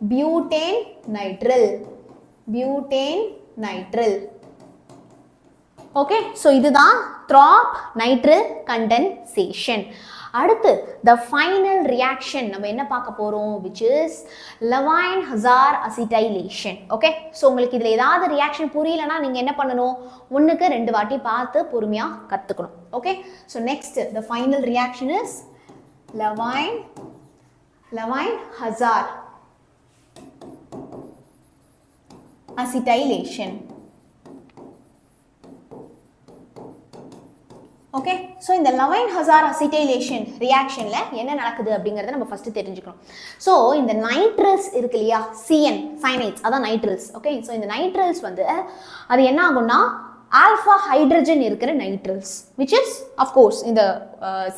butane nitrile. Okay, so இதுதான் throp nitrile condensation. அடுத்து the final reaction நம்ம என்ன பார்க்க போறோம், which is Levine-Hazard acetylation. Okay, so உங்களுக்கு இதுல ஏதாவது ரியாக்ஷன் புரியலனா நீங்க என்ன பண்ணணும், ஒண்ணுக்கு ரெண்டு வாட்டி பார்த்து பொறுமையா கத்துக்கணும். Okay, so next the final reaction is Levine-Hazard acetylation. Okay, so இந்த Levine-Hazard acetylation ரியாக்ஷன்ல என்ன நடக்குது அப்படிங்கறத நம்ம ஃபர்ஸ்ட் தெரிஞ்சுக்கணும். ஸோ இந்த நைட்ரல்ஸ் இருக்கு இல்லையா, CN சயனைட்ஸ், அதான் நைட்ரல்ஸ். ஓகே, ஸோ இந்த நைட்ரல்ஸ் வந்து அது என்ன ஆகும்னா ஆல்பா ஹைட்ரஜன் இருக்கிற நைட்ரல்ஸ், which is of course இந்த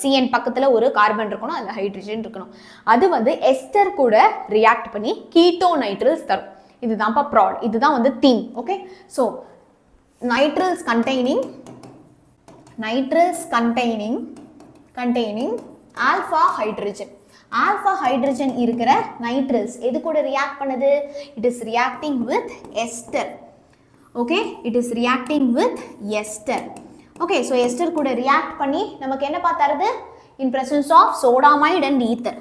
CN பக்கத்துல ஒரு கார்பன் இருக்கணும், அதுல ஹைட்ரஜன் இருக்கணும். அது வந்து எஸ்டர் கூட ரியாக்ட் பண்ணி கீட்டோ நைட்ரல்ஸ் தரும். இதுதான்ப்பா ப்ராடக்ட், இதுதான் வந்து theme. Okay, so nitriles containing alpha hydrogen இருக்கிற நைட்ரல்ஸ் எது கூட ரியாக்ட் பண்ணுது? it is reacting with ester. okay, it is reacting with ester. okay, so ester கூட ரியாக்ட் பண்ணி நமக்கு என்ன பார்த்தாருது? in presence of sodamide and ether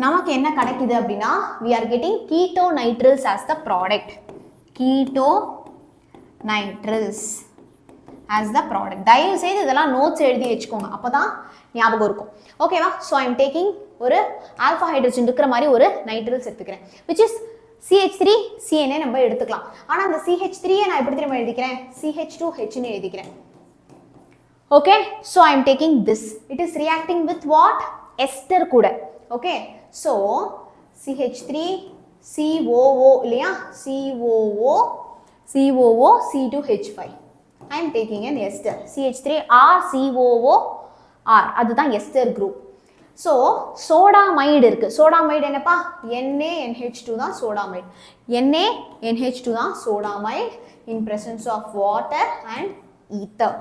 நமக்கு என்ன கிடைக்குது அப்படின்னா we are getting keto nitrils as the product. தயவு செய்து இதெல்லாம் நோட்ஸ் எழுதி வச்சுக்கோங்க, அப்பதான் ஞாபகம் இருக்கும். ஓகேவா? ஸோ ஐ எம் டேக்கிங் ஒரு ஆல்பா ஹைட்ரஜன் இருக்கிற மாதிரி ஒரு நைட்ரல்ஸ் எடுத்துக்கிறேன், which is CH3CN நம்ம எடுத்துக்கலாம். ஆனா அந்த CH3 நான் எப்படி திரும்ப எழுதிக்கிறேன்? CH2H ன்னு எழுதிக்கிறேன். Okay, so I am taking this. It is reacting with what? Ester கூட. ஓகே, ஸோ CH3COO இல்லையா? COO C2H5. I am taking an ester. CH3R COOR, அதுதான் எஸ்டர் குரூப். ஸோ சோடாமைடு இருக்கு. சோடாமைடு என்னப்பா? NaNH2 தான் sodamide. NaNH2 தான் sodamide in presence of water and ether.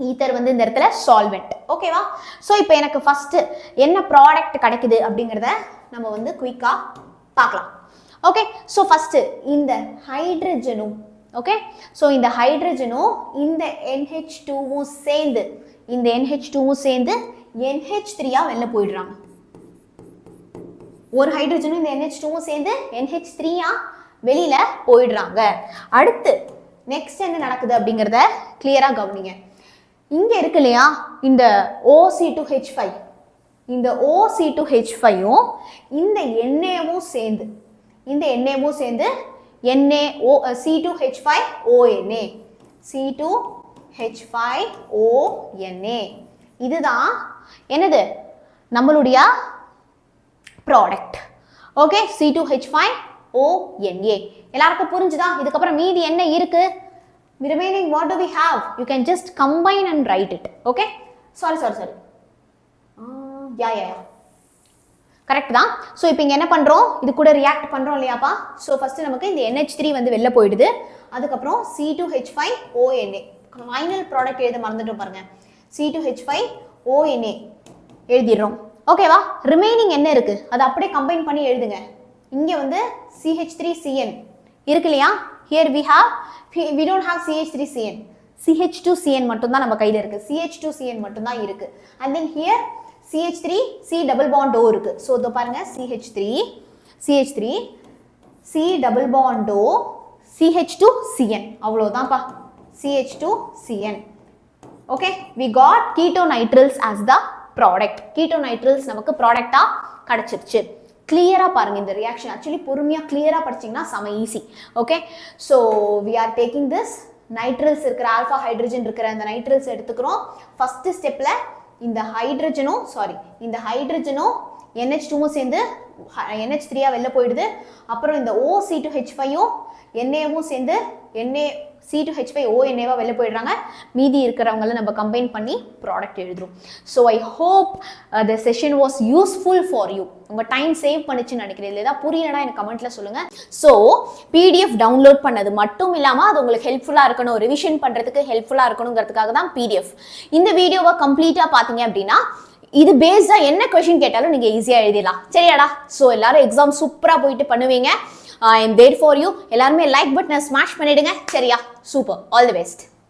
Ether வந்து இந்த இடத்துல சால்வெண்ட். ஓகேவா? ஸோ இப்போ எனக்கு ஃபர்ஸ்ட் என்ன ப்ராடக்ட் கிடைக்குது அப்படிங்கிறத நம்ம வந்து குயிக்கா பார்க்கலாம். ஓகே, ஸோ ஃபர்ஸ்ட் இந்த ஹைட்ரஜனும், ஓகே, ஸோ இந்த ஹைட்ரஜனும் இந்த NH2வும் சேர்ந்து, இந்த NH2வும் சேர்ந்து NH3 வெளில போயிடுறாங்க. ஒரு ஹைட்ரஜனும் இந்த NH2வும் சேர்ந்து NH3 வெளியில போயிடுறாங்க. அடுத்து நெக்ஸ்ட் என்ன நடக்குது அப்படிங்கிறத கிளியரா கவனிங்க. இங்க இருக்கு இல்லையா இந்த OC2H5, இந்த OC2H5ம் இந்த Naவும் சேர்ந்து, இந்த Naவும் சேர்ந்து C2H5ONA, C2H5ONA. இதுதான் என்னது? நம்மளுடைய ப்ராடக்ட். Okay, C2H5ONA. எல்லாருக்கும் புரிஞ்சுதா? இதுக்கப்புறம் மீதி என்ன இருக்கு? remaining what do we have? You can just combine and write it. Okay, sorry yeah correct தான். ஸோ இப்போ இங்கே என்ன பண்ணுறோம்? இது கூட ரியாக்ட் பண்ணுறோம் இல்லையாப்பா? ஸோ ஃபஸ்ட்டு நமக்கு இந்த NH3 வந்து வெளில போயிடுது. அதுக்கப்புறம் C2H5ONA ஃபைனல் ப்ராடக்ட் எழுத மறந்துட்டோம் பாருங்க. C2H5ONA எழுதிடுறோம். ஓகேவா? ரிமைனிங் என்ன இருக்குது அதை அப்படியே கம்பைன் பண்ணி எழுதுங்க. இங்கே வந்து CH3CN இருக்கு இல்லையா? Here we don't have CH3CN, CH2CN மட்டும் தான் நம்ம கையில் இருக்கு. CH2CN மட்டும் தான் இருக்கு. And then here CH3 C double bond O இருக்கு. ஸோ இதோ பாருங்க, CH3 C double bond O CH2CN அவ்வளோதான்ப்பா, CH2CN. Okay, we got ketonitrils as the product. ketonitrils நமக்கு ப்ராடக்டா கிடைச்சிருச்சு. கிளியரா பாருங்க இந்த ரியாக்ஷன். ஆக்சுவலி பொறுமையா கிளியரா படிச்சீங்கன்னா செம easy. Okay, so we are taking this nitriles இருக்கிற ஆல்ஃபா ஹைட்ரஜன் இருக்கிற அந்த நைட்ரல்ஸ் எடுத்துக்கிறோம். ஃபர்ஸ்ட் ஸ்டெப்ல இந்த ஹைட்ரஜனும் NH2வும் சேர்ந்து NH3 வெளில போயிடுது. அப்புறம் இந்த OC2H5யும் Naவும் சேர்ந்து C2H5ONA வெளில போயிடுறாங்க. மீதி இருக்கிறவங்கள நம்ம கம்பைன் பண்ணி ப்ராடக்ட் எழுதுறோம். So I hope the session was useful for you. உங்கள் டைம் சேவ் பண்ணிச்சுன்னு நினைக்கிறேன். இல்லை ஏதாவது புரியலனா எனக்கு கமெண்ட்ல சொல்லுங்க. ஸோ PDF டவுன்லோட் பண்ணது மட்டும் இல்லாமல் அது உங்களுக்கு ஹெல்ப்ஃபுல்லாக இருக்கணும், ரிவிஷன் பண்ணுறதுக்கு ஹெல்ப்ஃபுல்லாக இருக்கணுங்கிறதுக்காக தான் PDF. இந்த வீடியோவை கம்ப்ளீட்டாக பார்த்தீங்க அப்படின்னா இது பேஸ்டா என்ன கொஸ்டின் கேட்டாலும் நீங்க ஈஸியா எழுதிடலாம். சரியாடா? ஸோ எல்லாரும் எக்ஸாம் சூப்பரா போயிட்டு பண்ணுவீங்க. I am there for you. எல்லாருமே லைக் பட்டனை ஸ்மாஷ் பண்ணிடுங்க. சரியா? சூப்பர். All the best.